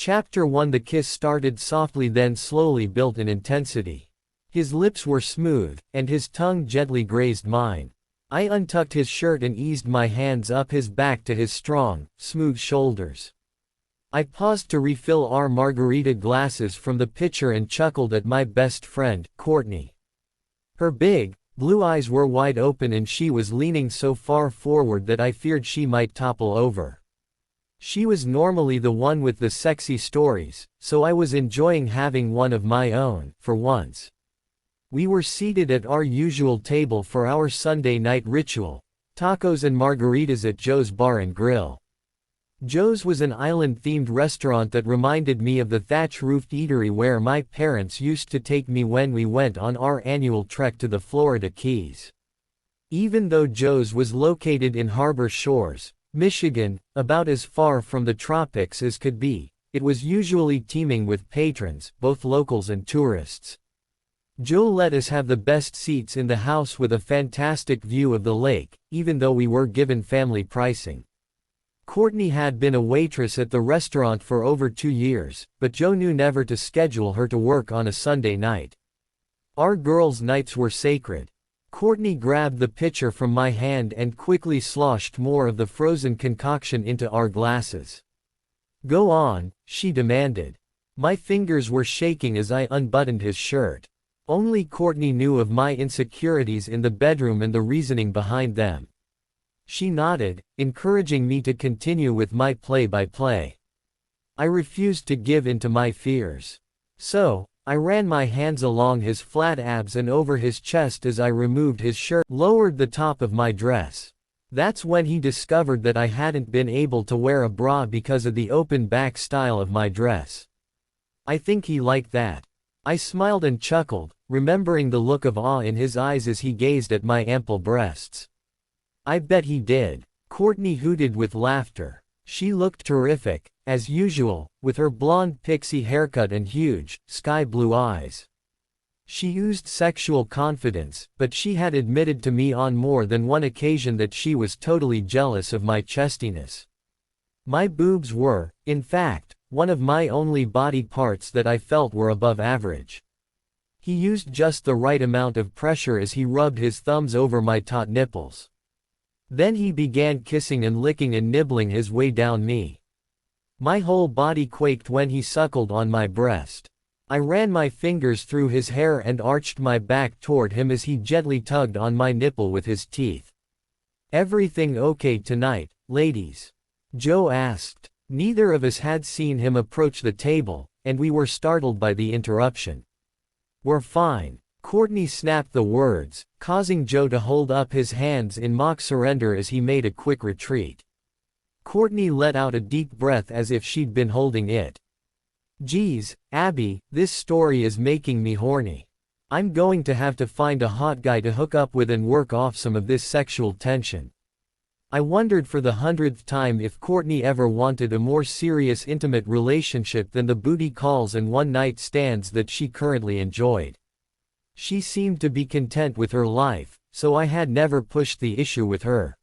Chapter 1. The kiss started softly, then slowly built in intensity. His lips were smooth, and his tongue gently grazed mine. I untucked his shirt and eased my hands up his back to his strong, smooth shoulders. I paused to refill our margarita glasses from the pitcher and chuckled at my best friend, Courtney. Her big, blue eyes were wide open and she was leaning so far forward that I feared she might topple over. She was normally the one with the sexy stories, so I was enjoying having one of my own, for once. We were seated at our usual table for our Sunday night ritual, tacos and margaritas at Joe's Bar and Grill. Joe's was an island-themed restaurant that reminded me of the thatch-roofed eatery where my parents used to take me when we went on our annual trek to the Florida Keys. Even though Joe's was located in Harbor Shores, Michigan, about as far from the tropics as could be, it was usually teeming with patrons, both locals and tourists. Joe let us have the best seats in the house with a fantastic view of the lake, even though we were given family pricing. Courtney had been a waitress at the restaurant for over 2 years, but Joe knew never to schedule her to work on a Sunday night. Our girls' nights were sacred. Courtney grabbed the pitcher from my hand and quickly sloshed more of the frozen concoction into our glasses. "Go on," she demanded. My fingers were shaking as I unbuttoned his shirt. Only Courtney knew of my insecurities in the bedroom and the reasoning behind them. She nodded, encouraging me to continue with my play-by-play. I refused to give in to my fears. So, I ran my hands along his flat abs and over his chest as I removed his shirt, lowered the top of my dress. That's when he discovered that I hadn't been able to wear a bra because of the open back style of my dress. I think he liked that. I smiled and chuckled, remembering the look of awe in his eyes as he gazed at my ample breasts. I bet he did. Courtney hooted with laughter. She looked terrific, as usual, with her blonde pixie haircut and huge, sky-blue eyes. She oozed sexual confidence, but she had admitted to me on more than one occasion that she was totally jealous of my chestiness. My boobs were, in fact, one of my only body parts that I felt were above average. He used just the right amount of pressure as he rubbed his thumbs over my taut nipples. Then he began kissing and licking and nibbling his way down me. My whole body quaked when he suckled on my breast. I ran my fingers through his hair and arched my back toward him as he gently tugged on my nipple with his teeth. "Everything okay tonight, ladies?" Joe asked. Neither of us had seen him approach the table, and we were startled by the interruption. "We're fine." Courtney snapped the words, causing Joe to hold up his hands in mock surrender as he made a quick retreat. Courtney let out a deep breath as if she'd been holding it. "Geez, Abby, this story is making me horny. I'm going to have to find a hot guy to hook up with and work off some of this sexual tension." I wondered for the 100th time if Courtney ever wanted a more serious intimate relationship than the booty calls and one-night stands that she currently enjoyed. She seemed to be content with her life, so I had never pushed the issue with her.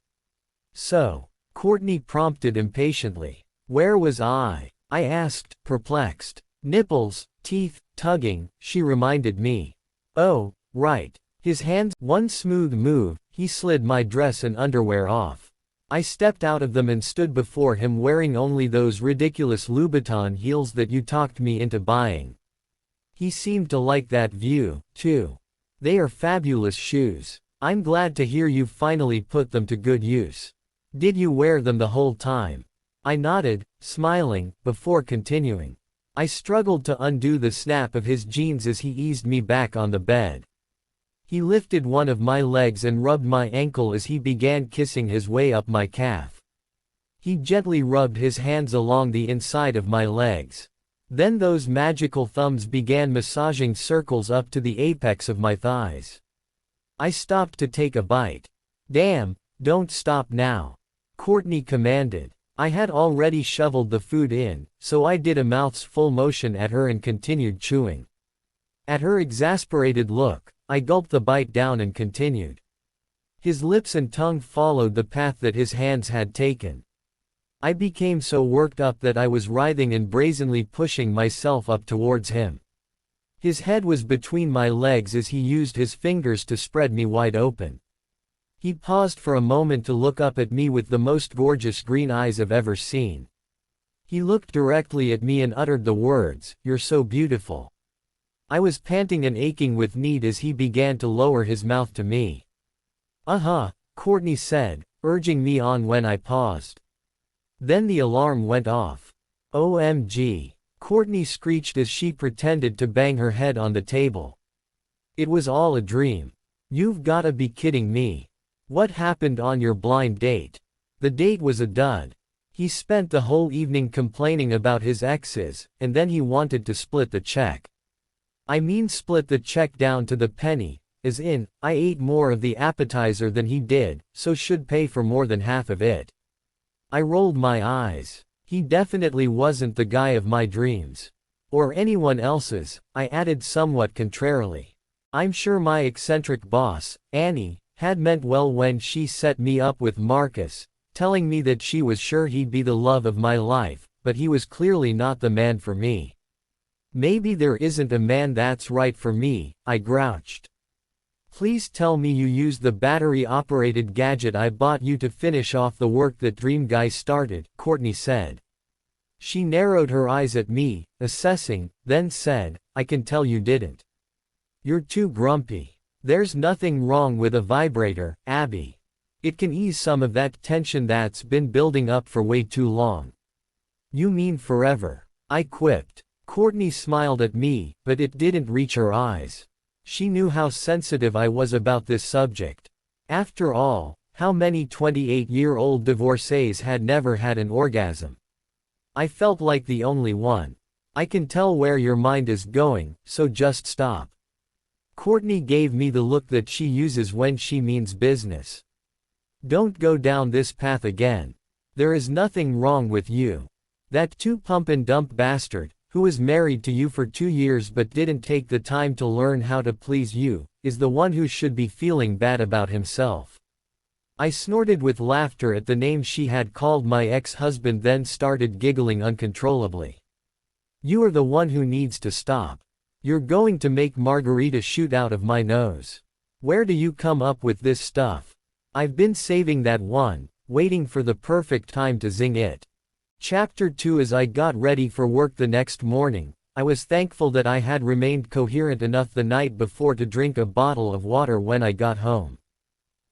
"So," Courtney prompted impatiently. "Where was I?" I asked, perplexed. "Nipples, teeth, tugging," she reminded me. "Oh, right." His hands, one smooth move, he slid my dress and underwear off. I stepped out of them and stood before him wearing only those ridiculous Louboutin heels that you talked me into buying. He seemed to like that view, too. "They are fabulous shoes. I'm glad to hear you've finally put them to good use. Did you wear them the whole time?" I nodded, smiling, before continuing. I struggled to undo the snap of his jeans as he eased me back on the bed. He lifted one of my legs and rubbed my ankle as he began kissing his way up my calf. He gently rubbed his hands along the inside of my legs. Then those magical thumbs began massaging circles up to the apex of my thighs. I stopped to take a bite. "Damn, don't stop now," Courtney commanded. I had already shoveled the food in, so I did a mouth's full motion at her and continued chewing. At her exasperated look, I gulped the bite down and continued. His lips and tongue followed the path that his hands had taken. I became so worked up that I was writhing and brazenly pushing myself up towards him. His head was between my legs as he used his fingers to spread me wide open. He paused for a moment to look up at me with the most gorgeous green eyes I've ever seen. He looked directly at me and uttered the words, "You're so beautiful." I was panting and aching with need as he began to lower his mouth to me. Courtney said, urging me on when I paused. Then the alarm went off. OMG. Courtney screeched as she pretended to bang her head on the table. It was all a dream. You've gotta be kidding me. What happened on your blind date? The date was a dud. He spent the whole evening complaining about his exes, and then he wanted to split the check. I mean split the check down to the penny, as in, I ate more of the appetizer than he did, so should pay for more than half of it. I rolled my eyes. He definitely wasn't the guy of my dreams. Or anyone else's, I added somewhat contrarily. I'm sure my eccentric boss, Annie, had meant well when she set me up with Marcus, telling me that she was sure he'd be the love of my life, but he was clearly not the man for me. Maybe there isn't a man that's right for me, I grouched. Please tell me you used the battery-operated gadget I bought you to finish off the work that Dream Guy started, Courtney said. She narrowed her eyes at me, assessing, then said, I can tell you didn't. You're too grumpy. There's nothing wrong with a vibrator, Abby. It can ease some of that tension that's been building up for way too long. You mean forever? I quipped. Courtney smiled at me, but it didn't reach her eyes. She knew how sensitive I was about this subject. After all, how many 28-year-old divorcees had never had an orgasm? I felt like the only one. I can tell where your mind is going, so just stop. Courtney gave me the look that she uses when she means business. Don't go down this path again. There is nothing wrong with you. That pump-and-dump bastard, who was married to you for 2 years but didn't take the time to learn how to please you, is the one who should be feeling bad about himself. I snorted with laughter at the name she had called my ex-husband, then started giggling uncontrollably. You are the one who needs to stop. You're going to make Margarita shoot out of my nose. Where do you come up with this stuff? I've been saving that one, waiting for the perfect time to zing it. Chapter 2. As I got ready for work the next morning, I was thankful that I had remained coherent enough the night before to drink a bottle of water when I got home.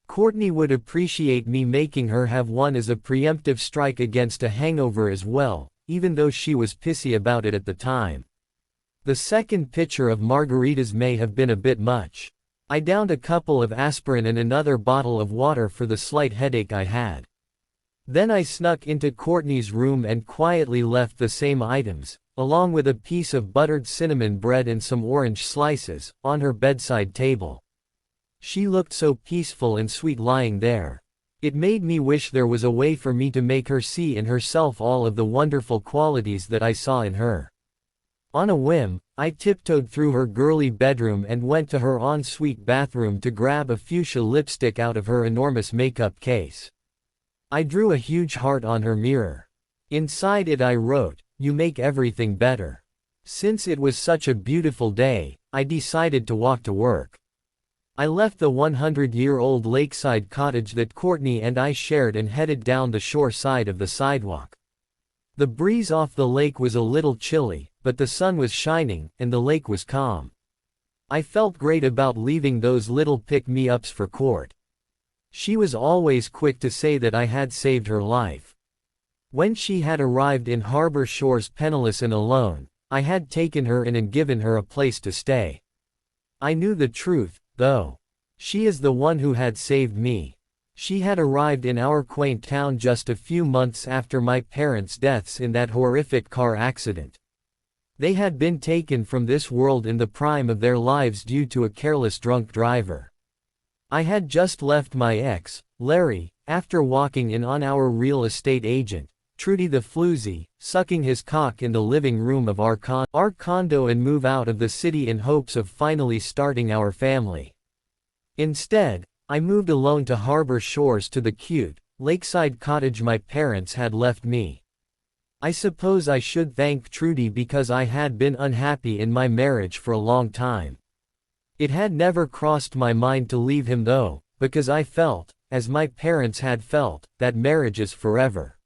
Courtney would appreciate me making her have one as a preemptive strike against a hangover as well, even though she was pissy about it at the time. The second pitcher of margaritas may have been a bit much. I downed a couple of aspirin and another bottle of water for the slight headache I had. Then I snuck into Courtney's room and quietly left the same items, along with a piece of buttered cinnamon bread and some orange slices, on her bedside table. She looked so peaceful and sweet lying there. It made me wish there was a way for me to make her see in herself all of the wonderful qualities that I saw in her. On a whim, I tiptoed through her girly bedroom and went to her ensuite bathroom to grab a fuchsia lipstick out of her enormous makeup case. I drew a huge heart on her mirror. Inside it I wrote, "You make everything better." Since it was such a beautiful day, I decided to walk to work. I left the 100-year-old lakeside cottage that Courtney and I shared and headed down the shore side of the sidewalk. The breeze off the lake was a little chilly, but the sun was shining, and the lake was calm. I felt great about leaving those little pick-me-ups for Court. She was always quick to say that I had saved her life. When she had arrived in Harbor Shores penniless and alone, I had taken her in and given her a place to stay. I knew the truth, though. She is the one who had saved me. She had arrived in our quaint town just a few months after my parents' deaths in that horrific car accident. They had been taken from this world in the prime of their lives due to a careless drunk driver. I had just left my ex, Larry, after walking in on our real estate agent, Trudy the Floozy, sucking his cock in the living room of our condo and move out of the city in hopes of finally starting our family. Instead, I moved alone to Harbor Shores to the cute, lakeside cottage my parents had left me. I suppose I should thank Trudy because I had been unhappy in my marriage for a long time. It had never crossed my mind to leave him though, because I felt, as my parents had felt, that marriage is forever.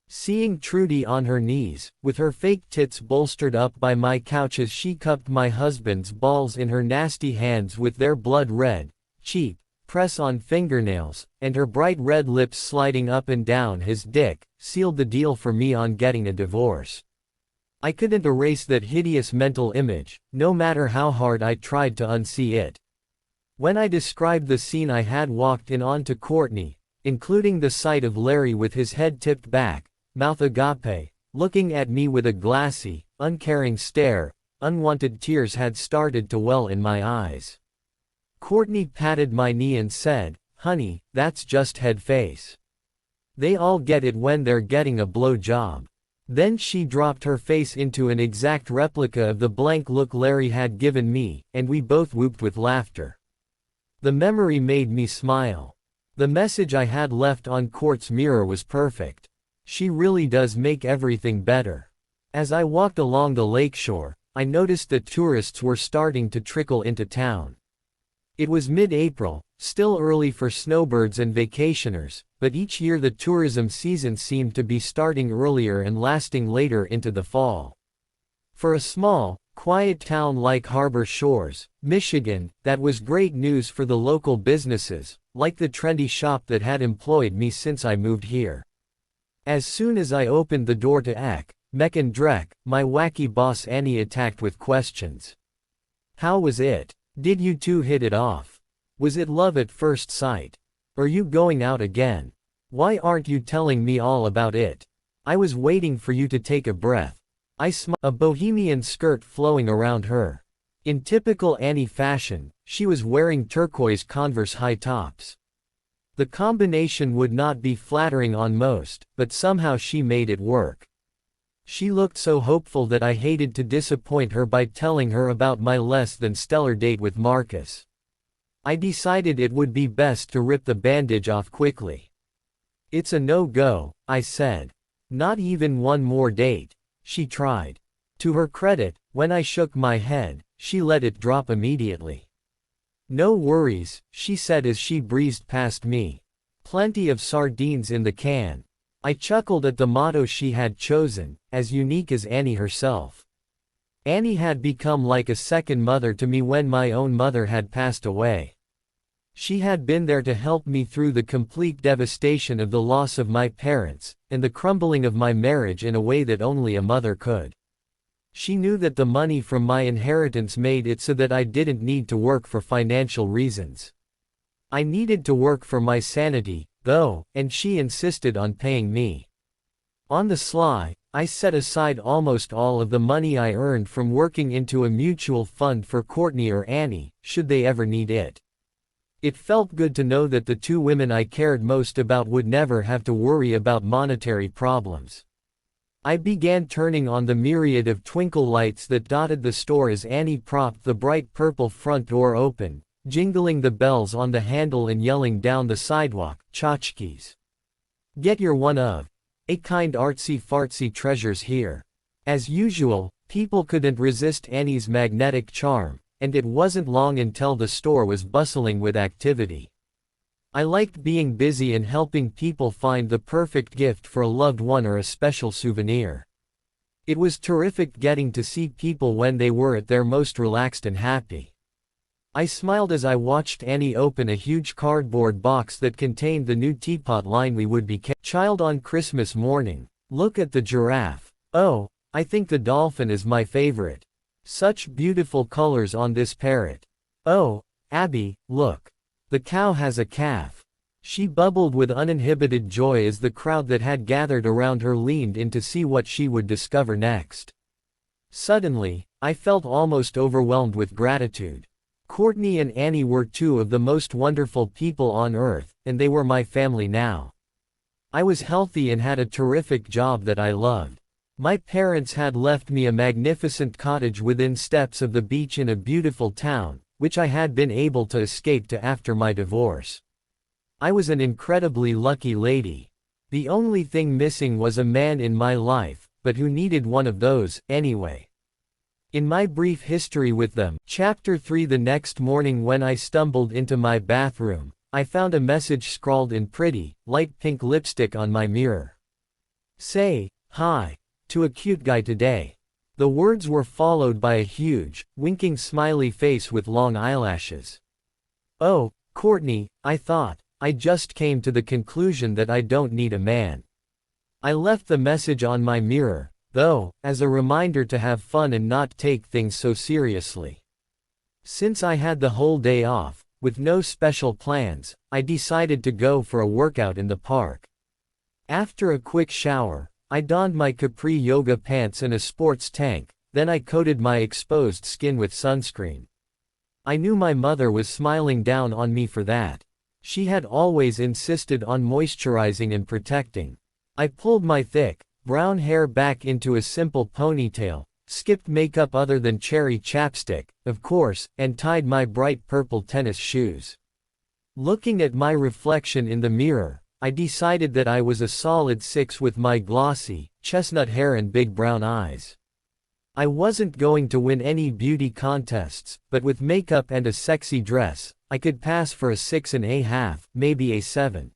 Seeing Trudy on her knees, with her fake tits bolstered up by my couch as she cupped my husband's balls in her nasty hands with their blood-red, cheap, press-on fingernails, and her bright red lips sliding up and down his dick, sealed the deal for me on getting a divorce. I couldn't erase that hideous mental image, no matter how hard I tried to unsee it. When I described the scene I had walked in on to Courtney, including the sight of Larry with his head tipped back, mouth agape, looking at me with a glassy, uncaring stare, unwanted tears had started to well in my eyes. Courtney patted my knee and said, "Honey, that's just head face. They all get it when they're getting a blow job." Then she dropped her face into an exact replica of the blank look Larry had given me, and we both whooped with laughter. The memory made me smile. The message I had left on Court's mirror was perfect. She really does make everything better. As I walked along the lakeshore, I noticed that tourists were starting to trickle into town. It was mid-April, still early for snowbirds and vacationers, but each year the tourism season seemed to be starting earlier and lasting later into the fall. For a small, quiet town like Harbor Shores, Michigan, that was great news for the local businesses, like the trendy shop that had employed me since I moved here. As soon as I opened the door to Eck, Meck and Dreck, my wacky boss Annie attacked with questions. How was it? Did you two hit it off? Was it love at first sight? Are you going out again? Why aren't you telling me all about it? I was waiting for you to take a breath. I smiled, a bohemian skirt flowing around her. In typical Annie fashion, she was wearing turquoise Converse high tops. The combination would not be flattering on most, but somehow she made it work. She looked so hopeful that I hated to disappoint her by telling her about my less than stellar date with Marcus. I decided it would be best to rip the bandage off quickly. "It's a no-go," I said. "Not even one more date?" She tried. To her credit, when I shook my head, she let it drop immediately. "No worries," she said as she breezed past me. "Plenty of sardines in the can." I chuckled at the motto she had chosen, as unique as Annie herself. Annie had become like a second mother to me when my own mother had passed away. She had been there to help me through the complete devastation of the loss of my parents, and the crumbling of my marriage in a way that only a mother could. She knew that the money from my inheritance made it so that I didn't need to work for financial reasons. I needed to work for my sanity, though, and she insisted on paying me. On the sly, I set aside almost all of the money I earned from working into a mutual fund for Courtney or Annie, should they ever need it. It felt good to know that the two women I cared most about would never have to worry about monetary problems. I began turning on the myriad of twinkle lights that dotted the store as Annie propped the bright purple front door open, jingling the bells on the handle and yelling down the sidewalk, "Tchotchkes. Get your one of a kind artsy-fartsy treasures here." As usual, people couldn't resist Annie's magnetic charm, and it wasn't long until the store was bustling with activity. I liked being busy and helping people find the perfect gift for a loved one or a special souvenir. It was terrific getting to see people when they were at their most relaxed and happy. I smiled as I watched Annie open a huge cardboard box that contained the new teapot line we would be child on Christmas morning. Look at the giraffe. Oh, I think the dolphin is my favorite. Such beautiful colors on this parrot. Oh, Abby, look. The cow has a calf. She bubbled with uninhibited joy as the crowd that had gathered around her leaned in to see what she would discover next. Suddenly, I felt almost overwhelmed with gratitude. Courtney and Annie were two of the most wonderful people on earth, and they were my family now. I was healthy and had a terrific job that I loved. My parents had left me a magnificent cottage within steps of the beach in a beautiful town, which I had been able to escape to after my divorce. I was an incredibly lucky lady. The only thing missing was a man in my life, but who needed one of those, anyway? In my brief history with them, Chapter 3. The next morning when I stumbled into my bathroom, I found a message scrawled in pretty, light pink lipstick on my mirror. Say, hi, to a cute guy today. The words were followed by a huge, winking smiley face with long eyelashes. Oh, Courtney, I thought, I just came to the conclusion that I don't need a man. I left the message on my mirror, though, as a reminder to have fun and not take things so seriously. Since I had the whole day off, with no special plans, I decided to go for a workout in the park. After a quick shower, I donned my capri yoga pants and a sports tank, then I coated my exposed skin with sunscreen. I knew my mother was smiling down on me for that. She had always insisted on moisturizing and protecting. I pulled my thick, brown hair back into a simple ponytail, skipped makeup other than cherry chapstick, of course, and tied my bright purple tennis shoes. Looking at my reflection in the mirror, I decided that I was a solid 6 with my glossy, chestnut hair and big brown eyes. I wasn't going to win any beauty contests, but with makeup and a sexy dress, I could pass for a 6.5, maybe a 7.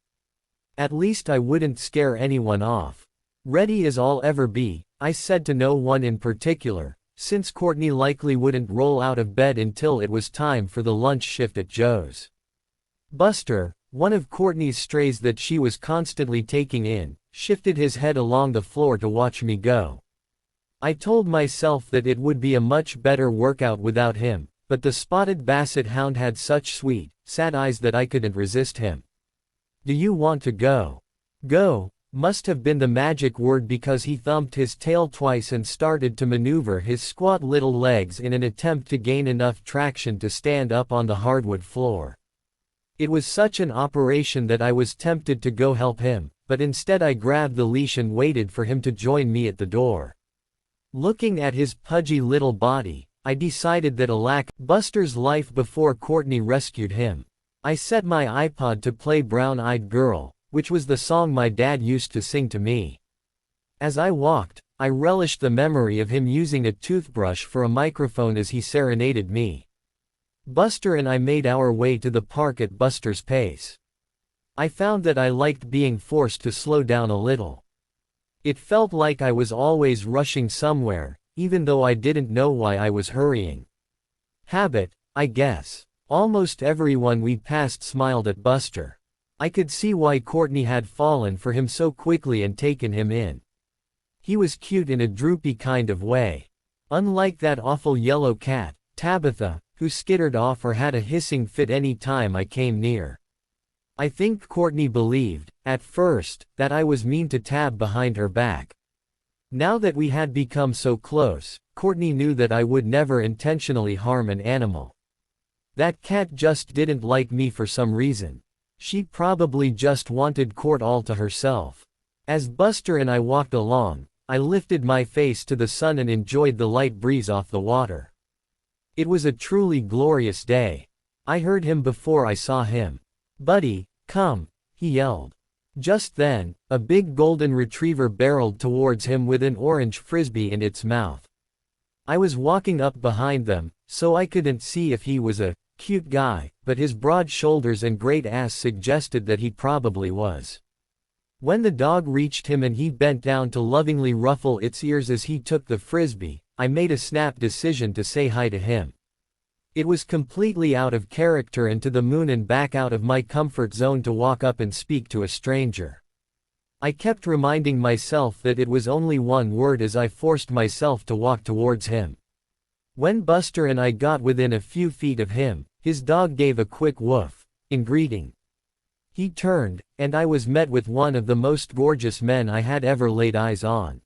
At least I wouldn't scare anyone off. Ready as I'll ever be, I said to no one in particular, since Courtney likely wouldn't roll out of bed until it was time for the lunch shift at Joe's. Buster, one of Courtney's strays that she was constantly taking in, shifted his head along the floor to watch me go. I told myself that it would be a much better workout without him, but the spotted basset hound had such sweet, sad eyes that I couldn't resist him. Do you want to go? Go, must have been the magic word because he thumped his tail twice and started to maneuver his squat little legs in an attempt to gain enough traction to stand up on the hardwood floor. It was such an operation that I was tempted to go help him, but instead I grabbed the leash and waited for him to join me at the door. Looking at his pudgy little body, I decided that alack, Buster's life before Courtney rescued him. I set my iPod to play Brown Eyed Girl, which was the song my dad used to sing to me. As I walked, I relished the memory of him using a toothbrush for a microphone as he serenaded me. Buster and I made our way to the park at Buster's pace. I found that I liked being forced to slow down a little. It felt like I was always rushing somewhere, even though I didn't know why I was hurrying. Habit, I guess. Almost everyone we passed smiled at Buster. I could see why Courtney had fallen for him so quickly and taken him in. He was cute in a droopy kind of way. Unlike that awful yellow cat, Tabitha, who skittered off or had a hissing fit any time I came near. I think Courtney believed, at first, that I was mean to Tab behind her back. Now that we had become so close, Courtney knew that I would never intentionally harm an animal. That cat just didn't like me for some reason. She probably just wanted Court all to herself. As Buster and I walked along, I lifted my face to the sun and enjoyed the light breeze off the water. It was a truly glorious day. I heard him before I saw him. "Buddy, come," he yelled. Just then, a big golden retriever barreled towards him with an orange frisbee in its mouth. I was walking up behind them, so I couldn't see if he was a cute guy, but his broad shoulders and great ass suggested that he probably was. When the dog reached him and he bent down to lovingly ruffle its ears as he took the frisbee, I made a snap decision to say hi to him. It was completely out of character and to the moon and back out of my comfort zone to walk up and speak to a stranger. I kept reminding myself that it was only one word as I forced myself to walk towards him. When Buster and I got within a few feet of him, his dog gave a quick woof, in greeting. He turned, and I was met with one of the most gorgeous men I had ever laid eyes on.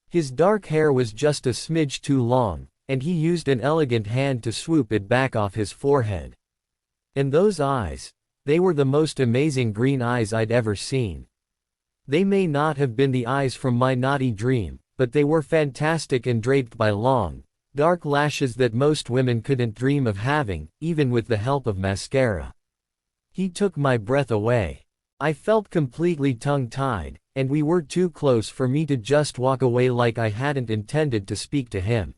His dark hair was just a smidge too long, and he used an elegant hand to swoop it back off his forehead. And those eyes, they were the most amazing green eyes I'd ever seen. They may not have been the eyes from my naughty dream, but they were fantastic and draped by long, dark lashes that most women couldn't dream of having, even with the help of mascara. He took my breath away. I felt completely tongue-tied, and we were too close for me to just walk away like I hadn't intended to speak to him.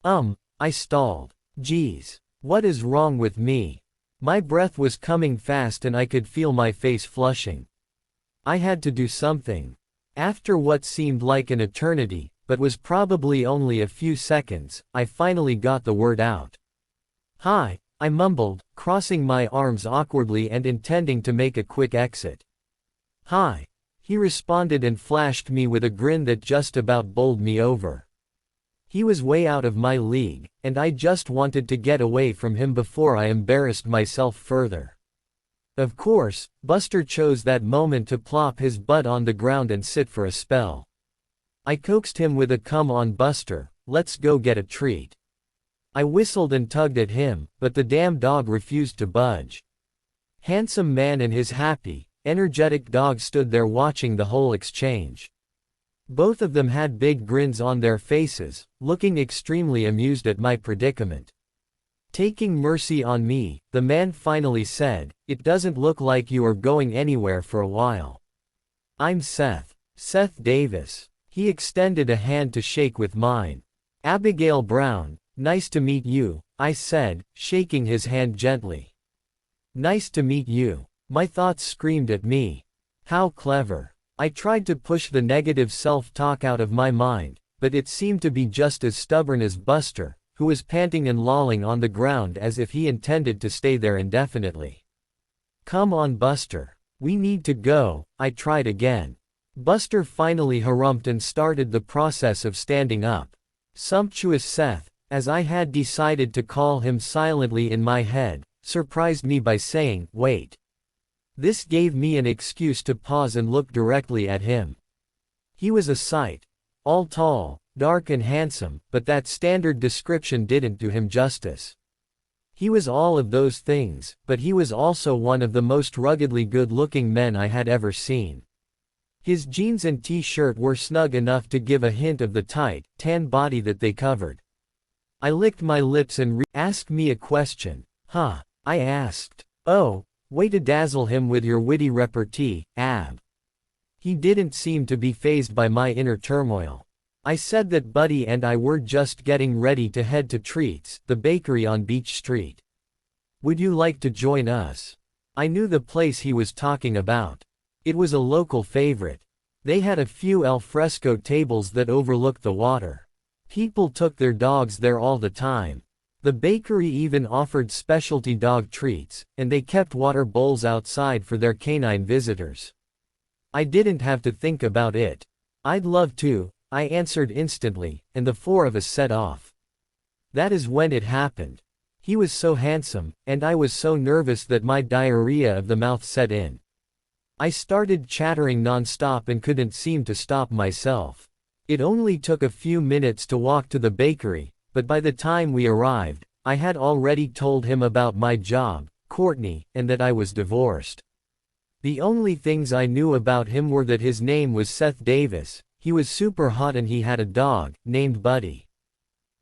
I stalled. Geez. What is wrong with me? My breath was coming fast and I could feel my face flushing. I had to do something. After what seemed like an eternity, but was probably only a few seconds, I finally got the word out. "Hi," I mumbled, crossing my arms awkwardly and intending to make a quick exit. "Hi," he responded and flashed me with a grin that just about bowled me over. He was way out of my league, and I just wanted to get away from him before I embarrassed myself further. Of course, Buster chose that moment to plop his butt on the ground and sit for a spell. I coaxed him with a "Come on Buster, let's go get a treat." I whistled and tugged at him, but the damn dog refused to budge. Handsome man and his happy, energetic dog stood there watching the whole exchange. Both of them had big grins on their faces, looking extremely amused at my predicament. Taking mercy on me, the man finally said, "It doesn't look like you are going anywhere for a while. I'm Seth. Seth Davis." He extended a hand to shake with mine. "Abigail Brown, nice to meet you," I said, shaking his hand gently. "Nice to meet you." My thoughts screamed at me. How clever. I tried to push the negative self-talk out of my mind, but it seemed to be just as stubborn as Buster, who was panting and lolling on the ground as if he intended to stay there indefinitely. "Come on Buster. We need to go," I tried again. Buster finally harumphed and started the process of standing up. Sumptuous Seth, as I had decided to call him silently in my head, surprised me by saying, "Wait." This gave me an excuse to pause and look directly at him. He was a sight. All tall, dark and handsome, but that standard description didn't do him justice. He was all of those things, but he was also one of the most ruggedly good-looking men I had ever seen. His jeans and t-shirt were snug enough to give a hint of the tight, tan body that they covered. I licked my lips and asked me a question. "Huh?" I asked. "Oh, way to dazzle him with your witty repartee, Ab." He didn't seem to be fazed by my inner turmoil. I said that Buddy and I were just getting ready to head to Treats, the bakery on Beach Street. "Would you like to join us?" I knew the place he was talking about. It was a local favorite. They had a few al fresco tables that overlooked the water. People took their dogs there all the time. The bakery even offered specialty dog treats, and they kept water bowls outside for their canine visitors. I didn't have to think about it. "I'd love to," I answered instantly, and the four of us set off. That is when it happened. He was so handsome, and I was so nervous that my diarrhea of the mouth set in. I started chattering non-stop and couldn't seem to stop myself. It only took a few minutes to walk to the bakery, but by the time we arrived, I had already told him about my job, Courtney, and that I was divorced. The only things I knew about him were that his name was Seth Davis, he was super hot and he had a dog, named Buddy.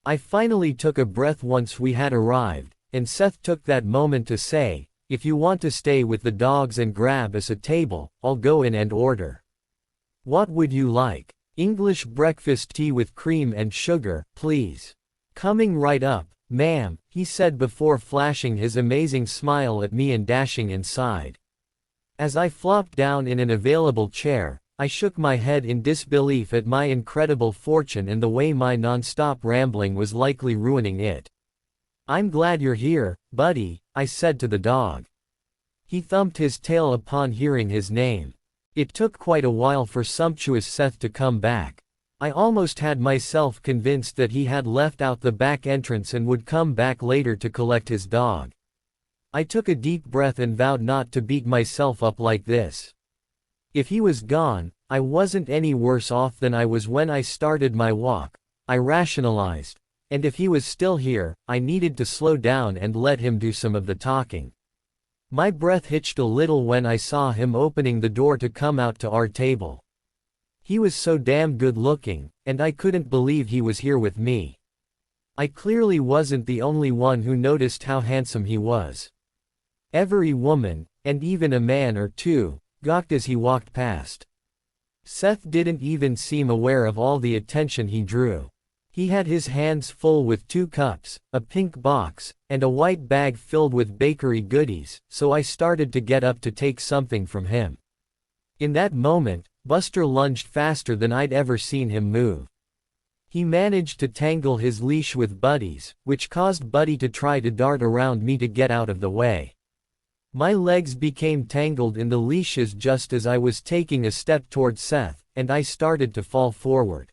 I finally took a breath once we had arrived, and Seth took that moment to say, "If you want to stay with the dogs and grab us a table, I'll go in and order." "What would you like?" "English breakfast tea with cream and sugar, please." "Coming right up, ma'am," he said before flashing his amazing smile at me and dashing inside. As I flopped down in an available chair, I shook my head in disbelief at my incredible fortune and the way my non-stop rambling was likely ruining it. "I'm glad you're here, Buddy," I said to the dog. He thumped his tail upon hearing his name. It took quite a while for Sumptuous Seth to come back. I almost had myself convinced that he had left out the back entrance and would come back later to collect his dog. I took a deep breath and vowed not to beat myself up like this. If he was gone, I wasn't any worse off than I was when I started my walk, I rationalized, and if he was still here, I needed to slow down and let him do some of the talking. My breath hitched a little when I saw him opening the door to come out to our table. He was so damn good looking, and I couldn't believe he was here with me. I clearly wasn't the only one who noticed how handsome he was. Every woman, and even a man or two, gawked as he walked past. Seth didn't even seem aware of all the attention he drew. He had his hands full with 2 cups, a pink box, and a white bag filled with bakery goodies, so I started to get up to take something from him. In that moment, Buster lunged faster than I'd ever seen him move. He managed to tangle his leash with Buddy's, which caused Buddy to try to dart around me to get out of the way. My legs became tangled in the leashes just as I was taking a step toward Seth, and I started to fall forward.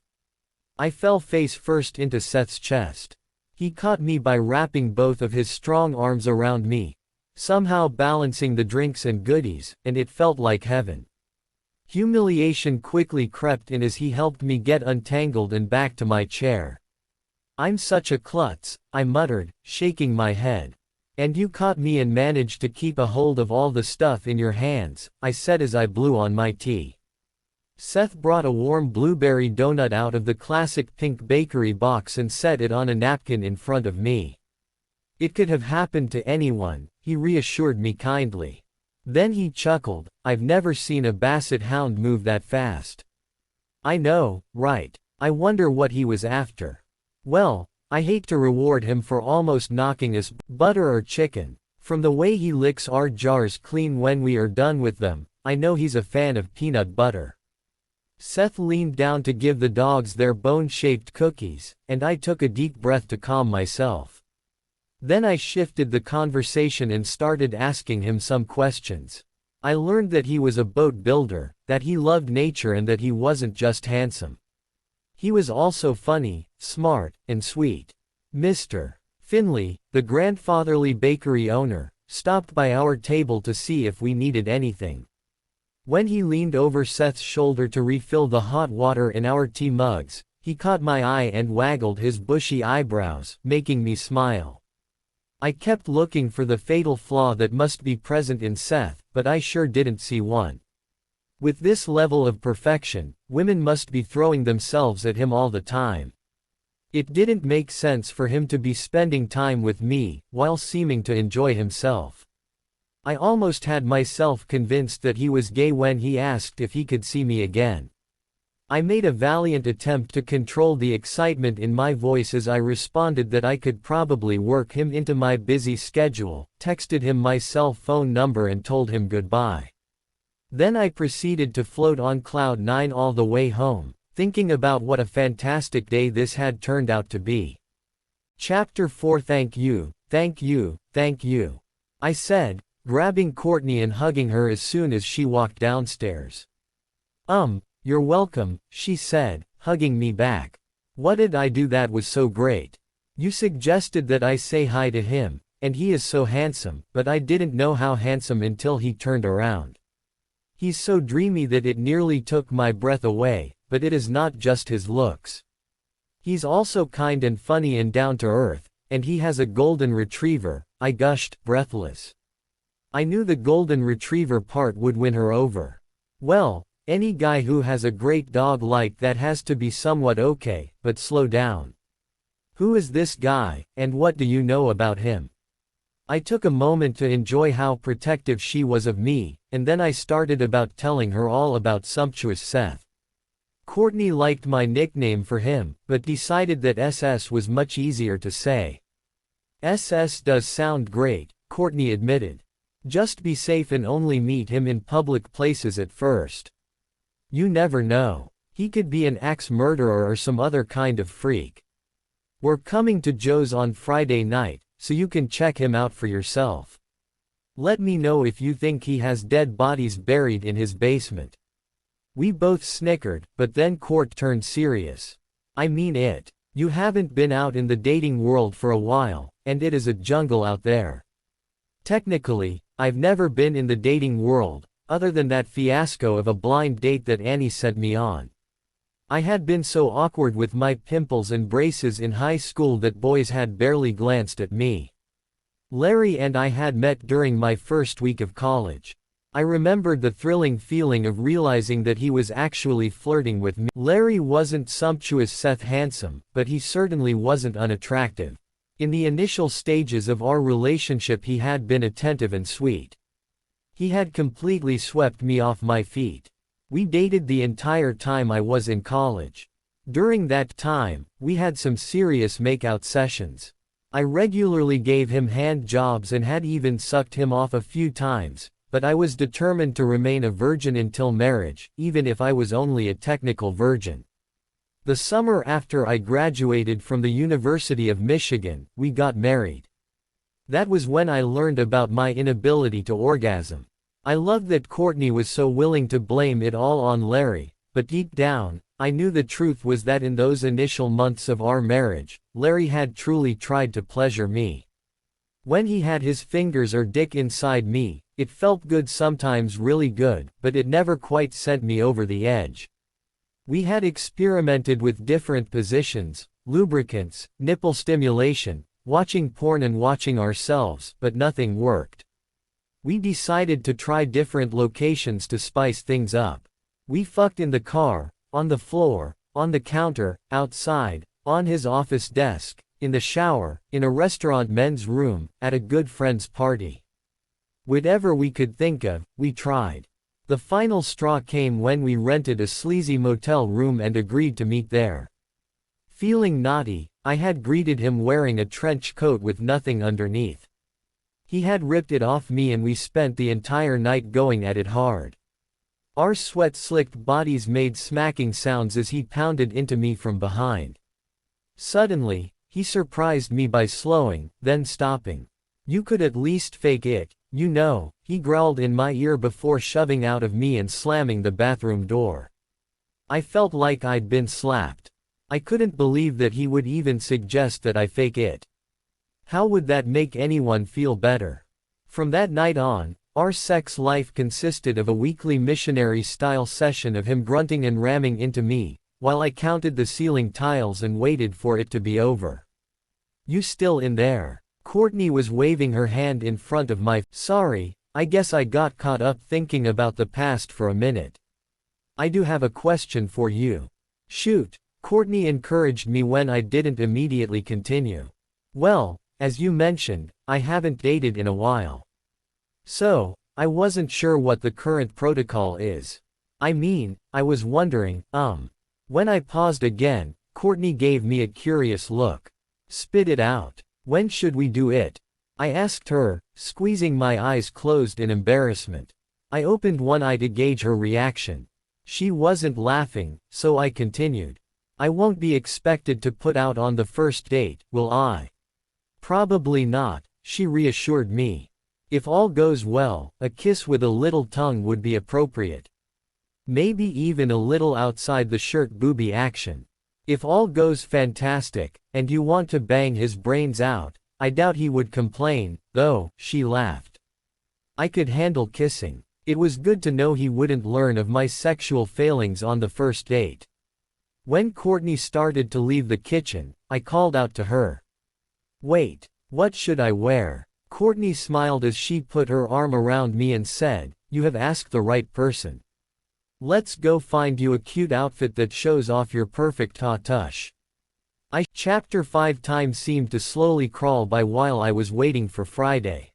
I fell face first into Seth's chest. He caught me by wrapping both of his strong arms around me, somehow balancing the drinks and goodies, and it felt like heaven. Humiliation quickly crept in as he helped me get untangled and back to my chair. "I'm such a klutz," I muttered, shaking my head. "And you caught me and managed to keep a hold of all the stuff in your hands," I said as I blew on my tea. Seth brought a warm blueberry donut out of the classic pink bakery box and set it on a napkin in front of me. "It could have happened to anyone," he reassured me kindly. Then he chuckled, "I've never seen a basset hound move that fast." I know, right? I wonder what he was after. Well, I hate to reward him for almost knocking us butter or chicken. From the way he licks our jars clean when we are done with them, I know he's a fan of peanut butter. Seth leaned down to give the dogs their bone-shaped cookies, and I took a deep breath to calm myself. Then I shifted the conversation and started asking him some questions. I learned that he was a boat builder, that he loved nature, and that he wasn't just handsome. He was also funny, smart, and sweet. Mr. Finley, the grandfatherly bakery owner, stopped by our table to see if we needed anything. When he leaned over Seth's shoulder to refill the hot water in our tea mugs, he caught my eye and waggled his bushy eyebrows, making me smile. I kept looking for the fatal flaw that must be present in Seth, but I sure didn't see one. With this level of perfection, women must be throwing themselves at him all the time. It didn't make sense for him to be spending time with me, while seeming to enjoy himself. I almost had myself convinced that he was gay when he asked if he could see me again. I made a valiant attempt to control the excitement in my voice as I responded that I could probably work him into my busy schedule, texted him my cell phone number and told him goodbye. Then I proceeded to float on cloud 9 all the way home, thinking about what a fantastic day this had turned out to be. Chapter 4 Thank you, thank you, thank you, I said, grabbing Courtney and hugging her as soon as she walked downstairs. You're welcome, she said, hugging me back. What did I do that was so great? You suggested that I say hi to him, and he is so handsome, but I didn't know how handsome until he turned around. He's so dreamy that it nearly took my breath away, but it is not just his looks. He's also kind and funny and down to earth, and he has a golden retriever, I gushed, breathless. I knew the golden retriever part would win her over. Well, any guy who has a great dog like that has to be somewhat okay, but slow down. Who is this guy, and what do you know about him? I took a moment to enjoy how protective she was of me, and then I started about telling her all about Sumptuous Seth. Courtney liked my nickname for him, but decided that SS was much easier to say. SS does sound great, Courtney admitted. Just be safe and only meet him in public places at first. You never know. He could be an axe murderer or some other kind of freak. We're coming to Joe's on Friday night, so you can check him out for yourself. Let me know if you think he has dead bodies buried in his basement. We both snickered, but then Court turned serious. I mean it. You haven't been out in the dating world for a while, and it is a jungle out there. Technically, I've never been in the dating world, other than that fiasco of a blind date that Annie sent me on. I had been so awkward with my pimples and braces in high school that boys had barely glanced at me. Larry and I had met during my first week of college. I remembered the thrilling feeling of realizing that he was actually flirting with me. Larry wasn't Sumptuous Seth handsome, but he certainly wasn't unattractive. In the initial stages of our relationship he had been attentive and sweet. He had completely swept me off my feet. We dated the entire time I was in college. During that time, we had some serious makeout sessions. I regularly gave him hand jobs and had even sucked him off a few times, but I was determined to remain a virgin until marriage, even if I was only a technical virgin. The summer after I graduated from the University of Michigan, we got married. That was when I learned about my inability to orgasm. I loved that Courtney was so willing to blame it all on Larry, but deep down, I knew the truth was that in those initial months of our marriage, Larry had truly tried to pleasure me. When he had his fingers or dick inside me, it felt good, sometimes really good, but it never quite sent me over the edge. We had experimented with different positions, lubricants, nipple stimulation, watching porn and watching ourselves, but nothing worked. We decided to try different locations to spice things up. We fucked in the car, on the floor, on the counter, outside, on his office desk, in the shower, in a restaurant men's room, at a good friend's party. Whatever we could think of, we tried. The final straw came when we rented a sleazy motel room and agreed to meet there. Feeling naughty, I had greeted him wearing a trench coat with nothing underneath. He had ripped it off me and we spent the entire night going at it hard. Our sweat-slicked bodies made smacking sounds as he pounded into me from behind. Suddenly, he surprised me by slowing, then stopping. "You could at least fake it, you know," he growled in my ear before shoving out of me and slamming the bathroom door. I felt like I'd been slapped. I couldn't believe that he would even suggest that I fake it. How would that make anyone feel better? From that night on, our sex life consisted of a weekly missionary-style session of him grunting and ramming into me, while I counted the ceiling tiles and waited for it to be over. "You still in there?" Courtney was waving her hand in front of my. Sorry, I guess I got caught up thinking about the past for a minute. "I do have a question for you." "Shoot," Courtney encouraged me when I didn't immediately continue. "Well, as you mentioned, I haven't dated in a while. So, I wasn't sure what the current protocol is. I mean, I was wondering, When I paused again, Courtney gave me a curious look. "Spit it out. When should we do it?" I asked her, squeezing my eyes closed in embarrassment. I opened one eye to gauge her reaction. She wasn't laughing, so I continued. "I won't be expected to put out on the first date, will I?" "Probably not," she reassured me. "If all goes well, a kiss with a little tongue would be appropriate. Maybe even a little outside the shirt booby action. If all goes fantastic, and you want to bang his brains out, I doubt he would complain, though," she laughed. I could handle kissing. It was good to know he wouldn't learn of my sexual failings on the first date. When Courtney started to leave the kitchen, I called out to her. "Wait, what should I wear?" Courtney smiled as she put her arm around me and said, "You have asked the right person. Let's go find you a cute outfit that shows off your perfect tush." Chapter 5 Time seemed to slowly crawl by while I was waiting for Friday.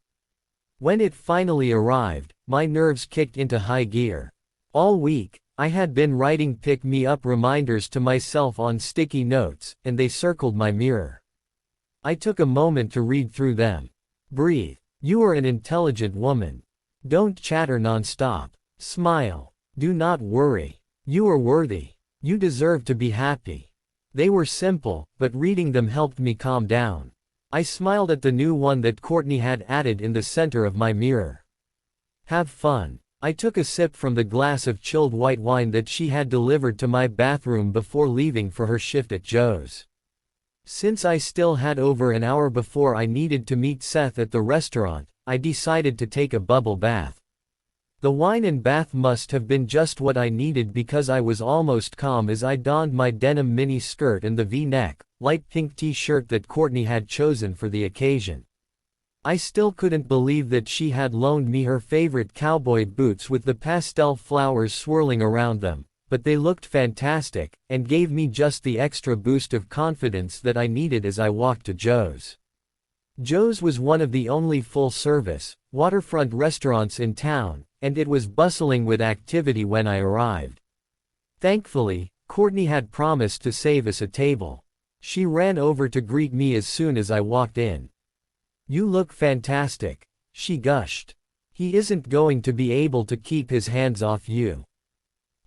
When it finally arrived, my nerves kicked into high gear. All week, I had been writing pick-me-up reminders to myself on sticky notes, and they circled my mirror. I took a moment to read through them. "Breathe. You are an intelligent woman. Don't chatter non-stop. Smile. Do not worry. You are worthy. You deserve to be happy." They were simple, but reading them helped me calm down. I smiled at the new one that Courtney had added in the center of my mirror. "Have fun." I took a sip from the glass of chilled white wine that she had delivered to my bathroom before leaving for her shift at Joe's. Since I still had over an hour before I needed to meet Seth at the restaurant, I decided to take a bubble bath. The wine and bath must have been just what I needed because I was almost calm as I donned my denim mini skirt and the V-neck, light pink t-shirt that Courtney had chosen for the occasion. I still couldn't believe that she had loaned me her favorite cowboy boots with the pastel flowers swirling around them, but they looked fantastic, and gave me just the extra boost of confidence that I needed as I walked to Joe's. Joe's was one of the only full-service, waterfront restaurants in town, and it was bustling with activity when I arrived. Thankfully, Courtney had promised to save us a table. She ran over to greet me as soon as I walked in. "You look fantastic," she gushed. "He isn't going to be able to keep his hands off you."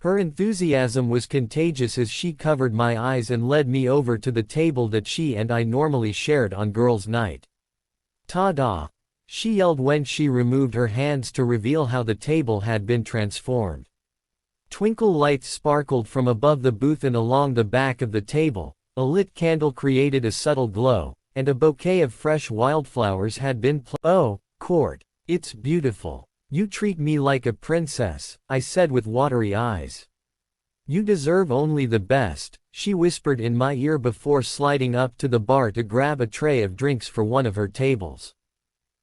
Her enthusiasm was contagious as she covered my eyes and led me over to the table that she and I normally shared on girls' night. "Ta-da!" she yelled when she removed her hands to reveal how the table had been transformed. Twinkle lights sparkled from above the booth and along the back of the table, a lit candle created a subtle glow, and a bouquet of fresh wildflowers had been "Oh, Court, it's beautiful. You treat me like a princess," I said with watery eyes. "You deserve only the best," she whispered in my ear before sliding up to the bar to grab a tray of drinks for one of her tables.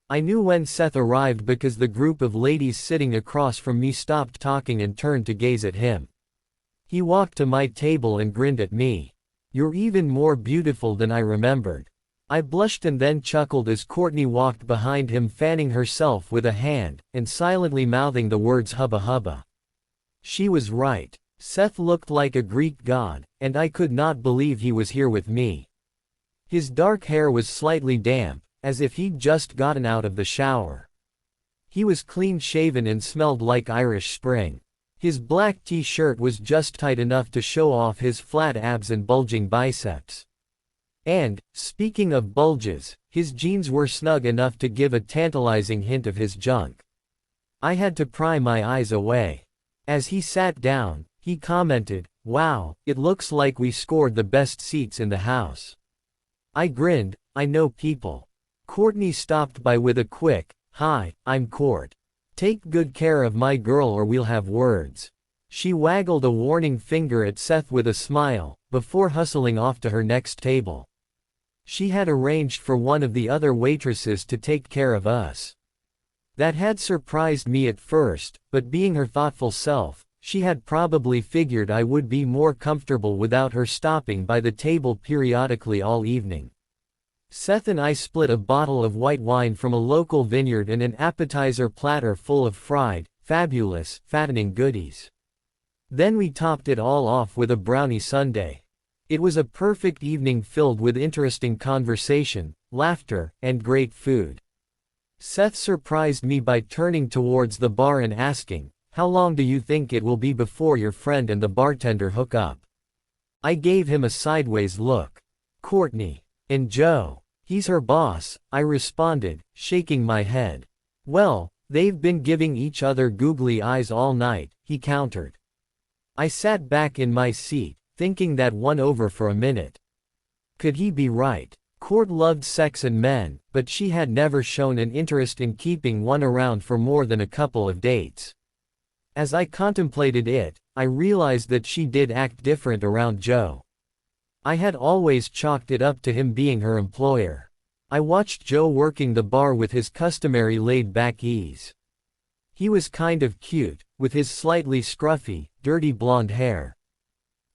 I knew when Seth arrived because the group of ladies sitting across from me stopped talking and turned to gaze at him. He walked to my table and grinned at me. "You're even more beautiful than I remembered." I blushed and then chuckled as Courtney walked behind him, fanning herself with a hand, and silently mouthing the words "hubba hubba." She was right. Seth looked like a Greek god, and I could not believe he was here with me. His dark hair was slightly damp, as if he'd just gotten out of the shower. He was clean-shaven and smelled like Irish Spring. His black t-shirt was just tight enough to show off his flat abs and bulging biceps. And, speaking of bulges, his jeans were snug enough to give a tantalizing hint of his junk. I had to pry my eyes away. As he sat down, he commented, "Wow, it looks like we scored the best seats in the house." I grinned. "I know people." Courtney stopped by with a quick, "Hi, I'm Court. Take good care of my girl or we'll have words." She waggled a warning finger at Seth with a smile, before hustling off to her next table. She had arranged for one of the other waitresses to take care of us. That had surprised me at first, but being her thoughtful self, she had probably figured I would be more comfortable without her stopping by the table periodically all evening. Seth and I split a bottle of white wine from a local vineyard and an appetizer platter full of fried, fabulous, fattening goodies. Then we topped it all off with a brownie sundae. It was a perfect evening filled with interesting conversation, laughter, and great food. Seth surprised me by turning towards the bar and asking, "How long do you think it will be before your friend and the bartender hook up?" I gave him a sideways look. "Courtney. And Joe. He's her boss," I responded, shaking my head. "Well, they've been giving each other googly eyes all night," he countered. I sat back in my seat, thinking that one over for a minute. Could he be right? Court loved sex and men, but she had never shown an interest in keeping one around for more than a couple of dates. As I contemplated it, I realized that she did act different around Joe. I had always chalked it up to him being her employer. I watched Joe working the bar with his customary laid-back ease. He was kind of cute, with his slightly scruffy, dirty blonde hair.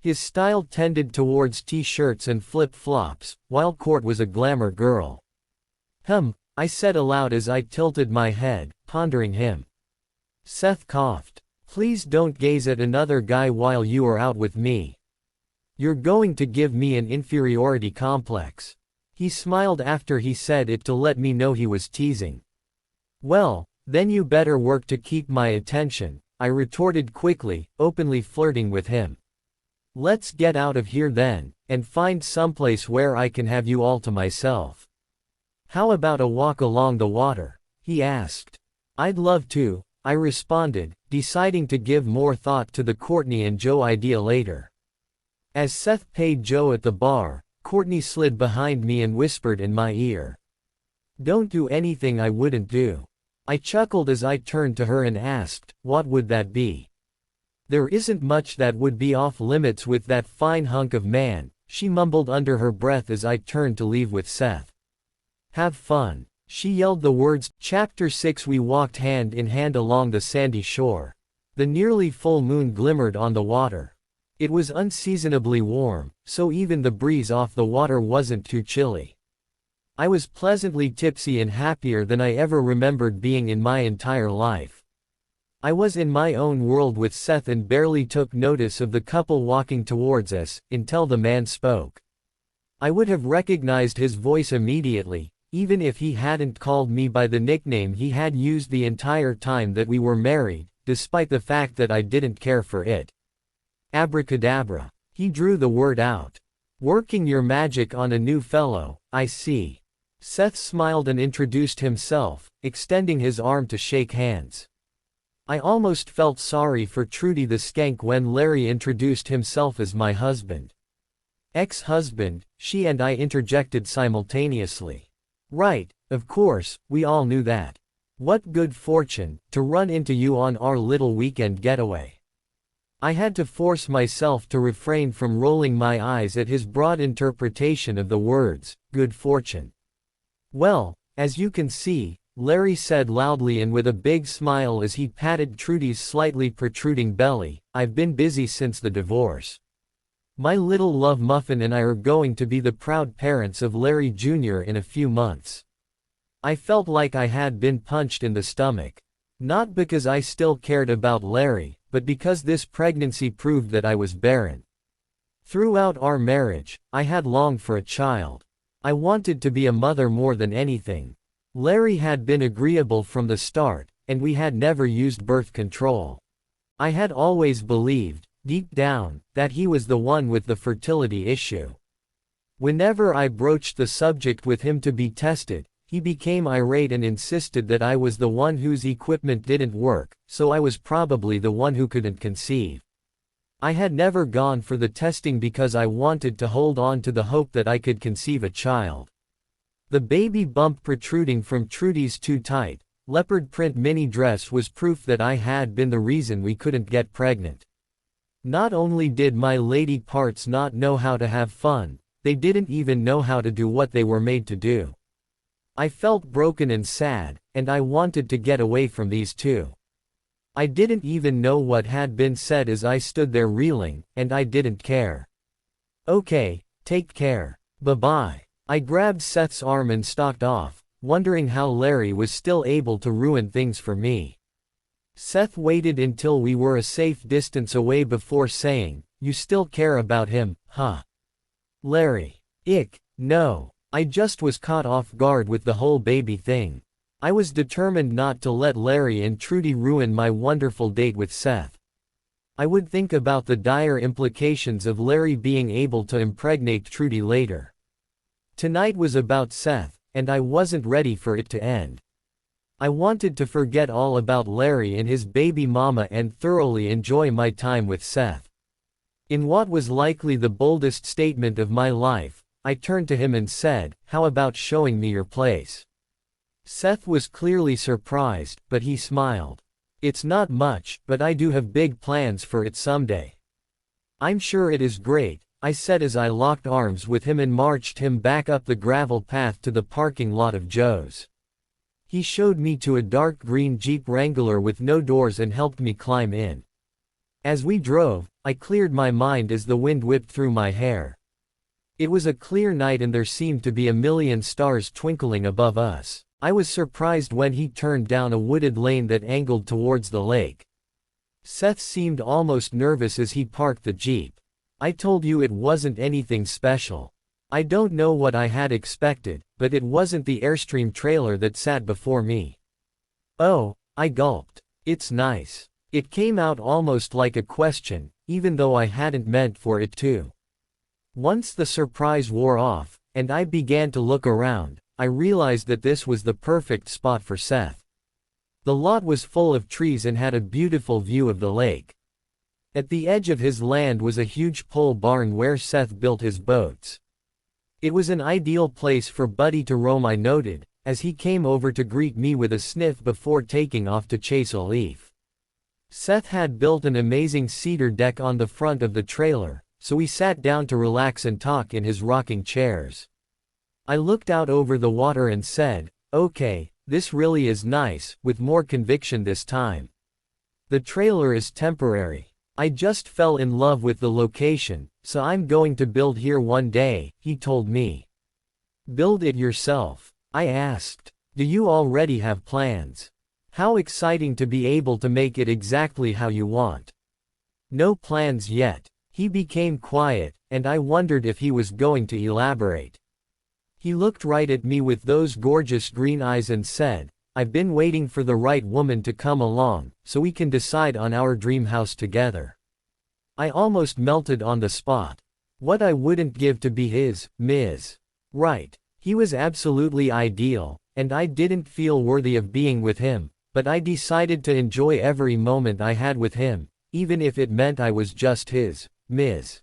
His style tended towards t-shirts and flip-flops, while Court was a glamour girl. I said aloud as I tilted my head, pondering him. Seth coughed. "Please don't gaze at another guy while you are out with me. You're going to give me an inferiority complex." He smiled after he said it to let me know he was teasing. "Well, then you better work to keep my attention," I retorted quickly, openly flirting with him. "Let's get out of here then, and find someplace where I can have you all to myself." "How about a walk along the water?" he asked. "I'd love to," I responded, deciding to give more thought to the Courtney and Joe idea later. As Seth paid Joe at the bar, Courtney slid behind me and whispered in my ear. "Don't do anything I wouldn't do." I chuckled as I turned to her and asked, "What would that be?" "There isn't much that would be off limits with that fine hunk of man," she mumbled under her breath as I turned to leave with Seth. "Have fun." She yelled the words. Chapter 6. We walked hand in hand along the sandy shore. The nearly full moon glimmered on the water. It was unseasonably warm, so even the breeze off the water wasn't too chilly. I was pleasantly tipsy and happier than I ever remembered being in my entire life. I was in my own world with Seth and barely took notice of the couple walking towards us, until the man spoke. I would have recognized his voice immediately, even if he hadn't called me by the nickname he had used the entire time that we were married, despite the fact that I didn't care for it. Abracadabra. He drew the word out. Working your magic on a new fellow, I see. Seth smiled and introduced himself, extending his arm to shake hands. I almost felt sorry for Trudy the skank when Larry introduced himself as my husband. Ex-husband, she and I interjected simultaneously. Right, of course, we all knew that. What good fortune, to run into you on our little weekend getaway. I had to force myself to refrain from rolling my eyes at his broad interpretation of the words, good fortune. Well, as you can see, Larry said loudly and with a big smile as he patted Trudy's slightly protruding belly, I've been busy since the divorce. My little love muffin and I are going to be the proud parents of Larry Jr. in a few months. I felt like I had been punched in the stomach. Not because I still cared about Larry, but because this pregnancy proved that I was barren. Throughout our marriage, I had longed for a child. I wanted to be a mother more than anything. Larry had been agreeable from the start, and we had never used birth control. I had always believed, deep down, that he was the one with the fertility issue. Whenever I broached the subject with him to be tested, he became irate and insisted that I was the one whose equipment didn't work, so I was probably the one who couldn't conceive. I had never gone for the testing because I wanted to hold on to the hope that I could conceive a child. The baby bump protruding from Trudy's too tight, leopard print mini dress was proof that I had been the reason we couldn't get pregnant. Not only did my lady parts not know how to have fun, they didn't even know how to do what they were made to do. I felt broken and sad, and I wanted to get away from these two. I didn't even know what had been said as I stood there reeling, and I didn't care. Okay, take care. Bye-bye. I grabbed Seth's arm and stalked off, wondering how Larry was still able to ruin things for me. Seth waited until we were a safe distance away before saying, you still care about him, huh? Larry. Ick, no. I just was caught off guard with the whole baby thing. I was determined not to let Larry and Trudy ruin my wonderful date with Seth. I would think about the dire implications of Larry being able to impregnate Trudy later. Tonight was about Seth, and I wasn't ready for it to end. I wanted to forget all about Larry and his baby mama and thoroughly enjoy my time with Seth. In what was likely the boldest statement of my life, I turned to him and said, how about showing me your place? Seth was clearly surprised, but he smiled. It's not much, but I do have big plans for it someday. I'm sure it is great, I said as I locked arms with him and marched him back up the gravel path to the parking lot of Joe's. He showed me to a dark green Jeep Wrangler with no doors and helped me climb in. As we drove, I cleared my mind as the wind whipped through my hair. It was a clear night and there seemed to be a million stars twinkling above us. I was surprised when he turned down a wooded lane that angled towards the lake. Seth seemed almost nervous as he parked the Jeep. I told you it wasn't anything special. I don't know what I had expected, but it wasn't the Airstream trailer that sat before me. Oh, I gulped. It's nice. It came out almost like a question, even though I hadn't meant for it to. Once the surprise wore off, and I began to look around, I realized that this was the perfect spot for Seth. The lot was full of trees and had a beautiful view of the lake. At the edge of his land was a huge pole barn where Seth built his boats. It was an ideal place for Buddy to roam, I noted, as he came over to greet me with a sniff before taking off to chase a leaf. Seth had built an amazing cedar deck on the front of the trailer, so we sat down to relax and talk in his rocking chairs. I looked out over the water and said, okay, this really is nice, with more conviction this time. The trailer is temporary. I just fell in love with the location, so I'm going to build here one day, he told me. Build it yourself, I asked. Do you already have plans? How exciting to be able to make it exactly how you want. No plans yet. He became quiet, and I wondered if he was going to elaborate. He looked right at me with those gorgeous green eyes and said, I've been waiting for the right woman to come along, so we can decide on our dream house together. I almost melted on the spot. What I wouldn't give to be his, Ms. Right. He was absolutely ideal, and I didn't feel worthy of being with him, but I decided to enjoy every moment I had with him, even if it meant I was just his, Ms.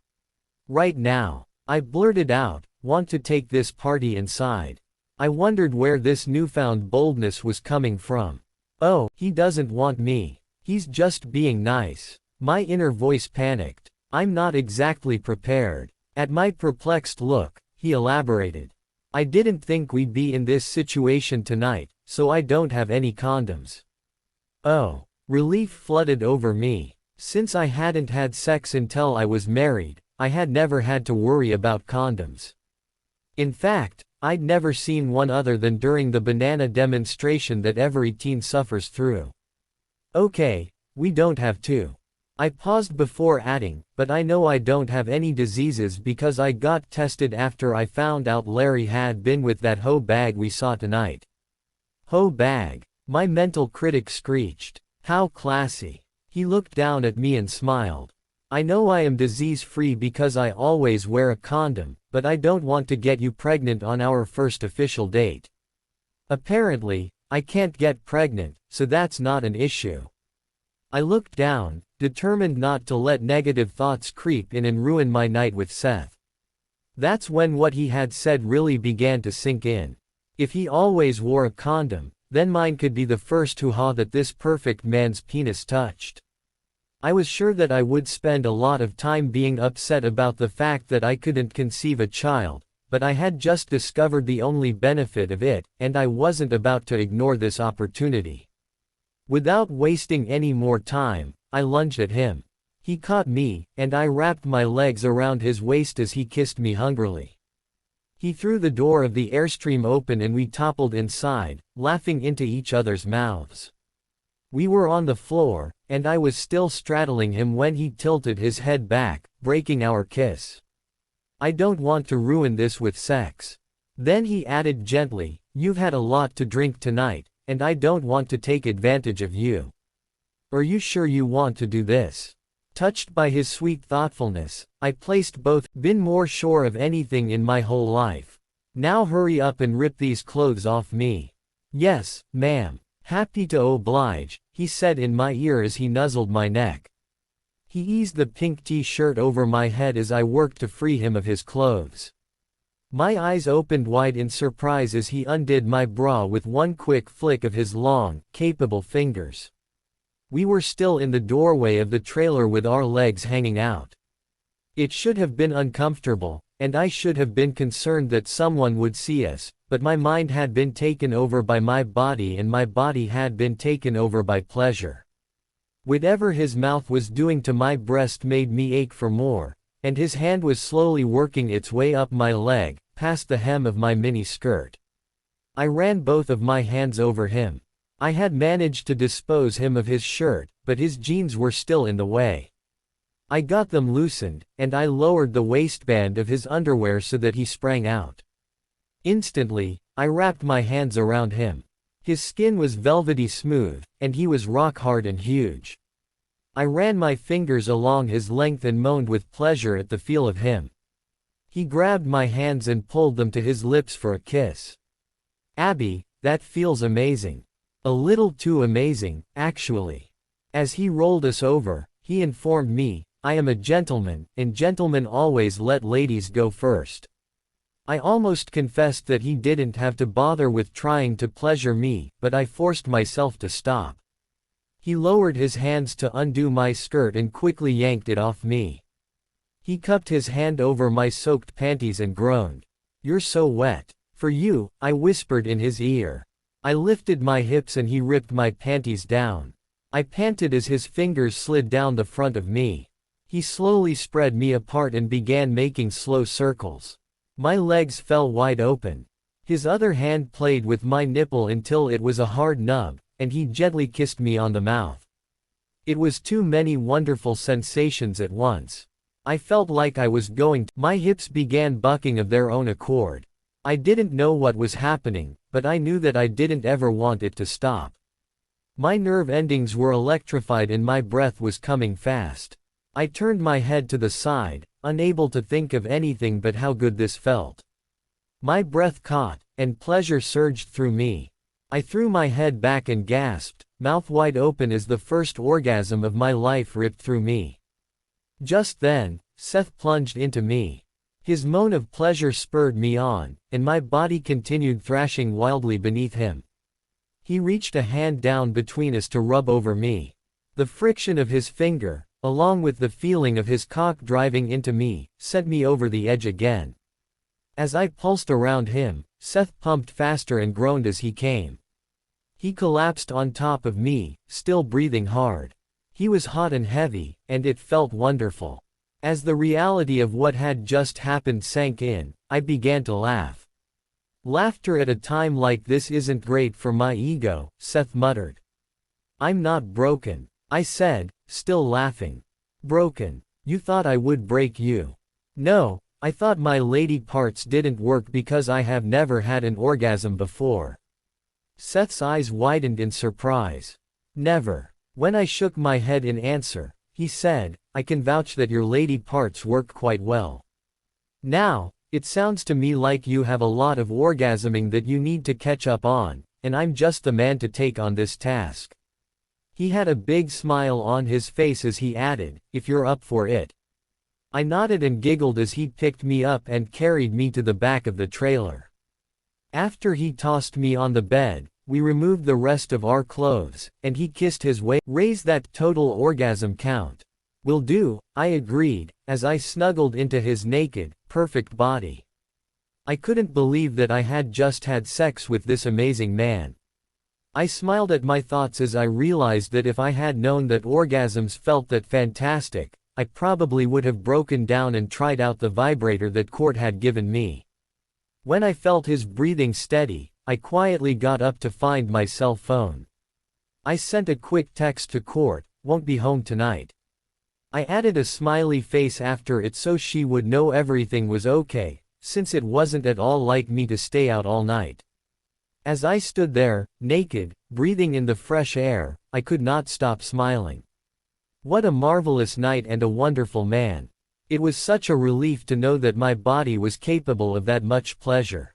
Right now. I blurted out, want to take this party inside. I wondered where this newfound boldness was coming from. Oh, he doesn't want me. He's just being nice. My inner voice panicked. I'm not exactly prepared. At my perplexed look, he elaborated. I didn't think we'd be in this situation tonight, so I don't have any condoms. Oh. Relief flooded over me. Since I hadn't had sex until I was married, I had never had to worry about condoms. In fact, I'd never seen one other than during the banana demonstration that every teen suffers through. Okay, we don't have to. I paused before adding, but I know I don't have any diseases because I got tested after I found out Larry had been with that hoe bag we saw tonight. Hoe bag, my mental critic screeched. How classy. He looked down at me and smiled. I know I am disease-free because I always wear a condom, but I don't want to get you pregnant on our first official date. Apparently, I can't get pregnant, so that's not an issue. I looked down, determined not to let negative thoughts creep in and ruin my night with Seth. That's when what he had said really began to sink in. If he always wore a condom, then mine could be the first hoo-ha that this perfect man's penis touched. I was sure that I would spend a lot of time being upset about the fact that I couldn't conceive a child, but I had just discovered the only benefit of it, and I wasn't about to ignore this opportunity. Without wasting any more time, I lunged at him. He caught me, and I wrapped my legs around his waist as he kissed me hungrily. He threw the door of the Airstream open and we toppled inside, laughing into each other's mouths. We were on the floor, and I was still straddling him when he tilted his head back, breaking our kiss. I don't want to ruin this with sex. Then he added gently, you've had a lot to drink tonight, and I don't want to take advantage of you. Are you sure you want to do this? Touched by his sweet thoughtfulness, I placed both, been more sure of anything in my whole life. Now hurry up and rip these clothes off me. Yes, ma'am. Happy to oblige, he said in my ear as he nuzzled my neck. He eased the pink t-shirt over my head as I worked to free him of his clothes. My eyes opened wide in surprise as he undid my bra with one quick flick of his long, capable fingers. We were still in the doorway of the trailer with our legs hanging out. It should have been uncomfortable, and I should have been concerned that someone would see us, but my mind had been taken over by my body and my body had been taken over by pleasure. Whatever his mouth was doing to my breast made me ache for more, and his hand was slowly working its way up my leg, past the hem of my mini skirt. I ran both of my hands over him. I had managed to dispose him of his shirt, but his jeans were still in the way. I got them loosened, and I lowered the waistband of his underwear so that he sprang out. Instantly, I wrapped my hands around him. His skin was velvety smooth, and he was rock hard and huge. I ran my fingers along his length and moaned with pleasure at the feel of him. He grabbed my hands and pulled them to his lips for a kiss. Abby, that feels amazing. A little too amazing, actually. As he rolled us over, he informed me, I am a gentleman, and gentlemen always let ladies go first. I almost confessed that he didn't have to bother with trying to pleasure me, but I forced myself to stop. He lowered his hands to undo my skirt and quickly yanked it off me. He cupped his hand over my soaked panties and groaned. You're so wet. For you, I whispered in his ear. I lifted my hips and he ripped my panties down. I panted as his fingers slid down the front of me. He slowly spread me apart and began making slow circles. My legs fell wide open. His other hand played with my nipple until it was a hard nub, and he gently kissed me on the mouth. It was too many wonderful sensations at once. I felt like I was going to. My hips began bucking of their own accord. I didn't know what was happening, but I knew that I didn't ever want it to stop. My nerve endings were electrified and my breath was coming fast. I turned my head to the side, unable to think of anything but how good this felt. My breath caught, and pleasure surged through me. I threw my head back and gasped, mouth wide open as the first orgasm of my life ripped through me. Just then, Seth plunged into me. His moan of pleasure spurred me on, and my body continued thrashing wildly beneath him. He reached a hand down between us to rub over me. The friction of his finger, along with the feeling of his cock driving into me, sent me over the edge again. As I pulsed around him, Seth pumped faster and groaned as he came. He collapsed on top of me, still breathing hard. He was hot and heavy, and it felt wonderful. As the reality of what had just happened sank in, I began to laugh. Laughter at a time like this isn't great for my ego, Seth muttered. I'm not broken, I said, still laughing. Broken? You thought I would break you? No, I thought my lady parts didn't work because I have never had an orgasm before. Seth's eyes widened in surprise. Never. When I shook my head in answer, he said, I can vouch that your lady parts work quite well. Now, it sounds to me like you have a lot of orgasming that you need to catch up on, and I'm just the man to take on this task. He had a big smile on his face as he added, if you're up for it. I nodded and giggled as he picked me up and carried me to the back of the trailer. After he tossed me on the bed, we removed the rest of our clothes, and he kissed his way. Raise that total orgasm count. Will do, I agreed, as I snuggled into his naked, perfect body. I couldn't believe that I had just had sex with this amazing man. I smiled at my thoughts as I realized that if I had known that orgasms felt that fantastic, I probably would have broken down and tried out the vibrator that Court had given me. When I felt his breathing steady, I quietly got up to find my cell phone. I sent a quick text to Court, won't be home tonight. I added a smiley face after it so she would know everything was okay, since it wasn't at all like me to stay out all night. As I stood there, naked, breathing in the fresh air, I could not stop smiling. What a marvelous night and a wonderful man. It was such a relief to know that my body was capable of that much pleasure.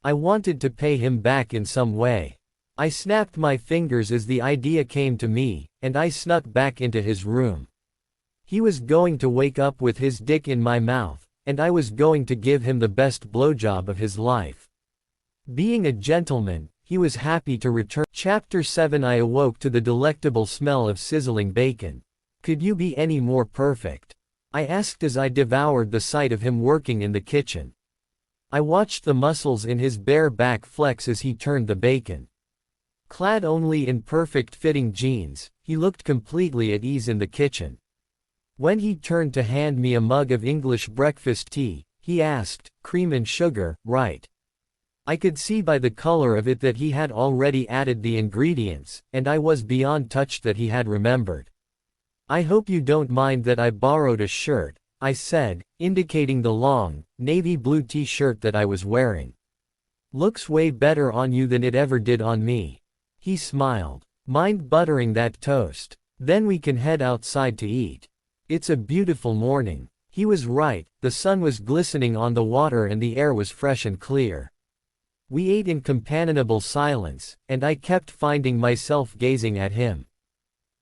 I wanted to pay him back in some way. I snapped my fingers as the idea came to me, and I snuck back into his room. He was going to wake up with his dick in my mouth, and I was going to give him the best blowjob of his life. Being a gentleman, he was happy to return. Chapter 7 I awoke to the delectable smell of sizzling bacon. Could you be any more perfect? I asked as I devoured the sight of him working in the kitchen. I watched the muscles in his bare back flex as he turned the bacon. Clad only in perfect-fitting jeans, he looked completely at ease in the kitchen. When he turned to hand me a mug of English breakfast tea, he asked, "Cream and sugar, right?" I could see by the color of it that he had already added the ingredients, and I was beyond touched that he had remembered. "I hope you don't mind that I borrowed a shirt," I said, indicating the long, navy blue t-shirt that I was wearing. "Looks way better on you than it ever did on me." He smiled. "Mind buttering that toast? Then we can head outside to eat. It's a beautiful morning." He was right, the sun was glistening on the water and the air was fresh and clear. We ate in companionable silence, and I kept finding myself gazing at him.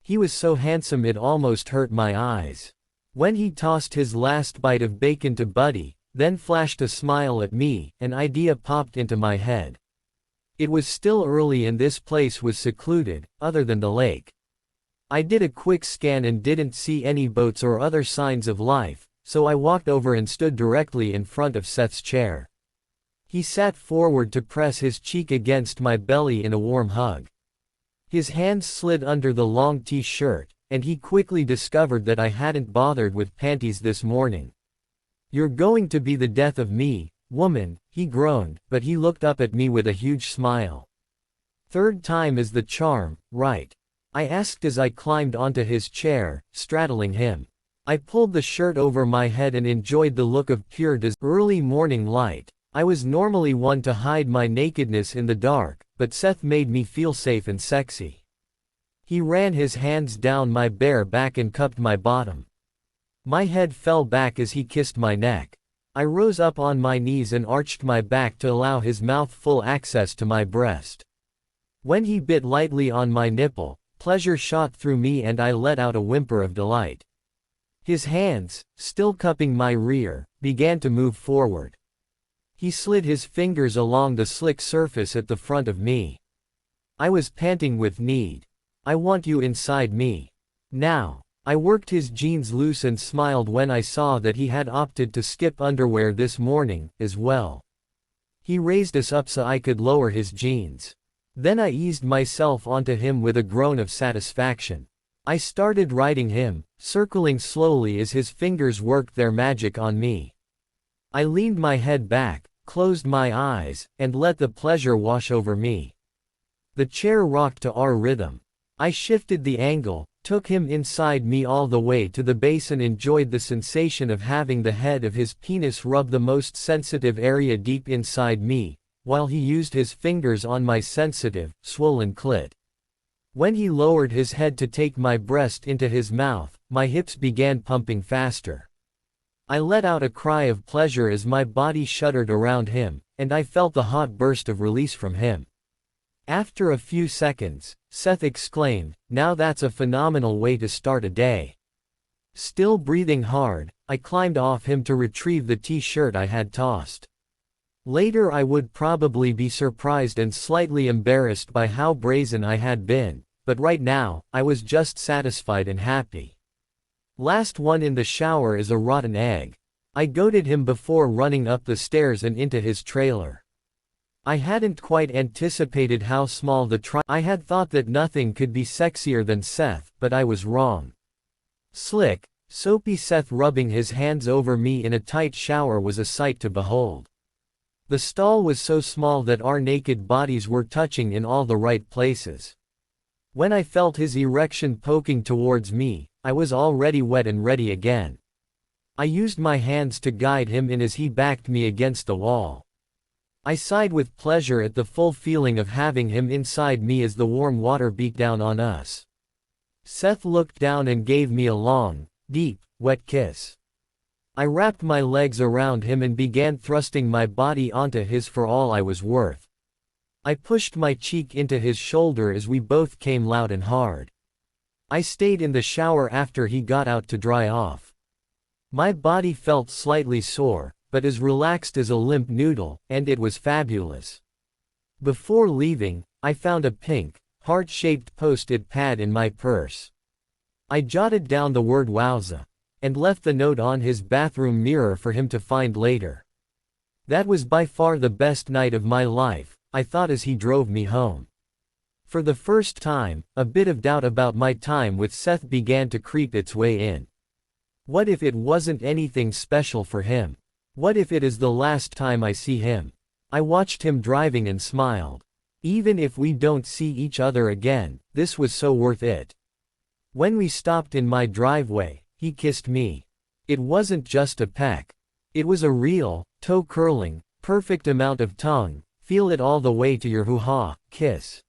He was so handsome it almost hurt my eyes. When he tossed his last bite of bacon to Buddy, then flashed a smile at me, an idea popped into my head. It was still early and this place was secluded, other than the lake. I did a quick scan and didn't see any boats or other signs of life, so I walked over and stood directly in front of Seth's chair. He sat forward to press his cheek against my belly in a warm hug. His hands slid under the long t-shirt, and he quickly discovered that I hadn't bothered with panties this morning. "You're going to be the death of me," Woman, he groaned, but he looked up at me with a huge smile. Third time is the charm, right? I asked as I climbed onto his chair, straddling him. I pulled the shirt over my head and enjoyed the look of pure early morning light. I was normally one to hide my nakedness in the dark, but Seth made me feel safe and sexy. He ran his hands down my bare back and cupped my bottom. My head fell back as he kissed my neck. I rose up on my knees and arched my back to allow his mouth full access to my breast. When he bit lightly on my nipple, pleasure shot through me and I let out a whimper of delight. His hands, still cupping my rear, began to move forward. He slid his fingers along the slick surface at the front of me. I was panting with need. I want you inside me. Now. I worked his jeans loose and smiled when I saw that he had opted to skip underwear this morning, as well. He raised us up so I could lower his jeans. Then I eased myself onto him with a groan of satisfaction. I started riding him, circling slowly as his fingers worked their magic on me. I leaned my head back, closed my eyes, and let the pleasure wash over me. The chair rocked to our rhythm. I shifted the angle, took him inside me all the way to the base and enjoyed the sensation of having the head of his penis rub the most sensitive area deep inside me, while he used his fingers on my sensitive, swollen clit. When he lowered his head to take my breast into his mouth, my hips began pumping faster. I let out a cry of pleasure as my body shuddered around him, and I felt the hot burst of release from him. After a few seconds, Seth exclaimed, "Now that's a phenomenal way to start a day." Still breathing hard, I climbed off him to retrieve the t-shirt I had tossed. Later I would probably be surprised and slightly embarrassed by how brazen I had been, but right now, I was just satisfied and happy. Last one in the shower is a rotten egg. I goaded him before running up the stairs and into his trailer. I hadn't quite anticipated how small the I had thought that nothing could be sexier than Seth, but I was wrong. Slick, soapy Seth rubbing his hands over me in a tight shower was a sight to behold. The stall was so small that our naked bodies were touching in all the right places. When I felt his erection poking towards me, I was already wet and ready again. I used my hands to guide him in as he backed me against the wall. I sighed with pleasure at the full feeling of having him inside me as the warm water beat down on us. Seth looked down and gave me a long, deep, wet kiss. I wrapped my legs around him and began thrusting my body onto his for all I was worth. I pushed my cheek into his shoulder as we both came loud and hard. I stayed in the shower after he got out to dry off. My body felt slightly sore, but as relaxed as a limp noodle, and it was fabulous. Before leaving, I found a pink, heart-shaped post-it pad in my purse. I jotted down the word "wowza," and left the note on his bathroom mirror for him to find later. That was by far the best night of my life, I thought as he drove me home. For the first time, a bit of doubt about my time with Seth began to creep its way in. What if it wasn't anything special for him? What if it is the last time I see him? I watched him driving and smiled. Even if we don't see each other again, this was so worth it. When we stopped in my driveway, he kissed me. It wasn't just a peck. It was a real, toe-curling, perfect amount of tongue, feel it all the way to your hoo-ha, kiss.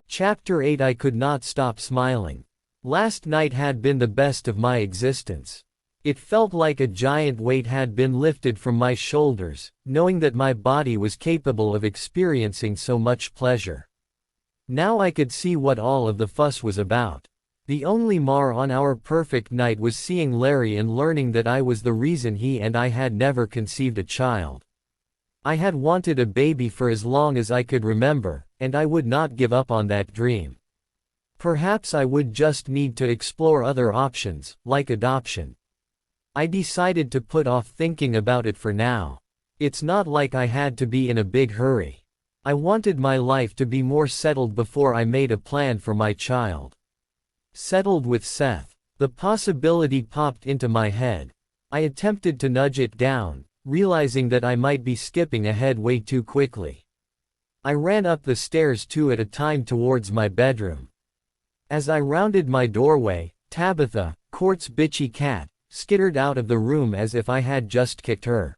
Chapter 8 I could not stop smiling. Last night had been the best of my existence. It felt like a giant weight had been lifted from my shoulders, knowing that my body was capable of experiencing so much pleasure. Now I could see what all of the fuss was about. The only mar on our perfect night was seeing Larry and learning that I was the reason he and I had never conceived a child. I had wanted a baby for as long as I could remember, and I would not give up on that dream. Perhaps I would just need to explore other options, like adoption. I decided to put off thinking about it for now. It's not like I had to be in a big hurry. I wanted my life to be more settled before I made a plan for my child. Settled with Seth. The possibility popped into my head. I attempted to nudge it down, realizing that I might be skipping ahead way too quickly. I ran up the stairs two at a time towards my bedroom. As I rounded my doorway, Tabitha, Court's bitchy cat, skittered out of the room as if I had just kicked her.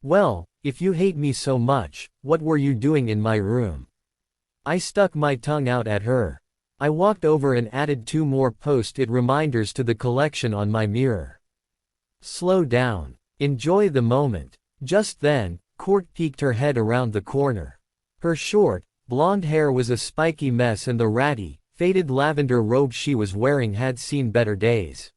"Well, if you hate me so much, what were you doing in my room?" I stuck my tongue out at her. I walked over and added 2 more post-it reminders to the collection on my mirror. "Slow down. Enjoy the moment." Just then, Court peeked her head around the corner. Her short, blonde hair was a spiky mess and the ratty, faded lavender robe she was wearing had seen better days.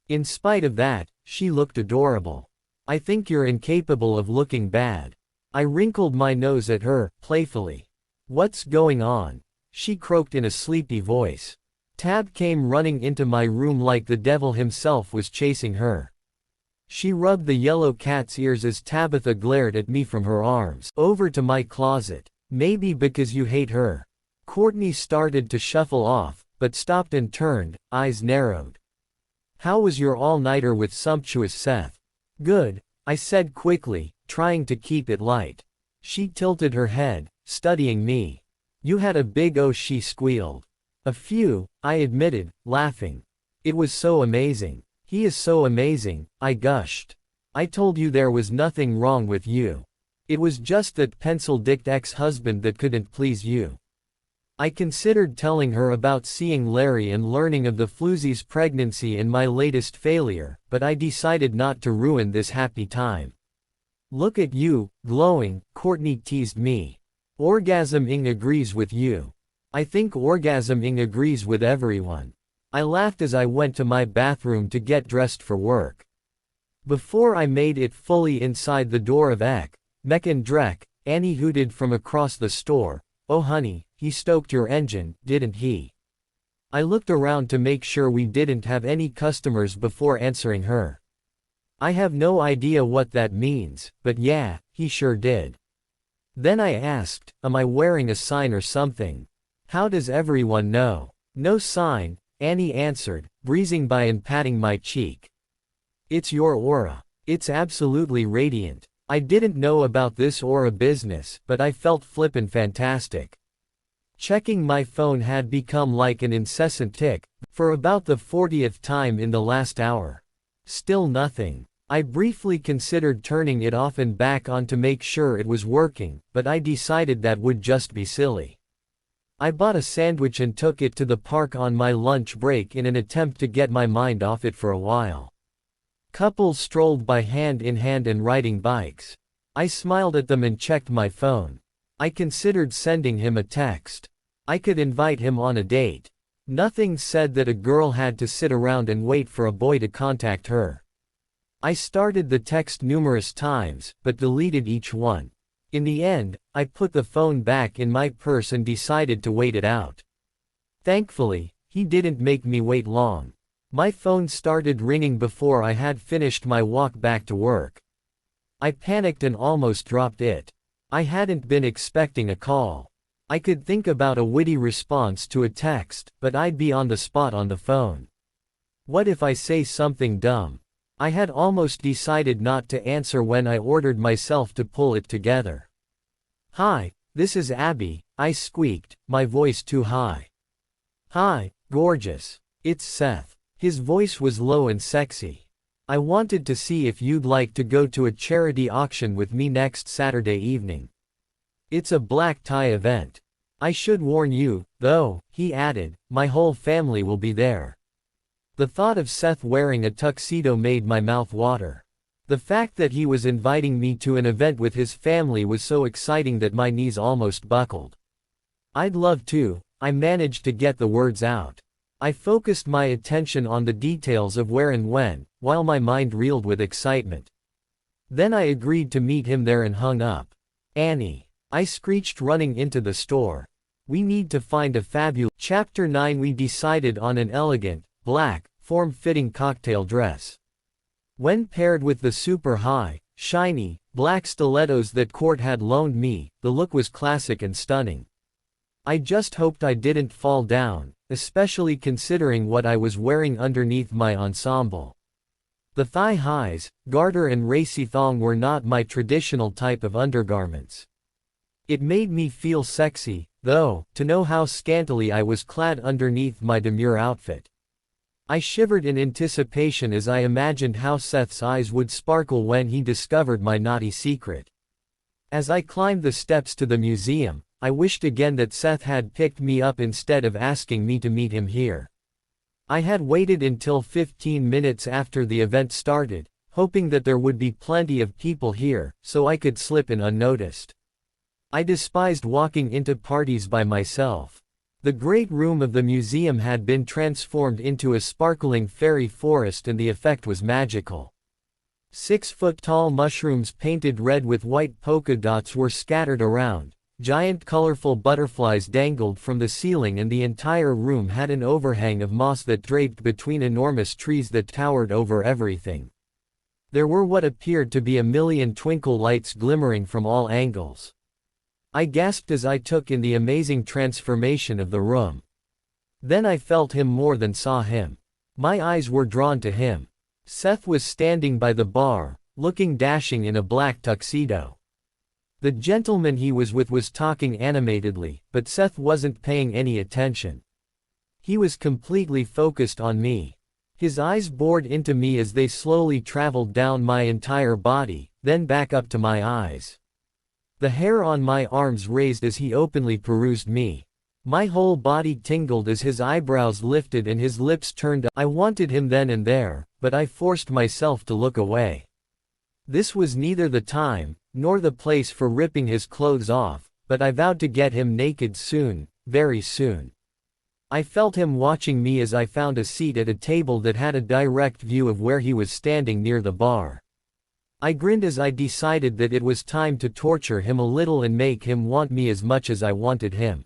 In spite of that, she looked adorable. "I think you're incapable of looking bad." I wrinkled my nose at her, playfully. "What's going on?" she croaked in a sleepy voice. Tab came running into my room like the devil himself was chasing her. She rubbed the yellow cat's ears as Tabitha glared at me from her arms. "Over to my closet. Maybe because you hate her." Courtney started to shuffle off, but stopped and turned, eyes narrowed. "How was your all-nighter with sumptuous Seth?" "Good," I said quickly, trying to keep it light. She tilted her head, studying me. "You had a big O," she squealed. "A few," I admitted, laughing. "It was so amazing." "He is so amazing," I gushed. "I told you there was nothing wrong with you. It was just that pencil-dicked ex-husband that couldn't please you." I considered telling her about seeing Larry and learning of the floozy's pregnancy and my latest failure, but I decided not to ruin this happy time. "Look at you, glowing," Courtney teased me. "Orgasm-ing agrees with you." "I think orgasm-ing agrees with everyone." I laughed as I went to my bathroom to get dressed for work. Before I made it fully inside the door of Mech and Drek, Annie hooted from across the store, "Oh honey, he stoked your engine, didn't he?" I looked around to make sure we didn't have any customers before answering her. "I have no idea what that means, but yeah, he sure did." Then I asked, "Am I wearing a sign or something?" "How does everyone know?" "No sign," Annie answered, breezing by and patting my cheek. "It's your aura. It's absolutely radiant." I didn't know about this aura business, but I felt flippin' fantastic. Checking my phone had become like an incessant tick, for about the 40th time in the last hour. Still nothing. I briefly considered turning it off and back on to make sure it was working, but I decided that would just be silly. I bought a sandwich and took it to the park on my lunch break in an attempt to get my mind off it for a while. Couples strolled by hand in hand and riding bikes. I smiled at them and checked my phone. I considered sending him a text. I could invite him on a date. Nothing said that a girl had to sit around and wait for a boy to contact her. I started the text numerous times, but deleted each one. In the end, I put the phone back in my purse and decided to wait it out. Thankfully, he didn't make me wait long. My phone started ringing before I had finished my walk back to work. I panicked and almost dropped it. I hadn't been expecting a call. I could think about a witty response to a text, but I'd be on the spot on the phone. What if I say something dumb? I had almost decided not to answer when I ordered myself to pull it together. "Hi, this is Abby," I squeaked, my voice too high. "Hi, gorgeous. It's Seth." His voice was low and sexy. "I wanted to see if you'd like to go to a charity auction with me next Saturday evening. It's a black tie event. I should warn you, though," he added, "my whole family will be there." The thought of Seth wearing a tuxedo made my mouth water. The fact that he was inviting me to an event with his family was so exciting that my knees almost buckled. "I'd love to," I managed to get the words out. I focused my attention on the details of where and when, while my mind reeled with excitement. Then I agreed to meet him there and hung up. "Annie," I screeched running into the store. "We need to find a fabulous." Chapter 9. We decided on an elegant, black, form-fitting cocktail dress. When paired with the super high, shiny, black stilettos that Court had loaned me, the look was classic and stunning. I just hoped I didn't fall down, especially considering what I was wearing underneath my ensemble. The thigh-highs, garter and racy thong were not my traditional type of undergarments. It made me feel sexy, though, to know how scantily I was clad underneath my demure outfit. I shivered in anticipation as I imagined how Seth's eyes would sparkle when he discovered my naughty secret. As I climbed the steps to the museum, I wished again that Seth had picked me up instead of asking me to meet him here. I had waited until 15 minutes after the event started, hoping that there would be plenty of people here, so I could slip in unnoticed. I despised walking into parties by myself. The great room of the museum had been transformed into a sparkling fairy forest and the effect was magical. 6-foot-tall mushrooms painted red with white polka dots were scattered around. Giant colorful butterflies dangled from the ceiling and the entire room had an overhang of moss that draped between enormous trees that towered over everything. There were what appeared to be a million twinkle lights glimmering from all angles. I gasped as I took in the amazing transformation of the room. Then I felt him more than saw him. My eyes were drawn to him. Seth was standing by the bar, looking dashing in a black tuxedo. The gentleman he was with was talking animatedly, but Seth wasn't paying any attention. He was completely focused on me. His eyes bored into me as they slowly traveled down my entire body, then back up to my eyes. The hair on my arms raised as he openly perused me. My whole body tingled as his eyebrows lifted and his lips turned up. I wanted him then and there, but I forced myself to look away. This was neither the time, nor the place for ripping his clothes off, but I vowed to get him naked soon, very soon. I felt him watching me as I found a seat at a table that had a direct view of where he was standing near the bar. I grinned as I decided that it was time to torture him a little and make him want me as much as I wanted him.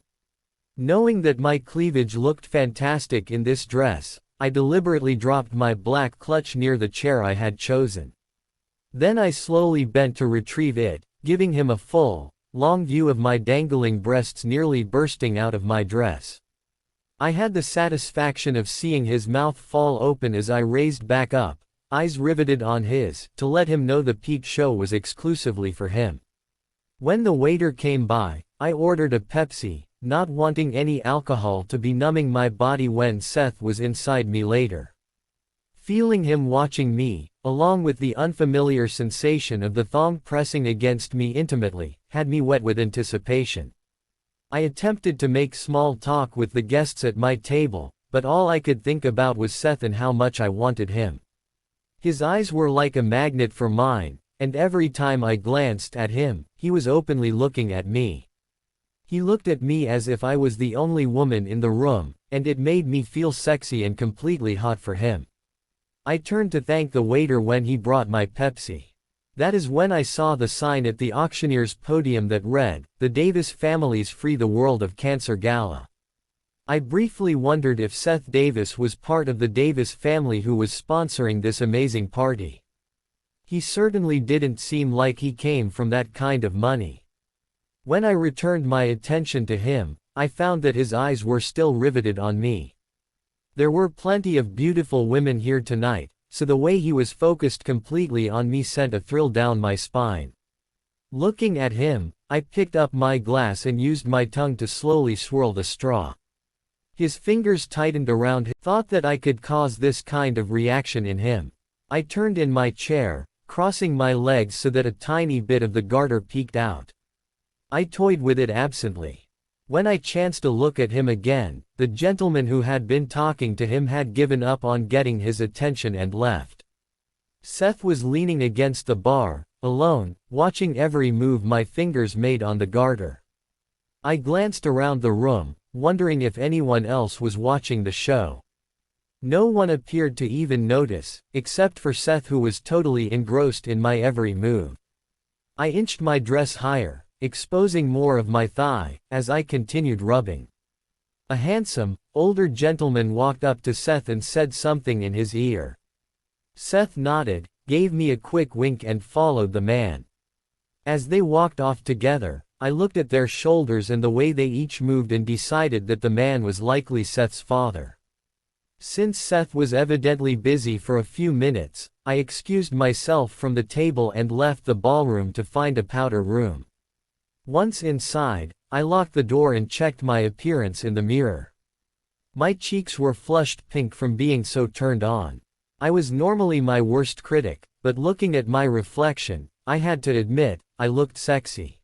Knowing that my cleavage looked fantastic in this dress, I deliberately dropped my black clutch near the chair I had chosen. Then I slowly bent to retrieve it, giving him a full, long view of my dangling breasts nearly bursting out of my dress. I had the satisfaction of seeing his mouth fall open as I raised back up, eyes riveted on his, to let him know the peak show was exclusively for him. When the waiter came by, I ordered a Pepsi, not wanting any alcohol to be numbing my body when Seth was inside me later. Feeling him watching me, along with the unfamiliar sensation of the thong pressing against me intimately, had me wet with anticipation. I attempted to make small talk with the guests at my table, but all I could think about was Seth and how much I wanted him. His eyes were like a magnet for mine, and every time I glanced at him, he was openly looking at me. He looked at me as if I was the only woman in the room, and it made me feel sexy and completely hot for him. I turned to thank the waiter when he brought my Pepsi. That is when I saw the sign at the auctioneer's podium that read, "The Davis Family's Free the World of Cancer Gala." I briefly wondered if Seth Davis was part of the Davis family who was sponsoring this amazing party. He certainly didn't seem like he came from that kind of money. When I returned my attention to him, I found that his eyes were still riveted on me. There were plenty of beautiful women here tonight, so the way he was focused completely on me sent a thrill down my spine. Looking at him, I picked up my glass and used my tongue to slowly swirl the straw. His fingers tightened around his thought that I could cause this kind of reaction in him. I turned in my chair, crossing my legs so that a tiny bit of the garter peeked out. I toyed with it absently. When I chanced to look at him again, the gentleman who had been talking to him had given up on getting his attention and left. Seth was leaning against the bar, alone, watching every move my fingers made on the garter. I glanced around the room, wondering if anyone else was watching the show. No one appeared to even notice, except for Seth, who was totally engrossed in my every move. I inched my dress higher, exposing more of my thigh, as I continued rubbing. A handsome, older gentleman walked up to Seth and said something in his ear. Seth nodded, gave me a quick wink and followed the man. As they walked off together, I looked at their shoulders and the way they each moved and decided that the man was likely Seth's father. Since Seth was evidently busy for a few minutes, I excused myself from the table and left the ballroom to find a powder room. Once inside, I locked the door and checked my appearance in the mirror. My cheeks were flushed pink from being so turned on. I was normally my worst critic, but looking at my reflection, I had to admit, I looked sexy.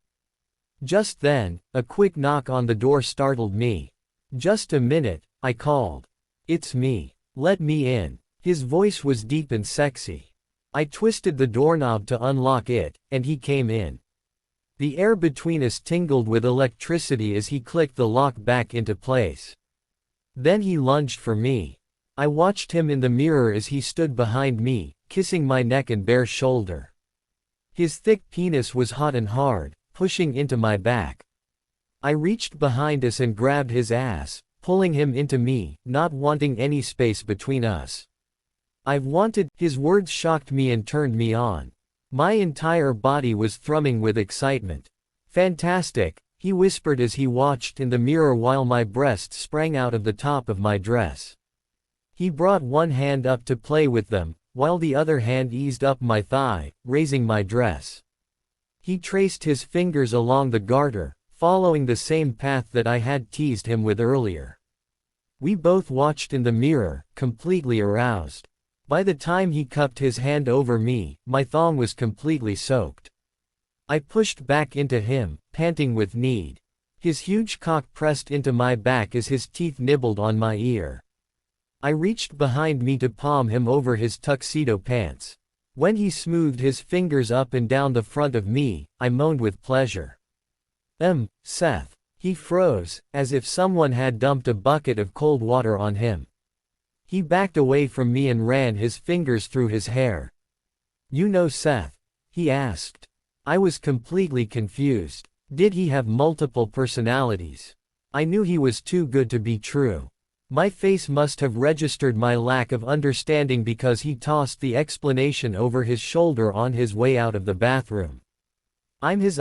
Just then, a quick knock on the door startled me. "Just a minute," I called. "It's me. Let me in." His voice was deep and sexy. I twisted the doorknob to unlock it, and he came in. The air between us tingled with electricity as he clicked the lock back into place. Then he lunged for me. I watched him in the mirror as he stood behind me, kissing my neck and bare shoulder. His thick penis was hot and hard, pushing into my back. I reached behind us and grabbed his ass, pulling him into me, not wanting any space between us. "I've wanted," his words shocked me and turned me on. My entire body was thrumming with excitement. "Fantastic," he whispered as he watched in the mirror while my breasts sprang out of the top of my dress. He brought one hand up to play with them, while the other hand eased up my thigh, raising my dress. He traced his fingers along the garter, following the same path that I had teased him with earlier. We both watched in the mirror, completely aroused. By the time he cupped his hand over me, my thong was completely soaked. I pushed back into him, panting with need. His huge cock pressed into my back as his teeth nibbled on my ear. I reached behind me to palm him over his tuxedo pants. When he smoothed his fingers up and down the front of me, I moaned with pleasure. Seth." He froze, as if someone had dumped a bucket of cold water on him. He backed away from me and ran his fingers through his hair. "You know Seth?" he asked. I was completely confused. Did he have multiple personalities? I knew he was too good to be true. My face must have registered my lack of understanding because he tossed the explanation over his shoulder on his way out of the bathroom. "I'm his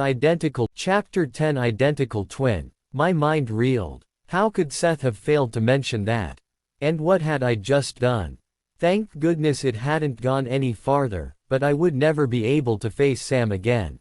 Chapter 10 identical twin." My mind reeled. How could Seth have failed to mention that? And what had I just done? Thank goodness it hadn't gone any farther, but I would never be able to face Sam again.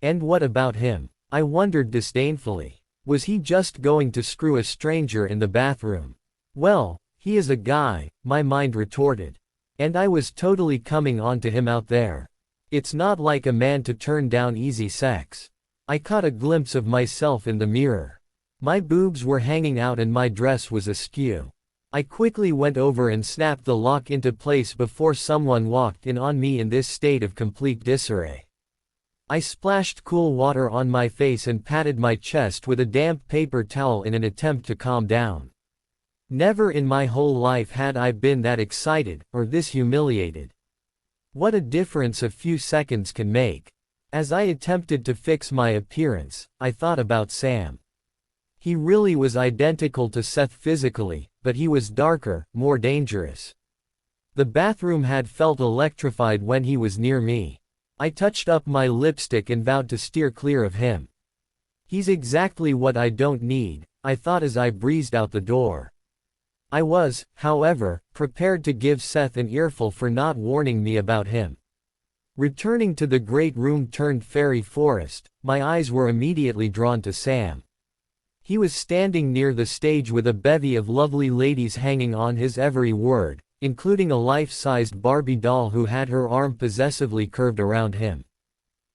And what about him? I wondered disdainfully. Was he just going to screw a stranger in the bathroom? Well, he is a guy, my mind retorted. And I was totally coming on to him out there. It's not like a man to turn down easy sex. I caught a glimpse of myself in the mirror. My boobs were hanging out and my dress was askew. I quickly went over and snapped the lock into place before someone walked in on me in this state of complete disarray. I splashed cool water on my face and patted my chest with a damp paper towel in an attempt to calm down. Never in my whole life had I been that excited, or this humiliated. What a difference a few seconds can make. As I attempted to fix my appearance, I thought about Sam. He really was identical to Seth physically, but he was darker, more dangerous. The bathroom had felt electrified when he was near me. I touched up my lipstick and vowed to steer clear of him. He's exactly what I don't need, I thought as I breezed out the door. I was, however, prepared to give Seth an earful for not warning me about him. Returning to the great room turned fairy forest, my eyes were immediately drawn to Sam. He was standing near the stage with a bevy of lovely ladies hanging on his every word, including a life-sized Barbie doll who had her arm possessively curved around him.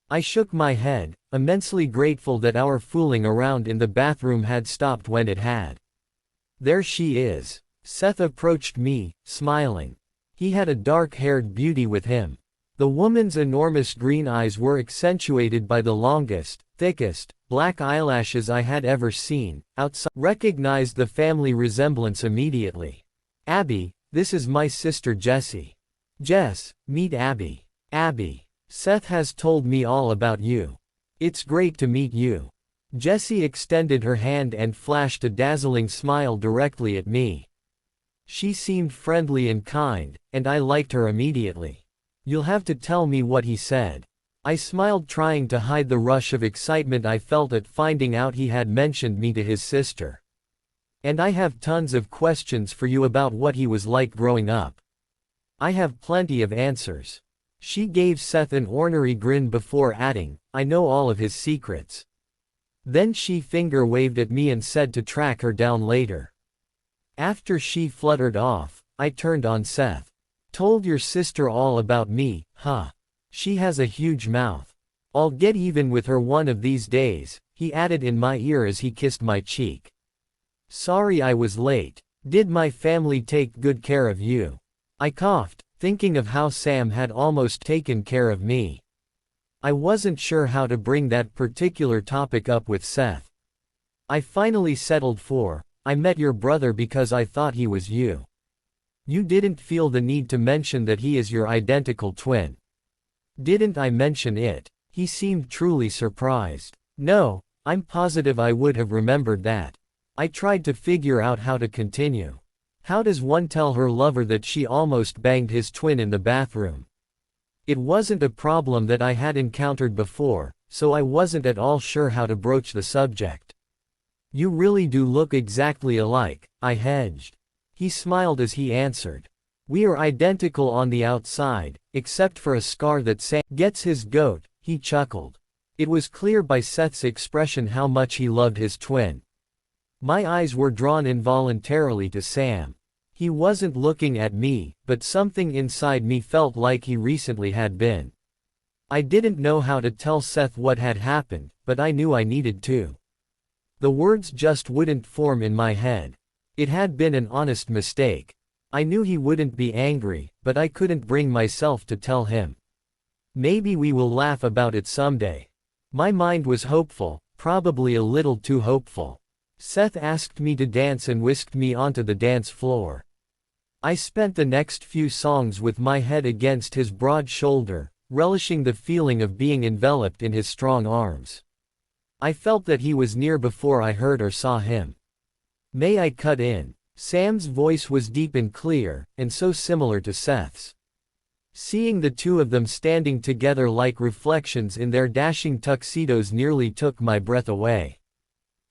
I shook my head, immensely grateful that our fooling around in the bathroom had stopped when it had. There she is. Seth approached me, smiling. He had a dark-haired beauty with him. The woman's enormous green eyes were accentuated by the longest, thickest, black eyelashes I had ever seen. Recognized the family resemblance immediately. "Abby, this is my sister Jessie. Jess, meet Abby. Abby. Seth has told me all about you. It's great to meet you." Jessie extended her hand and flashed a dazzling smile directly at me. She seemed friendly and kind, and I liked her immediately. "You'll have to tell me what he said." I smiled, trying to hide the rush of excitement I felt at finding out he had mentioned me to his sister. And I have tons of questions for you about what he was like growing up. I have plenty of answers. She gave Seth an ornery grin before adding, I know all of his secrets. Then she finger waved at me and said to track her down later. After she fluttered off, I turned on Seth. Told your sister all about me, huh? She has a huge mouth. I'll get even with her one of these days, he added in my ear as he kissed my cheek. Sorry I was late. Did my family take good care of you? I coughed, thinking of how Sam had almost taken care of me. I wasn't sure how to bring that particular topic up with Seth. I finally settled for, I met your brother because I thought he was you. You didn't feel the need to mention that he is your identical twin. Didn't I mention it? He seemed truly surprised. No, I'm positive I would have remembered that. I tried to figure out how to continue. How does one tell her lover that she almost banged his twin in the bathroom? It wasn't a problem that I had encountered before, so I wasn't at all sure how to broach the subject. You really do look exactly alike, I hedged. He smiled as he answered. We are identical on the outside, except for a scar that Sam gets his goat, he chuckled. It was clear by Seth's expression how much he loved his twin. My eyes were drawn involuntarily to Sam. He wasn't looking at me, but something inside me felt like he recently had been. I didn't know how to tell Seth what had happened, but I knew I needed to. The words just wouldn't form in my head. It had been an honest mistake. I knew he wouldn't be angry, but I couldn't bring myself to tell him. Maybe we will laugh about it someday. My mind was hopeful, probably a little too hopeful. Seth asked me to dance and whisked me onto the dance floor. I spent the next few songs with my head against his broad shoulder, relishing the feeling of being enveloped in his strong arms. I felt that he was near before I heard or saw him. May I cut in? Sam's voice was deep and clear, and so similar to Seth's. Seeing the two of them standing together like reflections in their dashing tuxedos nearly took my breath away.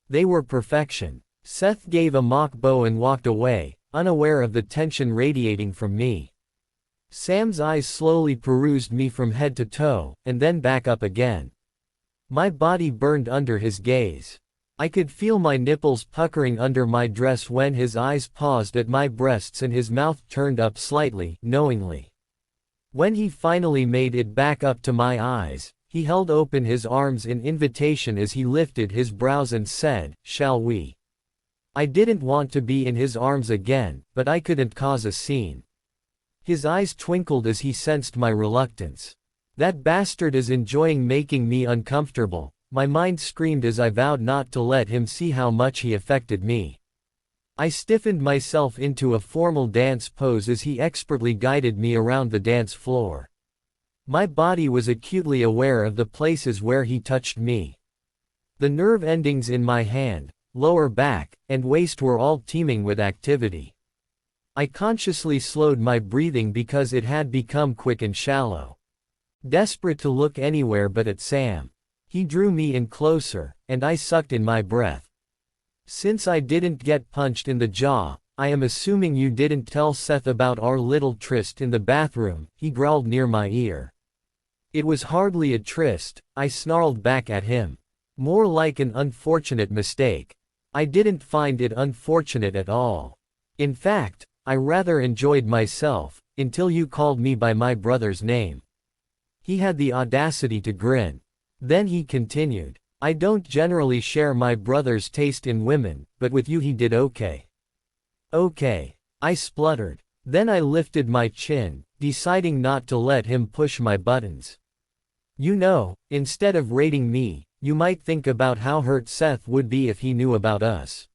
They were perfection. Seth gave a mock bow and walked away, unaware of the tension radiating from me. Sam's eyes slowly perused me from head to toe, and then back up again. My body burned under his gaze. I could feel my nipples puckering under my dress when his eyes paused at my breasts and his mouth turned up slightly, knowingly. When he finally made it back up to my eyes, he held open his arms in invitation as he lifted his brows and said, "Shall we?" I didn't want to be in his arms again, but I couldn't cause a scene. His eyes twinkled as he sensed my reluctance. That bastard is enjoying making me uncomfortable, my mind screamed as I vowed not to let him see how much he affected me. I stiffened myself into a formal dance pose as he expertly guided me around the dance floor. My body was acutely aware of the places where he touched me. The nerve endings in my hand, lower back, and waist were all teeming with activity. I consciously slowed my breathing because it had become quick and shallow. Desperate to look anywhere but at Sam. He drew me in closer, and I sucked in my breath. Since I didn't get punched in the jaw, I am assuming you didn't tell Seth about our little tryst in the bathroom, he growled near my ear. It was hardly a tryst, I snarled back at him. More like an unfortunate mistake. I didn't find it unfortunate at all. In fact, I rather enjoyed myself, until you called me by my brother's name. He had the audacity to grin. Then he continued, I don't generally share my brother's taste in women, but with you he did okay. Okay, I spluttered. Then I lifted my chin, deciding not to let him push my buttons. You know, instead of rating me, you might think about how hurt Seth would be if he knew about us.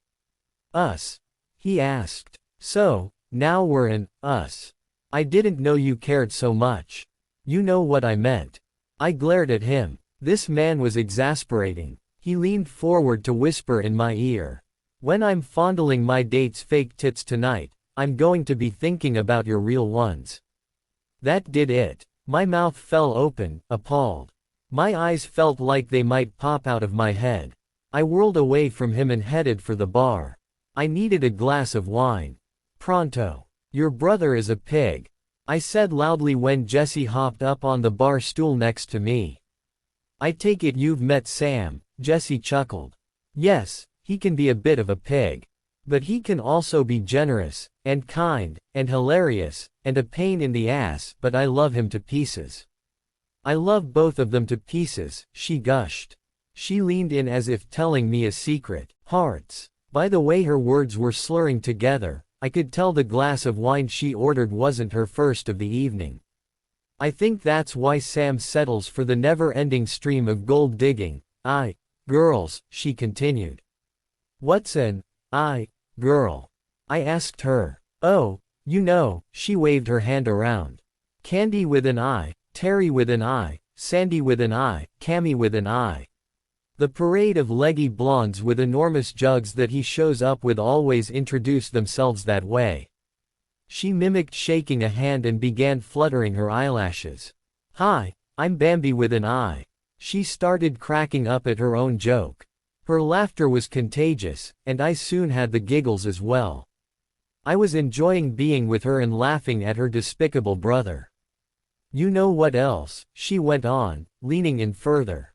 Us? He asked. So, now we're an us. I didn't know you cared so much. You know what I meant. I glared at him. This man was exasperating. He leaned forward to whisper in my ear. When I'm fondling my date's fake tits tonight, I'm going to be thinking about your real ones. That did it. My mouth fell open, appalled. My eyes felt like they might pop out of my head. I whirled away from him and headed for the bar. I needed a glass of wine. Pronto. Your brother is a pig, I said loudly when Jessie hopped up on the bar stool next to me. I take it you've met Sam, Jessie chuckled. Yes, he can be a bit of a pig. But he can also be generous, and kind, and hilarious, and a pain in the ass, but I love him to pieces. I love both of them to pieces, she gushed. She leaned in as if telling me a secret. Hearts. By the way her words were slurring together, I could tell the glass of wine she ordered wasn't her first of the evening. I think that's why Sam settles for the never-ending stream of gold digging. Girls, she continued. What's an girl? I asked her. Oh, you know, she waved her hand around. Candy with an I, Terry with an I, Sandy with an I, Cammy with an I. The parade of leggy blondes with enormous jugs that he shows up with always introduce themselves that way. She mimicked shaking a hand and began fluttering her eyelashes. Hi, I'm Bambi with an I. She started cracking up at her own joke. Her laughter was contagious, and I soon had the giggles as well. I was enjoying being with her and laughing at her despicable brother. You know what else, she went on, leaning in further.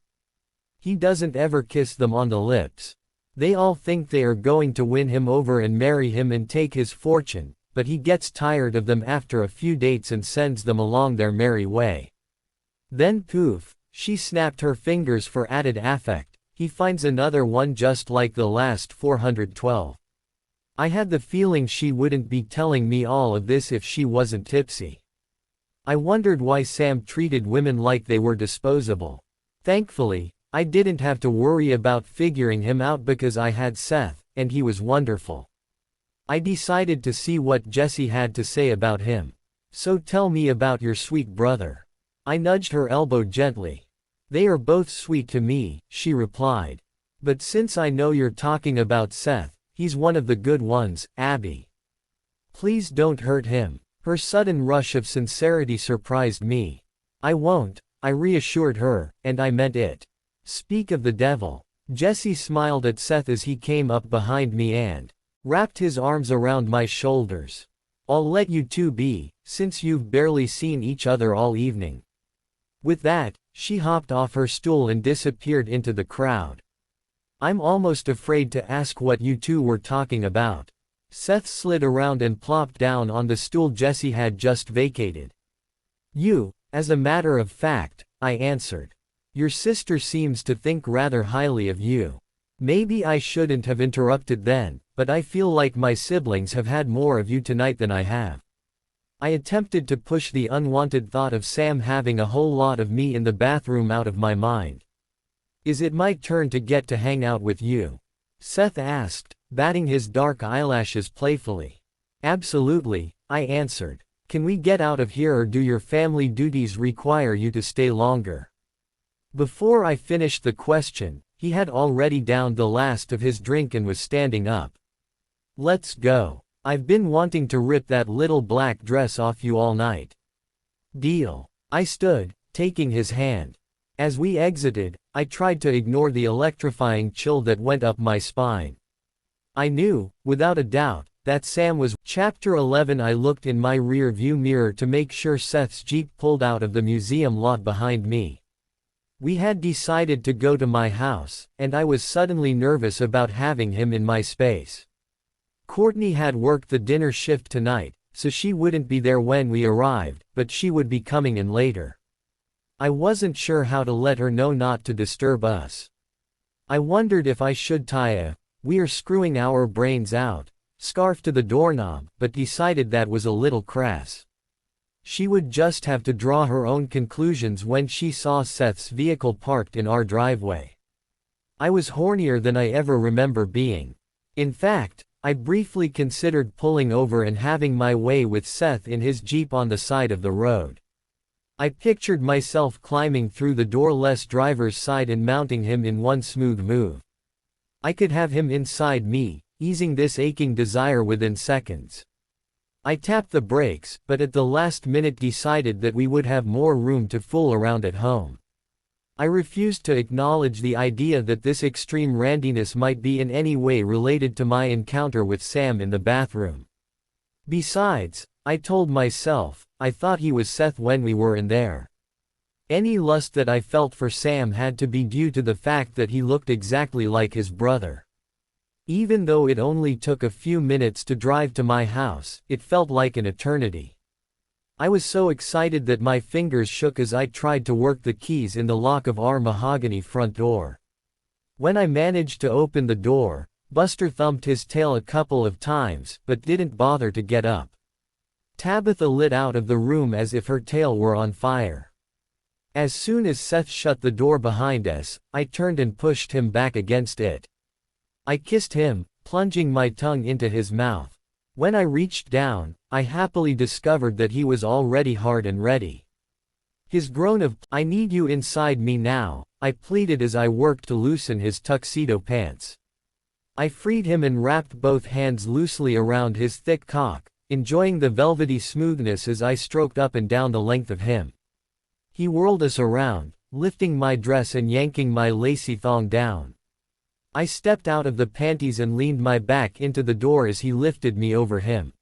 He doesn't ever kiss them on the lips. They all think they are going to win him over and marry him and take his fortune, but he gets tired of them after a few dates and sends them along their merry way. Then poof, she snapped her fingers for added affect, he finds another one just like the last 412. I had the feeling she wouldn't be telling me all of this if she wasn't tipsy. I wondered why Sam treated women like they were disposable. Thankfully, I didn't have to worry about figuring him out because I had Seth, and he was wonderful. I decided to see what Jessie had to say about him. So tell me about your sweet brother. I nudged her elbow gently. They are both sweet to me, she replied. But since I know you're talking about Seth, he's one of the good ones, Abby. Please don't hurt him. Her sudden rush of sincerity surprised me. I won't, I reassured her, and I meant it. Speak of the devil. Jessie smiled at Seth as he came up behind me and wrapped his arms around my shoulders. I'll let you two be, since you've barely seen each other all evening. With that, she hopped off her stool and disappeared into the crowd. I'm almost afraid to ask what you two were talking about. Seth slid around and plopped down on the stool Jessie had just vacated. You, as a matter of fact, I answered. Your sister seems to think rather highly of you. Maybe I shouldn't have interrupted then, but I feel like my siblings have had more of you tonight than I have. I attempted to push the unwanted thought of Sam having a whole lot of me in the bathroom out of my mind. Is it my turn to get to hang out with you? Seth asked, batting his dark eyelashes playfully. Absolutely, I answered. Can we get out of here or do your family duties require you to stay longer? Before I finished the question, he had already downed the last of his drink and was standing up. Let's go. I've been wanting to rip that little black dress off you all night. Deal. I stood, taking his hand. As we exited, I tried to ignore the electrifying chill that went up my spine. I knew, without a doubt, that Sam was. Chapter 11. I looked in my rear view mirror to make sure Seth's Jeep pulled out of the museum lot behind me. We had decided to go to my house, and I was suddenly nervous about having him in my space. Courtney had worked the dinner shift tonight, so she wouldn't be there when we arrived, but she would be coming in later. I wasn't sure how to let her know not to disturb us. I wondered if I should tie a "we're screwing our brains out" scarf to the doorknob, but decided that was a little crass. She would just have to draw her own conclusions when she saw Seth's vehicle parked in our driveway. I was hornier than I ever remember being. In fact, I briefly considered pulling over and having my way with Seth in his Jeep on the side of the road. I pictured myself climbing through the doorless driver's side and mounting him in one smooth move. I could have him inside me, easing this aching desire within seconds. I tapped the brakes, but at the last minute decided that we would have more room to fool around at home. I refused to acknowledge the idea that this extreme rantiness might be in any way related to my encounter with Sam in the bathroom. Besides, I told myself, I thought he was Seth when we were in there. Any lust that I felt for Sam had to be due to the fact that he looked exactly like his brother. Even though it only took a few minutes to drive to my house, it felt like an eternity. I was so excited that my fingers shook as I tried to work the keys in the lock of our mahogany front door. When I managed to open the door, Buster thumped his tail a couple of times, but didn't bother to get up. Tabitha lit out of the room as if her tail were on fire. As soon as Seth shut the door behind us, I turned and pushed him back against it. I kissed him, plunging my tongue into his mouth. When I reached down, I happily discovered that he was already hard and ready. His groan of, "I need you inside me now," I pleaded as I worked to loosen his tuxedo pants. I freed him and wrapped both hands loosely around his thick cock, enjoying the velvety smoothness as I stroked up and down the length of him. He whirled us around, lifting my dress and yanking my lacy thong down. I stepped out of the panties and leaned my back into the door as he lifted me over him.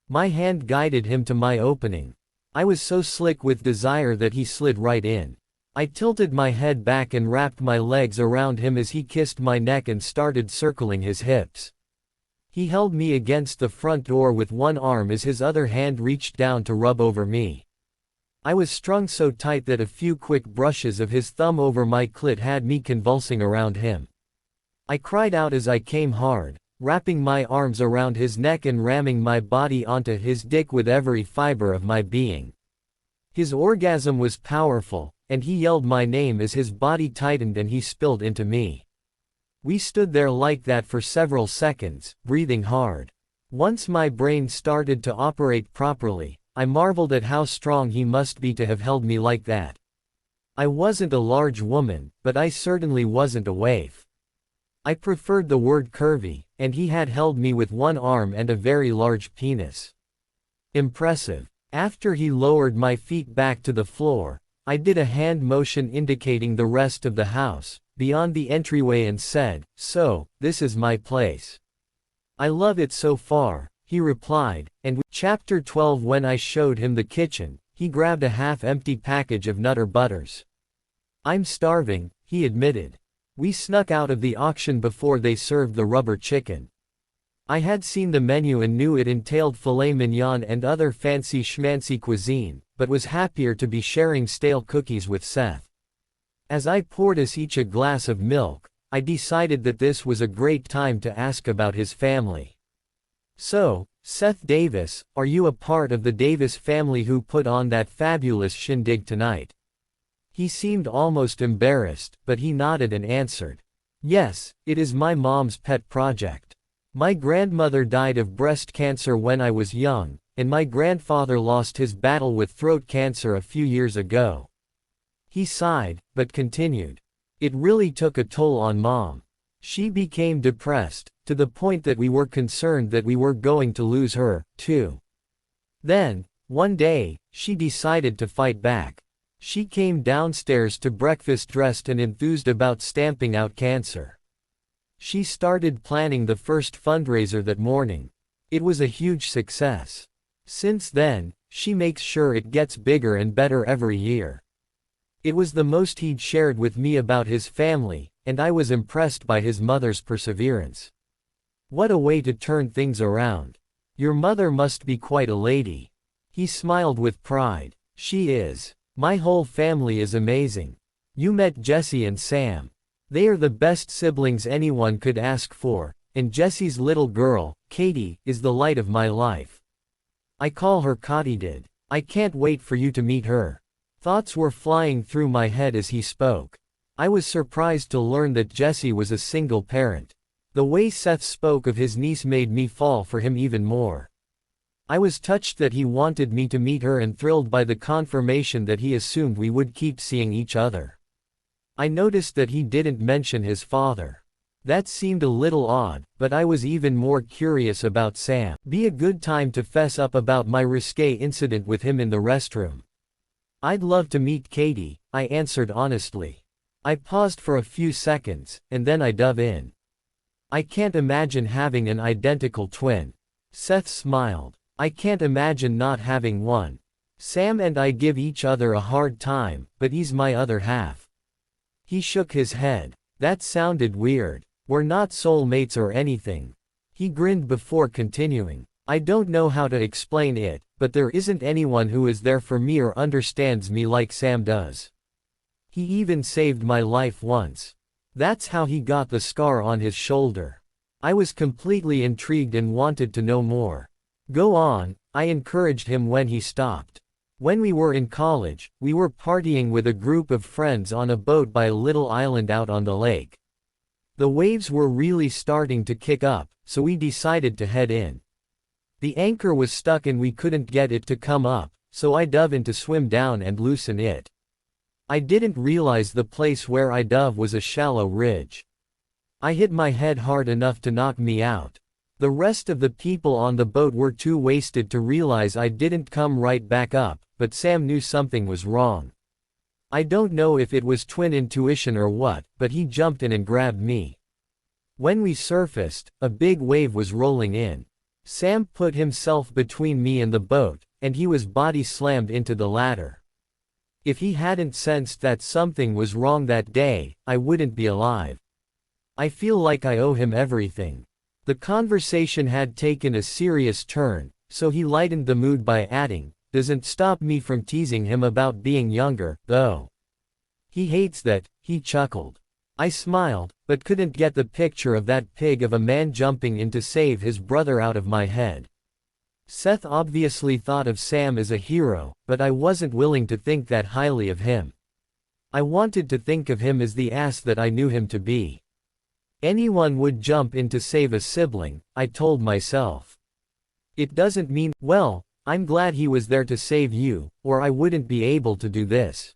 My hand guided him to my opening. I was so slick with desire that he slid right in. I tilted my head back and wrapped my legs around him as he kissed my neck and started circling his hips. He held me against the front door with one arm as his other hand reached down to rub over me. I was strung so tight that a few quick brushes of his thumb over my clit had me convulsing around him. I cried out as I came hard, wrapping my arms around his neck and ramming my body onto his dick with every fiber of my being. His orgasm was powerful, and he yelled my name as his body tightened and he spilled into me. We stood there like that for several seconds, breathing hard. Once my brain started to operate properly, I marveled at how strong he must be to have held me like that. I wasn't a large woman, but I certainly wasn't a waif. I preferred the word curvy, and he had held me with one arm and a very large penis. Impressive. After he lowered my feet back to the floor, I did a hand motion indicating the rest of the house, beyond the entryway, and said, "So, this is my place." "I love it so far," he replied, and Chapter 12. When I showed him the kitchen, he grabbed a half-empty package of Nutter Butters. "I'm starving," he admitted. We snuck out of the auction before they served the rubber chicken. I had seen the menu and knew it entailed filet mignon and other fancy schmancy cuisine, but was happier to be sharing stale cookies with Seth. As I poured us each a glass of milk, I decided that this was a great time to ask about his family. "So, Seth Davis, are you a part of the Davis family who put on that fabulous shindig tonight?" He seemed almost embarrassed, but he nodded and answered, "Yes, it is my mom's pet project. My grandmother died of breast cancer when I was young, and my grandfather lost his battle with throat cancer a few years ago." He sighed, but continued, "It really took a toll on Mom. She became depressed, to the point that we were concerned that we were going to lose her, too. Then, one day, she decided to fight back. She came downstairs to breakfast dressed and enthused about stamping out cancer. She started planning the first fundraiser that morning. It was a huge success. Since then, she makes sure it gets bigger and better every year." It was the most he'd shared with me about his family, and I was impressed by his mother's perseverance. What a way to turn things around. "Your mother must be quite a lady." He smiled with pride. "She is. My whole family is amazing. You met Jesse and Sam. They are the best siblings anyone could ask for, and Jesse's little girl, Katie, is the light of my life. I call her Katydid. I can't wait for you to meet her." Thoughts were flying through my head as he spoke. I was surprised to learn that Jesse was a single parent. The way Seth spoke of his niece made me fall for him even more. I was touched that he wanted me to meet her and thrilled by the confirmation that he assumed we would keep seeing each other. I noticed that he didn't mention his father. That seemed a little odd, but I was even more curious about Sam. Be a good time to fess up about my risque incident with him in the restroom. "I'd love to meet Katie," I answered honestly. I paused for a few seconds, and then I dove in. I can't imagine having an identical twin. Seth smiled. I can't imagine not having one. Sam and I give each other a hard time, but he's my other half. He shook his head. That sounded weird. We're not soulmates or anything. He grinned before continuing. I don't know how to explain it, but there isn't anyone who is there for me or understands me like Sam does. He even saved my life once. That's how he got the scar on his shoulder. I was completely intrigued and wanted to know more. Go on, I encouraged him when he stopped. When we were in college, we were partying with a group of friends on a boat by a little island out on the lake. The waves were really starting to kick up, so we decided to head in. The anchor was stuck and we couldn't get it to come up, so I dove in to swim down and loosen it. I didn't realize the place where I dove was a shallow ridge. I hit my head hard enough to knock me out. The rest of the people on the boat were too wasted to realize I didn't come right back up, but Sam knew something was wrong. I don't know if it was twin intuition or what, but he jumped in and grabbed me. When we surfaced, a big wave was rolling in. Sam put himself between me and the boat, and he was body slammed into the ladder. If he hadn't sensed that something was wrong that day, I wouldn't be alive. I feel like I owe him everything. The conversation had taken a serious turn, so he lightened the mood by adding, "Doesn't stop me from teasing him about being younger, though. He hates that," he chuckled. I smiled, but couldn't get the picture of that pig of a man jumping in to save his brother out of my head. Seth obviously thought of Sam as a hero, but I wasn't willing to think that highly of him. I wanted to think of him as the ass that I knew him to be. Anyone would jump in to save a sibling, I told myself. It doesn't mean, well, I'm glad he was there to save you, or I wouldn't be able to do this.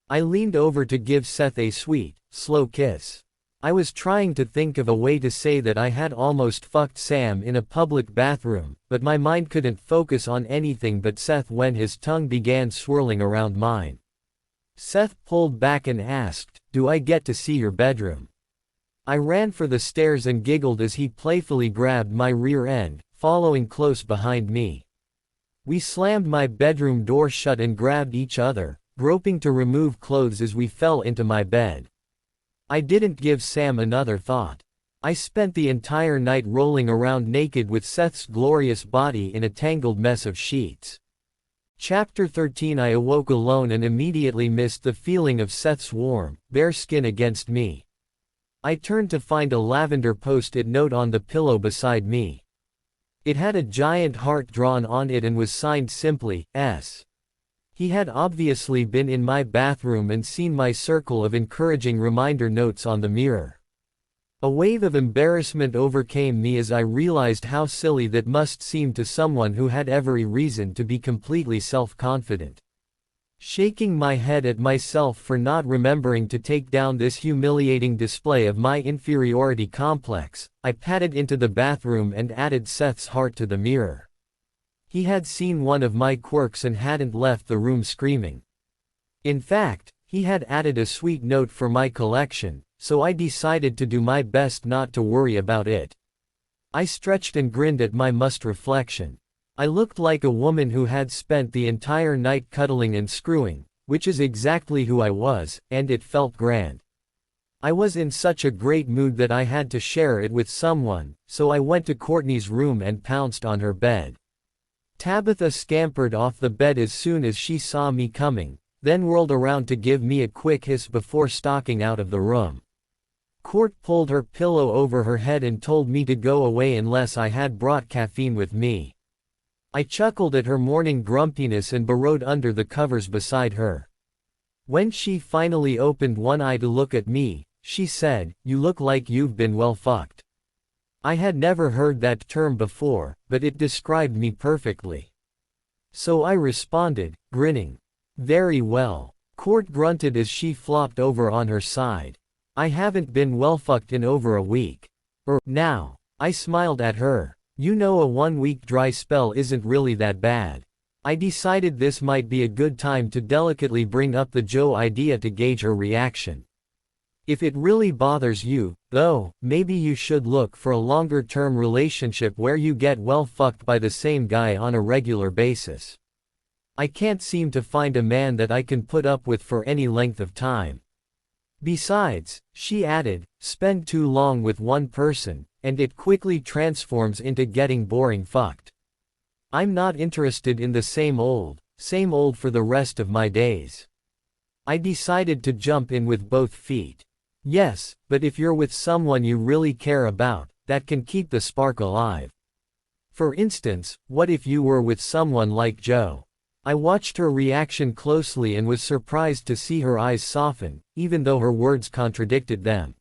I leaned over to give Seth a sweet, slow kiss. I was trying to think of a way to say that I had almost fucked Sam in a public bathroom, but my mind couldn't focus on anything but Seth when his tongue began swirling around mine. Seth pulled back and asked, "Do I get to see your bedroom?" I ran for the stairs and giggled as he playfully grabbed my rear end, following close behind me. We slammed my bedroom door shut and grabbed each other, groping to remove clothes as we fell into my bed. I didn't give Sam another thought. I spent the entire night rolling around naked with Seth's glorious body in a tangled mess of sheets. Chapter 13. I awoke alone and immediately missed the feeling of Seth's warm, bare skin against me. I turned to find a lavender post-it note on the pillow beside me. It had a giant heart drawn on it and was signed simply, S. He had obviously been in my bathroom and seen my circle of encouraging reminder notes on the mirror. A wave of embarrassment overcame me as I realized how silly that must seem to someone who had every reason to be completely self-confident. Shaking my head at myself for not remembering to take down this humiliating display of my inferiority complex, I padded into the bathroom and added Seth's heart to the mirror. He had seen one of my quirks and hadn't left the room screaming. In fact, he had added a sweet note for my collection, so I decided to do my best not to worry about it. I stretched and grinned at my must reflection. I looked like a woman who had spent the entire night cuddling and screwing, which is exactly who I was, and it felt grand. I was in such a great mood that I had to share it with someone, so I went to Courtney's room and pounced on her bed. Tabitha scampered off the bed as soon as she saw me coming, then whirled around to give me a quick hiss before stalking out of the room. Court pulled her pillow over her head and told me to go away unless I had brought caffeine with me. I chuckled at her morning grumpiness and burrowed under the covers beside her. When she finally opened one eye to look at me, she said, "You look like you've been well fucked." I had never heard that term before, but it described me perfectly. So I responded, grinning. "Very well." Court grunted as she flopped over on her side. "I haven't been well fucked in over a week. Now." I smiled at her. "You know, a 1-week dry spell isn't really that bad." I decided this might be a good time to delicately bring up the Joe idea to gauge her reaction. If it really bothers you, though, maybe you should look for a longer-term relationship where you get well fucked by the same guy on a regular basis. I can't seem to find a man that I can put up with for any length of time. Besides, she added, spend too long with one person, and it quickly transforms into getting boring fucked. I'm not interested in the same old for the rest of my days. I decided to jump in with both feet. Yes, but if you're with someone you really care about, that can keep the spark alive. For instance, what if you were with someone like Joe? I watched her reaction closely and was surprised to see her eyes soften, even though her words contradicted them.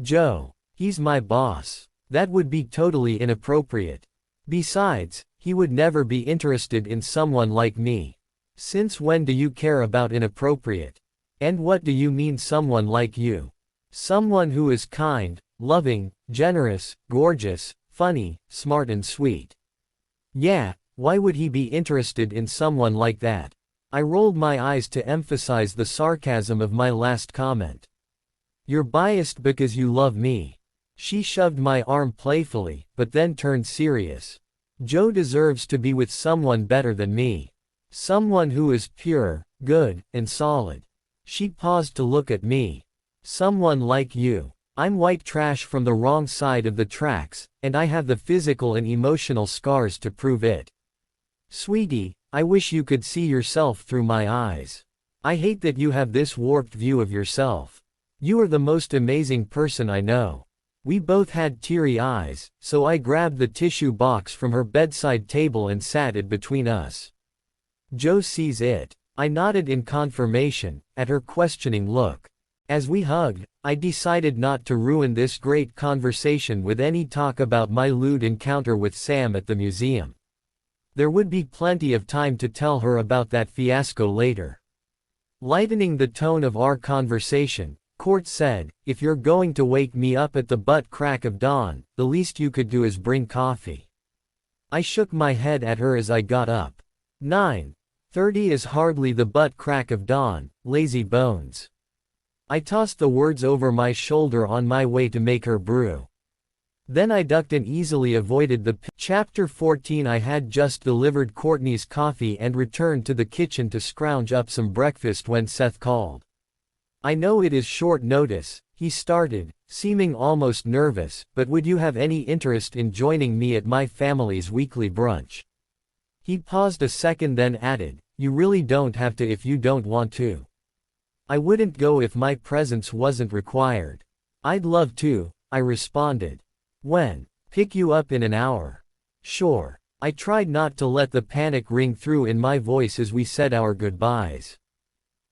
Joe. He's my boss. That would be totally inappropriate. Besides, he would never be interested in someone like me. Since when do you care about inappropriate? And what do you mean someone like you? Someone who is kind, loving, generous, gorgeous, funny, smart and sweet. Yeah, why would he be interested in someone like that? I rolled my eyes to emphasize the sarcasm of my last comment. You're biased because you love me. She shoved my arm playfully, but then turned serious. Joe deserves to be with someone better than me. Someone who is pure, good, and solid. She paused to look at me. Someone like you. I'm white trash from the wrong side of the tracks, and I have the physical and emotional scars to prove it. Sweetie, I wish you could see yourself through my eyes. I hate that you have this warped view of yourself. You are the most amazing person I know. We both had teary eyes, so I grabbed the tissue box from her bedside table and sat it between us. Joe sees it. I nodded in confirmation, at her questioning look. As we hugged, I decided not to ruin this great conversation with any talk about my lewd encounter with Sam at the museum. There would be plenty of time to tell her about that fiasco later. Lightening the tone of our conversation, Court said, if you're going to wake me up at the butt crack of dawn, the least you could do is bring coffee. I shook my head at her as I got up. 9:30 is hardly the butt crack of dawn, lazy bones. I tossed the words over my shoulder on my way to make her brew. Then I ducked and easily avoided the Chapter 14. I had just delivered Courtney's coffee and returned to the kitchen to scrounge up some breakfast when Seth called. I know it is short notice, he started, seeming almost nervous, but would you have any interest in joining me at my family's weekly brunch? He paused a second then added, you really don't have to if you don't want to. I wouldn't go if my presence wasn't required. I'd love to, I responded. When? Pick you up in an hour. Sure. I tried not to let the panic ring through in my voice as we said our goodbyes.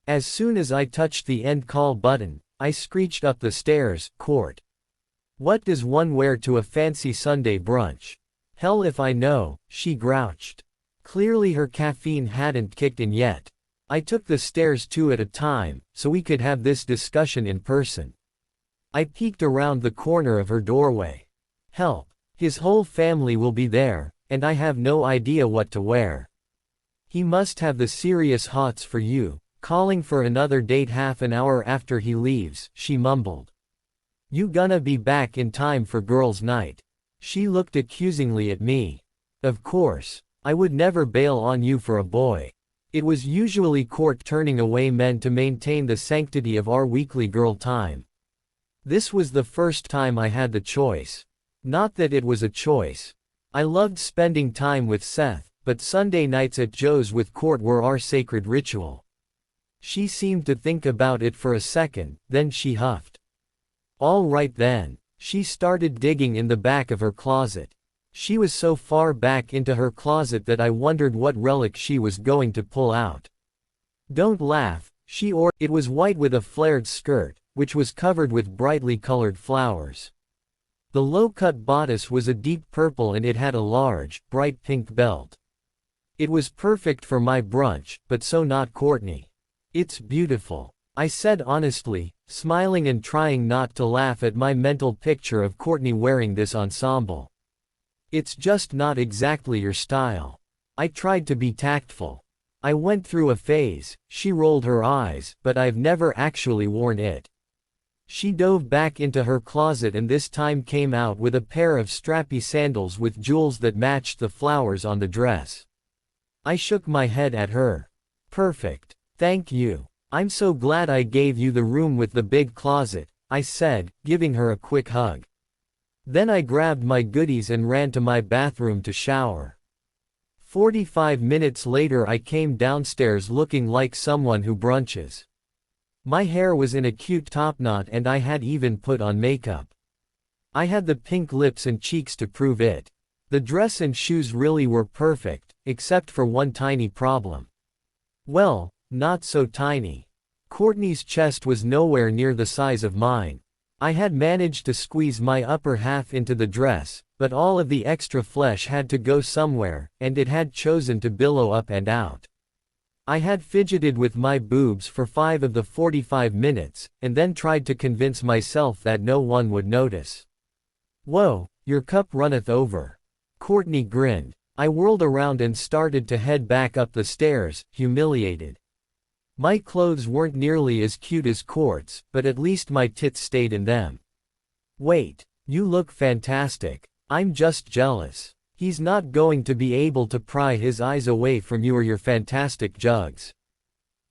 As soon as I touched the end call button, I screeched up the stairs, Court. What does one wear to a fancy Sunday brunch? Hell if I know, she grouched. Clearly her caffeine hadn't kicked in yet. I took the stairs two at a time, so we could have this discussion in person. I peeked around the corner of her doorway. Help. His whole family will be there, and I have no idea what to wear. He must have the serious hots for you, calling for another date half an hour after he leaves, she mumbled. You gonna be back in time for girls' night? She looked accusingly at me. Of course. I would never bail on you for a boy. It was usually Court turning away men to maintain the sanctity of our weekly girl time. This was the first time I had the choice. Not that it was a choice. I loved spending time with Seth, but Sunday nights at Joe's with Court were our sacred ritual. She seemed to think about it for a second, then she huffed. All right then. She started digging in the back of her closet. She was so far back into her closet that I wondered what relic she was going to pull out. Don't laugh, she ordered. It was white with a flared skirt, which was covered with brightly colored flowers. The low-cut bodice was a deep purple and it had a large, bright pink belt. It was perfect for my brunch, but so not Courtney. It's beautiful, I said honestly, smiling and trying not to laugh at my mental picture of Courtney wearing this ensemble. It's just not exactly your style. I tried to be tactful. I went through a phase, she rolled her eyes, but I've never actually worn it. She dove back into her closet and this time came out with a pair of strappy sandals with jewels that matched the flowers on the dress. I shook my head at her. Perfect. Thank you. I'm so glad I gave you the room with the big closet, I said, giving her a quick hug. Then I grabbed my goodies and ran to my bathroom to shower. 45 minutes later I came downstairs looking like someone who brunches. My hair was in a cute topknot and I had even put on makeup. I had the pink lips and cheeks to prove it. The dress and shoes really were perfect, except for one tiny problem. Well, not so tiny. Courtney's chest was nowhere near the size of mine. I had managed to squeeze my upper half into the dress, but all of the extra flesh had to go somewhere, and it had chosen to billow up and out. I had fidgeted with my boobs for 5 of the 45 minutes, and then tried to convince myself that no one would notice. Whoa, your cup runneth over. Courtney grinned. I whirled around and started to head back up the stairs, humiliated. My clothes weren't nearly as cute as Court's, but at least my tits stayed in them. Wait, you look fantastic. I'm just jealous. He's not going to be able to pry his eyes away from you or your fantastic jugs.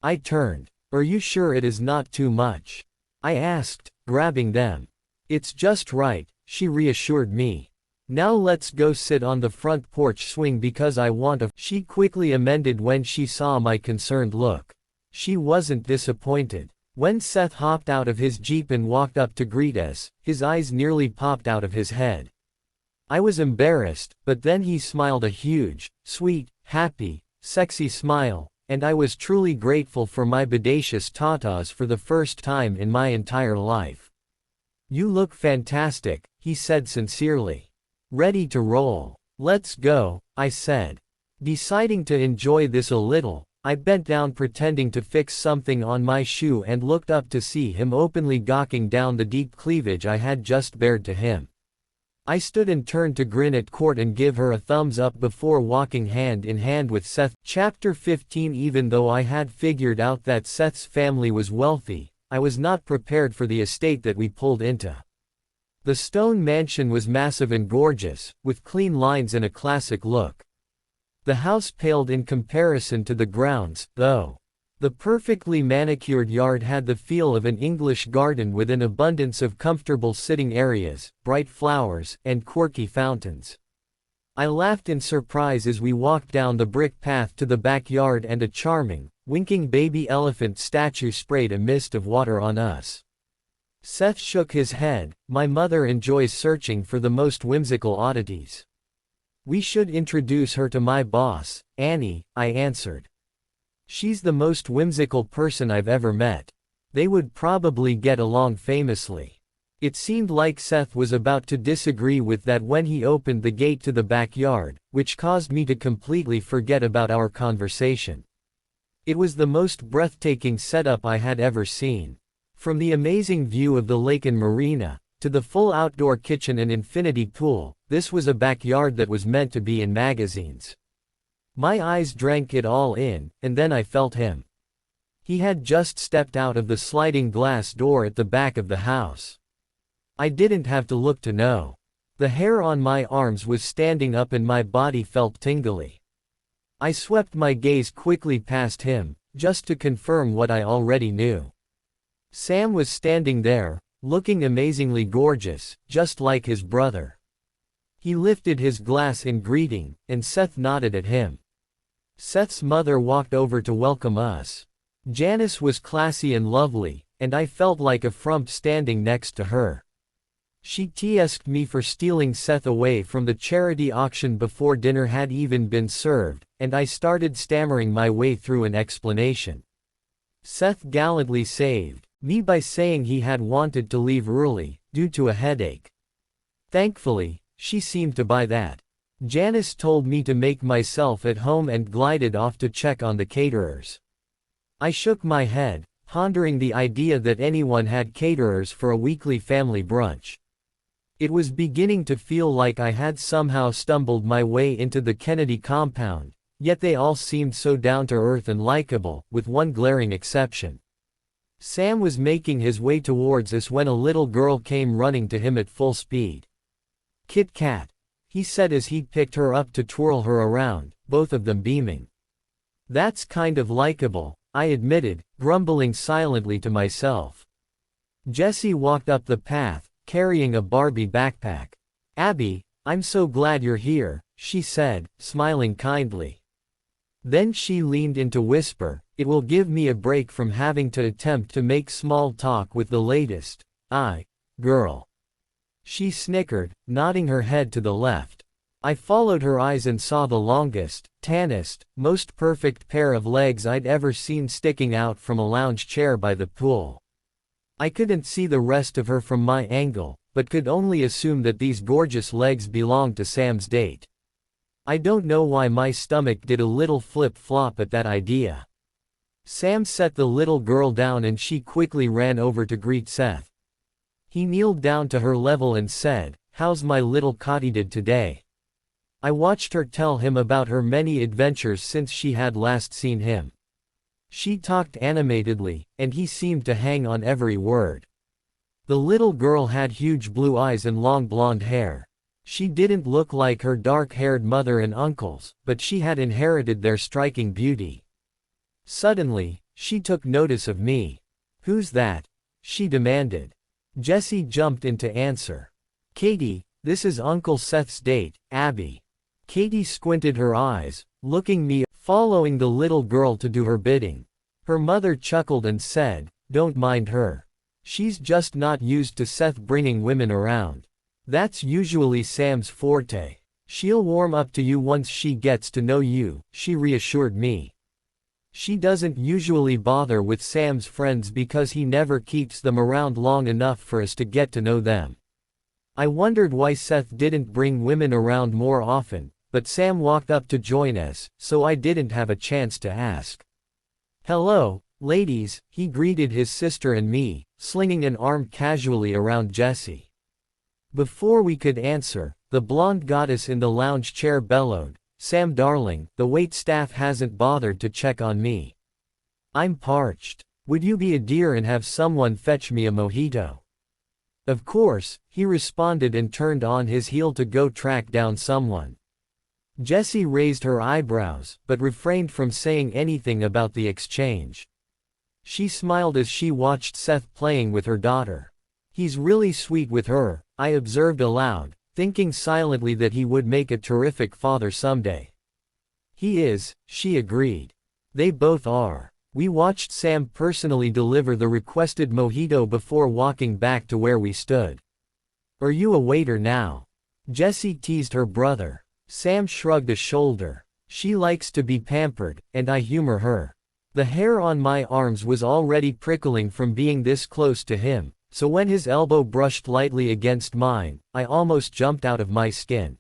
I turned. Are you sure it is not too much? I asked, grabbing them. It's just right, she reassured me. Now let's go sit on the front porch swing because I want a. She quickly amended when she saw my concerned look. She wasn't disappointed. When Seth hopped out of his Jeep and walked up to greet us, his eyes nearly popped out of his head. I was embarrassed, but then he smiled a huge, sweet, happy, sexy smile, and I was truly grateful for my bodacious tatas for the first time in my entire life. You look fantastic, he said sincerely. Ready to roll. Let's go, I said. Deciding to enjoy this a little, I bent down pretending to fix something on my shoe and looked up to see him openly gawking down the deep cleavage I had just bared to him. I stood and turned to grin at Court and give her a thumbs up before walking hand in hand with Seth. Chapter 15. Even though I had figured out that Seth's family was wealthy, I was not prepared for the estate that we pulled into. The stone mansion was massive and gorgeous, with clean lines and a classic look. The house paled in comparison to the grounds, though. The perfectly manicured yard had the feel of an English garden with an abundance of comfortable sitting areas, bright flowers, and quirky fountains. I laughed in surprise as we walked down the brick path to the backyard and a charming, winking baby elephant statue sprayed a mist of water on us. Seth shook his head. My mother enjoys searching for the most whimsical oddities. We should introduce her to my boss, Annie, I answered. She's the most whimsical person I've ever met. They would probably get along famously. It seemed like Seth was about to disagree with that when he opened the gate to the backyard, which caused me to completely forget about our conversation. It was the most breathtaking setup I had ever seen. From the amazing view of the lake and marina, to the full outdoor kitchen and infinity pool, this was a backyard that was meant to be in magazines. My eyes drank it all in, and then I felt him. He had just stepped out of the sliding glass door at the back of the house. I didn't have to look to know. The hair on my arms was standing up and my body felt tingly. I swept my gaze quickly past him, just to confirm what I already knew. Sam was standing there, looking amazingly gorgeous, just like his brother. He lifted his glass in greeting, and Seth nodded at him. Seth's mother walked over to welcome us. Janice was classy and lovely, and I felt like a frump standing next to her. She teased me for stealing Seth away from the charity auction before dinner had even been served, and I started stammering my way through an explanation. Seth gallantly saved me by saying he had wanted to leave early, due to a headache. Thankfully, she seemed to buy that. Janice told me to make myself at home and glided off to check on the caterers. I shook my head, pondering the idea that anyone had caterers for a weekly family brunch. It was beginning to feel like I had somehow stumbled my way into the Kennedy compound, yet they all seemed so down to earth and likable, with one glaring exception. Sam was making his way towards us when a little girl came running to him at full speed. "Kit Kat," he said as he picked her up to twirl her around, both of them beaming. "That's kind of likable," I admitted, grumbling silently to myself. Jessie walked up the path, carrying a Barbie backpack. "Abby, I'm so glad you're here," she said, smiling kindly. Then she leaned in to whisper, "It will give me a break from having to attempt to make small talk with the latest girl." She snickered, nodding her head to the left. I followed her eyes and saw the longest, tannest, most perfect pair of legs I'd ever seen sticking out from a lounge chair by the pool. I couldn't see the rest of her from my angle, but could only assume that these gorgeous legs belonged to Sam's date. I don't know why my stomach did a little flip-flop at that idea. Sam set the little girl down and she quickly ran over to greet Seth. He kneeled down to her level and said, "How's my little Katydid today?" I watched her tell him about her many adventures since she had last seen him. She talked animatedly, and he seemed to hang on every word. The little girl had huge blue eyes and long blonde hair. She didn't look like her dark-haired mother and uncles, but she had inherited their striking beauty. Suddenly, she took notice of me. "Who's that?" she demanded. Jessie jumped in to answer. "Katie, this is Uncle Seth's date, Abby." Katie squinted her eyes, looking me, following the little girl to do her bidding. Her mother chuckled and said, "Don't mind her. She's just not used to Seth bringing women around. That's usually Sam's forte. She'll warm up to you once she gets to know you," she reassured me. "She doesn't usually bother with Sam's friends because he never keeps them around long enough for us to get to know them." I wondered why Seth didn't bring women around more often, but Sam walked up to join us, so I didn't have a chance to ask. "Hello, ladies," he greeted his sister and me, slinging an arm casually around Jessie. Before we could answer, the blonde goddess in the lounge chair bellowed, "Sam darling, the waitstaff hasn't bothered to check on me. I'm parched. Would you be a dear and have someone fetch me a mojito?" "Of course," he responded and turned on his heel to go track down someone. Jessie raised her eyebrows, but refrained from saying anything about the exchange. She smiled as she watched Seth playing with her daughter. "He's really sweet with her," I observed aloud, thinking silently that he would make a terrific father someday. "He is," she agreed. "They both are." We watched Sam personally deliver the requested mojito before walking back to where we stood. "Are you a waiter now?" Jessie teased her brother. Sam shrugged a shoulder. She likes to be pampered, and I humor her. The hair on my arms was already prickling from being this close to him, so when his elbow brushed lightly against mine, I almost jumped out of my skin.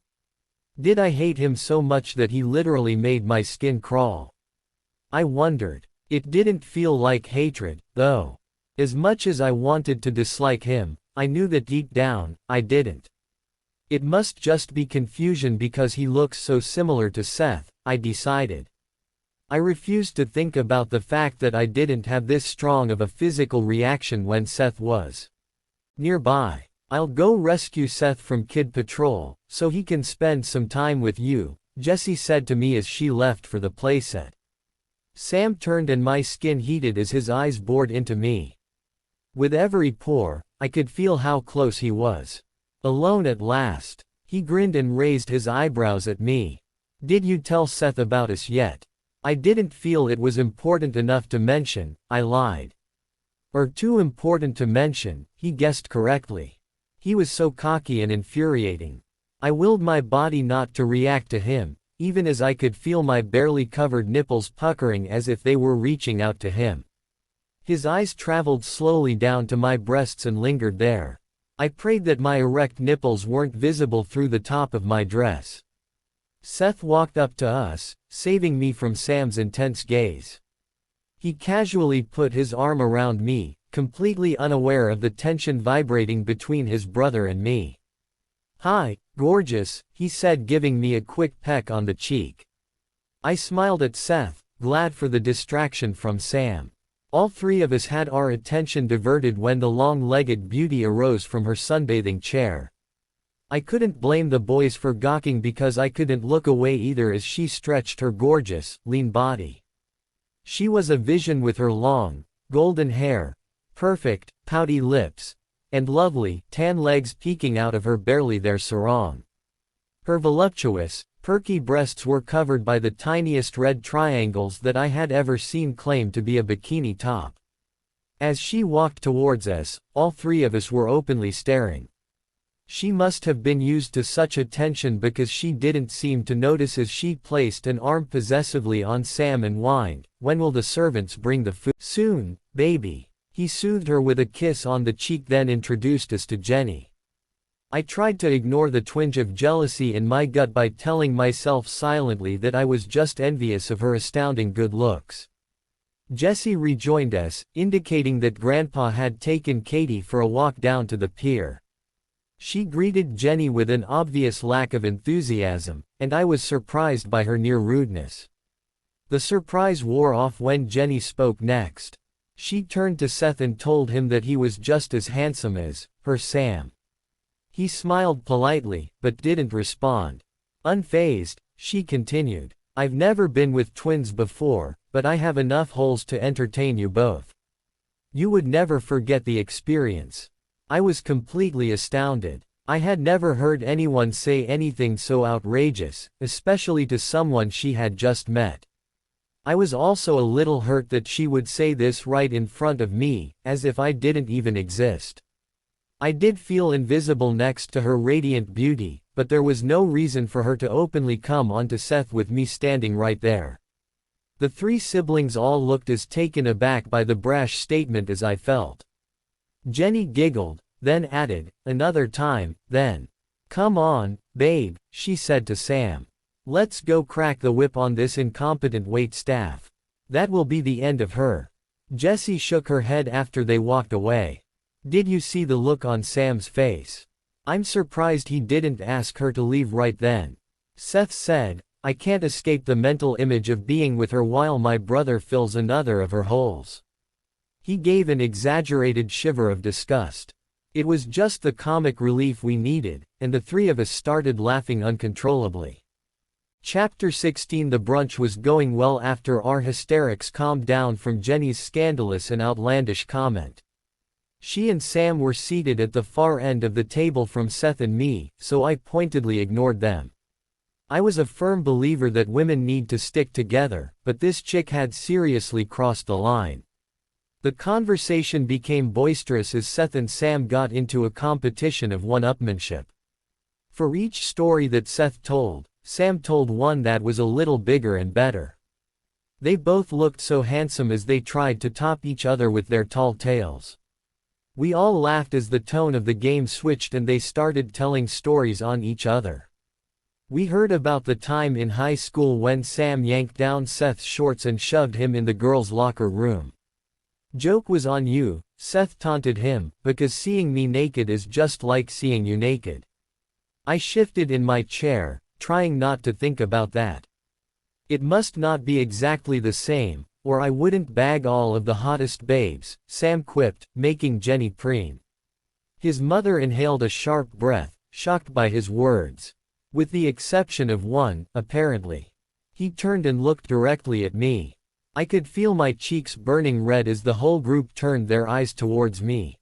Did I hate him so much that he literally made my skin crawl? I wondered. It didn't feel like hatred, though. As much as I wanted to dislike him, I knew that deep down, I didn't. It must just be confusion because he looks so similar to Seth, I decided. I refused to think about the fact that I didn't have this strong of a physical reaction when Seth was nearby. "I'll go rescue Seth from Kid Patrol, so he can spend some time with you," Jessie said to me as she left for the playset. Sam turned and my skin heated as his eyes bored into me. With every pore, I could feel how close he was. Alone at last. He grinned and raised his eyebrows at me. "Did you tell Seth about us yet?" I didn't feel it was important enough to mention, I lied. Or too important to mention, he guessed correctly. He was so cocky and infuriating. I willed my body not to react to him, even as I could feel my barely covered nipples puckering as if they were reaching out to him. His eyes traveled slowly down to my breasts and lingered there. I prayed that my erect nipples weren't visible through the top of my dress. Seth walked up to us, saving me from Sam's intense gaze. He casually put his arm around me, completely unaware of the tension vibrating between his brother and me. "Hi, gorgeous," he said, giving me a quick peck on the cheek. I smiled at Seth, glad for the distraction from Sam. All three of us had our attention diverted when the long-legged beauty arose from her sunbathing chair. I couldn't blame the boys for gawking because I couldn't look away either as she stretched her gorgeous, lean body. She was a vision with her long, golden hair, perfect, pouty lips, and lovely, tan legs peeking out of her barely there sarong. Her voluptuous, perky breasts were covered by the tiniest red triangles that I had ever seen claim to be a bikini top. As she walked towards us, all three of us were openly staring. She must have been used to such attention because she didn't seem to notice as she placed an arm possessively on Sam and whined, "When will the servants bring the food?" "Soon, baby." He soothed her with a kiss on the cheek, then introduced us to Jenny. I tried to ignore the twinge of jealousy in my gut by telling myself silently that I was just envious of her astounding good looks. Jessie rejoined us, indicating that Grandpa had taken Katie for a walk down to the pier. She greeted Jenny with an obvious lack of enthusiasm, and I was surprised by her near rudeness. The surprise wore off when Jenny spoke next. She turned to Seth and told him that he was just as handsome as her Sam. He smiled politely, but didn't respond. Unfazed, she continued, "I've never been with twins before, but I have enough holes to entertain you both. You would never forget the experience." I was completely astounded. I had never heard anyone say anything so outrageous, especially to someone she had just met. I was also a little hurt that she would say this right in front of me, as if I didn't even exist. I did feel invisible next to her radiant beauty, but there was no reason for her to openly come onto Seth with me standing right there. The three siblings all looked as taken aback by the brash statement as I felt. Jenny giggled, then added, "Another time, then." "Come on, babe," she said to Sam. "Let's go crack the whip on this incompetent wait staff. That will be the end of her." Jessie shook her head after they walked away. "Did you see the look on Sam's face? I'm surprised he didn't ask her to leave right then." Seth said, "I can't escape the mental image of being with her while my brother fills another of her holes." He gave an exaggerated shiver of disgust. It was just the comic relief we needed, and the three of us started laughing uncontrollably. Chapter 16. The brunch was going well after our hysterics calmed down from Jenny's scandalous and outlandish comment. She and Sam were seated at the far end of the table from Seth and me, so I pointedly ignored them. I was a firm believer that women need to stick together, but this chick had seriously crossed the line. The conversation became boisterous as Seth and Sam got into a competition of one-upmanship. For each story that Seth told, Sam told one that was a little bigger and better. They both looked so handsome as they tried to top each other with their tall tales. We all laughed as the tone of the game switched and they started telling stories on each other. We heard about the time in high school when Sam yanked down Seth's shorts and shoved him in the girls' locker room. "Joke was on you," Seth taunted him, "because seeing me naked is just like seeing you naked." I shifted in my chair, trying not to think about that. "It must not be exactly the same, or I wouldn't bag all of the hottest babes," Sam quipped, making Jenny preen. His mother inhaled a sharp breath, shocked by his words. With the exception of one, apparently. He turned and looked directly at me. I could feel my cheeks burning red as the whole group turned their eyes towards me.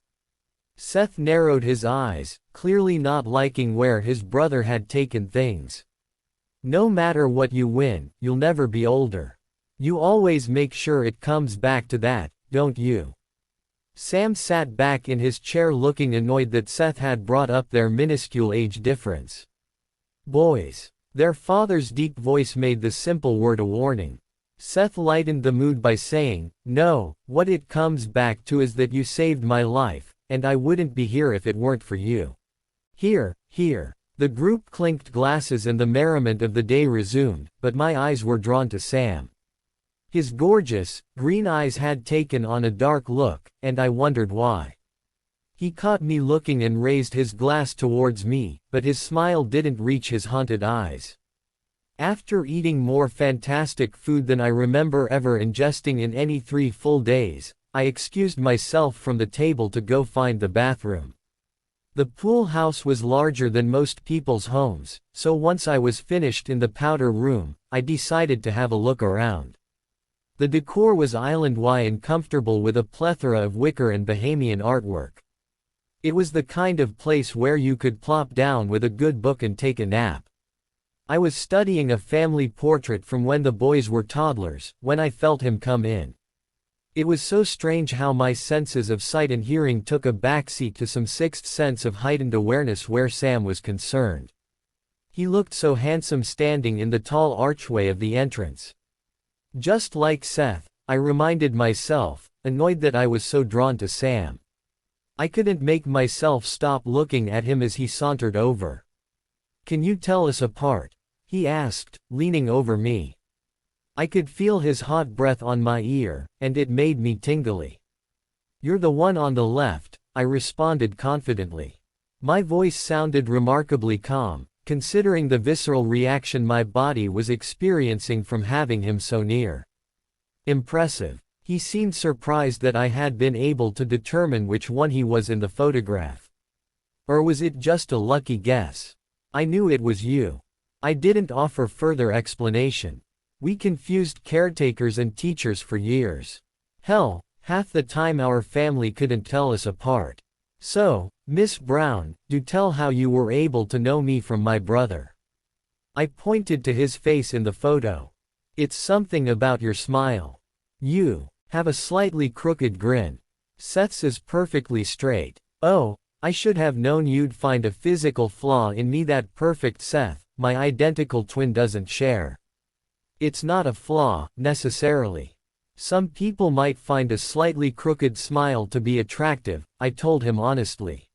Seth narrowed his eyes, clearly not liking where his brother had taken things. "No matter what you win, you'll never be older. You always make sure it comes back to that, don't you?" Sam sat back in his chair looking annoyed that Seth had brought up their minuscule age difference. "Boys." Their father's deep voice made the simple word a warning. Seth lightened the mood by saying, "No, what it comes back to is that you saved my life, and I wouldn't be here if it weren't for you." "Here, here." The group clinked glasses and the merriment of the day resumed, but my eyes were drawn to Sam. His gorgeous, green eyes had taken on a dark look, and I wondered why. He caught me looking and raised his glass towards me, but his smile didn't reach his haunted eyes. After eating more fantastic food than I remember ever ingesting in any 3 full days, I excused myself from the table to go find the bathroom. The pool house was larger than most people's homes, so once I was finished in the powder room, I decided to have a look around. The decor was island-wide and comfortable with a plethora of wicker and Bahamian artwork. It was the kind of place where you could plop down with a good book and take a nap. I was studying a family portrait from when the boys were toddlers, when I felt him come in. It was so strange how my senses of sight and hearing took a backseat to some sixth sense of heightened awareness where Sam was concerned. He looked so handsome standing in the tall archway of the entrance. Just like Seth, I reminded myself, annoyed that I was so drawn to Sam. I couldn't make myself stop looking at him as he sauntered over. "Can you tell us apart?" he asked, leaning over me. I could feel his hot breath on my ear, and it made me tingly. "You're the one on the left," I responded confidently. My voice sounded remarkably calm, considering the visceral reaction my body was experiencing from having him so near. "Impressive." He seemed surprised that I had been able to determine which one he was in the photograph. "Or was it just a lucky guess?" "I knew it was you." I didn't offer further explanation. We confused caretakers and teachers for years. Hell, half the time our family couldn't tell us apart. "So, Miss Brown, do tell how you were able to know me from my brother." I pointed to his face in the photo. "It's something about your smile. You have a slightly crooked grin. Seth's is perfectly straight." "Oh, I should have known you'd find a physical flaw in me that perfect Seth, my identical twin doesn't share." "It's not a flaw, necessarily. Some people might find a slightly crooked smile to be attractive," I told him honestly.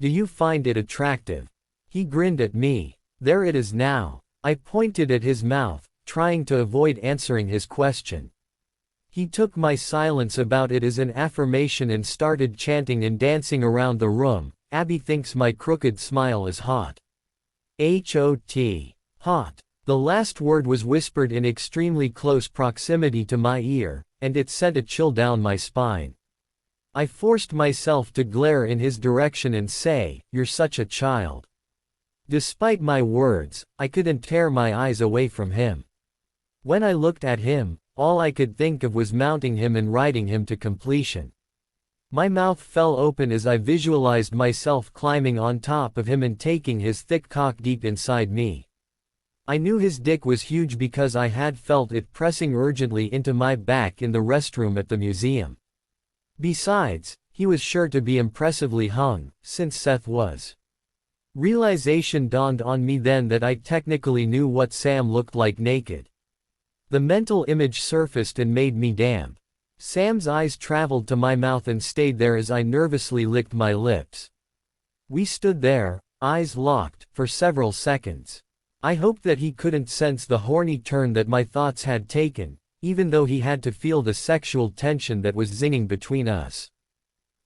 "Do you find it attractive?" He grinned at me. "There it is now." I pointed at his mouth, trying to avoid answering his question. He took my silence about it as an affirmation and started chanting and dancing around the room. "Abby thinks my crooked smile is hot. Hot. Hot." The last word was whispered in extremely close proximity to my ear, and it sent a chill down my spine. I forced myself to glare in his direction and say, "You're such a child." Despite my words, I couldn't tear my eyes away from him. When I looked at him, all I could think of was mounting him and riding him to completion. My mouth fell open as I visualized myself climbing on top of him and taking his thick cock deep inside me. I knew his dick was huge because I had felt it pressing urgently into my back in the restroom at the museum. Besides, he was sure to be impressively hung, since Seth was. Realization dawned on me then that I technically knew what Sam looked like naked. The mental image surfaced and made me damp. Sam's eyes traveled to my mouth and stayed there as I nervously licked my lips. We stood there, eyes locked, for several seconds. I hoped that he couldn't sense the horny turn that my thoughts had taken, even though he had to feel the sexual tension that was zinging between us.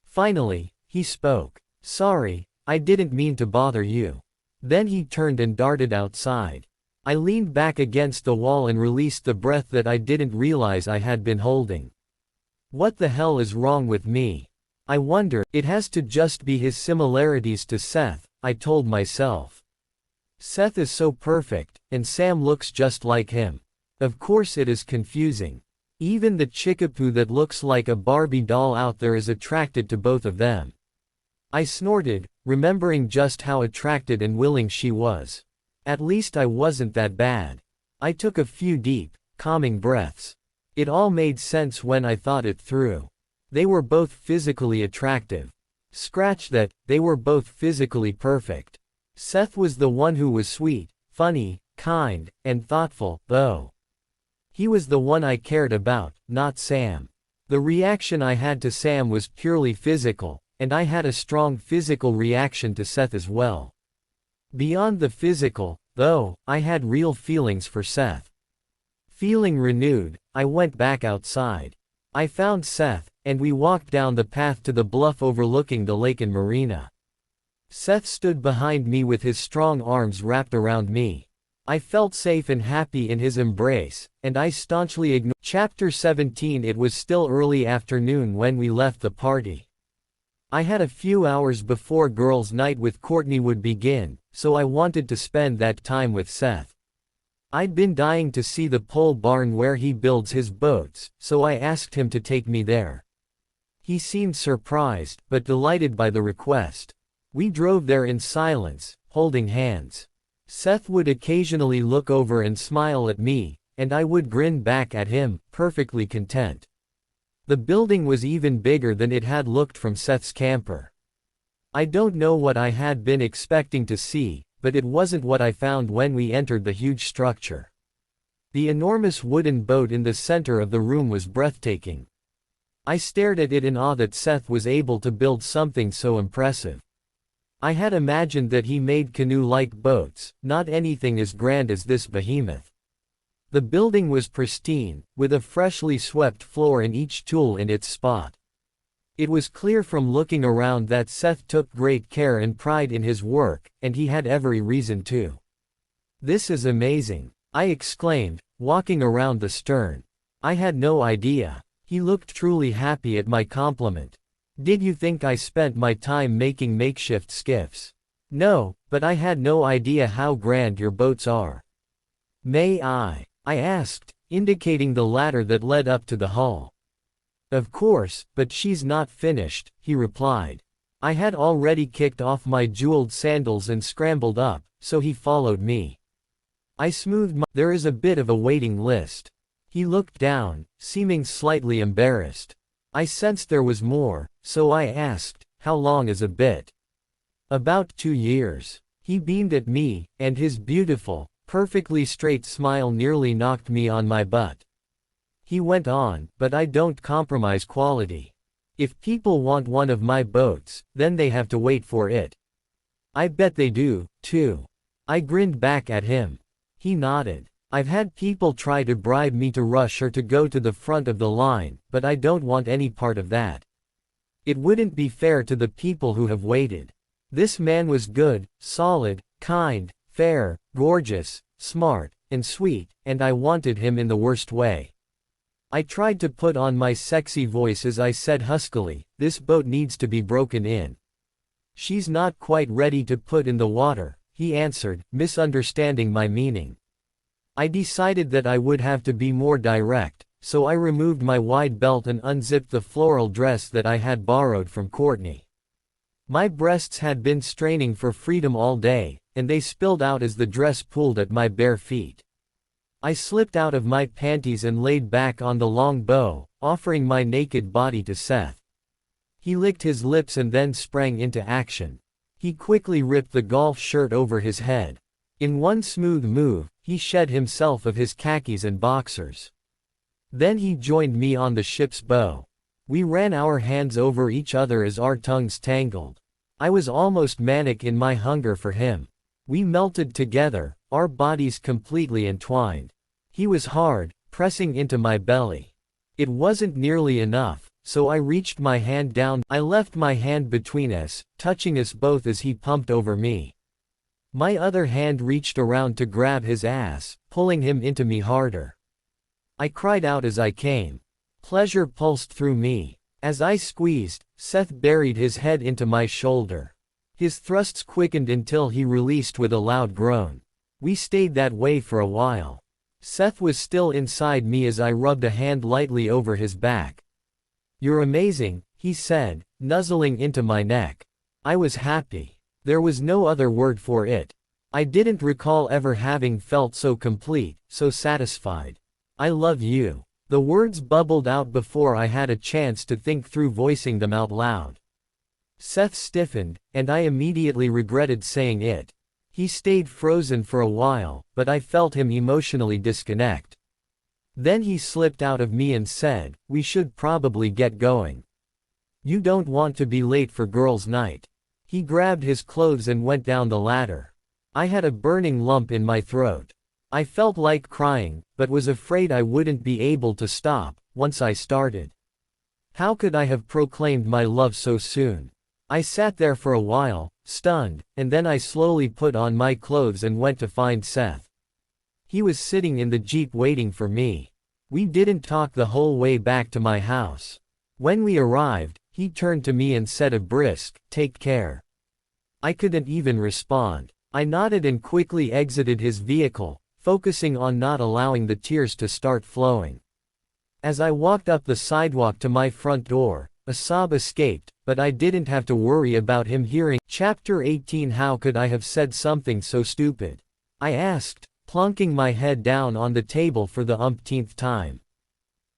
Finally, he spoke. "Sorry, I didn't mean to bother you." Then he turned and darted outside. I leaned back against the wall and released the breath that I didn't realize I had been holding. What the hell is wrong with me? I wonder. It has to just be his similarities to Seth, I told myself. Seth is so perfect, and Sam looks just like him. Of course it is confusing. Even the chickapoo that looks like a Barbie doll out there is attracted to both of them. I snorted, remembering just how attracted and willing she was. At least I wasn't that bad. I took a few deep, calming breaths. It all made sense when I thought it through. They were both physically attractive. Scratch that, they were both physically perfect. Seth was the one who was sweet, funny, kind, and thoughtful, though. He was the one I cared about, not Sam. The reaction I had to Sam was purely physical, and I had a strong physical reaction to Seth as well. Beyond the physical, though, I had real feelings for Seth. Feeling renewed, I went back outside. I found Seth, and we walked down the path to the bluff overlooking the lake and marina. Seth stood behind me with his strong arms wrapped around me. I felt safe and happy in his embrace, and I staunchly ignored. Chapter 17. It was still early afternoon when we left the party. I had a few hours before girls' night with Courtney would begin, so I wanted to spend that time with Seth. I'd been dying to see the pole barn where he builds his boats, so I asked him to take me there. He seemed surprised, but delighted by the request. We drove there in silence, holding hands. Seth would occasionally look over and smile at me, and I would grin back at him, perfectly content. The building was even bigger than it had looked from Seth's camper. I don't know what I had been expecting to see, but it wasn't what I found when we entered the huge structure. The enormous wooden boat in the center of the room was breathtaking. I stared at it in awe that Seth was able to build something so impressive. I had imagined that he made canoe-like boats, not anything as grand as this behemoth. The building was pristine, with a freshly swept floor and each tool in its spot. It was clear from looking around that Seth took great care and pride in his work, and he had every reason to. "This is amazing," I exclaimed, walking around the stern. I had no idea. He looked truly happy at my compliment. "Did you think I spent my time making makeshift skiffs?" "No, but I had no idea how grand your boats are." "May I?" I asked, indicating the ladder that led up to the hull. "Of course, but she's not finished," he replied. I had already kicked off my jeweled sandals and scrambled up, so he followed me. I smoothed my— "There is a bit of a waiting list." He looked down, seeming slightly embarrassed. I sensed there was more, so I asked, "How long is a bit?" "About 2 years." He beamed at me, and his beautiful, perfectly straight smile nearly knocked me on my butt. He went on, "But I don't compromise quality. If people want one of my boats, then they have to wait for it." "I bet they do, too." I grinned back at him. He nodded. "I've had people try to bribe me to rush or to go to the front of the line, but I don't want any part of that. It wouldn't be fair to the people who have waited." This man was good, solid, kind, fair, gorgeous, smart, and sweet, and I wanted him in the worst way. I tried to put on my sexy voice as I said huskily, "This boat needs to be broken in." "She's not quite ready to put in the water," he answered, misunderstanding my meaning. I decided that I would have to be more direct, so I removed my wide belt and unzipped the floral dress that I had borrowed from Courtney. My breasts had been straining for freedom all day, and they spilled out as the dress pulled at my bare feet. I slipped out of my panties and laid back on the long bow, offering my naked body to Seth. He licked his lips and then sprang into action. He quickly ripped the golf shirt over his head. In one smooth move, he shed himself of his khakis and boxers. Then he joined me on the ship's bow. We ran our hands over each other as our tongues tangled. I was almost manic in my hunger for him. We melted together, our bodies completely entwined. He was hard, pressing into my belly. It wasn't nearly enough, so I reached my hand down. I left my hand between us, touching us both as he pumped over me. My other hand reached around to grab his ass, pulling him into me harder. I cried out as I came. Pleasure pulsed through me. As I squeezed, Seth buried his head into my shoulder. His thrusts quickened until he released with a loud groan. We stayed that way for a while. Seth was still inside me as I rubbed a hand lightly over his back. "You're amazing," he said, nuzzling into my neck. I was happy. There was no other word for it. I didn't recall ever having felt so complete, so satisfied. "I love you." The words bubbled out before I had a chance to think through voicing them out loud. Seth stiffened, and I immediately regretted saying it. He stayed frozen for a while, but I felt him emotionally disconnect. Then he slipped out of me and said, "We should probably get going. You don't want to be late for girls' night." He grabbed his clothes and went down the ladder. I had a burning lump in my throat. I felt like crying, but was afraid I wouldn't be able to stop once I started. How could I have proclaimed my love so soon? I sat there for a while, stunned, and then I slowly put on my clothes and went to find Seth. He was sitting in the Jeep waiting for me. We didn't talk the whole way back to my house. When we arrived, he turned to me and said a brisk, "Take care." I couldn't even respond. I nodded and quickly exited his vehicle, focusing on not allowing the tears to start flowing. As I walked up the sidewalk to my front door, a sob escaped, but I didn't have to worry about him hearing. Chapter 18. How could I have said something so stupid? I asked, plunking my head down on the table for the umpteenth time.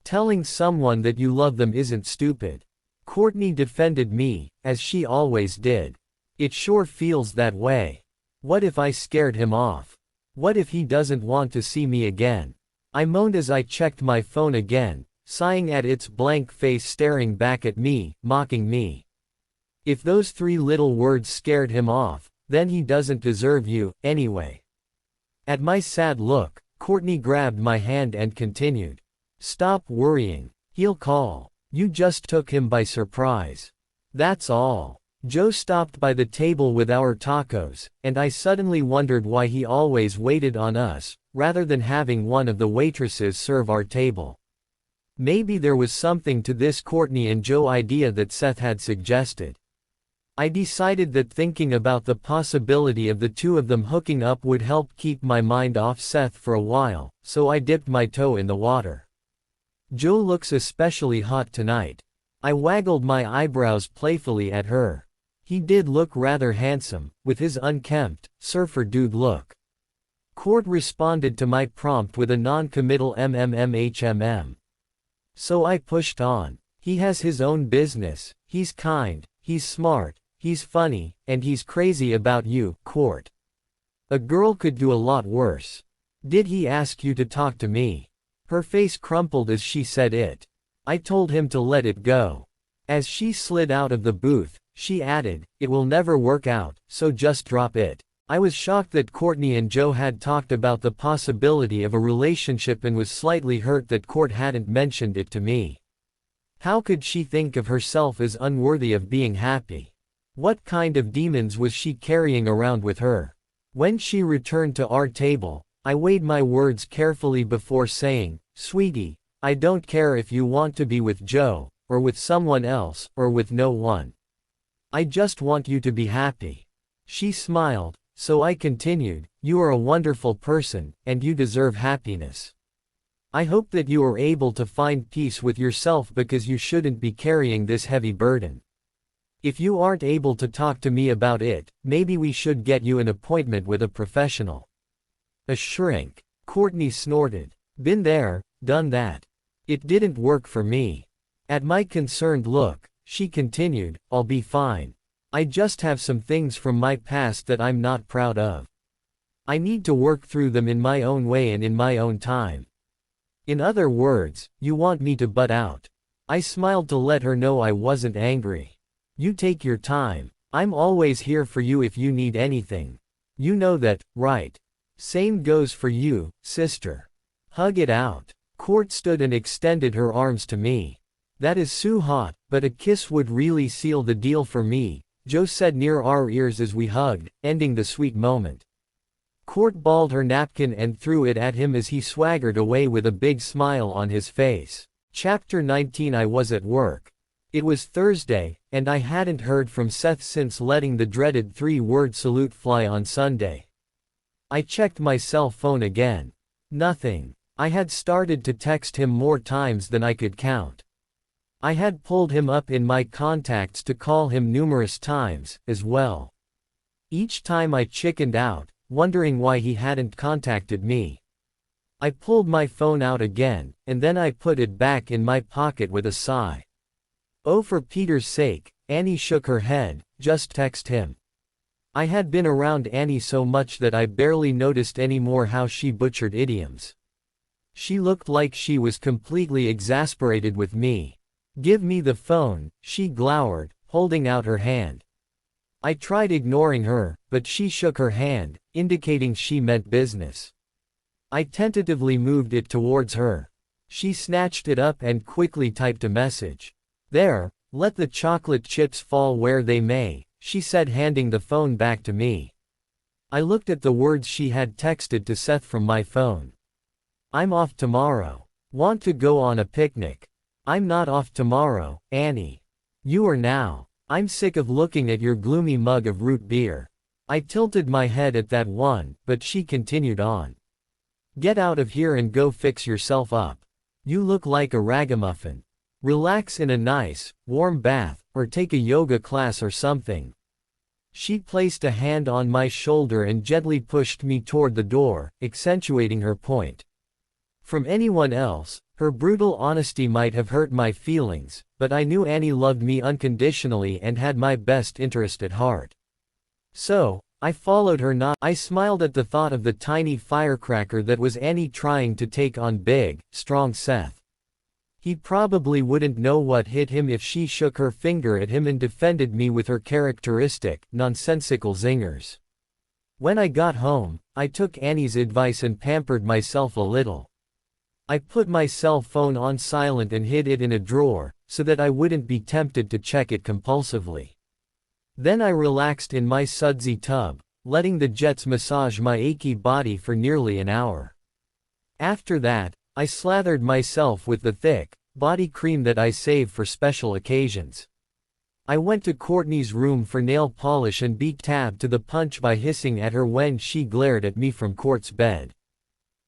Telling someone that you love them isn't stupid. Courtney defended me, as she always did. It sure feels that way. What if I scared him off? What if he doesn't want to see me again? I moaned as I checked my phone again, sighing at its blank face staring back at me, mocking me. If those 3 little words scared him off, then he doesn't deserve you, anyway. At my sad look, Courtney grabbed my hand and continued. Stop worrying. He'll call. You just took him by surprise. That's all. Joe stopped by the table with our tacos, and I suddenly wondered why he always waited on us, rather than having one of the waitresses serve our table. Maybe there was something to this Courtney and Joe idea that Seth had suggested. I decided that thinking about the possibility of the two of them hooking up would help keep my mind off Seth for a while, so I dipped my toe in the water. Joe looks especially hot tonight. I waggled my eyebrows playfully at her. He did look rather handsome, with his unkempt, surfer dude look. Court responded to my prompt with a non-committal mmmmhm. So I pushed on. He has his own business, he's kind, he's smart, he's funny, and he's crazy about you, Court. A girl could do a lot worse. Did he ask you to talk to me? Her face crumpled as she said it. I told him to let it go. As she slid out of the booth, she added, "It will never work out, so just drop it." I was shocked that Courtney and Joe had talked about the possibility of a relationship and was slightly hurt that Court hadn't mentioned it to me. How could she think of herself as unworthy of being happy? What kind of demons was she carrying around with her? When she returned to our table, I weighed my words carefully before saying, "Sweetie, I don't care if you want to be with Joe, or with someone else, or with no one. I just want you to be happy." She smiled, so I continued, "You are a wonderful person, and you deserve happiness. I hope that you are able to find peace with yourself because you shouldn't be carrying this heavy burden. If you aren't able to talk to me about it, maybe we should get you an appointment with a professional." A shrink. Courtney snorted. Been there, done that. It didn't work for me. At my concerned look, she continued, "I'll be fine. I just have some things from my past that I'm not proud of. I need to work through them in my own way and in my own time." In other words, you want me to butt out. I smiled to let her know I wasn't angry. You take your time. I'm always here for you if you need anything. You know that, right? Same goes for you, sister. Hug it out. Court stood and extended her arms to me. "That is so hot, but a kiss would really seal the deal for me," Joe said near our ears as we hugged, ending the sweet moment. Court balled her napkin and threw it at him as he swaggered away with a big smile on his face. Chapter 19. I was at work. It was Thursday, and I hadn't heard from Seth since letting the dreaded 3-word salute fly on Sunday. I checked my cell phone again. Nothing. I had started to text him more times than I could count. I had pulled him up in my contacts to call him numerous times, as well. Each time I chickened out, wondering why he hadn't contacted me. I pulled my phone out again, and then I put it back in my pocket with a sigh. "Oh, for Peter's sake," Annie shook her head, "just text him." I had been around Annie so much that I barely noticed anymore how she butchered idioms. She looked like she was completely exasperated with me. "Give me the phone," she glowered, holding out her hand. I tried ignoring her, but she shook her hand, indicating she meant business. I tentatively moved it towards her. She snatched it up and quickly typed a message. "There, let the chocolate chips fall where they may," she said, handing the phone back to me. I looked at the words she had texted to Seth from my phone. I'm off tomorrow. Want to go on a picnic? I'm not off tomorrow, Annie. You are now. I'm sick of looking at your gloomy mug of root beer. I tilted my head at that one, but she continued on. Get out of here and go fix yourself up. You look like a ragamuffin. Relax in a nice, warm bath, or take a yoga class or something. She placed a hand on my shoulder and gently pushed me toward the door, accentuating her point. From anyone else, her brutal honesty might have hurt my feelings, but I knew Annie loved me unconditionally and had my best interest at heart. So, I followed her. I smiled at the thought of the tiny firecracker that was Annie trying to take on big, strong Seth. He probably wouldn't know what hit him if she shook her finger at him and defended me with her characteristic, nonsensical zingers. When I got home, I took Annie's advice and pampered myself a little. I put my cell phone on silent and hid it in a drawer, so that I wouldn't be tempted to check it compulsively. Then I relaxed in my sudsy tub, letting the jets massage my achy body for nearly an hour. After that, I slathered myself with the thick, body cream that I save for special occasions. I went to Courtney's room for nail polish and beat Tab to the punch by hissing at her when she glared at me from Court's bed.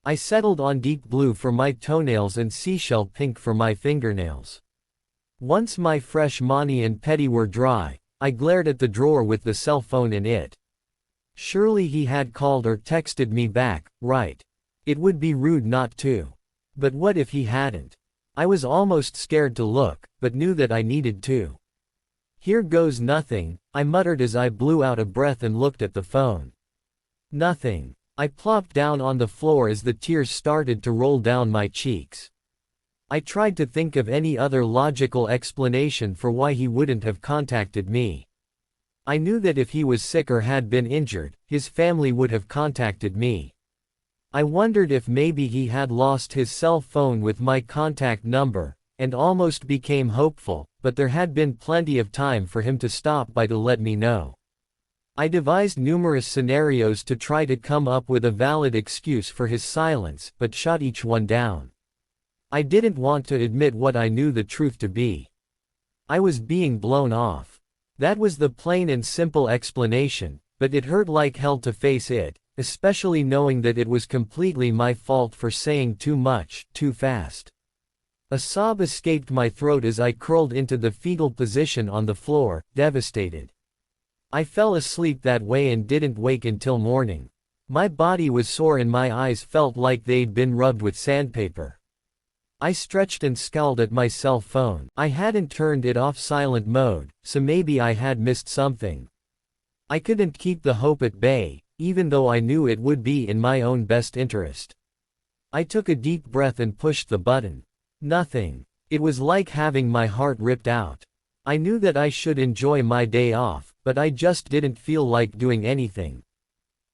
I settled on deep blue for my toenails and seashell pink for my fingernails. Once my fresh mani and pedi were dry, I glared at the drawer with the cell phone in it. Surely he had called or texted me back, right? It would be rude not to. But what if he hadn't? I was almost scared to look, but knew that I needed to. Here goes nothing, I muttered as I blew out a breath and looked at the phone. Nothing. I plopped down on the floor as the tears started to roll down my cheeks. I tried to think of any other logical explanation for why he wouldn't have contacted me. I knew that if he was sick or had been injured, his family would have contacted me. I wondered if maybe he had lost his cell phone with my contact number, and almost became hopeful, but there had been plenty of time for him to stop by to let me know. I devised numerous scenarios to try to come up with a valid excuse for his silence, but shot each one down. I didn't want to admit what I knew the truth to be. I was being blown off. That was the plain and simple explanation, but it hurt like hell to face it, especially knowing that it was completely my fault for saying too much, too fast. A sob escaped my throat as I curled into the fetal position on the floor, devastated. I fell asleep that way and didn't wake until morning. My body was sore and my eyes felt like they'd been rubbed with sandpaper. I stretched and scowled at my cell phone. I hadn't turned it off silent mode, so maybe I had missed something. I couldn't keep the hope at bay, even though I knew it would be in my own best interest. I took a deep breath and pushed the button. Nothing. It was like having my heart ripped out. I knew that I should enjoy my day off, but I just didn't feel like doing anything.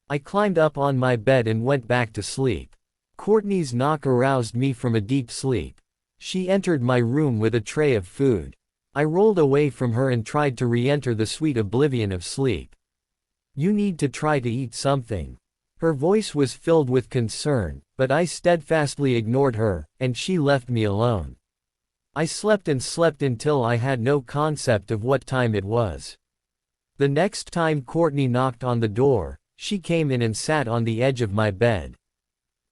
I climbed up on my bed and went back to sleep. Courtney's knock aroused me from a deep sleep. She entered my room with a tray of food. I rolled away from her and tried to re-enter the sweet oblivion of sleep. You need to try to eat something. Her voice was filled with concern, but I steadfastly ignored her, and she left me alone. I slept and slept until I had no concept of what time it was. The next time Courtney knocked on the door, she came in and sat on the edge of my bed.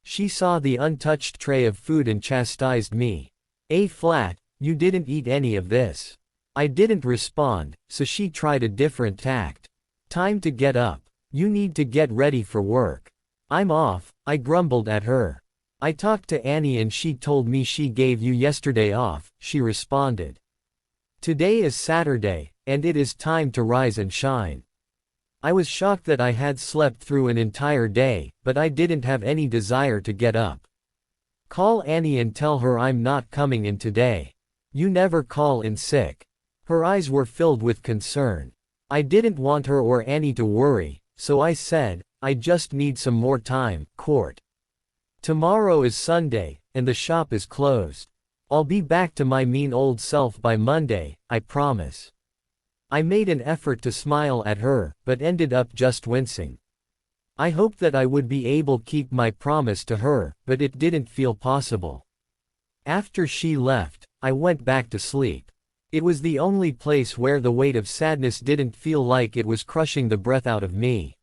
She saw the untouched tray of food and chastised me. "A-flat, you didn't eat any of this." I didn't respond, so she tried a different tact. "Time to get up. You need to get ready for work." "I'm off," I grumbled at her. "I talked to Annie and she told me she gave you yesterday off," she responded. "Today is Saturday, and it is time to rise and shine." I was shocked that I had slept through an entire day, but I didn't have any desire to get up. "Call Annie and tell her I'm not coming in today. You never call in sick." Her eyes were filled with concern. I didn't want her or Annie to worry, so I said, "I just need some more time, Court. Tomorrow is Sunday, and the shop is closed. I'll be back to my mean old self by Monday, I promise." I made an effort to smile at her, but ended up just wincing. I hoped that I would be able to keep my promise to her, but it didn't feel possible. After she left, I went back to sleep. It was the only place where the weight of sadness didn't feel like it was crushing the breath out of me.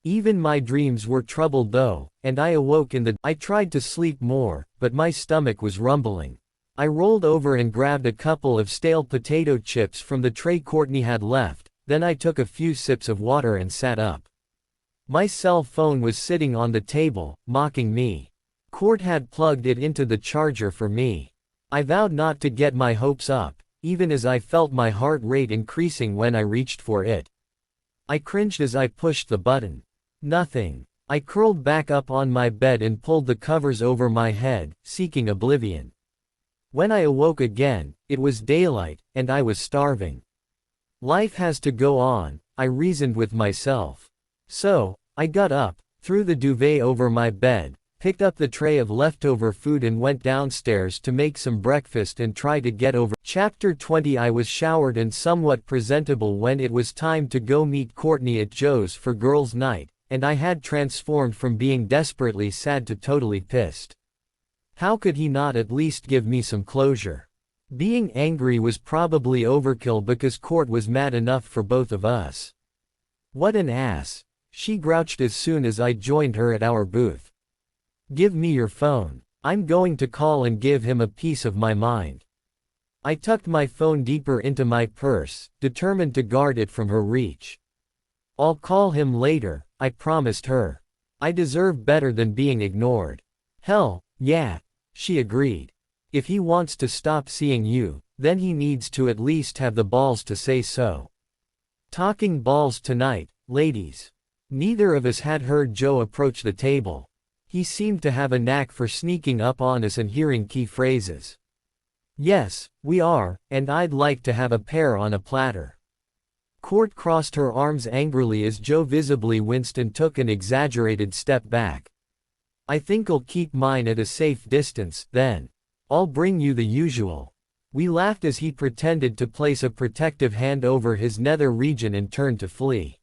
Even my dreams were troubled though, and I awoke in the. I tried to sleep more, but my stomach was rumbling. I rolled over and grabbed a couple of stale potato chips from the tray Courtney had left, then I took a few sips of water and sat up. My cell phone was sitting on the table, mocking me. Court had plugged it into the charger for me. I vowed not to get my hopes up, even as I felt my heart rate increasing when I reached for it. I cringed as I pushed the button. Nothing. I curled back up on my bed and pulled the covers over my head, seeking oblivion. When I awoke again, it was daylight, and I was starving. Life has to go on, I reasoned with myself. So, I got up, threw the duvet over my bed, picked up the tray of leftover food and went downstairs to make some breakfast and try to get over. Chapter 20. I was showered and somewhat presentable when it was time to go meet Courtney at Joe's for girls' night, and I had transformed from being desperately sad to totally pissed. How could he not at least give me some closure? Being angry was probably overkill because Court was mad enough for both of us. What an ass. She grouched as soon as I joined her at our booth. Give me your phone. I'm going to call and give him a piece of my mind. I tucked my phone deeper into my purse, determined to guard it from her reach. I'll call him later, I promised her. I deserve better than being ignored. Hell, yeah. She agreed. If he wants to stop seeing you, then he needs to at least have the balls to say so. Talking balls tonight, ladies. Neither of us had heard Joe approach the table. He seemed to have a knack for sneaking up on us and hearing key phrases. Yes, we are, and I'd like to have a pair on a platter. Court crossed her arms angrily as Joe visibly winced and took an exaggerated step back. I think I'll keep mine at a safe distance, then. I'll bring you the usual. We laughed as he pretended to place a protective hand over his nether region and turned to flee.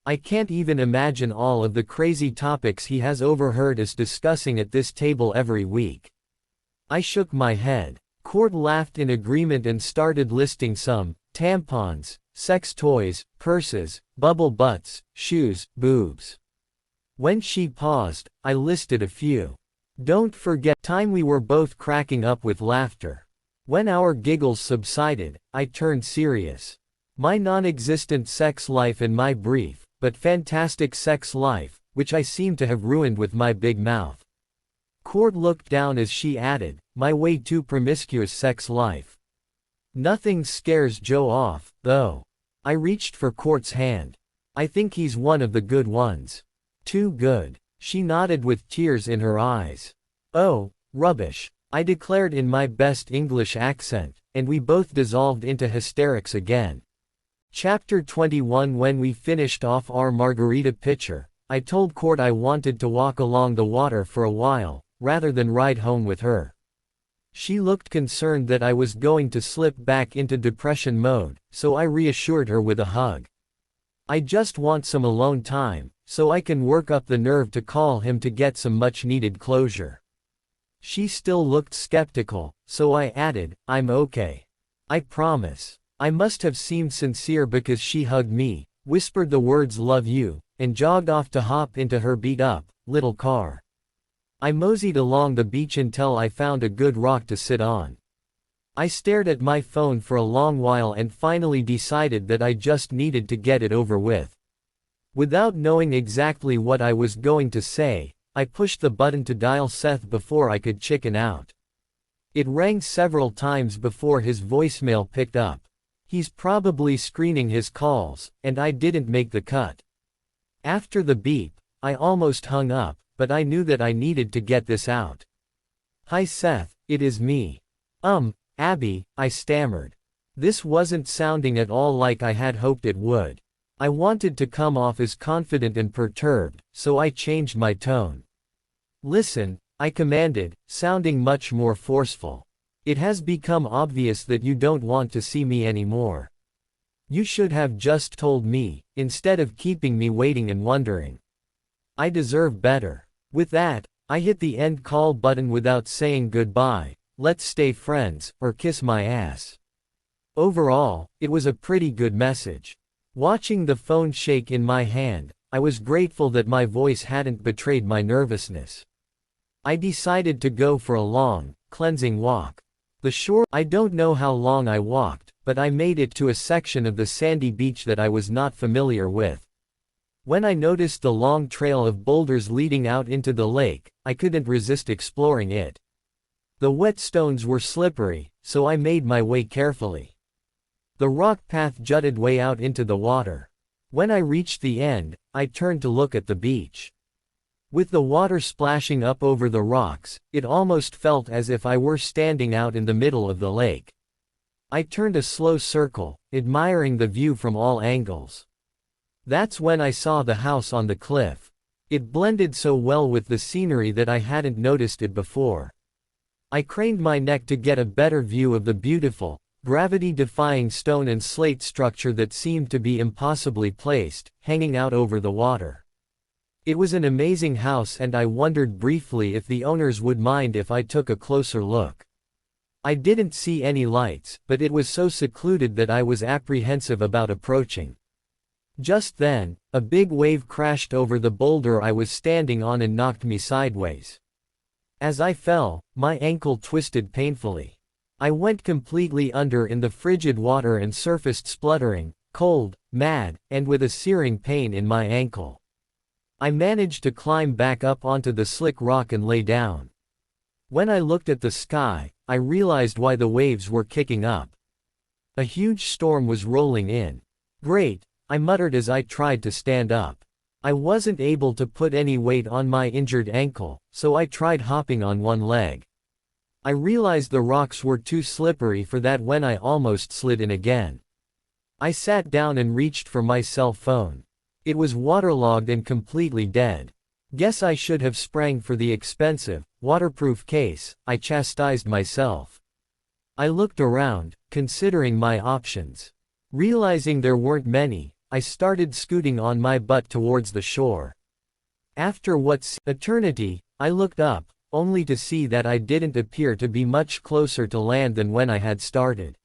I can't even imagine all of the crazy topics he has overheard us discussing at this table every week. I shook my head. Court laughed in agreement and started listing some: tampons, sex toys, purses, bubble butts, shoes, boobs. When she paused, I listed a few. Don't forget time. We were both cracking up with laughter. When our giggles subsided, I turned serious. My non-existent sex life and my brief, but fantastic sex life, which I seem to have ruined with my big mouth. Court looked down as she added, my way too promiscuous sex life. Nothing scares Joe off, though. I reached for Court's hand. I think he's one of the good ones. Too good. She nodded with tears in her eyes. Oh, rubbish, I declared in my best English accent, and we both dissolved into hysterics again. Chapter 21. When we finished off our margarita pitcher, I told Court I wanted to walk along the water for a while, rather than ride home with her. She looked concerned that I was going to slip back into depression mode, so I reassured her with a hug. I just want some alone time, so I can work up the nerve to call him to get some much-needed closure. She still looked skeptical, so I added, I'm okay. I promise. I must have seemed sincere because she hugged me, whispered the words love you, and jogged off to hop into her beat-up, little car. I moseyed along the beach until I found a good rock to sit on. I stared at my phone for a long while and finally decided that I just needed to get it over with. Without knowing exactly what I was going to say, I pushed the button to dial Seth before I could chicken out. It rang several times before his voicemail picked up. He's probably screening his calls, and I didn't make the cut. After the beep, I almost hung up, but I knew that I needed to get this out. Hi Seth, it is me. Abby, I stammered. This wasn't sounding at all like I had hoped it would. I wanted to come off as confident and perturbed, so I changed my tone. Listen, I commanded, sounding much more forceful. It has become obvious that you don't want to see me anymore. You should have just told me, instead of keeping me waiting and wondering. I deserve better. With that, I hit the end call button without saying goodbye, let's stay friends, or kiss my ass. Overall, it was a pretty good message. Watching the phone shake in my hand, I was grateful that my voice hadn't betrayed my nervousness. I decided to go for a long, cleansing walk. I don't know how long I walked, but I made it to a section of the sandy beach that I was not familiar with. When I noticed the long trail of boulders leading out into the lake, I couldn't resist exploring it. The wet stones were slippery, so I made my way carefully. The rock path jutted way out into the water. When I reached the end, I turned to look at the beach. With the water splashing up over the rocks, it almost felt as if I were standing out in the middle of the lake. I turned a slow circle, admiring the view from all angles. That's when I saw the house on the cliff. It blended so well with the scenery that I hadn't noticed it before. I craned my neck to get a better view of the beautiful, gravity-defying stone and slate structure that seemed to be impossibly placed, hanging out over the water. It was an amazing house, and I wondered briefly if the owners would mind if I took a closer look. I didn't see any lights, but it was so secluded that I was apprehensive about approaching. Just then, a big wave crashed over the boulder I was standing on and knocked me sideways. As I fell, my ankle twisted painfully. I went completely under in the frigid water and surfaced spluttering, cold, mad, and with a searing pain in my ankle. I managed to climb back up onto the slick rock and lay down. When I looked at the sky, I realized why the waves were kicking up. A huge storm was rolling in. Great, I muttered as I tried to stand up. I wasn't able to put any weight on my injured ankle, so I tried hopping on one leg. I realized the rocks were too slippery for that when I almost slid in again. I sat down and reached for my cell phone. It was waterlogged and completely dead. Guess I should have sprang for the expensive, waterproof case, I chastised myself. I looked around, considering my options. Realizing there weren't many, I started scooting on my butt towards the shore. After what's eternity, I looked up, only to see that I didn't appear to be much closer to land than when I had started.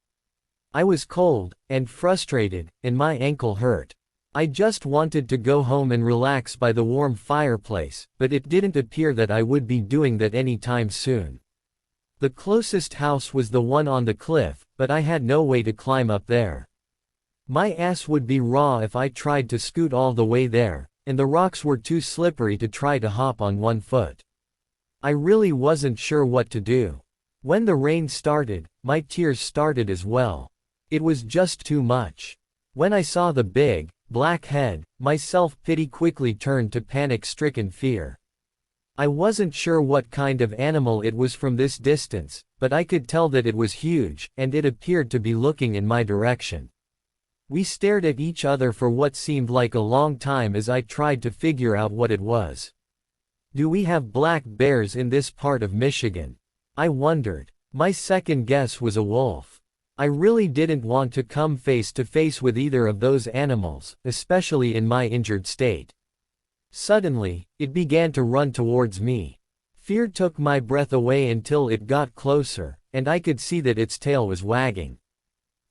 I was cold, and frustrated, and my ankle hurt. I just wanted to go home and relax by the warm fireplace, but it didn't appear that I would be doing that anytime soon. The closest house was the one on the cliff, but I had no way to climb up there. My ass would be raw if I tried to scoot all the way there, and the rocks were too slippery to try to hop on one foot. I really wasn't sure what to do. When the rain started, my tears started as well. It was just too much. When I saw the big, black head, my self-pity quickly turned to panic-stricken fear. I wasn't sure what kind of animal it was from this distance, but I could tell that it was huge, and it appeared to be looking in my direction. We stared at each other for what seemed like a long time as I tried to figure out what it was. Do we have black bears in this part of Michigan? I wondered. My second guess was a wolf. I really didn't want to come face to face with either of those animals, especially in my injured state. Suddenly, it began to run towards me. Fear took my breath away until it got closer, and I could see that its tail was wagging.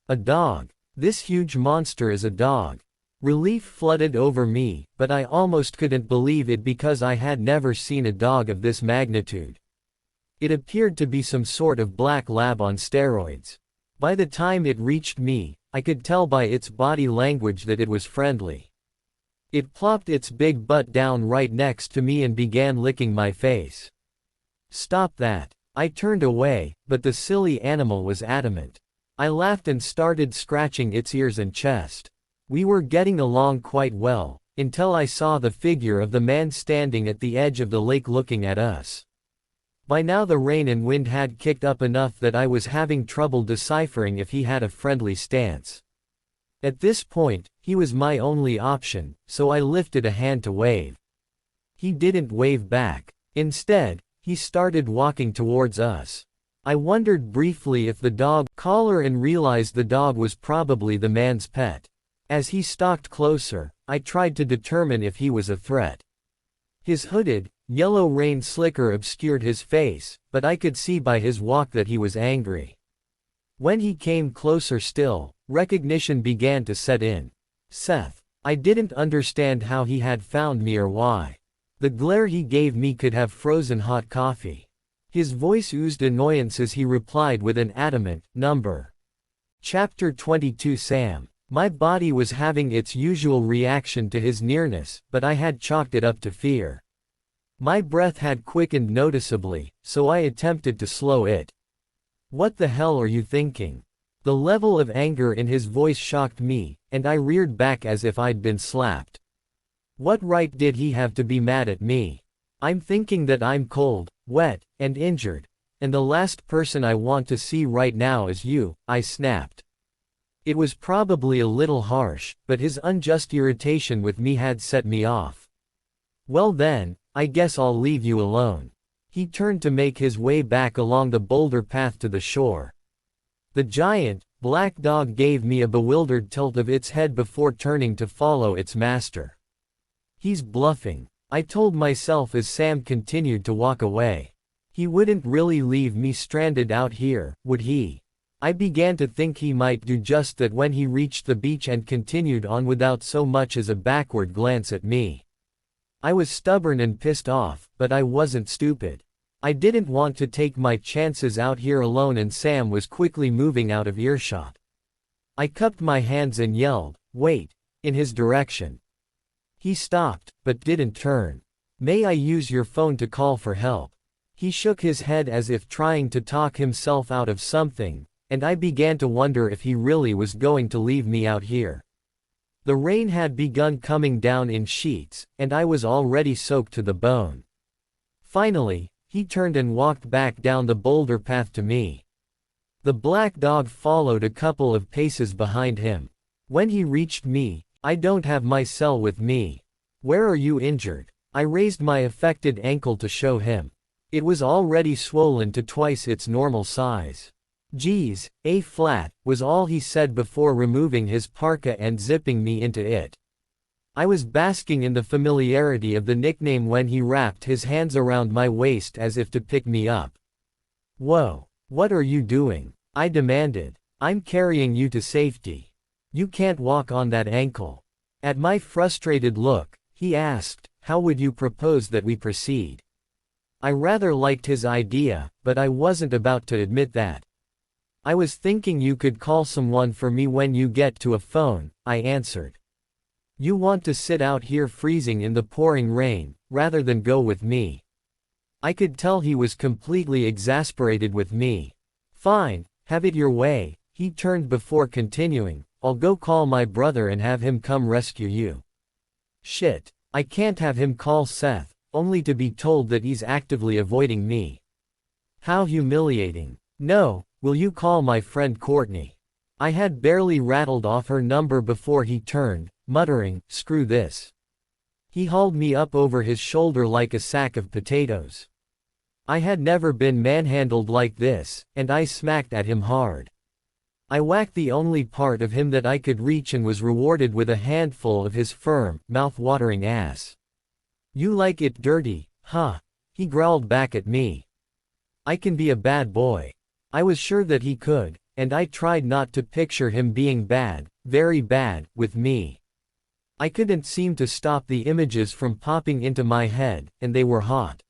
A dog. This huge monster is a dog. Relief flooded over me, but I almost couldn't believe it because I had never seen a dog of this magnitude. It appeared to be some sort of black lab on steroids. By the time it reached me, I could tell by its body language that it was friendly. It plopped its big butt down right next to me and began licking my face. Stop that. I turned away, but the silly animal was adamant. I laughed and started scratching its ears and chest. We were getting along quite well, until I saw the figure of the man standing at the edge of the lake looking at us. By now the rain and wind had kicked up enough that I was having trouble deciphering if he had a friendly stance. At this point, he was my only option, so I lifted a hand to wave. He didn't wave back. Instead, he started walking towards us. I wondered briefly if the dog collar and realized the dog was probably the man's pet. As he stalked closer, I tried to determine if he was a threat. His hooded, yellow rain slicker obscured his face, but I could see by his walk that he was angry. When he came closer still, recognition began to set in. Seth. I didn't understand how he had found me or why. The glare he gave me could have frozen hot coffee. His voice oozed annoyance as he replied with an adamant, "Number." Chapter 22. Sam. My body was having its usual reaction to his nearness, but I had chalked it up to fear. My breath had quickened noticeably, so I attempted to slow it. "What the hell are you thinking?" The level of anger in his voice shocked me, and I reared back as if I'd been slapped. What right did he have to be mad at me? "I'm thinking that I'm cold, wet, and injured, and the last person I want to see right now is you," I snapped. It was probably a little harsh, but his unjust irritation with me had set me off. "Well then, I guess I'll leave you alone." He turned to make his way back along the boulder path to the shore. The giant, black dog gave me a bewildered tilt of its head before turning to follow its master. "He's bluffing," I told myself as Sam continued to walk away. He wouldn't really leave me stranded out here, would he? I began to think he might do just that when he reached the beach and continued on without so much as a backward glance at me. I was stubborn and pissed off, but I wasn't stupid. I didn't want to take my chances out here alone, and Sam was quickly moving out of earshot. I cupped my hands and yelled, "Wait," in his direction. He stopped, but didn't turn. "May I use your phone to call for help?" He shook his head as if trying to talk himself out of something, and I began to wonder if he really was going to leave me out here. The rain had begun coming down in sheets, and I was already soaked to the bone. Finally, he turned and walked back down the boulder path to me. The black dog followed a couple of paces behind him. When he reached me, "I don't have my cell with me. Where are you injured?" I raised my affected ankle to show him. It was already swollen to twice its normal size. "Geez, A flat," was all he said before removing his parka and zipping me into it. I was basking in the familiarity of the nickname when he wrapped his hands around my waist as if to pick me up. "Whoa, what are you doing?" I demanded. "I'm carrying you to safety. You can't walk on that ankle." At my frustrated look, he asked, "How would you propose that we proceed?" I rather liked his idea, but I wasn't about to admit that. "I was thinking you could call someone for me when you get to a phone," I answered. "You want to sit out here freezing in the pouring rain, rather than go with me." I could tell he was completely exasperated with me. "Fine, have it your way," he turned before continuing, "I'll go call my brother and have him come rescue you." Shit, I can't have him call Seth, only to be told that he's actively avoiding me. How humiliating. "No, will you call my friend Courtney?" I had barely rattled off her number before he turned, muttering, "Screw this." He hauled me up over his shoulder like a sack of potatoes. I had never been manhandled like this, and I smacked at him hard. I whacked the only part of him that I could reach and was rewarded with a handful of his firm, mouth-watering ass. "You like it dirty, huh?" he growled back at me. I can be a bad boy. I was sure that he could, and I tried not to picture him being bad, very bad, with me. I couldn't seem to stop the images from popping into my head, and they were hot.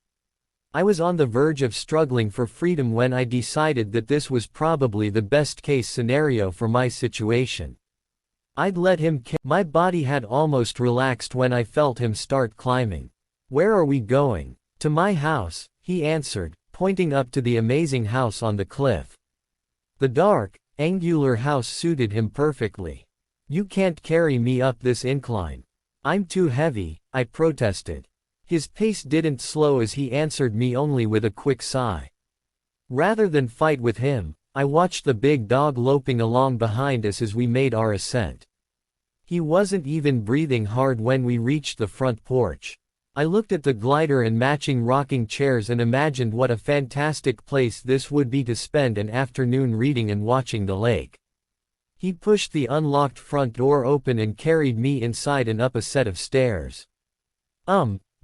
I was on the verge of struggling for freedom when I decided that this was probably the best-case scenario for my situation. I'd let him My body had almost relaxed when I felt him start climbing. "Where are we going?" "To my house," he answered, pointing up to the amazing house on the cliff. The dark, angular house suited him perfectly. "You can't carry me up this incline. I'm too heavy," I protested. His pace didn't slow as he answered me only with a quick sigh. Rather than fight with him, I watched the big dog loping along behind us as we made our ascent. He wasn't even breathing hard when we reached the front porch. I looked at the glider and matching rocking chairs and imagined what a fantastic place this would be to spend an afternoon reading and watching the lake. He pushed the unlocked front door open and carried me inside and up a set of stairs.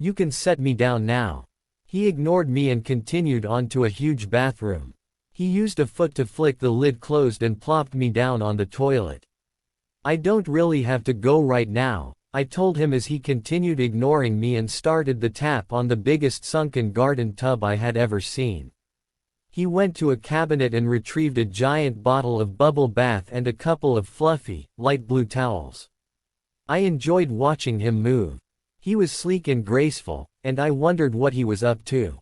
You can set me down now. He ignored me and continued on to a huge bathroom. He used a foot to flick the lid closed and plopped me down on the toilet. I don't really have to go right now, I told him as he continued ignoring me and started the tap on the biggest sunken garden tub I had ever seen. He went to a cabinet and retrieved a giant bottle of bubble bath and a couple of fluffy, light blue towels. I enjoyed watching him move. He was sleek and graceful, and I wondered what he was up to.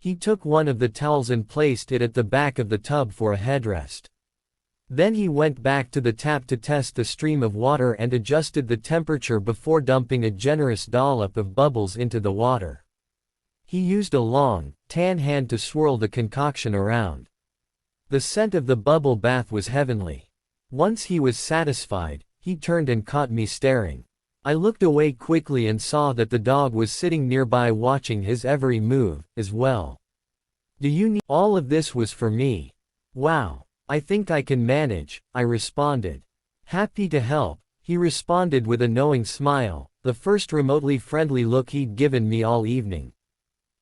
He took one of the towels and placed it at the back of the tub for a headrest. Then he went back to the tap to test the stream of water and adjusted the temperature before dumping a generous dollop of bubbles into the water. He used a long, tan hand to swirl the concoction around. The scent of the bubble bath was heavenly. Once he was satisfied, he turned and caught me staring. I looked away quickly and saw that the dog was sitting nearby watching his every move, as well. Do you need— All of this was for me. Wow. I think I can manage, I responded. Happy to help, he responded with a knowing smile, the first remotely friendly look he'd given me all evening.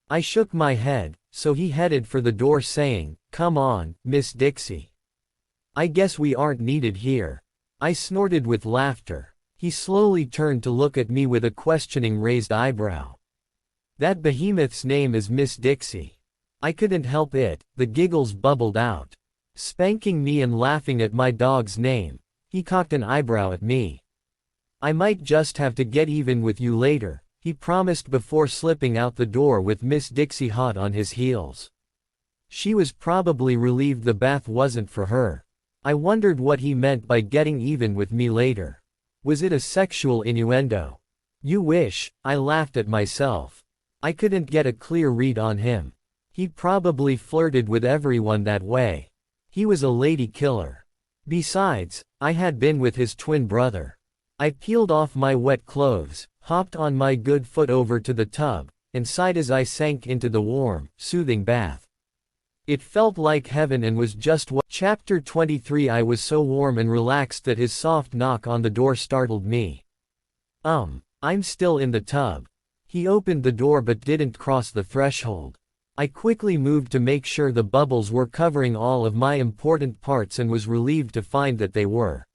I shook my head, so he headed for the door saying, "Come on, Miss Dixie. I guess we aren't needed here." I snorted with laughter. He slowly turned to look at me with a questioning raised eyebrow. That behemoth's name is Miss Dixie. I couldn't help it, the giggles bubbled out. Spanking me and laughing at my dog's name, he cocked an eyebrow at me. I might just have to get even with you later, he promised before slipping out the door with Miss Dixie hot on his heels. She was probably relieved the bath wasn't for her. I wondered what he meant by getting even with me later. Was it a sexual innuendo? You wish, I laughed at myself. I couldn't get a clear read on him. He probably flirted with everyone that way. He was a lady killer. Besides, I had been with his twin brother. I peeled off my wet clothes, hopped on my good foot over to the tub, and sighed as I sank into the warm, soothing bath. It felt like heaven and was just what— Chapter 23. I was so warm and relaxed that his soft knock on the door startled me. I'm still in the tub. He opened the door but didn't cross the threshold. I quickly moved to make sure the bubbles were covering all of my important parts and was relieved to find that they were.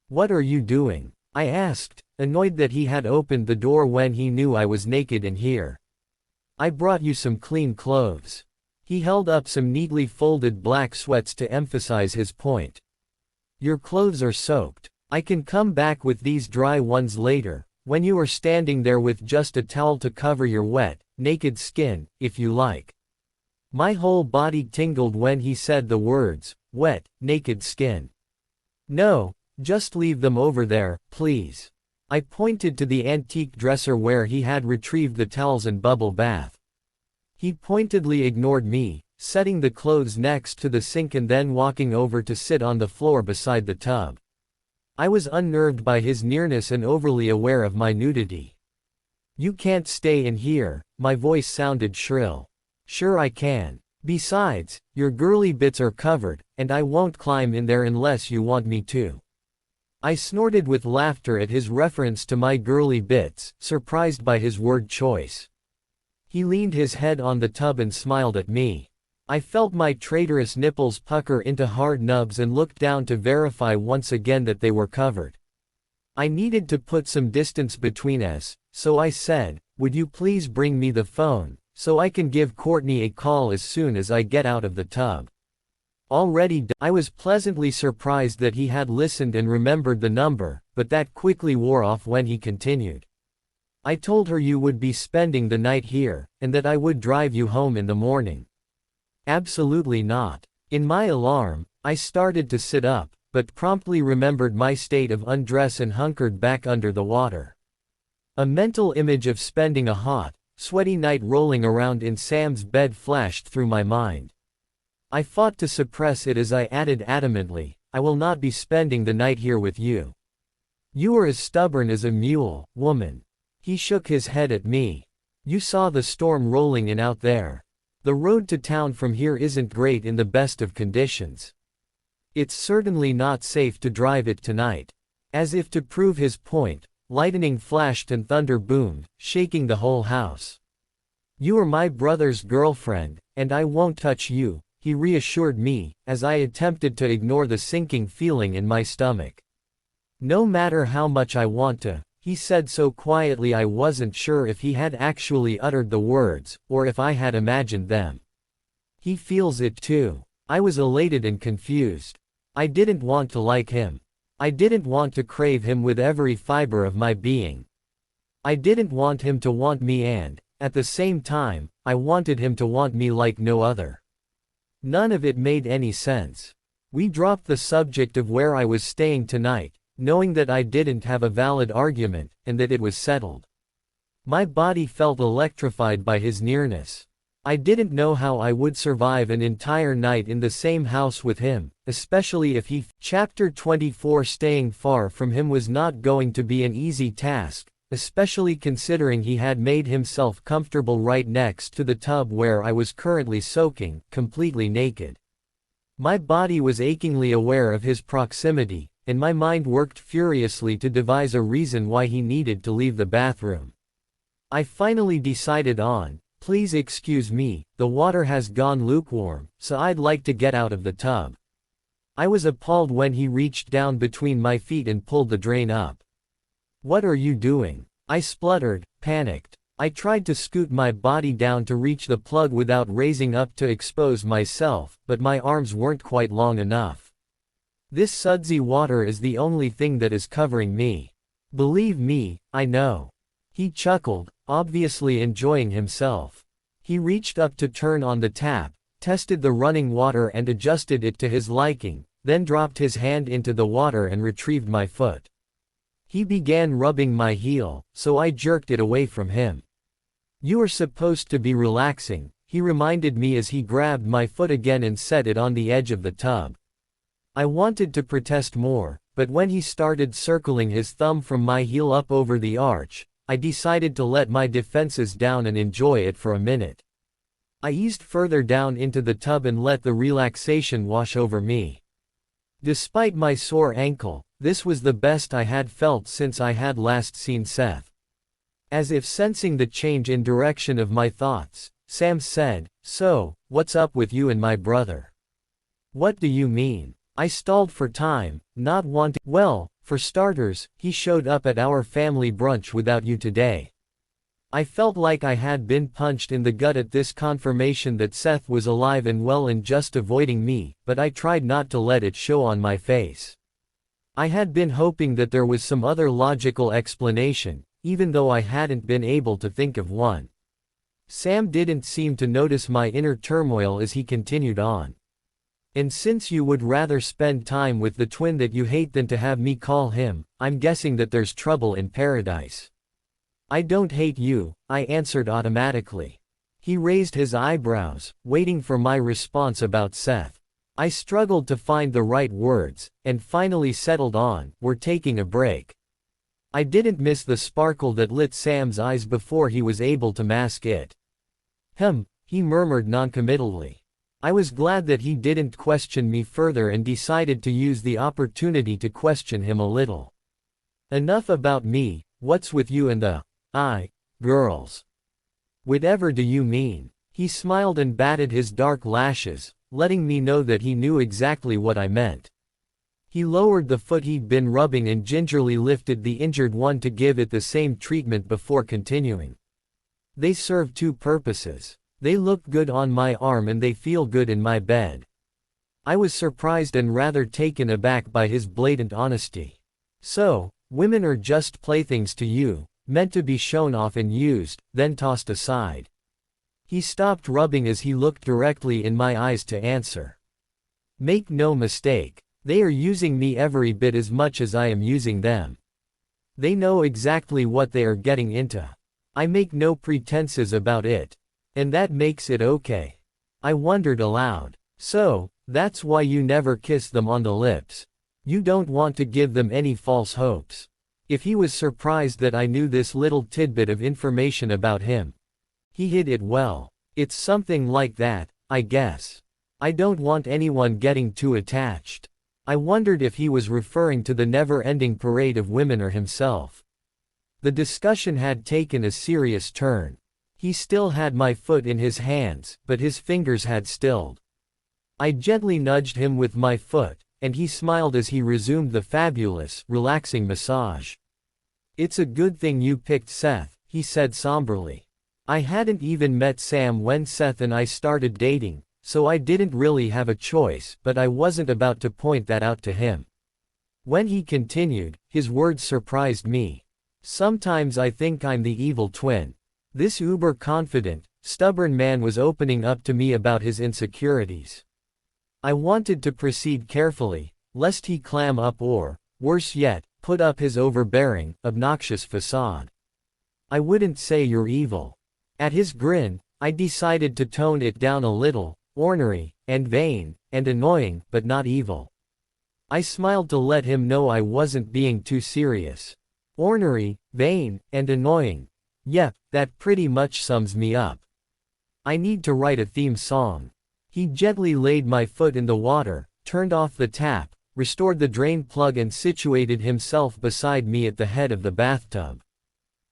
"What are you doing?" I asked, annoyed that he had opened the door when he knew I was naked in here. "I brought you some clean clothes." He held up some neatly folded black sweats to emphasize his point. "Your clothes are soaked. I can come back with these dry ones later, when you are standing there with just a towel to cover your wet, naked skin, if you like." My whole body tingled when he said the words, wet, naked skin. "No, just leave them over there, please." I pointed to the antique dresser where he had retrieved the towels and bubble bath. He pointedly ignored me, setting the clothes next to the sink and then walking over to sit on the floor beside the tub. I was unnerved by his nearness and overly aware of my nudity. "You can't stay in here," my voice sounded shrill. "Sure I can. Besides, your girly bits are covered, and I won't climb in there unless you want me to." I snorted with laughter at his reference to my girly bits, surprised by his word choice. He leaned his head on the tub and smiled at me. I felt my traitorous nipples pucker into hard nubs and looked down to verify once again that they were covered. I needed to put some distance between us, so I said, "Would you please bring me the phone, so I can give Courtney a call as soon as I get out of the tub?" Already I was pleasantly surprised that he had listened and remembered the number, but that quickly wore off when he continued. "I told her you would be spending the night here, and that I would drive you home in the morning." Absolutely not. In my alarm, I started to sit up, but promptly remembered my state of undress and hunkered back under the water. A mental image of spending a hot, sweaty night rolling around in Sam's bed flashed through my mind. I fought to suppress it as I added adamantly, "I will not be spending the night here with you. You are as stubborn as a mule, woman." He shook his head at me. "You saw the storm rolling in out there. The road to town from here isn't great in the best of conditions. It's certainly not safe to drive it tonight." As if to prove his point, lightning flashed and thunder boomed, shaking the whole house. "You are my brother's girlfriend, and I won't touch you," he reassured me, as I attempted to ignore the sinking feeling in my stomach. "No matter how much I want to," he said so quietly I wasn't sure if he had actually uttered the words, or if I had imagined them. "He feels it too." I was elated and confused. I didn't want to like him. I didn't want to crave him with every fiber of my being. I didn't want him to want me and, at the same time, I wanted him to want me like no other. None of it made any sense. We dropped the subject of where I was staying tonight, knowing that I didn't have a valid argument, and that it was settled. My body felt electrified by his nearness. I didn't know how I would survive an entire night in the same house with him, especially if he. Chapter 24. Staying far from him was not going to be an easy task, especially considering he had made himself comfortable right next to the tub where I was currently soaking, completely naked. My body was achingly aware of his proximity, and my mind worked furiously to devise a reason why he needed to leave the bathroom. I finally decided on, "Please excuse me, the water has gone lukewarm, so I'd like to get out of the tub." I was appalled when he reached down between my feet and pulled the drain up. "What are you doing?" I spluttered, panicked. I tried to scoot my body down to reach the plug without raising up to expose myself, but my arms weren't quite long enough. "This sudsy water is the only thing that is covering me. Believe me, I know." He chuckled, obviously enjoying himself. He reached up to turn on the tap, tested the running water and adjusted it to his liking, then dropped his hand into the water and retrieved my foot. He began rubbing my heel, so I jerked it away from him. "You are supposed to be relaxing," he reminded me as he grabbed my foot again and set it on the edge of the tub. I wanted to protest more, but when he started circling his thumb from my heel up over the arch, I decided to let my defenses down and enjoy it for a minute. I eased further down into the tub and let the relaxation wash over me. Despite my sore ankle, this was the best I had felt since I had last seen Seth. As if sensing the change in direction of my thoughts, Sam said, "So, what's up with you and my brother?" "What do you mean?" I stalled for time, not wanting. "Well, for starters, he showed up at our family brunch without you today." I felt like I had been punched in the gut at this confirmation that Seth was alive and well and just avoiding me, but I tried not to let it show on my face. I had been hoping that there was some other logical explanation, even though I hadn't been able to think of one. Sam didn't seem to notice my inner turmoil as he continued on. "And since you would rather spend time with the twin that you hate than to have me call him, I'm guessing that there's trouble in paradise." "I don't hate you," I answered automatically. He raised his eyebrows, waiting for my response about Seth. I struggled to find the right words, and finally settled on, "We're taking a break." I didn't miss the sparkle that lit Sam's eyes before he was able to mask it. He murmured noncommittally. I was glad that he didn't question me further and decided to use the opportunity to question him a little. "Enough about me, what's with you and the girls? Whatever do you mean?" He smiled and batted his dark lashes, letting me know that he knew exactly what I meant. He lowered the foot he'd been rubbing and gingerly lifted the injured one to give it the same treatment before continuing. "They serve two purposes. They look good on my arm and they feel good in my bed." I was surprised and rather taken aback by his blatant honesty. "So, women are just playthings to you, meant to be shown off and used, then tossed aside." He stopped rubbing as he looked directly in my eyes to answer. "Make no mistake, they are using me every bit as much as I am using them. They know exactly what they are getting into. I make no pretenses about it. And that makes it okay." I wondered aloud. "So, that's why you never kiss them on the lips. You don't want to give them any false hopes." If he was surprised that I knew this little tidbit of information about him, he hid it well. "It's something like that, I guess. I don't want anyone getting too attached." I wondered if he was referring to the never-ending parade of women or himself. The discussion had taken a serious turn. He still had my foot in his hands, but his fingers had stilled. I gently nudged him with my foot, and he smiled as he resumed the fabulous, relaxing massage. "It's a good thing you picked Seth," he said somberly. "I hadn't even met Sam when Seth and I started dating, so I didn't really have a choice, but I wasn't about to point that out to him." When he continued, his words surprised me. "Sometimes I think I'm the evil twin." This uber-confident, stubborn man was opening up to me about his insecurities. I wanted to proceed carefully, lest he clam up or, worse yet, put up his overbearing, obnoxious facade. "I wouldn't say you're evil." At his grin, I decided to tone it down a little, ornery, and vain, and annoying, but not evil. I smiled to let him know I wasn't being too serious. Ornery, vain, and annoying. Yep, that pretty much sums me up. I need to write a theme song. He gently laid my foot in the water, turned off the tap, restored the drain plug and situated himself beside me at the head of the bathtub.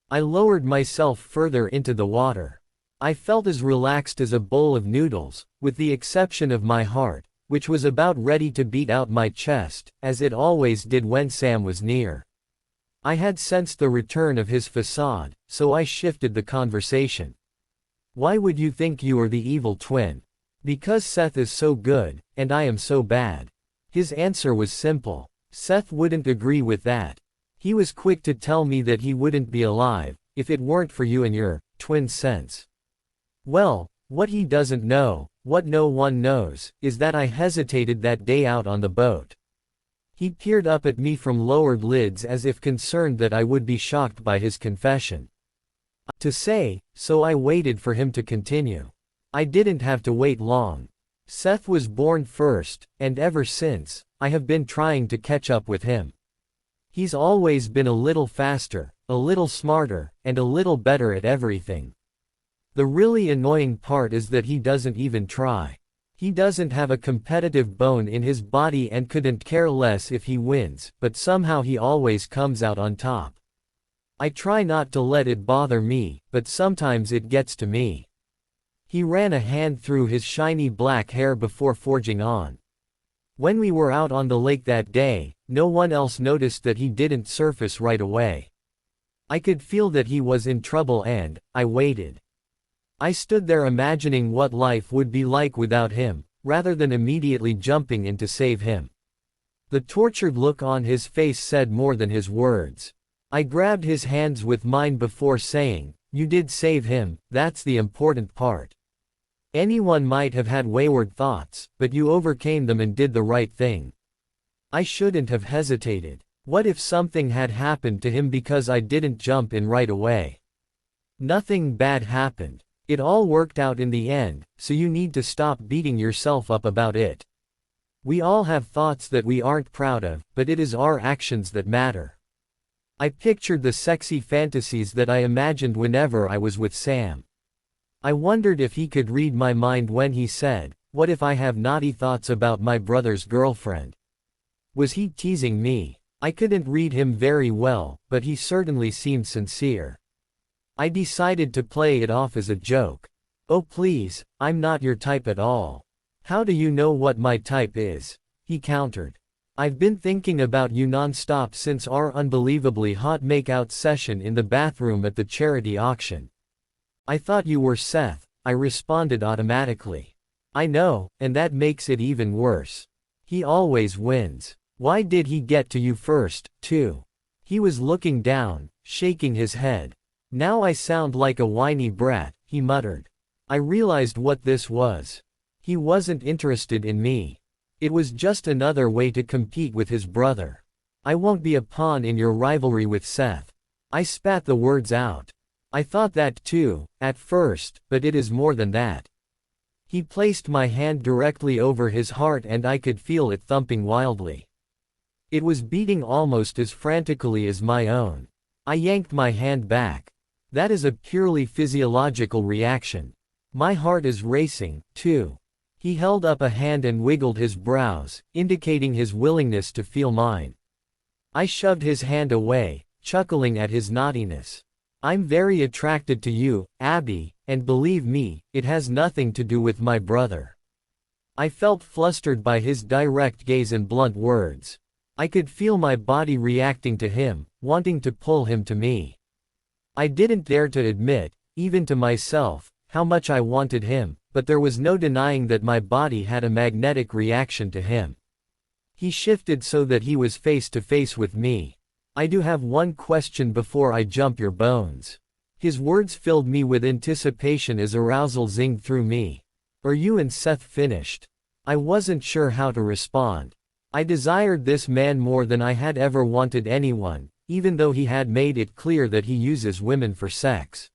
I lowered myself further into the water. I felt as relaxed as a bowl of noodles, with the exception of my heart, which was about ready to beat out my chest, as it always did when Sam was near. I had sensed the return of his facade, so I shifted the conversation. "Why would you think you are the evil twin?" "Because Seth is so good, and I am so bad." His answer was simple. Seth wouldn't agree with that. He was quick to tell me that he wouldn't be alive, if it weren't for you and your twin sense. Well, what he doesn't know, what no one knows, is that I hesitated that day out on the boat. He peered up at me from lowered lids as if concerned that I would be shocked by his confession. So I waited for him to continue. I didn't have to wait long. Seth was born first, and ever since, I have been trying to catch up with him. He's always been a little faster, a little smarter, and a little better at everything. The really annoying part is that he doesn't even try. He doesn't have a competitive bone in his body and couldn't care less if he wins, but somehow he always comes out on top. I try not to let it bother me, but sometimes it gets to me. He ran a hand through his shiny black hair before forging on. When we were out on the lake that day, no one else noticed that he didn't surface right away. I could feel that he was in trouble and I waited. I stood there imagining what life would be like without him, rather than immediately jumping in to save him. The tortured look on his face said more than his words. I grabbed his hands with mine before saying, "You did save him, that's the important part. Anyone might have had wayward thoughts, but you overcame them and did the right thing." I shouldn't have hesitated. What if something had happened to him because I didn't jump in right away? Nothing bad happened. It all worked out in the end, so you need to stop beating yourself up about it. We all have thoughts that we aren't proud of, but it is our actions that matter. I pictured the sexy fantasies that I imagined whenever I was with Sam. I wondered if he could read my mind when he said, "What if I have naughty thoughts about my brother's girlfriend?" Was he teasing me? I couldn't read him very well, but he certainly seemed sincere. I decided to play it off as a joke. "Oh please, I'm not your type at all." "How do you know what my type is?" he countered. "I've been thinking about you non-stop since our unbelievably hot make-out session in the bathroom at the charity auction." "I thought you were Seth," I responded automatically. "I know, and that makes it even worse. He always wins. Why did he get to you first, too?" He was looking down, shaking his head. "Now I sound like a whiny brat," he muttered. I realized what this was. He wasn't interested in me. It was just another way to compete with his brother. "I won't be a pawn in your rivalry with Seth." I spat the words out. "I thought that too, at first, but it is more than that." He placed my hand directly over his heart and I could feel it thumping wildly. It was beating almost as frantically as my own. I yanked my hand back. "That is a purely physiological reaction. My heart is racing, too." He held up a hand and wiggled his brows, indicating his willingness to feel mine. I shoved his hand away, chuckling at his naughtiness. I'm very attracted to you, Abby, and believe me, it has nothing to do with my brother. I felt flustered by his direct gaze and blunt words. I could feel my body reacting to him, wanting to pull him to me. I didn't dare to admit, even to myself, how much I wanted him, but there was no denying that my body had a magnetic reaction to him. He shifted so that he was face to face with me. I do have one question before I jump your bones. His words filled me with anticipation as arousal zinged through me. Are you and Seth finished? I wasn't sure how to respond. I desired this man more than I had ever wanted anyone, even though he had made it clear that he uses women for sex.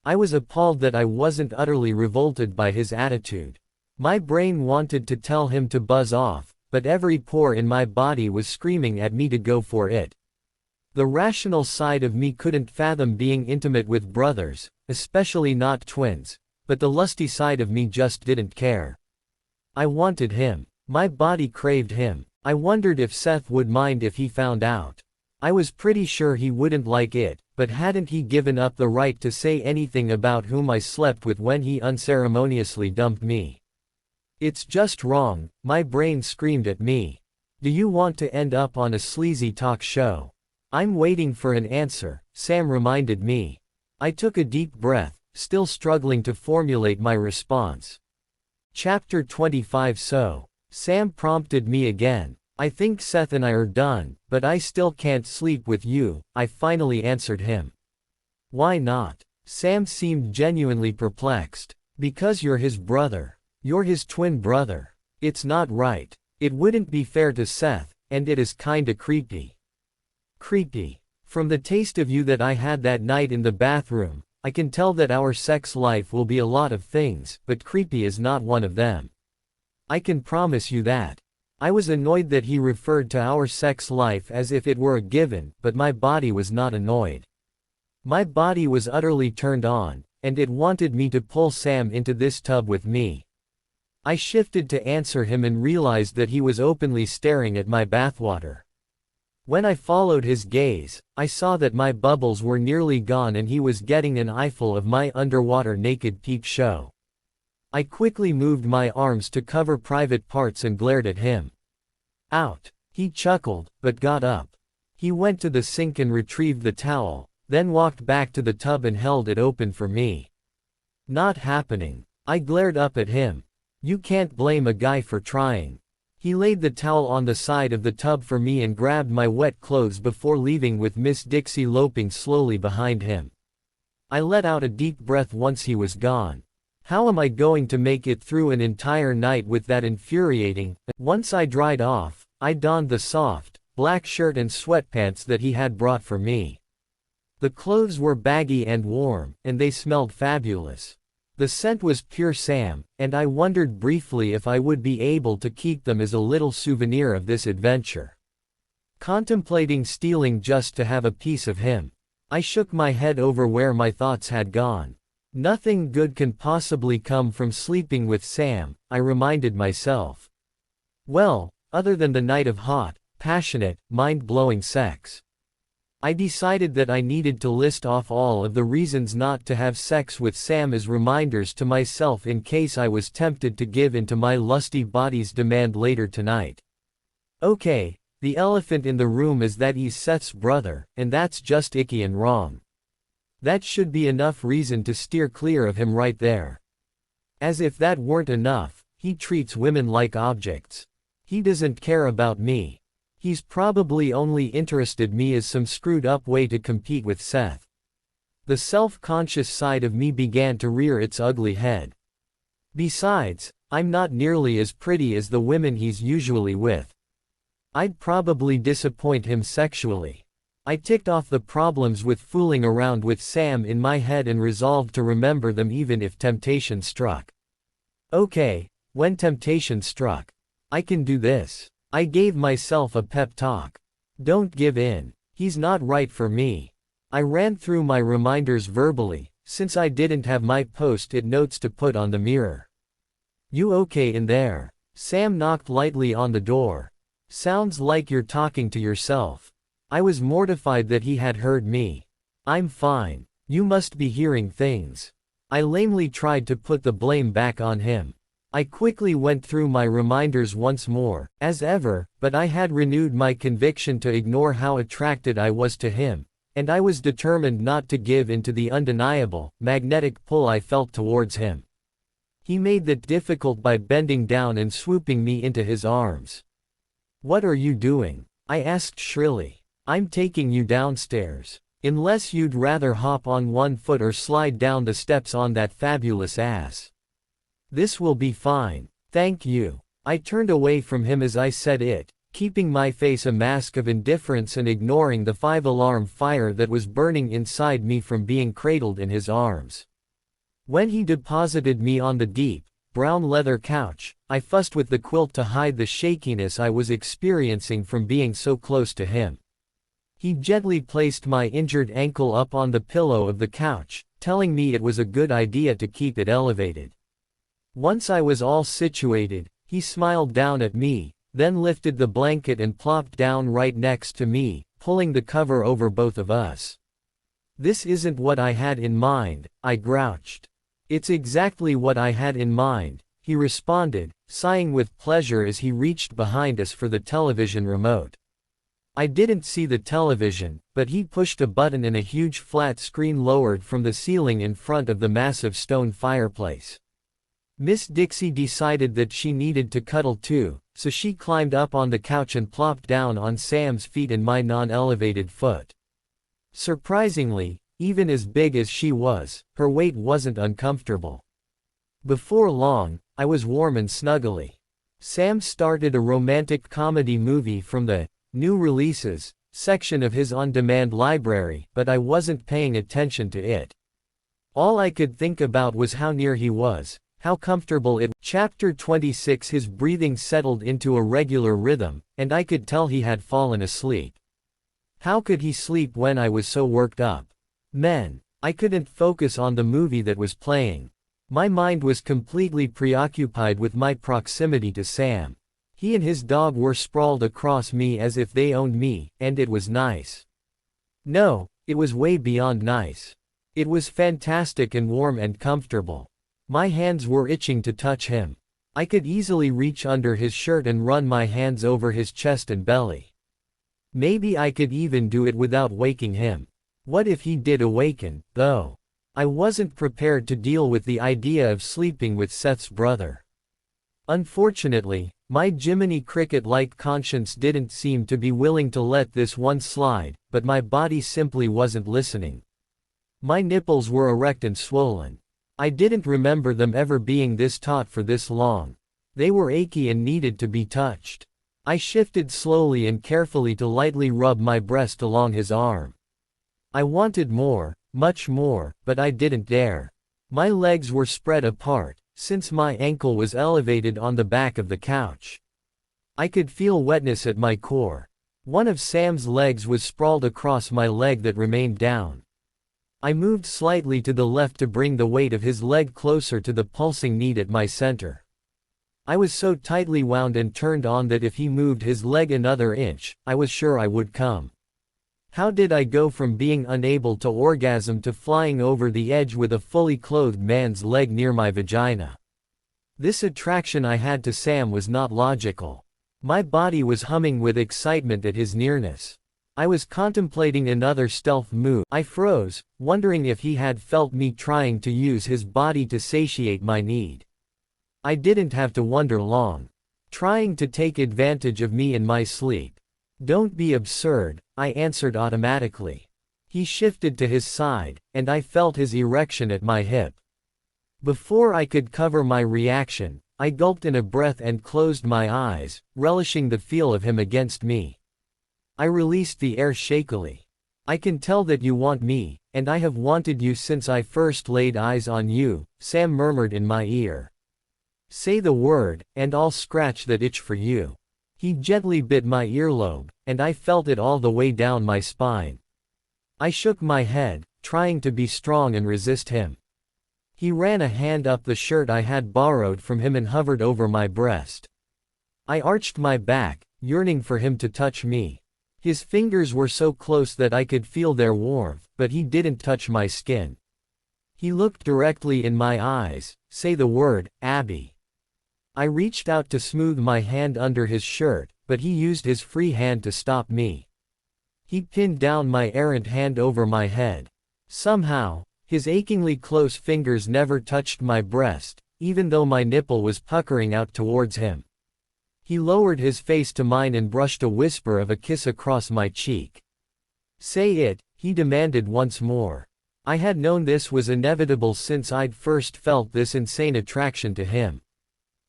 I was appalled that I wasn't utterly revolted by his attitude. My brain wanted to tell him to buzz off, but every pore in my body was screaming at me to go for it. The rational side of me couldn't fathom being intimate with brothers, especially not twins, but the lusty side of me just didn't care. I wanted him. My body craved him. I wondered if Seth would mind if he found out. I was pretty sure he wouldn't like it, but hadn't he given up the right to say anything about whom I slept with when he unceremoniously dumped me? It's just wrong, my brain screamed at me. Do you want to end up on a sleazy talk show? I'm waiting for an answer, Sam reminded me. I took a deep breath, still struggling to formulate my response. Chapter 25. So, Sam prompted me again. I think Seth and I are done, but I still can't sleep with you, I finally answered him. Why not? Sam seemed genuinely perplexed. Because you're his brother. You're his twin brother. It's not right. It wouldn't be fair to Seth, and it is kinda creepy. Creepy. From the taste of you that I had that night in the bathroom, I can tell that our sex life will be a lot of things, but creepy is not one of them. I can promise you that. I was annoyed that he referred to our sex life as if it were a given, but my body was not annoyed. My body was utterly turned on, and it wanted me to pull Sam into this tub with me. I shifted to answer him and realized that he was openly staring at my bathwater. When I followed his gaze, I saw that my bubbles were nearly gone and he was getting an eyeful of my underwater naked peep show. I quickly moved my arms to cover private parts and glared at him. Out. He chuckled, but got up. He went to the sink and retrieved the towel, then walked back to the tub and held it open for me. Not happening. I glared up at him. You can't blame a guy for trying. He laid the towel on the side of the tub for me and grabbed my wet clothes before leaving with Miss Dixie loping slowly behind him. I let out a deep breath once he was gone. How am I going to make it through an entire night with that infuriating? Once I dried off, I donned the soft, black shirt and sweatpants that he had brought for me. The clothes were baggy and warm, and they smelled fabulous. The scent was pure Sam, and I wondered briefly if I would be able to keep them as a little souvenir of this adventure. Contemplating stealing just to have a piece of him. I shook my head over where my thoughts had gone. Nothing good can possibly come from sleeping with Sam, I reminded myself. Well, other than the night of hot, passionate, mind-blowing sex. I decided that I needed to list off all of the reasons not to have sex with Sam as reminders to myself in case I was tempted to give in to my lusty body's demand later tonight. Okay, the elephant in the room is that he's Seth's brother, and that's just icky and wrong. That should be enough reason to steer clear of him right there. As if that weren't enough, he treats women like objects. He doesn't care about me. He's probably only interested in me as some screwed up way to compete with Seth. The self-conscious side of me began to rear its ugly head. Besides, I'm not nearly as pretty as the women he's usually with. I'd probably disappoint him sexually. I ticked off the problems with fooling around with Sam in my head and resolved to remember them even if temptation struck. Okay, when temptation struck. I can do this. I gave myself a pep talk. Don't give in. He's not right for me. I ran through my reminders verbally, since I didn't have my post-it notes to put on the mirror. You okay in there? Sam knocked lightly on the door. Sounds like you're talking to yourself. I was mortified that he had heard me. I'm fine. You must be hearing things. I lamely tried to put the blame back on him. I quickly went through my reminders once more, as ever, but I had renewed my conviction to ignore how attracted I was to him, and I was determined not to give in to the undeniable, magnetic pull I felt towards him. He made that difficult by bending down and swooping me into his arms. "What are you doing?" I asked shrilly. "I'm taking you downstairs. Unless you'd rather hop on one foot or slide down the steps on that fabulous ass. This will be fine. Thank you." I turned away from him as I said it, keeping my face a mask of indifference and ignoring the 5-alarm fire that was burning inside me from being cradled in his arms. When he deposited me on the deep, brown leather couch, I fussed with the quilt to hide the shakiness I was experiencing from being so close to him. He gently placed my injured ankle up on the pillow of the couch, telling me it was a good idea to keep it elevated. Once I was all situated, he smiled down at me, then lifted the blanket and plopped down right next to me, pulling the cover over both of us. "This isn't what I had in mind," I grouched. "It's exactly what I had in mind," he responded, sighing with pleasure as he reached behind us for the television remote. I didn't see the television, but he pushed a button and a huge flat screen lowered from the ceiling in front of the massive stone fireplace. Miss Dixie decided that she needed to cuddle too, so she climbed up on the couch and plopped down on Sam's feet and my non-elevated foot. Surprisingly, even as big as she was, her weight wasn't uncomfortable. Before long, I was warm and snuggly. Sam started a romantic comedy movie from the new releases section of his on-demand library, but I wasn't paying attention to it. All I could think about was how near he was, how comfortable it was. Chapter 26. His breathing settled into a regular rhythm, and I could tell he had fallen asleep. How could he sleep when I was so worked up? I couldn't focus on the movie that was playing. My mind was completely preoccupied with my proximity to Sam. He and his dog were sprawled across me as if they owned me, and it was nice. No, it was way beyond nice. It was fantastic and warm and comfortable. My hands were itching to touch him. I could easily reach under his shirt and run my hands over his chest and belly. Maybe I could even do it without waking him. What if he did awaken, though? I wasn't prepared to deal with the idea of sleeping with Seth's brother. Unfortunately, my Jiminy Cricket-like conscience didn't seem to be willing to let this one slide, but my body simply wasn't listening. My nipples were erect and swollen. I didn't remember them ever being this taut for this long. They were achy and needed to be touched. I shifted slowly and carefully to lightly rub my breast along his arm. I wanted more, much more, but I didn't dare. My legs were spread apart, since my ankle was elevated on the back of the couch. I could feel wetness at my core. One of Sam's legs was sprawled across my leg that remained down. I moved slightly to the left to bring the weight of his leg closer to the pulsing need at my center. I was so tightly wound and turned on that if he moved his leg another inch, I was sure I would come. How did I go from being unable to orgasm to flying over the edge with a fully clothed man's leg near my vagina? This attraction I had to Sam was not logical. My body was humming with excitement at his nearness. I was contemplating another stealth move. I froze, wondering if he had felt me trying to use his body to satiate my need. I didn't have to wonder long. Trying to take advantage of me in my sleep. Don't be absurd, I answered automatically. He shifted to his side, and I felt his erection at my hip. Before I could cover my reaction, I gulped in a breath and closed my eyes, relishing the feel of him against me. I released the air shakily. I can tell that you want me, and I have wanted you since I first laid eyes on you, Sam murmured in my ear. Say the word, and I'll scratch that itch for you. He gently bit my earlobe, and I felt it all the way down my spine. I shook my head, trying to be strong and resist him. He ran a hand up the shirt I had borrowed from him and hovered over my breast. I arched my back, yearning for him to touch me. His fingers were so close that I could feel their warmth, but he didn't touch my skin. He looked directly in my eyes. "Say the word, Abby." I reached out to smooth my hand under his shirt, but he used his free hand to stop me. He pinned down my errant hand over my head. Somehow, his achingly close fingers never touched my breast, even though my nipple was puckering out towards him. He lowered his face to mine and brushed a whisper of a kiss across my cheek. "Say it," he demanded once more. I had known this was inevitable since I'd first felt this insane attraction to him.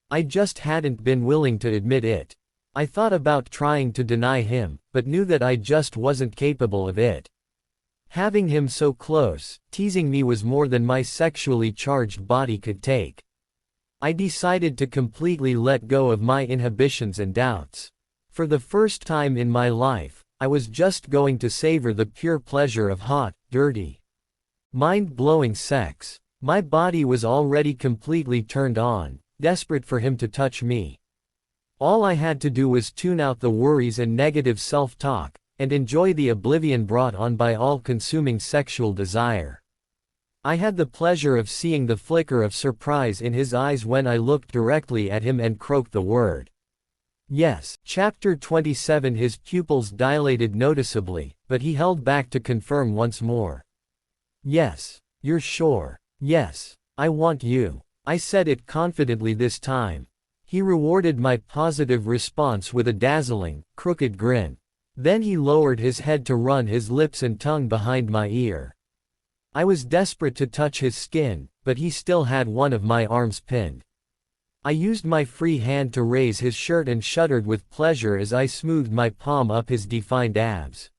I just hadn't been willing to admit it. I thought about trying to deny him, but knew that I just wasn't capable of it. Having him so close, teasing me was more than my sexually charged body could take. I decided to completely let go of my inhibitions and doubts. For the first time in my life, I was just going to savor the pure pleasure of hot, dirty, mind-blowing sex. My body was already completely turned on, desperate for him to touch me. All I had to do was tune out the worries and negative self-talk, and enjoy the oblivion brought on by all-consuming sexual desire. I had the pleasure of seeing the flicker of surprise in his eyes when I looked directly at him and croaked the word. Yes. Chapter 27. His pupils dilated noticeably, but he held back to confirm once more. "Yes. You're sure?" "Yes. I want you." I said it confidently this time. He rewarded my positive response with a dazzling, crooked grin. Then he lowered his head to run his lips and tongue behind my ear. I was desperate to touch his skin, but he still had one of my arms pinned. I used my free hand to raise his shirt and shuddered with pleasure as I smoothed my palm up his defined abs.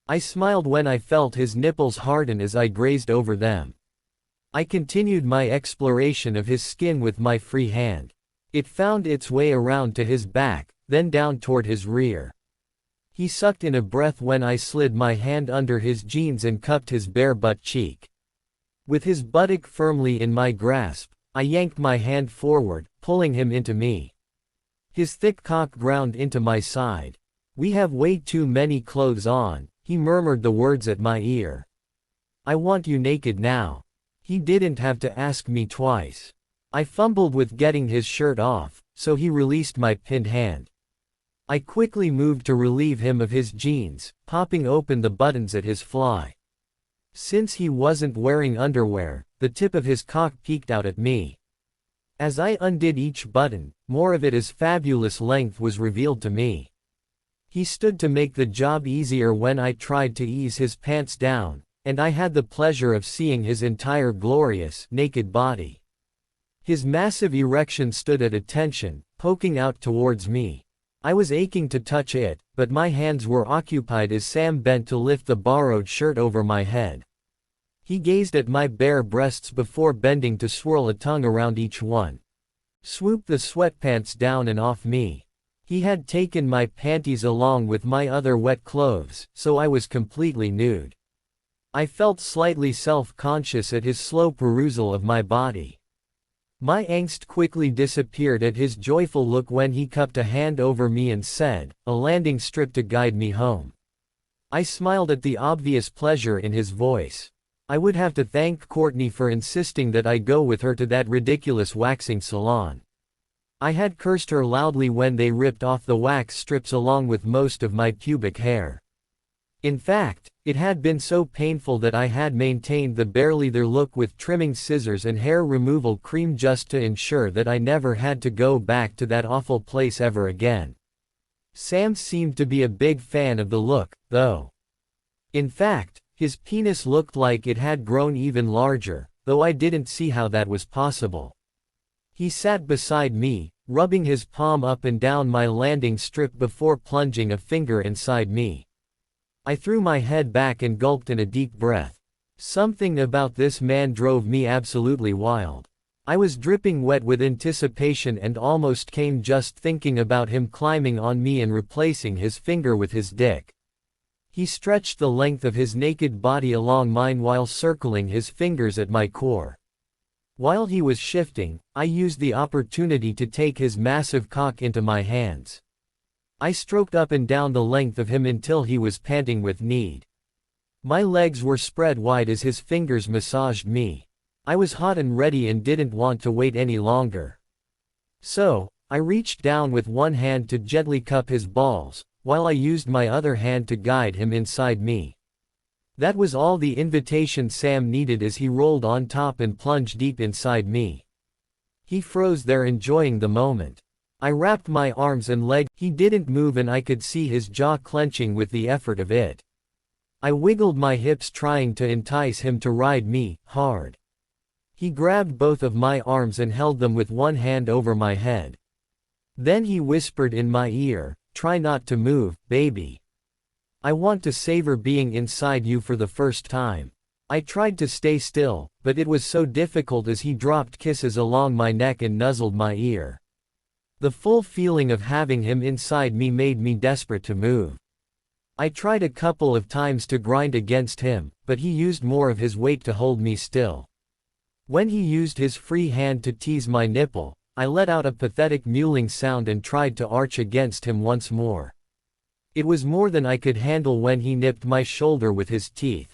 I smiled when I felt his nipples harden as I grazed over them. I continued my exploration of his skin with my free hand. It found its way around to his back, then down toward his rear. He sucked in a breath when I slid my hand under his jeans and cupped his bare butt cheek. With his buttock firmly in my grasp, I yanked my hand forward, pulling him into me. His thick cock ground into my side. "We have way too many clothes on," he murmured the words at my ear. "I want you naked now." He didn't have to ask me twice. I fumbled with getting his shirt off, so he released my pinned hand. I quickly moved to relieve him of his jeans, popping open the buttons at his fly. Since he wasn't wearing underwear, the tip of his cock peeked out at me. As I undid each button, more of its fabulous length was revealed to me. He stood to make the job easier when I tried to ease his pants down, and I had the pleasure of seeing his entire glorious, naked body. His massive erection stood at attention, poking out towards me. I was aching to touch it, but my hands were occupied as Sam bent to lift the borrowed shirt over my head. He gazed at my bare breasts before bending to swirl a tongue around each one. Swoop the sweatpants down and off me. He had taken my panties along with my other wet clothes, so I was completely nude. I felt slightly self-conscious at his slow perusal of my body. My angst quickly disappeared at his joyful look when he cupped a hand over me and said, "A landing strip to guide me home." I smiled at the obvious pleasure in his voice. I would have to thank Courtney for insisting that I go with her to that ridiculous waxing salon. I had cursed her loudly when they ripped off the wax strips along with most of my pubic hair. In fact, it had been so painful that I had maintained the barely there look with trimming scissors and hair removal cream just to ensure that I never had to go back to that awful place ever again. Sam seemed to be a big fan of the look, though. In fact, his penis looked like it had grown even larger, though I didn't see how that was possible. He sat beside me, rubbing his palm up and down my landing strip before plunging a finger inside me. I threw my head back and gulped in a deep breath. Something about this man drove me absolutely wild. I was dripping wet with anticipation and almost came just thinking about him climbing on me and replacing his finger with his dick. He stretched the length of his naked body along mine while circling his fingers at my core. While he was shifting, I used the opportunity to take his massive cock into my hands. I stroked up and down the length of him until he was panting with need. My legs were spread wide as his fingers massaged me. I was hot and ready and didn't want to wait any longer. So, I reached down with one hand to gently cup his balls, while I used my other hand to guide him inside me. That was all the invitation Sam needed as he rolled on top and plunged deep inside me. He froze there, enjoying the moment. I wrapped my arms and legs. He didn't move and I could see his jaw clenching with the effort of it. I wiggled my hips trying to entice him to ride me hard. He grabbed both of my arms and held them with one hand over my head. Then he whispered in my ear, "Try not to move, baby. I want to savor being inside you for the first time." I tried to stay still, but it was so difficult as he dropped kisses along my neck and nuzzled my ear. The full feeling of having him inside me made me desperate to move. I tried a couple of times to grind against him, but he used more of his weight to hold me still. When he used his free hand to tease my nipple, I let out a pathetic mewling sound and tried to arch against him once more. It was more than I could handle when he nipped my shoulder with his teeth.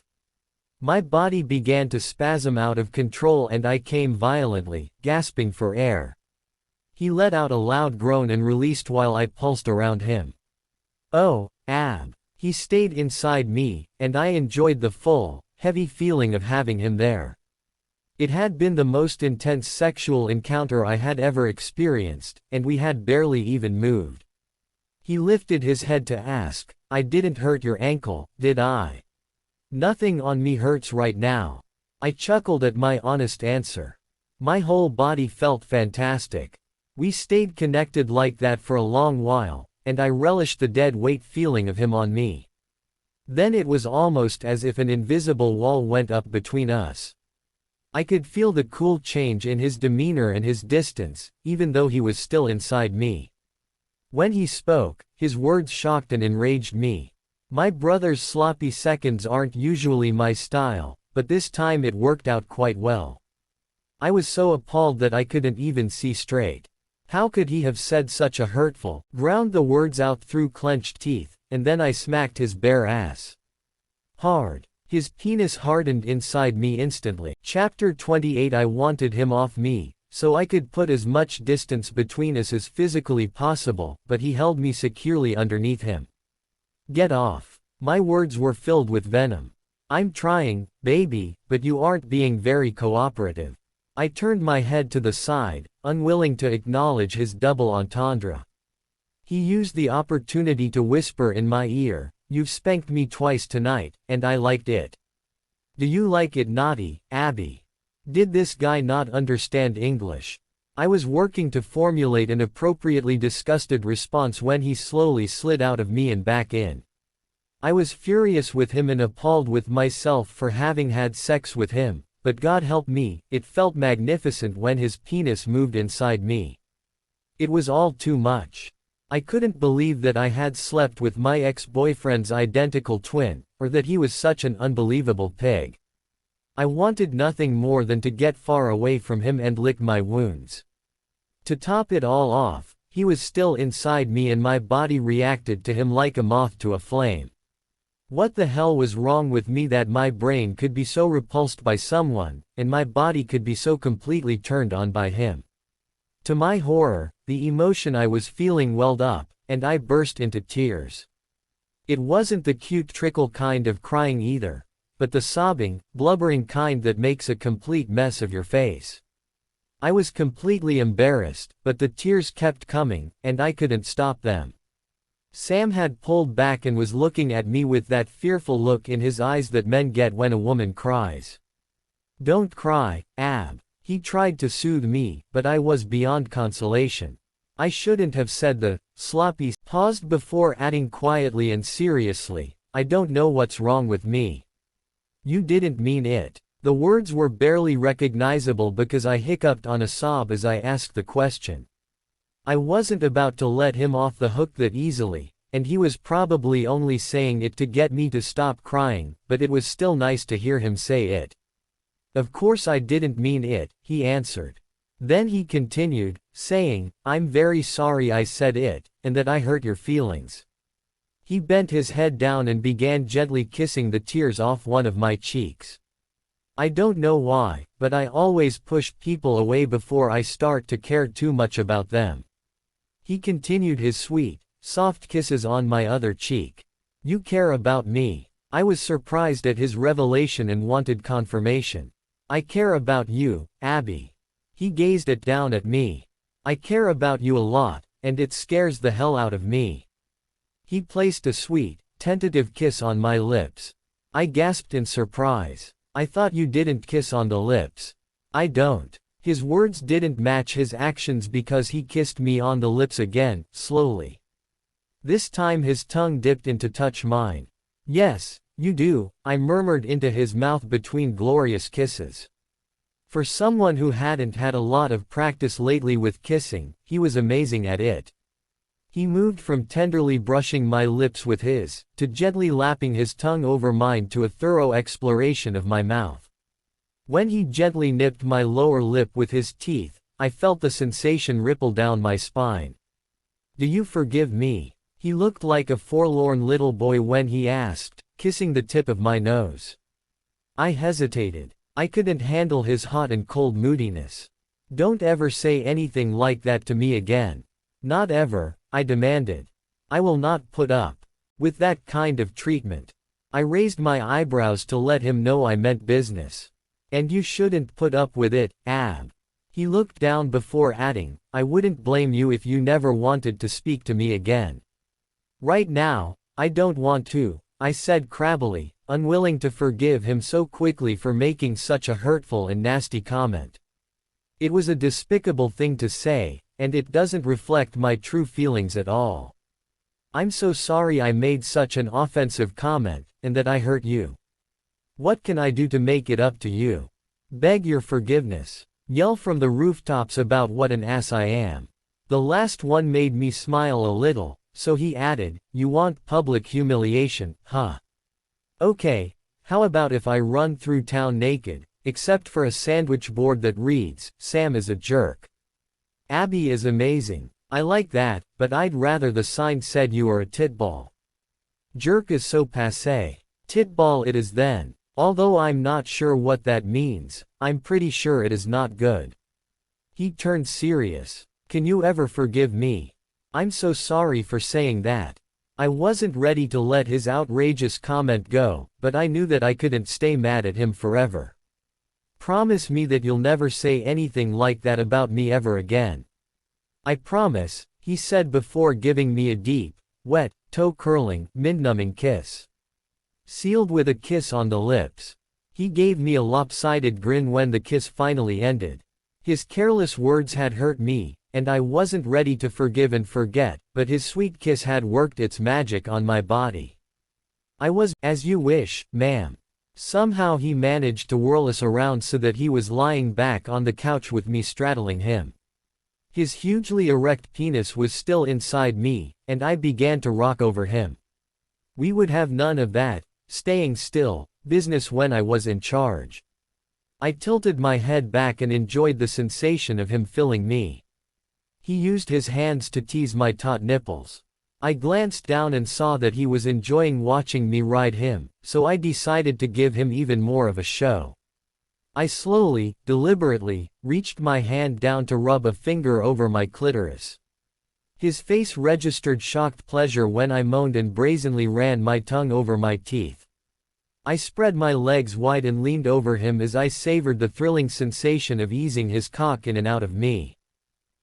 My body began to spasm out of control and I came violently, gasping for air. He let out a loud groan and released while I pulsed around him. Oh, Ab. He stayed inside me, and I enjoyed the full, heavy feeling of having him there. It had been the most intense sexual encounter I had ever experienced, and we had barely even moved. He lifted his head to ask, "I didn't hurt your ankle, did I?" "Nothing on me hurts right now." I chuckled at my honest answer. My whole body felt fantastic. We stayed connected like that for a long while, and I relished the dead weight feeling of him on me. Then it was almost as if an invisible wall went up between us. I could feel the cool change in his demeanor and his distance, even though he was still inside me. When he spoke, his words shocked and enraged me. My brother's sloppy seconds aren't usually my style, but this time it worked out quite well. I was so appalled that I couldn't even see straight. How could he have said such a hurtful, ground the words out through clenched teeth, and then I smacked his bare ass hard. His penis hardened inside me instantly. Chapter 28. I wanted him off me, so I could put as much distance between us as physically possible, but he held me securely underneath him. "Get off." My words were filled with venom. "I'm trying, baby, but you aren't being very cooperative." I turned my head to the side, unwilling to acknowledge his double entendre. He used the opportunity to whisper in my ear, "You've spanked me twice tonight, and I liked it. Do you like it naughty, Abby?" Did this guy not understand English? I was working to formulate an appropriately disgusted response when he slowly slid out of me and back in. I was furious with him and appalled with myself for having had sex with him. But God help me, it felt magnificent when his penis moved inside me. It was all too much. I couldn't believe that I had slept with my ex-boyfriend's identical twin, or that he was such an unbelievable pig. I wanted nothing more than to get far away from him and lick my wounds. To top it all off, he was still inside me and my body reacted to him like a moth to a flame. What the hell was wrong with me that my brain could be so repulsed by someone, and my body could be so completely turned on by him? To my horror, the emotion I was feeling welled up, and I burst into tears. It wasn't the cute trickle kind of crying either, but the sobbing, blubbering kind that makes a complete mess of your face. I was completely embarrassed, but the tears kept coming, and I couldn't stop them. Sam had pulled back and was looking at me with that fearful look in his eyes that men get when a woman cries. "Don't cry, Ab." He tried to soothe me, but I was beyond consolation. I shouldn't have said the sloppy, paused before adding quietly and seriously, "I don't know what's wrong with me." "You didn't mean it." The words were barely recognizable because I hiccuped on a sob as I asked the question. I wasn't about to let him off the hook that easily, and he was probably only saying it to get me to stop crying, but it was still nice to hear him say it. "Of course I didn't mean it," he answered. Then he continued, saying, "I'm very sorry I said it, and that I hurt your feelings." He bent his head down and began gently kissing the tears off one of my cheeks. I don't know why, but I always push people away before I start to care too much about them. He continued his sweet, soft kisses on my other cheek. "You care about me." I was surprised at his revelation and wanted confirmation. "I care about you, Abby." He gazed down at me. "I care about you a lot, and it scares the hell out of me." He placed a sweet, tentative kiss on my lips. I gasped in surprise. "I thought you didn't kiss on the lips." "I don't." His words didn't match his actions because he kissed me on the lips again, slowly. This time his tongue dipped in to touch mine. "Yes, you do," I murmured into his mouth between glorious kisses. For someone who hadn't had a lot of practice lately with kissing, he was amazing at it. He moved from tenderly brushing my lips with his, to gently lapping his tongue over mine to a thorough exploration of my mouth. When he gently nipped my lower lip with his teeth, I felt the sensation ripple down my spine. "Do you forgive me?" He looked like a forlorn little boy when he asked, kissing the tip of my nose. I hesitated. I couldn't handle his hot and cold moodiness. "Don't ever say anything like that to me again. Not ever," I demanded. "I will not put up with that kind of treatment." I raised my eyebrows to let him know I meant business. "And you shouldn't put up with it, Ab." He looked down before adding, "I wouldn't blame you if you never wanted to speak to me again." "Right now, I don't want to," I said crabbily, unwilling to forgive him so quickly for making such a hurtful and nasty comment. It was a despicable thing to say, and it doesn't reflect my true feelings at all. "I'm so sorry I made such an offensive comment, and that I hurt you. What can I do to make it up to you? Beg your forgiveness. Yell from the rooftops about what an ass I am." The last one made me smile a little, so he added, "You want public humiliation, huh? Okay, how about if I run through town naked, except for a sandwich board that reads, 'Sam is a jerk. Abby is amazing.' I like that, but I'd rather the sign said you are a titball. Jerk is so passé. Titball it is then. Although I'm not sure what that means, I'm pretty sure it is not good." He turned serious. "Can you ever forgive me? I'm so sorry for saying that." I wasn't ready to let his outrageous comment go, but I knew that I couldn't stay mad at him forever. "Promise me that you'll never say anything like that about me ever again." "I promise," he said before giving me a deep, wet, toe-curling, mind-numbing kiss. Sealed with a kiss on the lips. He gave me a lopsided grin when the kiss finally ended. His careless words had hurt me, and I wasn't ready to forgive and forget, but his sweet kiss had worked its magic on my body. I was, "As you wish, ma'am." Somehow he managed to whirl us around so that he was lying back on the couch with me straddling him. His hugely erect penis was still inside me, and I began to rock over him. We would have none of that staying still business when I was in charge. I tilted my head back and enjoyed the sensation of him filling me. He used his hands to tease my taut nipples. I glanced down and saw that he was enjoying watching me ride him, so I decided to give him even more of a show. I slowly, deliberately, reached my hand down to rub a finger over my clitoris. His face registered shocked pleasure when I moaned and brazenly ran my tongue over my teeth. I spread my legs wide and leaned over him as I savored the thrilling sensation of easing his cock in and out of me.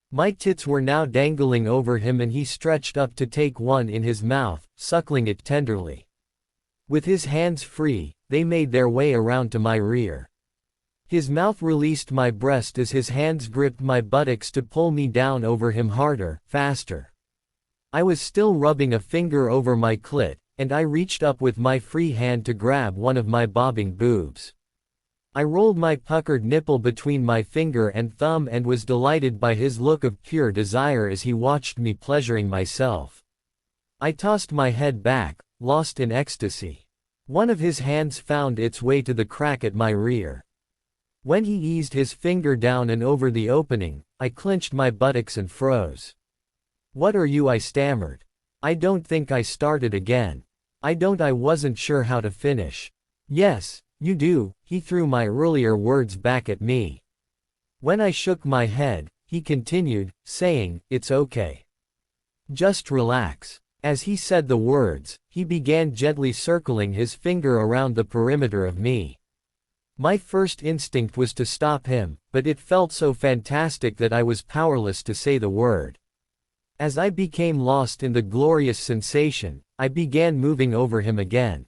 My tits were now dangling over him and he stretched up to take one in his mouth, suckling it tenderly. With his hands free, they made their way around to my rear. His mouth released my breast as his hands gripped my buttocks to pull me down over him harder, faster. I was still rubbing a finger over my clit, and I reached up with my free hand to grab one of my bobbing boobs. I rolled my puckered nipple between my finger and thumb and was delighted by his look of pure desire as he watched me pleasuring myself. I tossed my head back, lost in ecstasy. One of his hands found its way to the crack at my rear. When he eased his finger down and over the opening, I clenched my buttocks and froze. "What are you?" I stammered. "I don't think." I started again. I wasn't sure how to finish. "Yes, you do," he threw my earlier words back at me. When I shook my head, he continued, saying, "It's okay. Just relax." As he said the words, he began gently circling his finger around the perimeter of me. My first instinct was to stop him, but it felt so fantastic that I was powerless to say the word. As I became lost in the glorious sensation, I began moving over him again.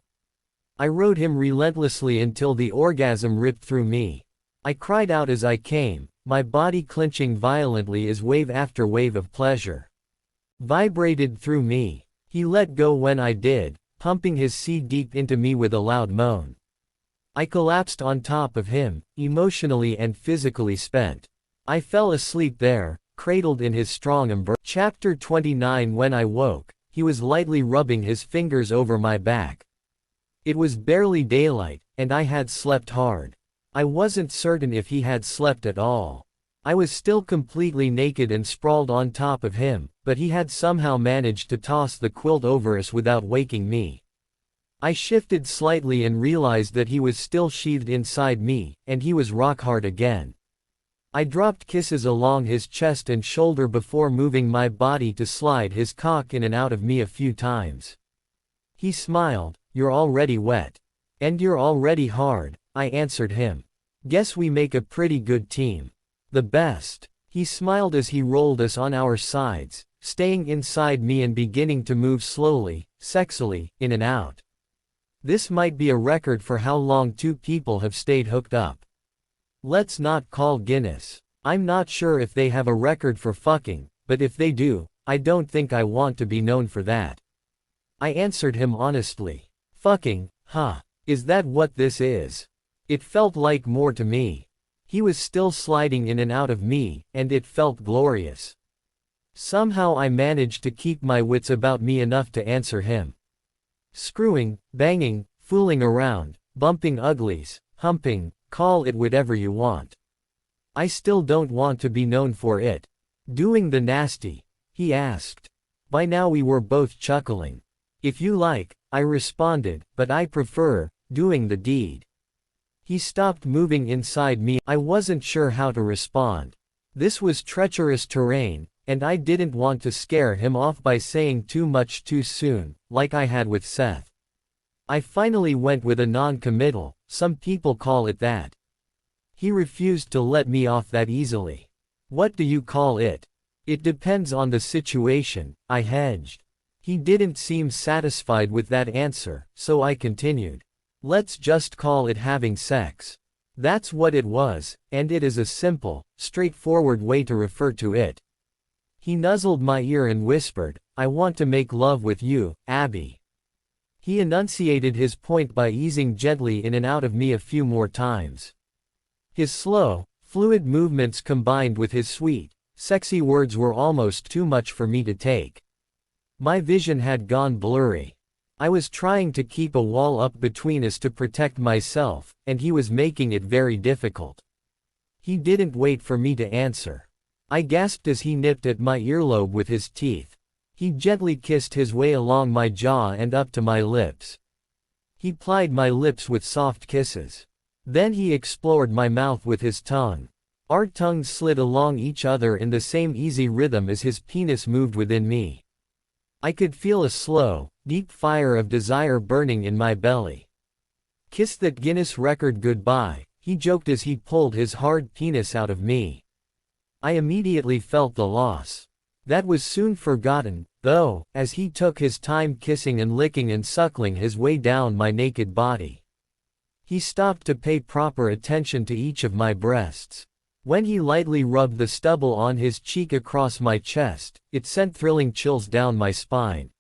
I rode him relentlessly until the orgasm ripped through me. I cried out as I came, my body clenching violently as wave after wave of pleasure vibrated through me. He let go when I did, pumping his sea deep into me with a loud moan. I collapsed on top of him, emotionally and physically spent. I fell asleep there, cradled in his strong embrace. Chapter 29. When I woke, he was lightly rubbing his fingers over my back. It was barely daylight, and I had slept hard. I wasn't certain if he had slept at all. I was still completely naked and sprawled on top of him, but he had somehow managed to toss the quilt over us without waking me. I shifted slightly and realized that he was still sheathed inside me, and he was rock hard again. I dropped kisses along his chest and shoulder before moving my body to slide his cock in and out of me a few times. He smiled. "You're already wet. And you're already hard," I answered him. "Guess we make a pretty good team. The best." He smiled as he rolled us on our sides, staying inside me and beginning to move slowly, sexily, in and out. This might be a record for how long two people have stayed hooked up. Let's not call Guinness. I'm not sure if they have a record for fucking, but if they do, I don't think I want to be known for that. I answered him honestly. "Fucking, huh? Is that what this is?" It felt like more to me. He was still sliding in and out of me, and it felt glorious. Somehow I managed to keep my wits about me enough to answer him. Screwing, banging, fooling around, bumping uglies, humping, call it whatever you want. I still don't want to be known for it. "Doing the nasty?" he asked. By now we were both chuckling. "If you like," I responded, "but I prefer doing the deed." He stopped moving inside me. I wasn't sure how to respond. This was treacherous terrain, and I didn't want to scare him off by saying too much too soon, like I had with Seth. I finally went with a non-committal, some people call it that. He refused to let me off that easily. "What do you call it?" "It depends on the situation," I hedged. He didn't seem satisfied with that answer, so I continued. "Let's just call it having sex." That's what it was, and it is a simple, straightforward way to refer to it. He nuzzled my ear and whispered, "I want to make love with you, Abby." He enunciated his point by easing gently in and out of me a few more times. His slow, fluid movements combined with his sweet, sexy words were almost too much for me to take. My vision had gone blurry. I was trying to keep a wall up between us to protect myself, and he was making it very difficult. He didn't wait for me to answer. I gasped as he nipped at my earlobe with his teeth. He gently kissed his way along my jaw and up to my lips. He plied my lips with soft kisses. Then he explored my mouth with his tongue. Our tongues slid along each other in the same easy rhythm as his penis moved within me. I could feel a slow, deep fire of desire burning in my belly. "Kiss that Guinness record goodbye," he joked as he pulled his hard penis out of me. I immediately felt the loss. That was soon forgotten, though, as he took his time kissing and licking and suckling his way down my naked body. He stopped to pay proper attention to each of my breasts. When he lightly rubbed the stubble on his cheek across my chest, it sent thrilling chills down my spine.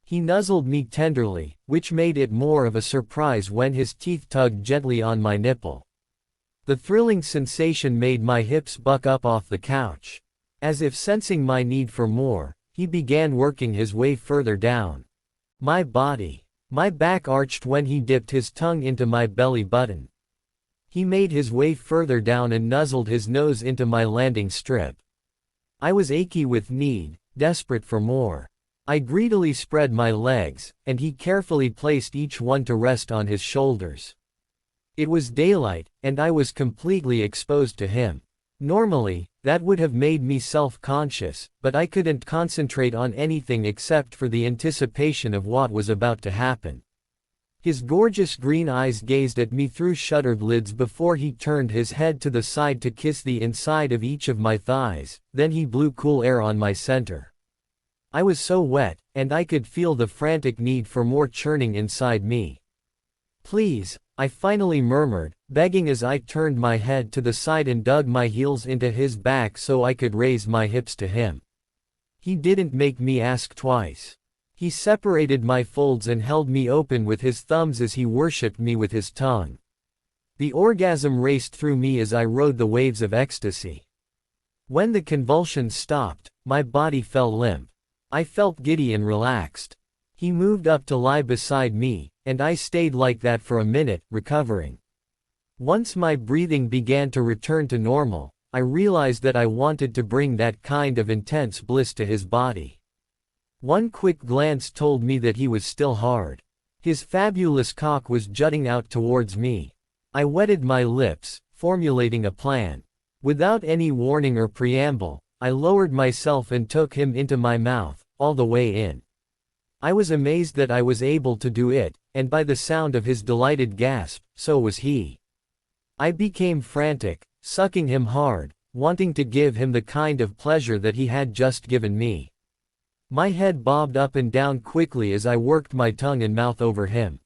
He nuzzled me tenderly, which made it more of a surprise when his teeth tugged gently on my nipple. The thrilling sensation made my hips buck up off the couch. As if sensing my need for more, he began working his way further down my body. My back arched when he dipped his tongue into my belly button. He made his way further down and nuzzled his nose into my landing strip. I was achy with need, desperate for more. I greedily spread my legs, and he carefully placed each one to rest on his shoulders. It was daylight, and I was completely exposed to him. Normally, that would have made me self-conscious, but I couldn't concentrate on anything except for the anticipation of what was about to happen. His gorgeous green eyes gazed at me through shuttered lids before he turned his head to the side to kiss the inside of each of my thighs, then he blew cool air on my center. I was so wet, and I could feel the frantic need for more churning inside me. "Please," I finally murmured, begging as I turned my head to the side and dug my heels into his back so I could raise my hips to him. He didn't make me ask twice. He separated my folds and held me open with his thumbs as he worshipped me with his tongue. The orgasm raced through me as I rode the waves of ecstasy. When the convulsions stopped, my body fell limp. I felt giddy and relaxed. He moved up to lie beside me, and I stayed like that for a minute, recovering. Once my breathing began to return to normal, I realized that I wanted to bring that kind of intense bliss to his body. One quick glance told me that he was still hard. His fabulous cock was jutting out towards me. I wetted my lips, formulating a plan. Without any warning or preamble, I lowered myself and took him into my mouth, all the way in. I was amazed that I was able to do it, and by the sound of his delighted gasp, so was he. I became frantic, sucking him hard, wanting to give him the kind of pleasure that he had just given me. My head bobbed up and down quickly as I worked my tongue and mouth over him.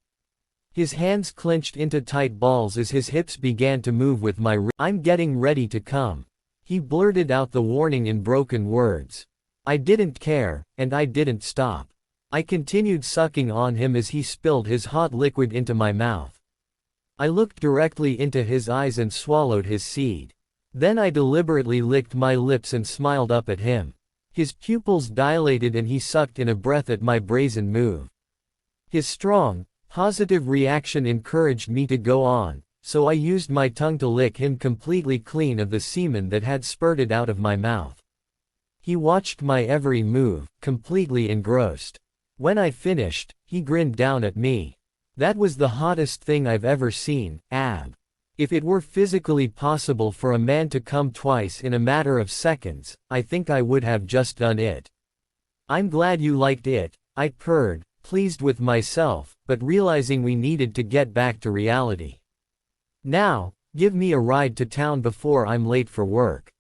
His hands clenched into tight balls as his hips began to move with my "I'm getting ready to come." He blurted out the warning in broken words. I didn't care, and I didn't stop. I continued sucking on him as he spilled his hot liquid into my mouth. I looked directly into his eyes and swallowed his seed. Then I deliberately licked my lips and smiled up at him. His pupils dilated and he sucked in a breath at my brazen move. His strong, positive reaction encouraged me to go on, so I used my tongue to lick him completely clean of the semen that had spurted out of my mouth. He watched my every move, completely engrossed. When I finished, he grinned down at me. That was the hottest thing I've ever seen, Ab. If it were physically possible for a man to come twice in a matter of seconds, I think I would have just done it. I'm glad you liked it, I purred, pleased with myself, but realizing we needed to get back to reality. Now, give me a ride to town before I'm late for work.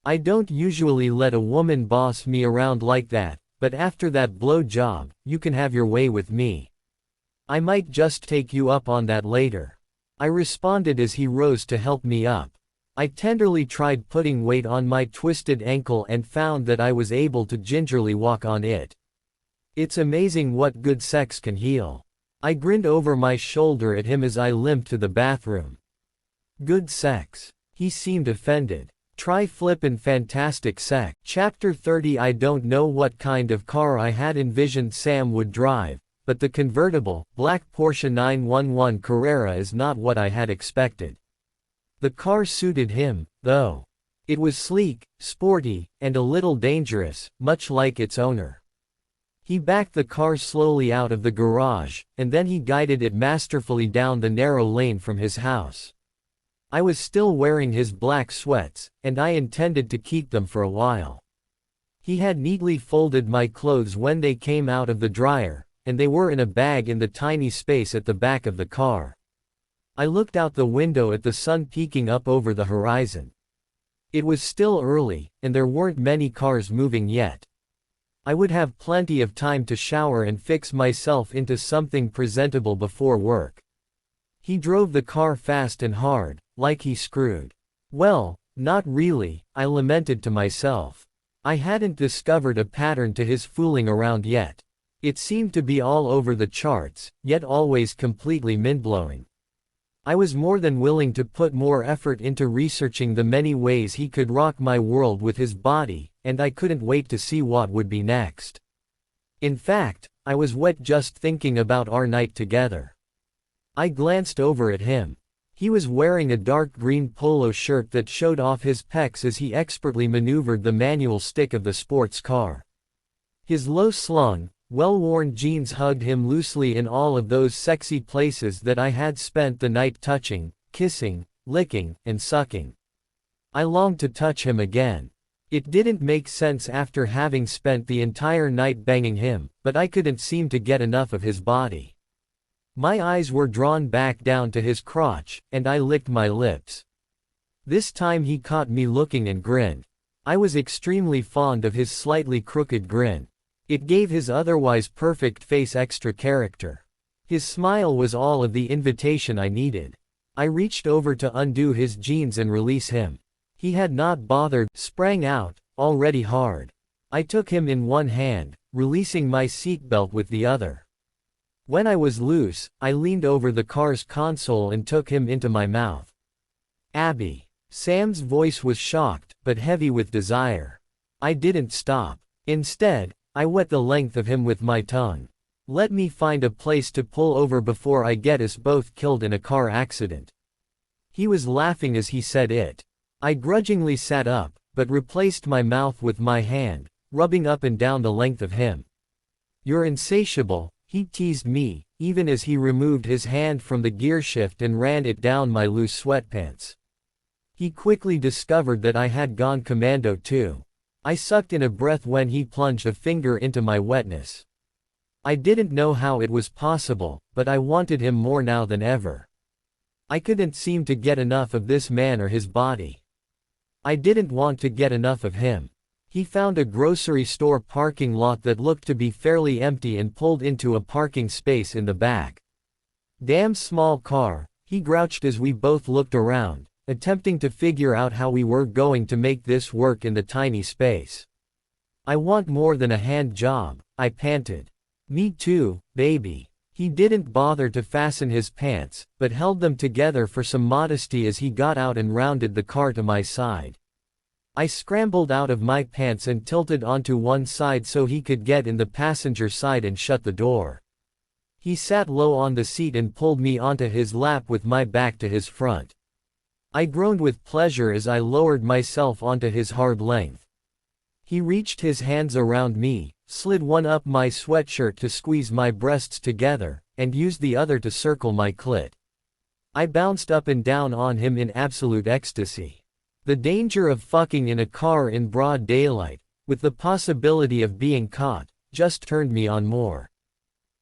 I don't usually let a woman boss me around like that, but after that blow job, you can have your way with me. I might just take you up on that later. I responded as he rose to help me up. I tenderly tried putting weight on my twisted ankle and found that I was able to gingerly walk on it. It's amazing what good sex can heal. I grinned over my shoulder at him as I limped to the bathroom. Good sex. He seemed offended. Try flippin' fantastic sex. Chapter 30. I don't know what kind of car I had envisioned Sam would drive, but the convertible, black Porsche 911 Carrera is not what I had expected. The car suited him, though. It was sleek, sporty, and a little dangerous, much like its owner. He backed the car slowly out of the garage, and then he guided it masterfully down the narrow lane from his house. I was still wearing his black sweats, and I intended to keep them for a while. He had neatly folded my clothes when they came out of the dryer, and they were in a bag in the tiny space at the back of the car. I looked out the window at the sun peeking up over the horizon. It was still early, and there weren't many cars moving yet. I would have plenty of time to shower and fix myself into something presentable before work. He drove the car fast and hard, like he screwed. Well, not really, I lamented to myself. I hadn't discovered a pattern to his fooling around yet. It seemed to be all over the charts, yet always completely mind-blowing. I was more than willing to put more effort into researching the many ways he could rock my world with his body, and I couldn't wait to see what would be next. In fact, I was wet just thinking about our night together. I glanced over at him. He was wearing a dark green polo shirt that showed off his pecs as he expertly maneuvered the manual stick of the sports car. His low-slung, well-worn jeans hugged him loosely in all of those sexy places that I had spent the night touching, kissing, licking, and sucking. I longed to touch him again. It didn't make sense after having spent the entire night banging him, but I couldn't seem to get enough of his body. My eyes were drawn back down to his crotch, and I licked my lips. This time he caught me looking and grinned. I was extremely fond of his slightly crooked grin. It gave his otherwise perfect face extra character. His smile was all of the invitation I needed. I reached over to undo his jeans and release him. He had not bothered, sprang out, already hard. I took him in one hand, releasing my seatbelt with the other. When I was loose, I leaned over the car's console and took him into my mouth. Abby. Sam's voice was shocked, but heavy with desire. I didn't stop. Instead, I wet the length of him with my tongue. Let me find a place to pull over before I get us both killed in a car accident. He was laughing as he said it. I grudgingly sat up, but replaced my mouth with my hand, rubbing up and down the length of him. You're insatiable, he teased me, even as he removed his hand from the gearshift and ran it down my loose sweatpants. He quickly discovered that I had gone commando too. I sucked in a breath when he plunged a finger into my wetness. I didn't know how it was possible, but I wanted him more now than ever. I couldn't seem to get enough of this man or his body. I didn't want to get enough of him. He found a grocery store parking lot that looked to be fairly empty and pulled into a parking space in the back. Damn small car, he grouched as we both looked around, attempting to figure out how we were going to make this work in the tiny space. I want more than a hand job, I panted. Me too, baby. He didn't bother to fasten his pants, but held them together for some modesty as he got out and rounded the car to my side. I scrambled out of my pants and tilted onto one side so he could get in the passenger side and shut the door. He sat low on the seat and pulled me onto his lap with my back to his front. I groaned with pleasure as I lowered myself onto his hard length. He reached his hands around me, slid one up my sweatshirt to squeeze my breasts together, and used the other to circle my clit. I bounced up and down on him in absolute ecstasy. The danger of fucking in a car in broad daylight, with the possibility of being caught, just turned me on more.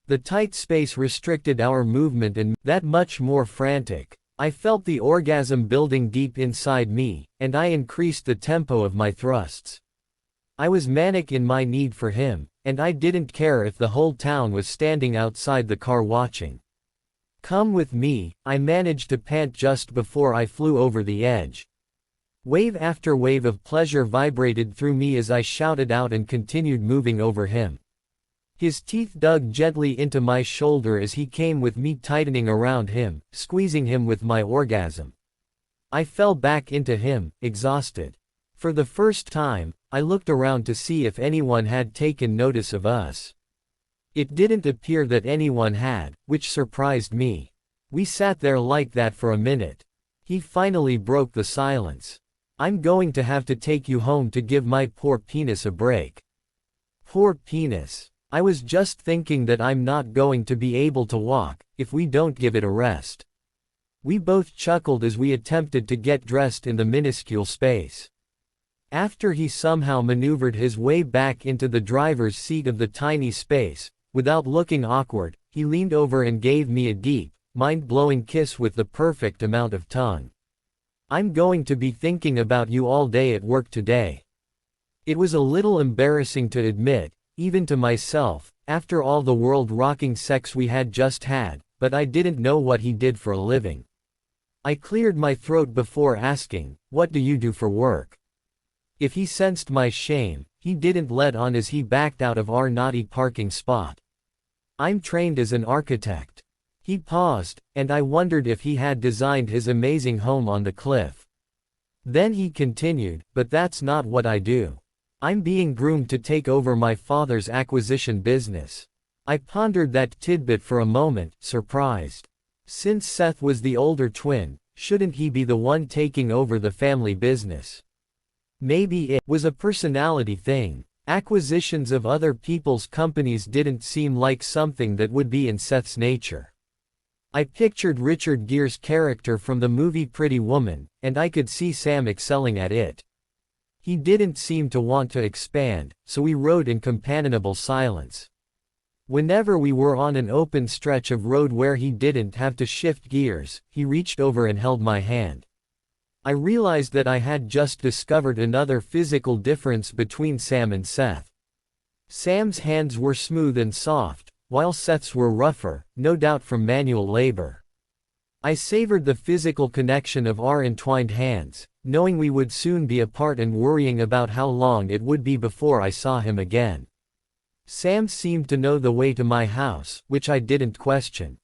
The tight space restricted our movement and that much more frantic. I felt the orgasm building deep inside me, and I increased the tempo of my thrusts. I was manic in my need for him, and I didn't care if the whole town was standing outside the car watching. Come with me, I managed to pant just before I flew over the edge. Wave after wave of pleasure vibrated through me as I shouted out and continued moving over him. His teeth dug gently into my shoulder as he came with me, tightening around him, squeezing him with my orgasm. I fell back into him, exhausted. For the first time, I looked around to see if anyone had taken notice of us. It didn't appear that anyone had, which surprised me. We sat there like that for a minute. He finally broke the silence. I'm going to have to take you home to give my poor penis a break. Poor penis. I was just thinking that I'm not going to be able to walk, if we don't give it a rest. We both chuckled as we attempted to get dressed in the minuscule space. After he somehow maneuvered his way back into the driver's seat of the tiny space, without looking awkward, he leaned over and gave me a deep, mind-blowing kiss with the perfect amount of tongue. I'm going to be thinking about you all day at work today. It was a little embarrassing to admit, even to myself, after all the world-rocking sex we had just had, but I didn't know what he did for a living. I cleared my throat before asking, "What do you do for work?" If he sensed my shame, he didn't let on as he backed out of our naughty parking spot. I'm trained as an architect. He paused, and I wondered if he had designed his amazing home on the cliff. Then he continued, "But that's not what I do. I'm being groomed to take over my father's acquisition business." I pondered that tidbit for a moment, surprised. Since Seth was the older twin, Shouldn't he be the one taking over the family business? Maybe it was a personality thing. Acquisitions of other people's companies didn't seem like something that would be in Seth's nature. I pictured Richard Gere's character from the movie Pretty Woman, and I could see Sam excelling at it. He didn't seem to want to expand, so we rode in companionable silence. Whenever we were on an open stretch of road where he didn't have to shift gears, he reached over and held my hand. I realized that I had just discovered another physical difference between Sam and Seth. Sam's hands were smooth and soft, while Seth's were rougher, no doubt from manual labor. I savored the physical connection of our entwined hands, knowing we would soon be apart and worrying about how long it would be before I saw him again. Sam seemed to know the way to my house, which I didn't question.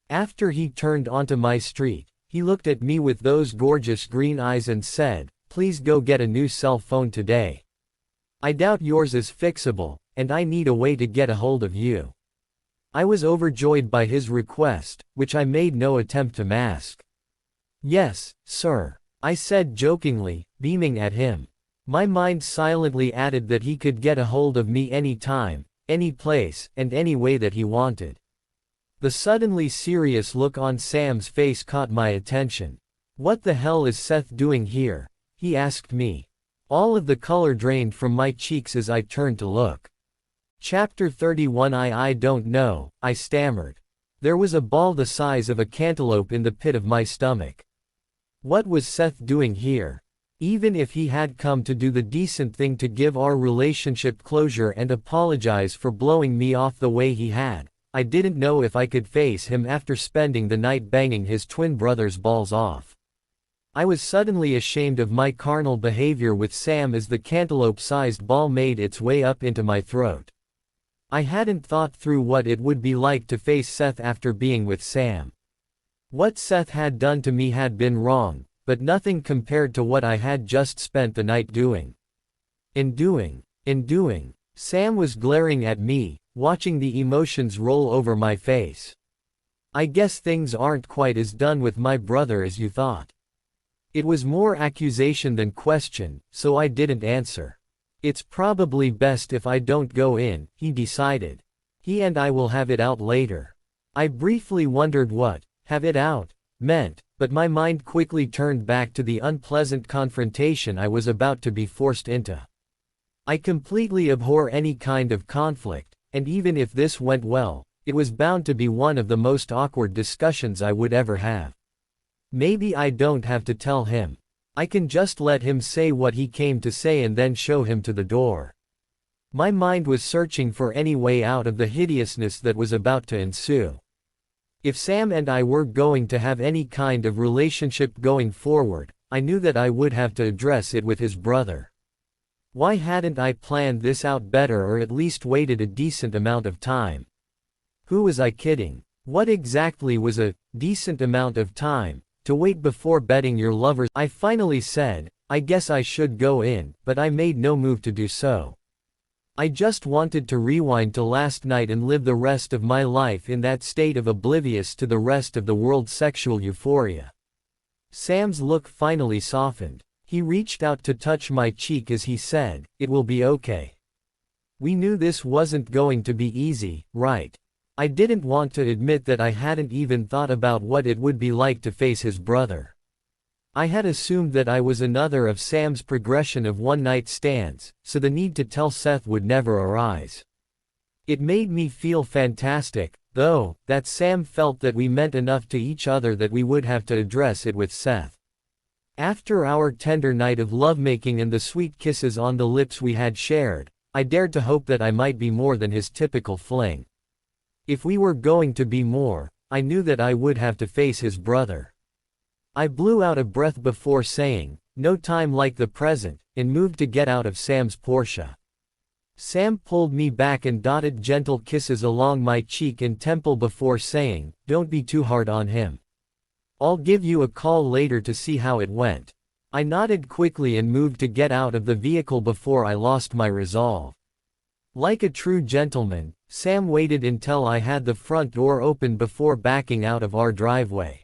After he turned onto my street, he looked at me with those gorgeous green eyes and said, "Please go get a new cell phone today. I doubt yours is fixable, and I need a way to get a hold of you." I was overjoyed by his request, which I made no attempt to mask. "Yes, sir," I said jokingly, beaming at him. My mind silently added that he could get a hold of me any time, any place, and any way that he wanted. The suddenly serious look on Sam's face caught my attention. "What the hell is Seth doing here?" he asked me. All of the color drained from my cheeks as I turned to look. Chapter 31. I don't know, I stammered. There was a ball the size of a cantaloupe in the pit of my stomach. What was Seth doing here? Even if he had come to do the decent thing to give our relationship closure and apologize for blowing me off the way he had, I didn't know if I could face him after spending the night banging his twin brother's balls off. I was suddenly ashamed of my carnal behavior with Sam as the cantaloupe-sized ball made its way up into my throat. I hadn't thought through what it would be like to face Seth after being with Sam. What Seth had done to me had been wrong, but nothing compared to what I had just spent the night doing. In doing. Sam was glaring at me, watching the emotions roll over my face. "I guess things aren't quite as done with my brother as you thought." It was more accusation than question, so I didn't answer. "It's probably best if I don't go in," he decided. "He and I will have it out later." I briefly wondered what "have it out" meant, but my mind quickly turned back to the unpleasant confrontation I was about to be forced into. I completely abhor any kind of conflict, and even if this went well, it was bound to be one of the most awkward discussions I would ever have. Maybe I don't have to tell him. I can just let him say what he came to say and then show him to the door. My mind was searching for any way out of the hideousness that was about to ensue. If Sam and I were going to have any kind of relationship going forward, I knew that I would have to address it with his brother. Why hadn't I planned this out better or at least waited a decent amount of time? Who was I kidding? What exactly was a decent amount of time to wait before betting your lovers? I finally said, "I guess I should go in," but I made no move to do so. I just wanted to rewind to last night and live the rest of my life in that state of oblivious to the rest of the world's sexual euphoria. Sam's look finally softened. He reached out to touch my cheek as he said, "It will be okay." We knew this wasn't going to be easy, right? I didn't want to admit that I hadn't even thought about what it would be like to face his brother. I had assumed that I was another of Sam's progression of one-night stands, so the need to tell Seth would never arise. It made me feel fantastic, though, that Sam felt that we meant enough to each other that we would have to address it with Seth. After our tender night of lovemaking and the sweet kisses on the lips we had shared, I dared to hope that I might be more than his typical fling. If we were going to be more, I knew that I would have to face his brother. I blew out a breath before saying, "No time like the present," and moved to get out of Sam's Porsche. Sam pulled me back and dotted gentle kisses along my cheek and temple before saying, "Don't be too hard on him. I'll give you a call later to see how it went." I nodded quickly and moved to get out of the vehicle before I lost my resolve. Like a true gentleman, Sam waited until I had the front door open before backing out of our driveway.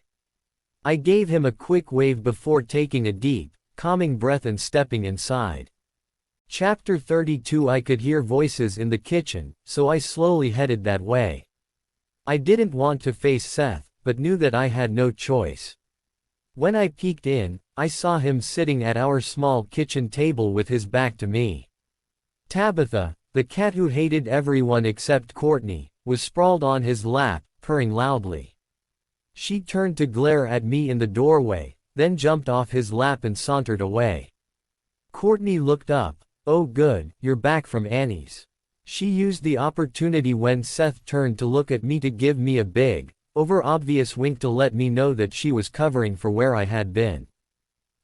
I gave him a quick wave before taking a deep, calming breath and stepping inside. Chapter 32. I could hear voices in the kitchen, so I slowly headed that way. I didn't want to face Seth, but knew that I had no choice. When I peeked in, I saw him sitting at our small kitchen table with his back to me. Tabitha, the cat who hated everyone except Courtney, was sprawled on his lap, purring loudly. She turned to glare at me in the doorway, then jumped off his lap and sauntered away. Courtney looked up. "Oh good, you're back from Annie's." She used the opportunity when Seth turned to look at me to give me a big, over-obvious wink to let me know that she was covering for where I had been.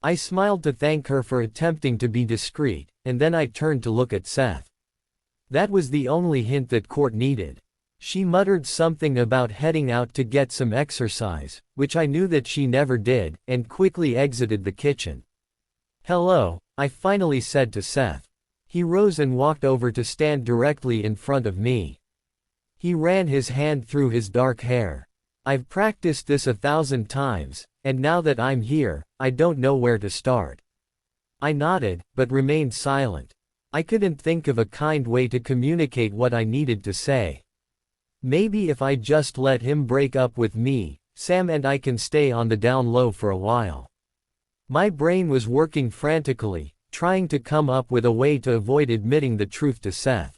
I smiled to thank her for attempting to be discreet, and then I turned to look at Seth. That was the only hint that Court needed. She muttered something about heading out to get some exercise, which I knew that she never did, and quickly exited the kitchen. "Hello," I finally said to Seth. He rose and walked over to stand directly in front of me. He ran his hand through his dark hair. "I've practiced this 1,000 times, and now that I'm here, I don't know where to start." I nodded, but remained silent. I couldn't think of a kind way to communicate what I needed to say. Maybe if I just let him break up with me, Sam and I can stay on the down low for a while. My brain was working frantically, trying to come up with a way to avoid admitting the truth to Seth.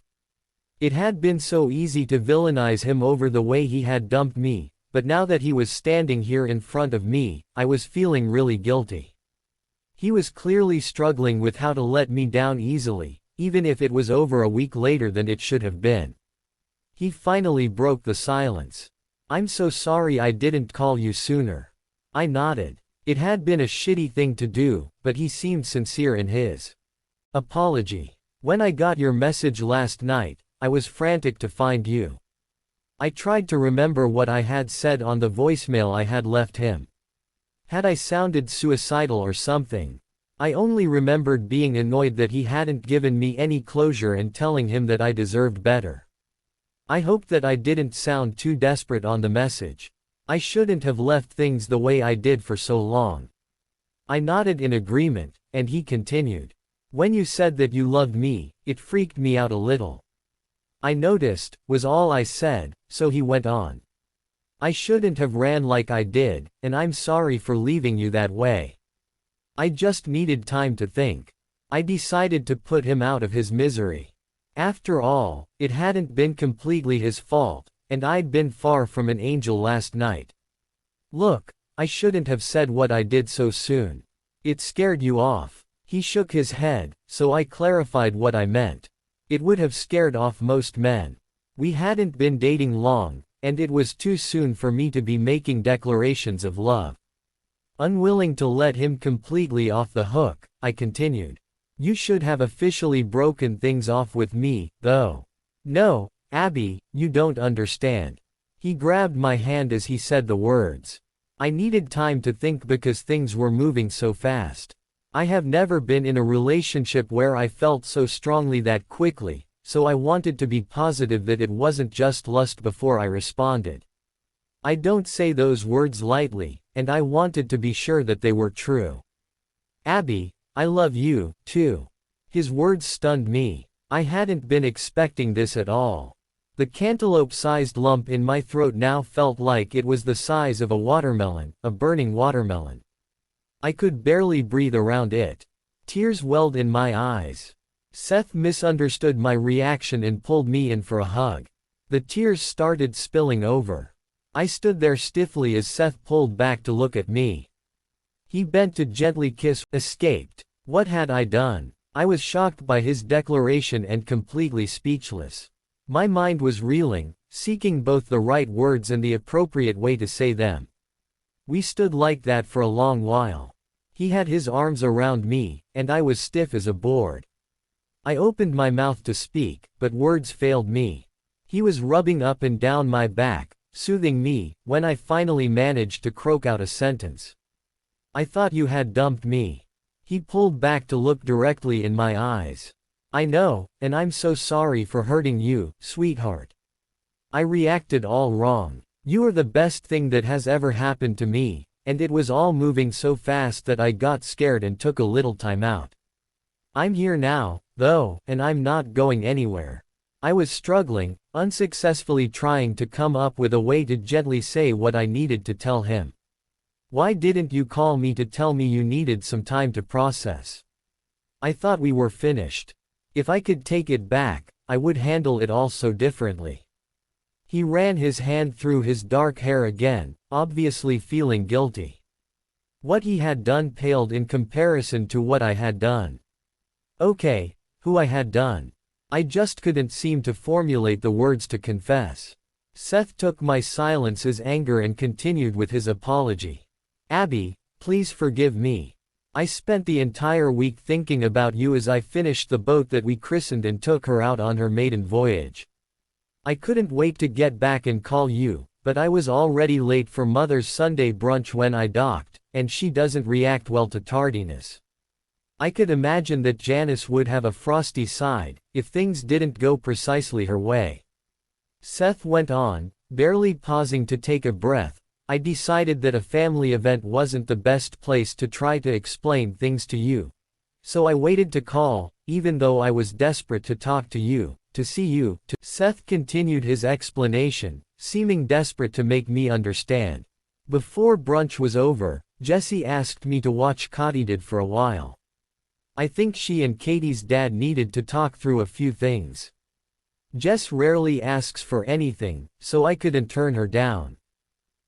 It had been so easy to villainize him over the way he had dumped me, but now that he was standing here in front of me, I was feeling really guilty. He was clearly struggling with how to let me down easily, even if it was over a week later than it should have been. He finally broke the silence. "I'm so sorry I didn't call you sooner." I nodded. It had been a shitty thing to do, but he seemed sincere in his apology. "When I got your message last night, I was frantic to find you." I tried to remember what I had said on the voicemail I had left him. Had I sounded suicidal or something? I only remembered being annoyed that he hadn't given me any closure and telling him that I deserved better. I hoped that I didn't sound too desperate on the message. I shouldn't have left things the way I did for so long. I nodded in agreement, and he continued. "When you said that you loved me, it freaked me out a little." "I noticed," was all I said, so he went on. "I shouldn't have ran like I did, and I'm sorry for leaving you that way. I just needed time to think." I decided to put him out of his misery. After all, it hadn't been completely his fault, and I'd been far from an angel last night. "Look, I shouldn't have said what I did so soon. It scared you off." He shook his head, so I clarified what I meant. It would have scared off most men. We hadn't been dating long, and it was too soon for me to be making declarations of love. Unwilling to let him completely off the hook, I continued. "You should have officially broken things off with me, though." "No, Abby, you don't understand." He grabbed my hand as he said the words. I needed time to think because things were moving so fast. I have never been in a relationship where I felt so strongly that quickly, so I wanted to be positive that it wasn't just lust before I responded. I don't say those words lightly, and I wanted to be sure that they were true. "Abby, I love you, too." His words stunned me. I hadn't been expecting this at all. The cantaloupe-sized lump in my throat now felt like it was the size of a watermelon, a burning watermelon. I could barely breathe around it. Tears welled in my eyes. Seth misunderstood my reaction and pulled me in for a hug. The tears started spilling over. I stood there stiffly as Seth pulled back to look at me. He bent to gently kiss, escaped. What had I done? I was shocked by his declaration and completely speechless. My mind was reeling, seeking both the right words and the appropriate way to say them. We stood like that for a long while. He had his arms around me, and I was stiff as a board. I opened my mouth to speak, but words failed me. He was rubbing up and down my back, soothing me, when I finally managed to croak out a sentence. "I thought you had dumped me." He pulled back to look directly in my eyes. "I know, and I'm so sorry for hurting you, sweetheart. I reacted all wrong. You are the best thing that has ever happened to me, and it was all moving so fast that I got scared and took a little time out. I'm here now, though, and I'm not going anywhere. I was struggling, unsuccessfully trying to come up with a way to gently say what I needed to tell him. Why didn't you call me to tell me you needed some time to process? I thought we were finished. If I could take it back, I would handle it all so differently. He ran his hand through his dark hair again, obviously feeling guilty. What he had done paled in comparison to what I had done. Okay, who I had done. I just couldn't seem to formulate the words to confess. Seth took my silence as anger and continued with his apology. Abby, please forgive me. I spent the entire week thinking about you as I finished the boat that we christened and took her out on her maiden voyage. I couldn't wait to get back and call you, but I was already late for Mother's Sunday brunch when I docked, and she doesn't react well to tardiness. I could imagine that Janice would have a frosty side, if things didn't go precisely her way. Seth went on, barely pausing to take a breath. I decided that a family event wasn't the best place to try to explain things to you. So I waited to call, even though I was desperate to talk to you, to see you, to— Seth continued his explanation, seeming desperate to make me understand. Before brunch was over, Jessie asked me to watch Katydid for a while. I think she and Katie's dad needed to talk through a few things. Jess rarely asks for anything, so I couldn't turn her down.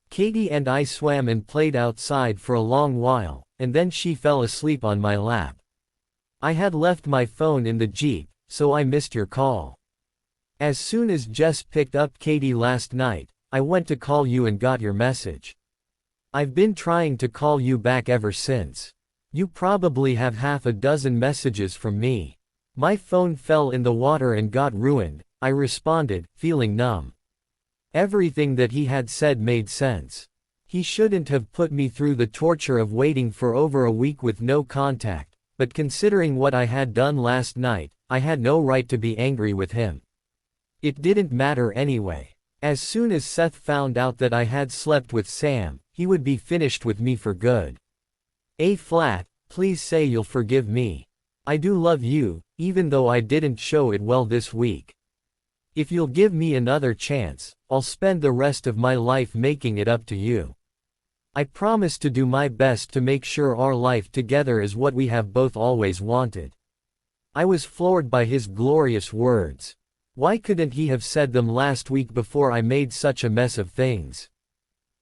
Katie and I swam and played outside for a long while, and then she fell asleep on my lap. I had left my phone in the Jeep, so I missed your call. As soon as Jess picked up Katie last night, I went to call you and got your message. I've been trying to call you back ever since. You probably have half a dozen messages from me. My phone fell in the water and got ruined, I responded, feeling numb. Everything that he had said made sense. He shouldn't have put me through the torture of waiting for over a week with no contact, but considering what I had done last night, I had no right to be angry with him. It didn't matter anyway. As soon as Seth found out that I had slept with Sam, he would be finished with me for good. A-flat, please say you'll forgive me. I do love you, even though I didn't show it well this week. If you'll give me another chance, I'll spend the rest of my life making it up to you. I promise to do my best to make sure our life together is what we have both always wanted. I was floored by his glorious words. Why couldn't he have said them last week before I made such a mess of things?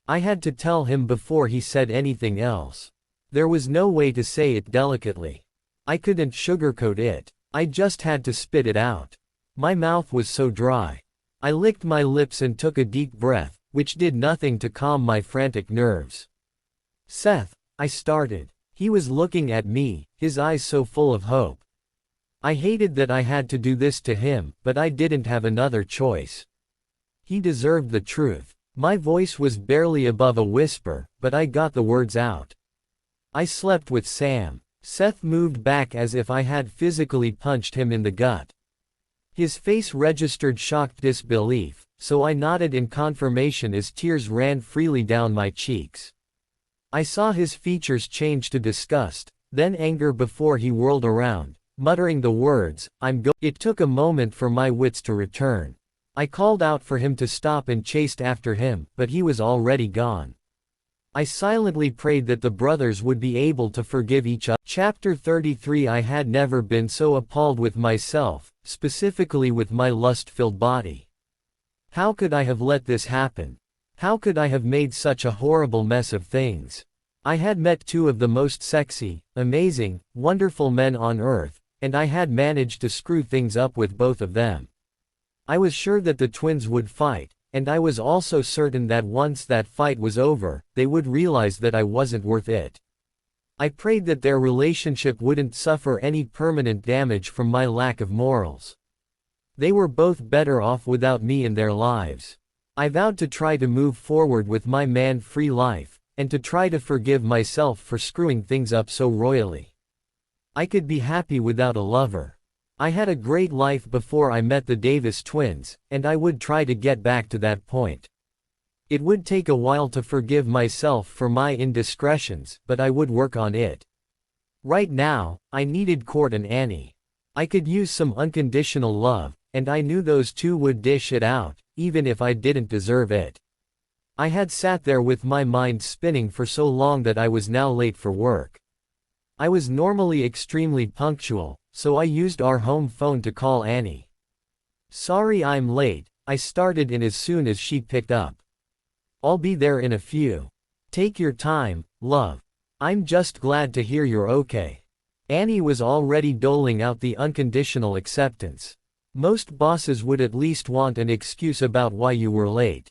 I had to tell him before he said anything else. There was no way to say it delicately. I couldn't sugarcoat it. I just had to spit it out. My mouth was so dry. I licked my lips and took a deep breath, which did nothing to calm my frantic nerves. Seth, I started. He was looking at me, his eyes so full of hope. I hated that I had to do this to him, but I didn't have another choice. He deserved the truth. My voice was barely above a whisper, but I got the words out. I slept with Sam. Seth moved back as if I had physically punched him in the gut. His face registered shocked disbelief, so I nodded in confirmation as tears ran freely down my cheeks. I saw his features change to disgust, then anger before he whirled around, muttering the words, It took a moment for my wits to return. I called out for him to stop and chased after him, but he was already gone. I silently prayed that the brothers would be able to forgive each other. Chapter 33. I had never been so appalled with myself, specifically with my lust-filled body. How could I have let this happen? How could I have made such a horrible mess of things? I had met two of the most sexy, amazing, wonderful men on earth, and I had managed to screw things up with both of them. I was sure that the twins would fight, and I was also certain that once that fight was over, they would realize that I wasn't worth it. I prayed that their relationship wouldn't suffer any permanent damage from my lack of morals. They were both better off without me in their lives. I vowed to try to move forward with my man-free life, and to try to forgive myself for screwing things up so royally. I could be happy without a lover. I had a great life before I met the Davis twins, and I would try to get back to that point. It would take a while to forgive myself for my indiscretions, but I would work on it. Right now, I needed Court and Annie. I could use some unconditional love, and I knew those two would dish it out, even if I didn't deserve it. I had sat there with my mind spinning for so long that I was now late for work. I was normally extremely punctual, so I used our home phone to call Annie. "Sorry I'm late," I started in as soon as she picked up. "I'll be there in a few. Take your time, love. I'm just glad to hear you're okay." Annie was already doling out the unconditional acceptance. Most bosses would at least want an excuse about why you were late.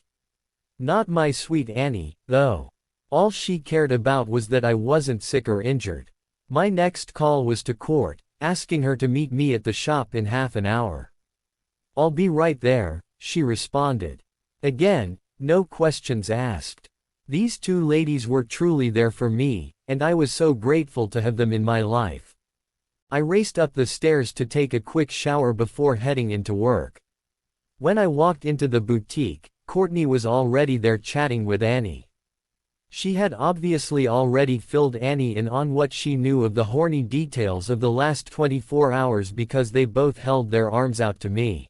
Not my sweet Annie, though. All she cared about was that I wasn't sick or injured. My next call was to Court, asking her to meet me at the shop in half an hour. "I'll be right there," she responded. Again, no questions asked. These two ladies were truly there for me, and I was so grateful to have them in my life. I raced up the stairs to take a quick shower before heading into work. When I walked into the boutique, Courtney was already there chatting with Annie. She had obviously already filled Annie in on what she knew of the horny details of the last 24 hours because they both held their arms out to me.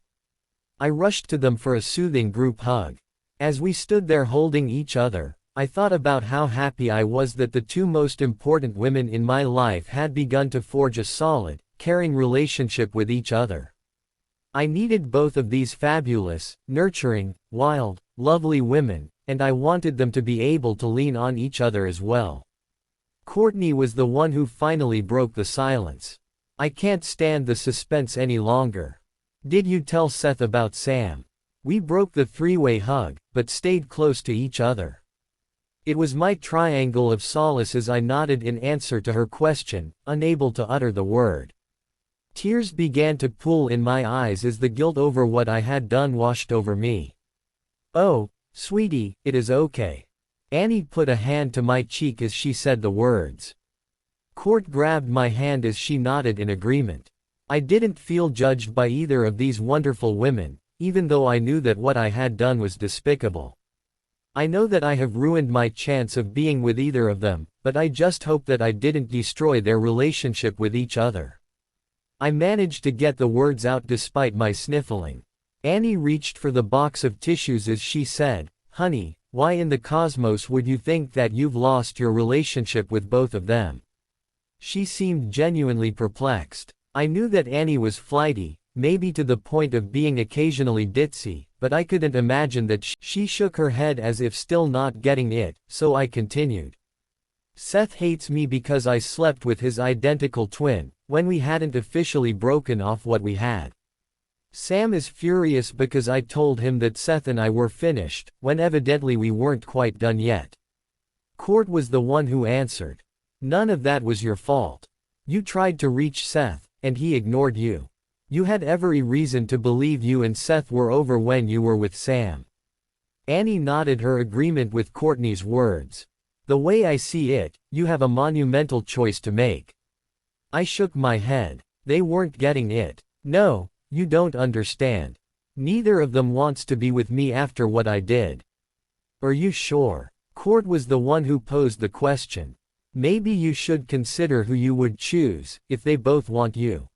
I rushed to them for a soothing group hug. As we stood there holding each other, I thought about how happy I was that the two most important women in my life had begun to forge a solid, caring relationship with each other. I needed both of these fabulous, nurturing, wild, lovely women, and I wanted them to be able to lean on each other as well. Courtney was the one who finally broke the silence. "I can't stand the suspense any longer. Did you tell Seth about Sam?" We broke the three-way hug, but stayed close to each other. It was my triangle of solace as I nodded in answer to her question, unable to utter the word. Tears began to pool in my eyes as the guilt over what I had done washed over me. "Oh, sweetie, it is okay." Annie put a hand to my cheek as she said the words. Court grabbed my hand as she nodded in agreement. I didn't feel judged by either of these wonderful women, even though I knew that what I had done was despicable. I know that I have ruined my chance of being with either of them, but I just hope that I didn't destroy their relationship with each other. I managed to get the words out despite my sniffling. Annie reached for the box of tissues as she said, "Honey, why in the cosmos would you think that you've lost your relationship with both of them?" She seemed genuinely perplexed. I knew that Annie was flighty, maybe to the point of being occasionally ditzy, but I couldn't imagine that she shook her head as if still not getting it, so I continued. "Seth hates me because I slept with his identical twin, when we hadn't officially broken off what we had. Sam is furious because I told him that Seth and I were finished, when evidently we weren't quite done yet." Court was the one who answered. "None of that was your fault. You tried to reach Seth, and he ignored you. You had every reason to believe you and Seth were over when you were with Sam." Annie nodded her agreement with Courtney's words. "The way I see it, you have a monumental choice to make." I shook my head. They weren't getting it. "No, you don't understand. Neither of them wants to be with me after what I did." "Are you sure?" Court was the one who posed the question. "Maybe you should consider who you would choose, if they both want you."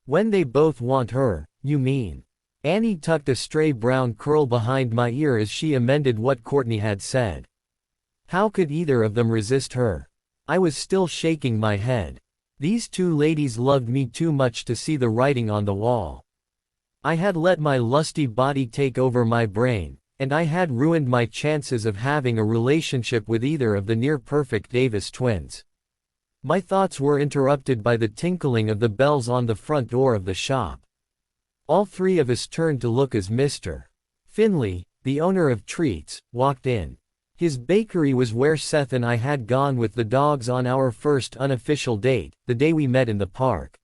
"When they both want her, you mean?" Annie tucked a stray brown curl behind my ear as she amended what Courtney had said. How could either of them resist her? I was still shaking my head. These two ladies loved me too much to see the writing on the wall. I had let my lusty body take over my brain, and I had ruined my chances of having a relationship with either of the near-perfect Davis twins. My thoughts were interrupted by the tinkling of the bells on the front door of the shop. All three of us turned to look as Mr. Finley, the owner of Treats, walked in. His bakery was where Seth and I had gone with the dogs on our first unofficial date, the day we met in the park.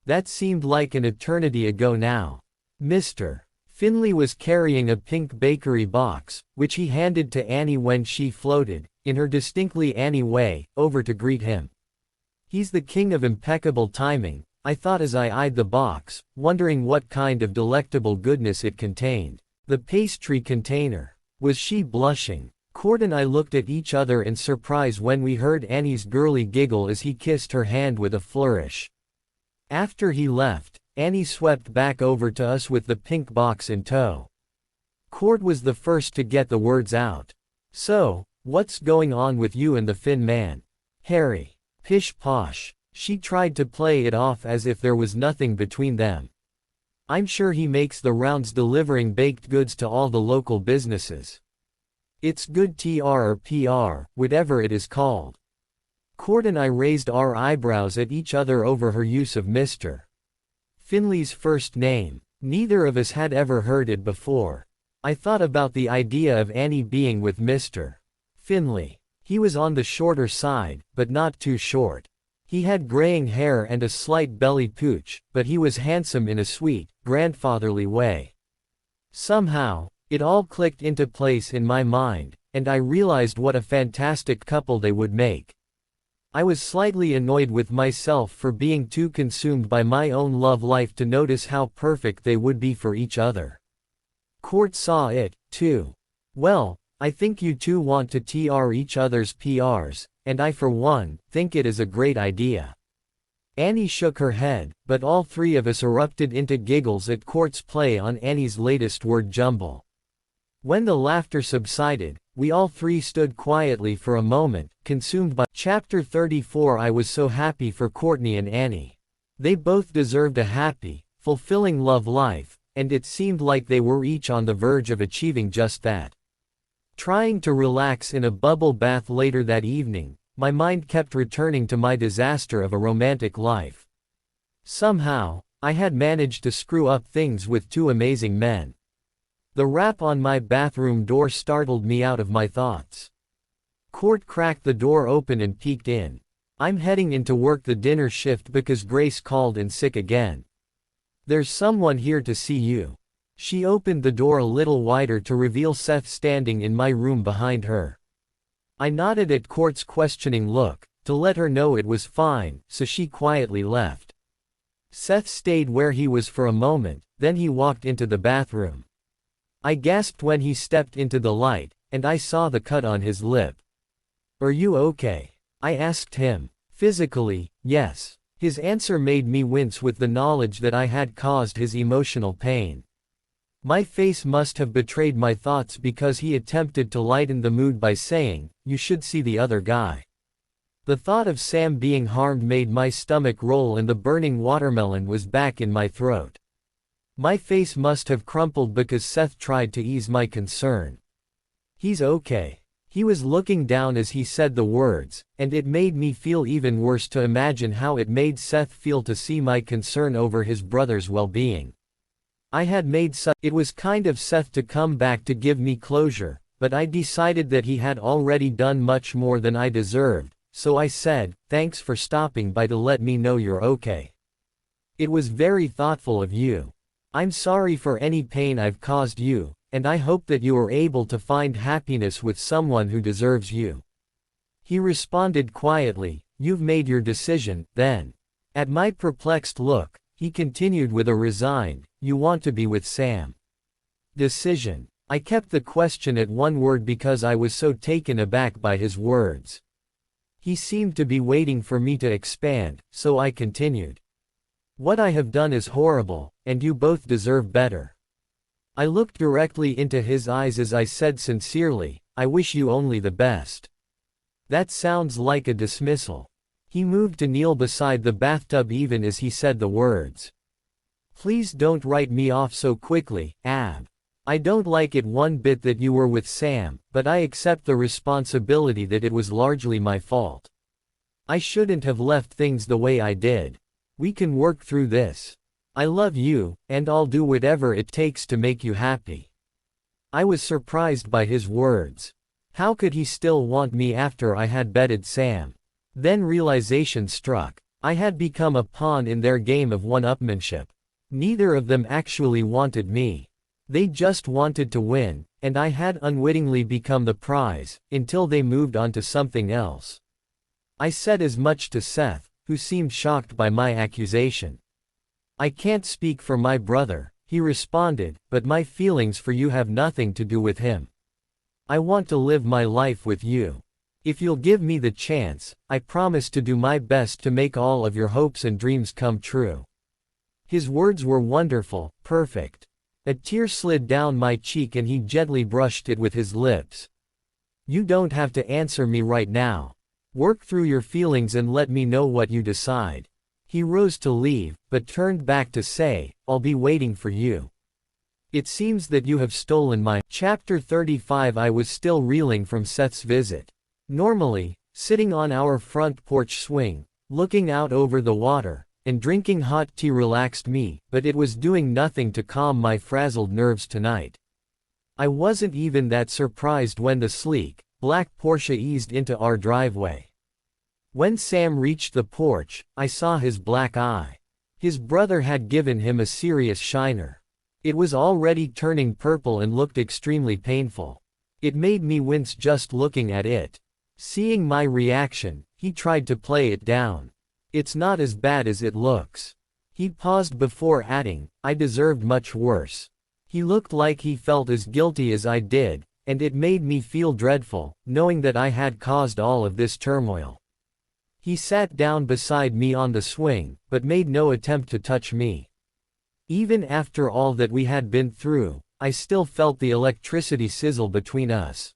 That seemed like an eternity ago now. Mr. Finley was carrying a pink bakery box, which he handed to Annie when she floated, in her distinctly Annie way, over to greet him. He's the king of impeccable timing, I thought as I eyed the box, wondering what kind of delectable goodness it contained. The pastry container Was she blushing? Cord and I looked at each other in surprise when we heard Annie's girly giggle as he kissed her hand with a flourish. After he left, Annie swept back over to us with the pink box in tow. Cord was the first to get the words out. "So, what's going on with you and the Finn man, Harry?" "Pish posh." She tried to play it off as if there was nothing between them. "I'm sure he makes the rounds delivering baked goods to all the local businesses. It's good TR or PR, whatever it is called." Cord and I raised our eyebrows at each other over her use of Mr. Finley's first name. Neither of us had ever heard it before. I thought about the idea of Annie being with Mr. Finley. He was on the shorter side, but not too short. He had graying hair and a slight belly pooch, but he was handsome in a sweet, grandfatherly way. Somehow, it all clicked into place in my mind, and I realized what a fantastic couple they would make. I was slightly annoyed with myself for being too consumed by my own love life to notice how perfect they would be for each other. Cord saw it, too. "Well, I think you two want to TR each other's PRs, and I for one, think it is a great idea." Annie shook her head, but all three of us erupted into giggles at Cord's play on Annie's latest word jumble. When the laughter subsided, we all three stood quietly for a moment, consumed by Chapter 34. I was so happy for Courtney and Annie. They both deserved a happy, fulfilling love life, and it seemed like they were each on the verge of achieving just that. Trying to relax in a bubble bath later that evening, my mind kept returning to my disaster of a romantic life. Somehow, I had managed to screw up things with two amazing men. The rap on my bathroom door startled me out of my thoughts. Cord cracked the door open and peeked in. "I'm heading in to work the dinner shift because Grace called in sick again. There's someone here to see you." She opened the door a little wider to reveal Seth standing in my room behind her. I nodded at Cord's questioning look, to let her know it was fine, so she quietly left. Seth stayed where he was for a moment, then he walked into the bathroom. I gasped when he stepped into the light, and I saw the cut on his lip. "Are you okay?" I asked him. "Physically, yes." His answer made me wince with the knowledge that I had caused his emotional pain. My face must have betrayed my thoughts because he attempted to lighten the mood by saying, "You should see the other guy." The thought of Sam being harmed made my stomach roll and the burning watermelon was back in my throat. My face must have crumpled because Seth tried to ease my concern. "He's okay." He was looking down as he said the words, and it made me feel even worse to imagine how it made Seth feel to see my concern over his brother's well-being. It was kind of Seth to come back to give me closure, but I decided that he had already done much more than I deserved, so I said, "Thanks for stopping by to let me know you're okay. It was very thoughtful of you. I'm sorry for any pain I've caused you, and I hope that you are able to find happiness with someone who deserves you." He responded quietly, "You've made your decision, then." At my perplexed look, he continued with a resigned, "You want to be with Sam." Decision. I kept the question at one word because I was so taken aback by his words. He seemed to be waiting for me to expand, so I continued. "What I have done is horrible, and you both deserve better." I looked directly into his eyes as I said sincerely, "I wish you only the best." That sounds like a dismissal. He moved to kneel beside the bathtub even as he said the words. "Please don't write me off so quickly, Ab. I don't like it one bit that you were with Sam, but I accept the responsibility that it was largely my fault. I shouldn't have left things the way I did. We can work through this. I love you, and I'll do whatever it takes to make you happy." I was surprised by his words. How could he still want me after I had bedded Sam? Then realization struck. I had become a pawn in their game of one-upmanship. Neither of them actually wanted me. They just wanted to win, and I had unwittingly become the prize, until they moved on to something else. I said as much to Seth, who seemed shocked by my accusation. "I can't speak for my brother," he responded, "but my feelings for you have nothing to do with him. I want to live my life with you. If you'll give me the chance, I promise to do my best to make all of your hopes and dreams come true." His words were wonderful, perfect. A tear slid down my cheek and he gently brushed it with his lips. "You don't have to answer me right now. Work through your feelings and let me know what you decide." He rose to leave, but turned back to say, "I'll be waiting for you. It seems that you have stolen my—" Chapter 35. I was still reeling from Seth's visit. Normally, sitting on our front porch swing, looking out over the water, and drinking hot tea relaxed me, but it was doing nothing to calm my frazzled nerves tonight. I wasn't even that surprised when the sleek, black Porsche eased into our driveway. When Sam reached the porch, I saw his black eye. His brother had given him a serious shiner. It was already turning purple and looked extremely painful. It made me wince just looking at it. Seeing my reaction, he tried to play it down. "It's not as bad as it looks." He paused before adding, "I deserved much worse." He looked like he felt as guilty as I did, and it made me feel dreadful, knowing that I had caused all of this turmoil. He sat down beside me on the swing, but made no attempt to touch me. Even after all that we had been through, I still felt the electricity sizzle between us.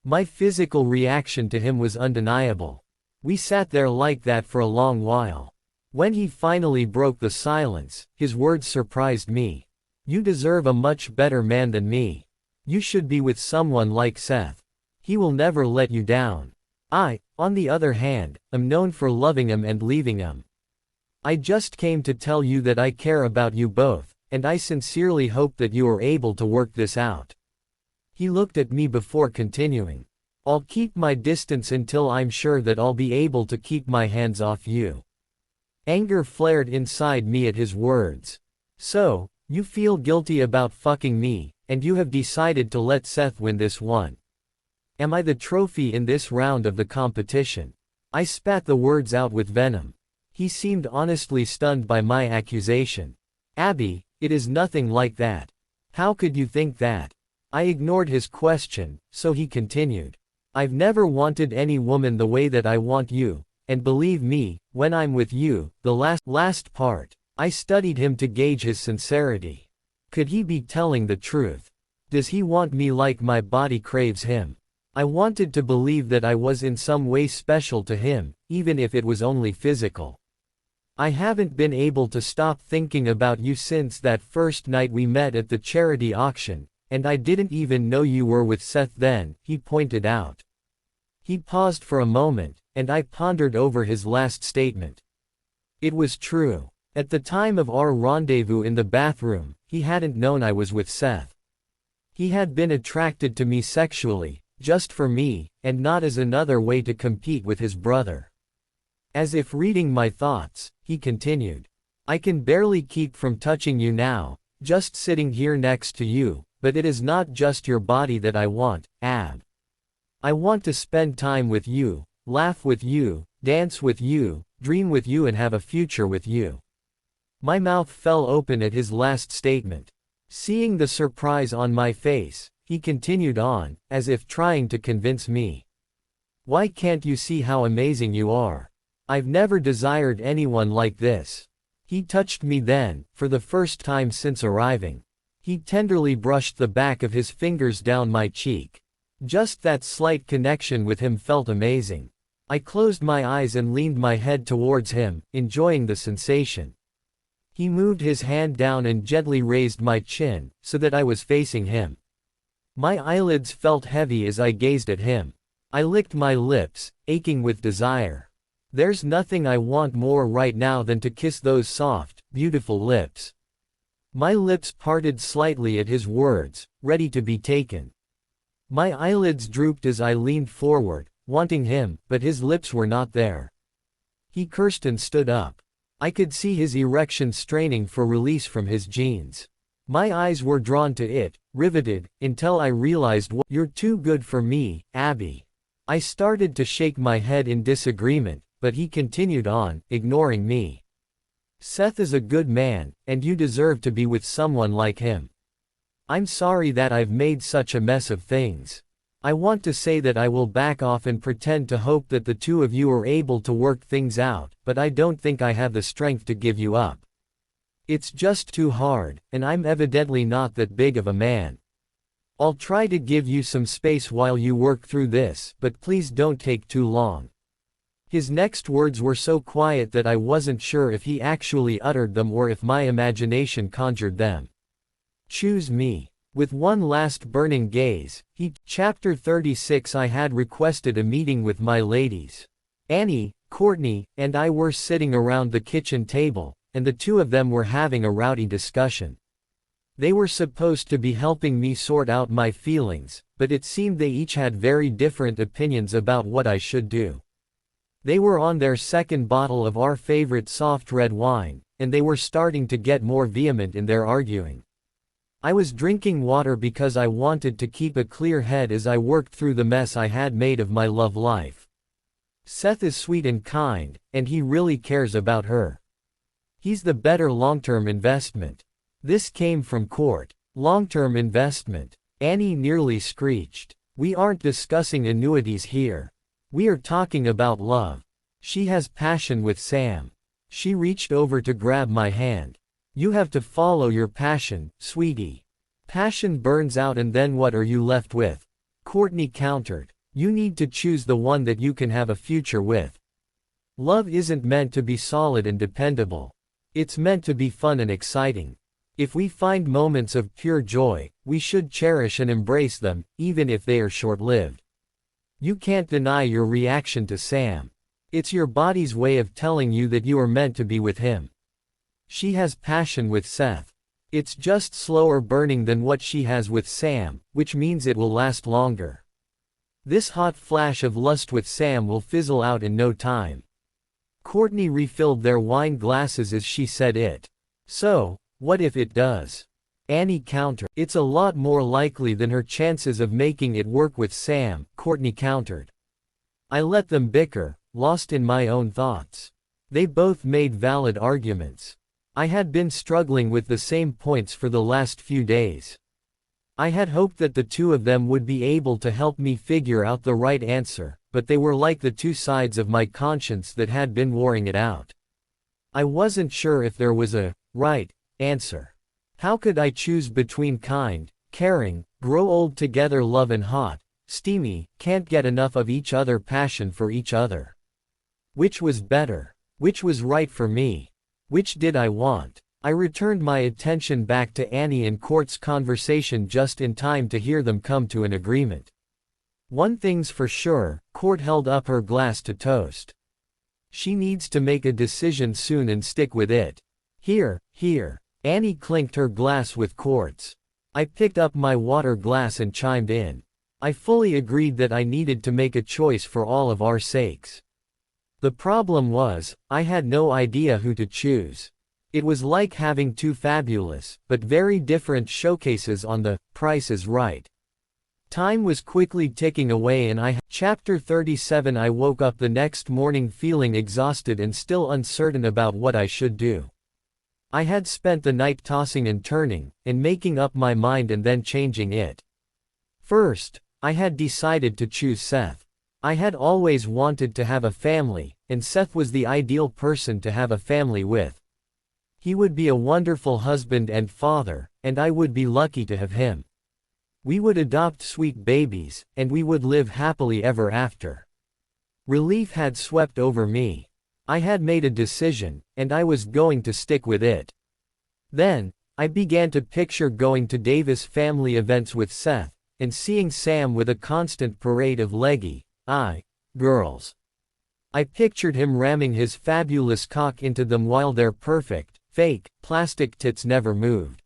My physical reaction to him was undeniable. We sat there like that for a long while. When he finally broke the silence, his words surprised me. "You deserve a much better man than me. You should be with someone like Seth. He will never let you down. I, on the other hand, am known for loving him and leaving him. I just came to tell you that I care about you both, and I sincerely hope that you are able to work this out." He looked at me before continuing, "I'll keep my distance until I'm sure that I'll be able to keep my hands off you." Anger flared inside me at his words. "So, you feel guilty about fucking me, and you have decided to let Seth win this one. Am I the trophy in this round of the competition?" I spat the words out with venom. He seemed honestly stunned by my accusation. "Abby, it is nothing like that. How could you think that?" I ignored his question, so he continued. "I've never wanted any woman the way that I want you, and believe me, when I'm with you," the last part, I studied him to gauge his sincerity. Could he be telling the truth? Does he want me like my body craves him? I wanted to believe that I was in some way special to him, even if it was only physical. "I haven't been able to stop thinking about you since that first night we met at the charity auction, and I didn't even know you were with Seth then," he pointed out. He paused for a moment, and I pondered over his last statement. It was true. At the time of our rendezvous in the bathroom, he hadn't known I was with Seth. He had been attracted to me sexually, just for me, and not as another way to compete with his brother. As if reading my thoughts, he continued. "I can barely keep from touching you now, just sitting here next to you, but it is not just your body that I want, Ab. I want to spend time with you, laugh with you, dance with you, dream with you and have a future with you." My mouth fell open at his last statement. Seeing the surprise on my face, he continued on, as if trying to convince me. "Why can't you see how amazing you are? I've never desired anyone like this." He touched me then, for the first time since arriving. He tenderly brushed the back of his fingers down my cheek. Just that slight connection with him felt amazing. I closed my eyes and leaned my head towards him, enjoying the sensation. He moved his hand down and gently raised my chin, so that I was facing him. My eyelids felt heavy as I gazed at him. I licked my lips, aching with desire. There's nothing I want more right now than to kiss those soft, beautiful lips. My lips parted slightly at his words, ready to be taken. My eyelids drooped as I leaned forward, wanting him, but his lips were not there. He cursed and stood up. I could see his erection straining for release from his jeans. My eyes were drawn to it, riveted, until I realized "You're too good for me, Abby." I started to shake my head in disagreement, but he continued on, ignoring me. "Seth is a good man, and you deserve to be with someone like him. I'm sorry that I've made such a mess of things. I want to say that I will back off and pretend to hope that the two of you are able to work things out, but I don't think I have the strength to give you up. It's just too hard, and I'm evidently not that big of a man. I'll try to give you some space while you work through this, but please don't take too long." His next words were so quiet that I wasn't sure if he actually uttered them or if my imagination conjured them. "Choose me." With one last burning gaze, Chapter 36. I had requested a meeting with my ladies. Annie, Courtney, and I were sitting around the kitchen table, and the two of them were having a rowdy discussion. They were supposed to be helping me sort out my feelings, but it seemed they each had very different opinions about what I should do. They were on their second bottle of our favorite soft red wine, and they were starting to get more vehement in their arguing. I was drinking water because I wanted to keep a clear head as I worked through the mess I had made of my love life. Seth is sweet and kind, and he really cares about her. He's the better long-term investment. This came from Court. Long-term investment. Annie nearly screeched. We aren't discussing annuities here. We are talking about love. She has passion with Sam. She reached over to grab my hand. You have to follow your passion, sweetie. Passion burns out and then what are you left with? Courtney countered. You need to choose the one that you can have a future with. Love isn't meant to be solid and dependable. It's meant to be fun and exciting. If we find moments of pure joy, we should cherish and embrace them, even if they are short-lived. You can't deny your reaction to Sam. It's your body's way of telling you that you are meant to be with him. She has passion with Seth. It's just slower burning than what she has with Sam, which means it will last longer. This hot flash of lust with Sam will fizzle out in no time. Courtney refilled their wine glasses as she said it. So, what if it does? Annie countered. It's a lot more likely than her chances of making it work with Sam, Courtney countered. I let them bicker, lost in my own thoughts. They both made valid arguments. I had been struggling with the same points for the last few days. I had hoped that the two of them would be able to help me figure out the right answer, but they were like the two sides of my conscience that had been warring it out. I wasn't sure if there was a right answer. How could I choose between kind, caring, grow old together love and hot, steamy, can't get enough of each other passion for each other? Which was better? Which was right for me? Which did I want? I returned my attention back to Annie and Court's conversation just in time to hear them come to an agreement. One thing's for sure, Court held up her glass to toast. She needs to make a decision soon and stick with it. Here. Annie clinked her glass with Court's. I picked up my water glass and chimed in. I fully agreed that I needed to make a choice for all of our sakes. The problem was, I had no idea who to choose. It was like having two fabulous, but very different showcases on The Price is Right. Time was quickly ticking away and Chapter 37. I woke up the next morning feeling exhausted and still uncertain about what I should do. I had spent the night tossing and turning, and making up my mind and then changing it. First, I had decided to choose Seth. I had always wanted to have a family, and Seth was the ideal person to have a family with. He would be a wonderful husband and father, and I would be lucky to have him. We would adopt sweet babies, and we would live happily ever after. Relief had swept over me. I had made a decision, and I was going to stick with it. Then, I began to picture going to Davis family events with Seth, and seeing Sam with a constant parade of leggy girls. I pictured him ramming his fabulous cock into them while their perfect, fake, plastic tits never moved.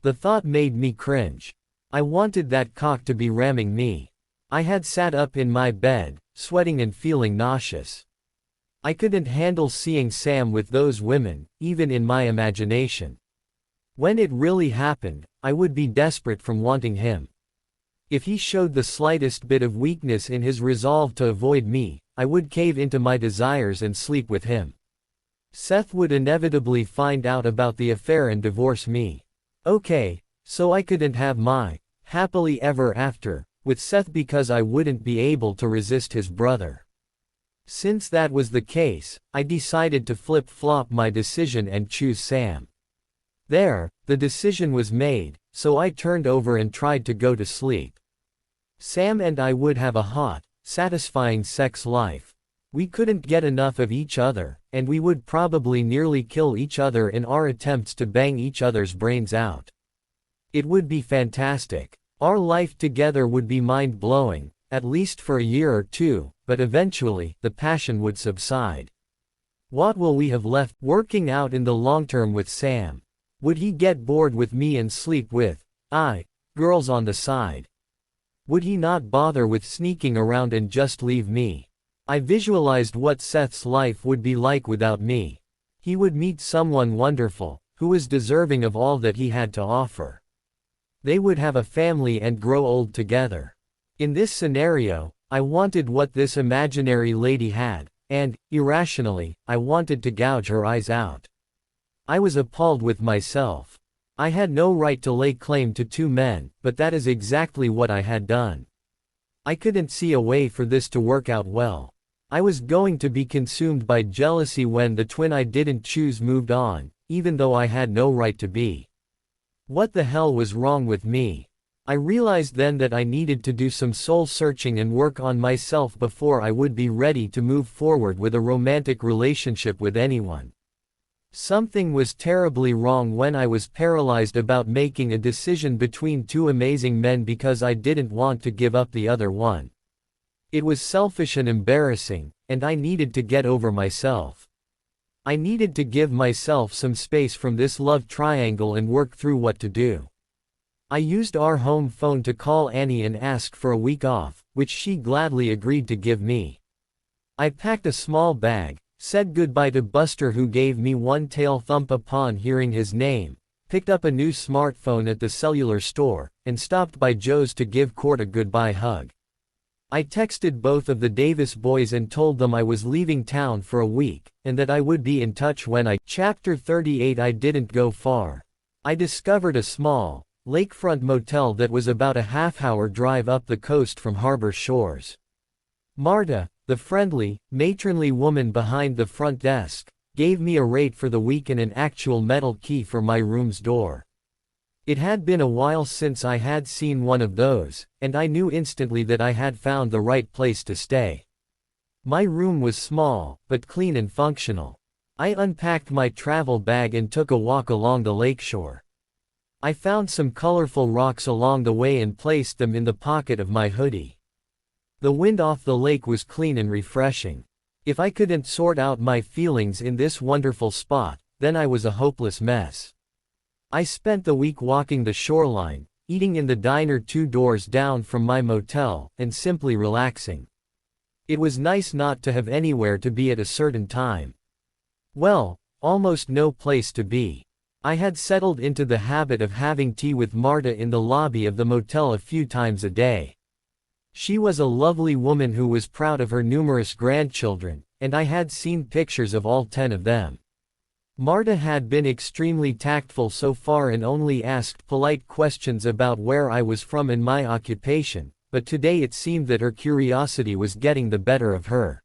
The thought made me cringe. I wanted that cock to be ramming me. I had sat up in my bed, sweating and feeling nauseous. I couldn't handle seeing Sam with those women, even in my imagination. When it really happened, I would be desperate from wanting him. If he showed the slightest bit of weakness in his resolve to avoid me, I would cave into my desires and sleep with him. Seth would inevitably find out about the affair and divorce me. Okay, so I couldn't have my happily ever after with Seth because I wouldn't be able to resist his brother. Since that was the case, I decided to flip-flop my decision and choose Sam. There, the decision was made, so I turned over and tried to go to sleep. Sam and I would have a hot, satisfying sex life. We couldn't get enough of each other, and we would probably nearly kill each other in our attempts to bang each other's brains out. It would be fantastic. Our life together would be mind-blowing, at least for a year or two, but eventually, the passion would subside. What will we have left working out in the long term with Sam? Would he get bored with me and sleep with girls on the side? Would he not bother with sneaking around and just leave me? I visualized what Seth's life would be like without me. He would meet someone wonderful, who was deserving of all that he had to offer. They would have a family and grow old together. In this scenario, I wanted what this imaginary lady had, and, irrationally, I wanted to gouge her eyes out. I was appalled with myself. I had no right to lay claim to two men, but that is exactly what I had done. I couldn't see a way for this to work out well. I was going to be consumed by jealousy when the twin I didn't choose moved on, even though I had no right to be. What the hell was wrong with me? I realized then that I needed to do some soul-searching and work on myself before I would be ready to move forward with a romantic relationship with anyone. Something was terribly wrong when I was paralyzed about making a decision between two amazing men because I didn't want to give up the other one. It was selfish and embarrassing, and I needed to get over myself. I needed to give myself some space from this love triangle and work through what to do. I used our home phone to call Annie and ask for a week off, which she gladly agreed to give me. I packed a small bag, said goodbye to Buster who gave me one tail thump upon hearing his name, picked up a new smartphone at the cellular store, and stopped by Joe's to give Court a goodbye hug. I texted both of the Davis boys and told them I was leaving town for a week, and that I would be in touch when Chapter 38. I didn't go far. I discovered a small, lakefront motel that was about a half-hour drive up the coast from Harbor Shores. Marta, the friendly, matronly woman behind the front desk, gave me a rate for the week and an actual metal key for my room's door. It had been a while since I had seen one of those, and I knew instantly that I had found the right place to stay. My room was small, but clean and functional. I unpacked my travel bag and took a walk along the lakeshore. I found some colorful rocks along the way and placed them in the pocket of my hoodie. The wind off the lake was clean and refreshing. If I couldn't sort out my feelings in this wonderful spot, then I was a hopeless mess. I spent the week walking the shoreline, eating in the diner 2 doors down from my motel, and simply relaxing. It was nice not to have anywhere to be at a certain time. Well, almost no place to be. I had settled into the habit of having tea with Marta in the lobby of the motel a few times a day. She was a lovely woman who was proud of her numerous grandchildren, and I had seen pictures of all 10 of them. Marta had been extremely tactful so far and only asked polite questions about where I was from and my occupation, but today it seemed that her curiosity was getting the better of her.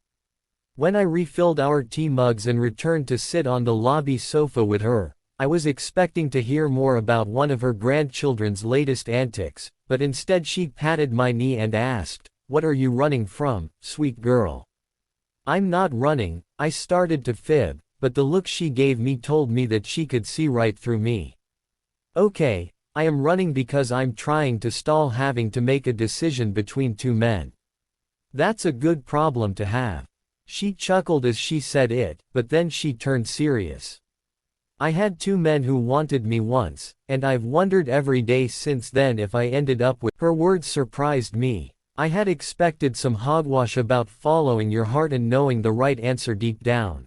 When I refilled our tea mugs and returned to sit on the lobby sofa with her, I was expecting to hear more about one of her grandchildren's latest antics, but instead she patted my knee and asked, "What are you running from, sweet girl?" "I'm not running," I started to fib, but the look she gave me told me that she could see right through me. "Okay, I am running because I'm trying to stall having to make a decision between 2 men. That's a good problem to have." She chuckled as she said it, but then she turned serious. "I had 2 men who wanted me once, and I've wondered every day since then if I ended up with—" Her words surprised me. I had expected some hogwash about following your heart and knowing the right answer deep down.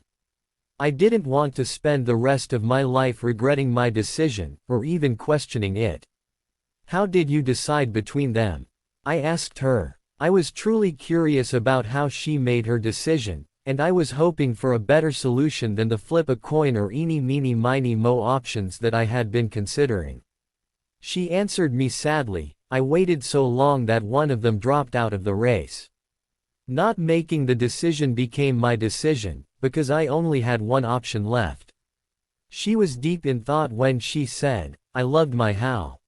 I didn't want to spend the rest of my life regretting my decision, or even questioning it. "How did you decide between them?" I asked her. I was truly curious about how she made her decision, and I was hoping for a better solution than the flip a coin or eeny meeny miny mo options that I had been considering. She answered me sadly, I waited so long that one of them dropped out of the race. Not making the decision became my decision, because I only had one option left. She was deep in thought when she said, "I loved my Hal."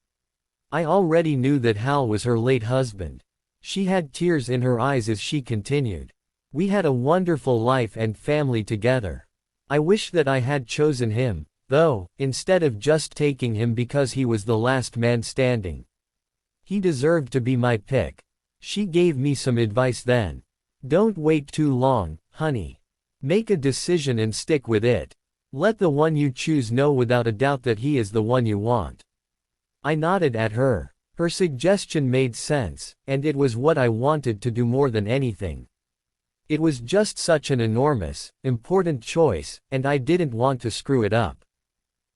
I already knew that Hal was her late husband. She had tears in her eyes as she continued. "We had a wonderful life and family together. I wish that I had chosen him, though, instead of just taking him because he was the last man standing. He deserved to be my pick." She gave me some advice then. "Don't wait too long, honey. Make a decision and stick with it. Let the one you choose know without a doubt that he is the one you want." I nodded at her. Her suggestion made sense, and it was what I wanted to do more than anything. It was just such an enormous, important choice, and I didn't want to screw it up.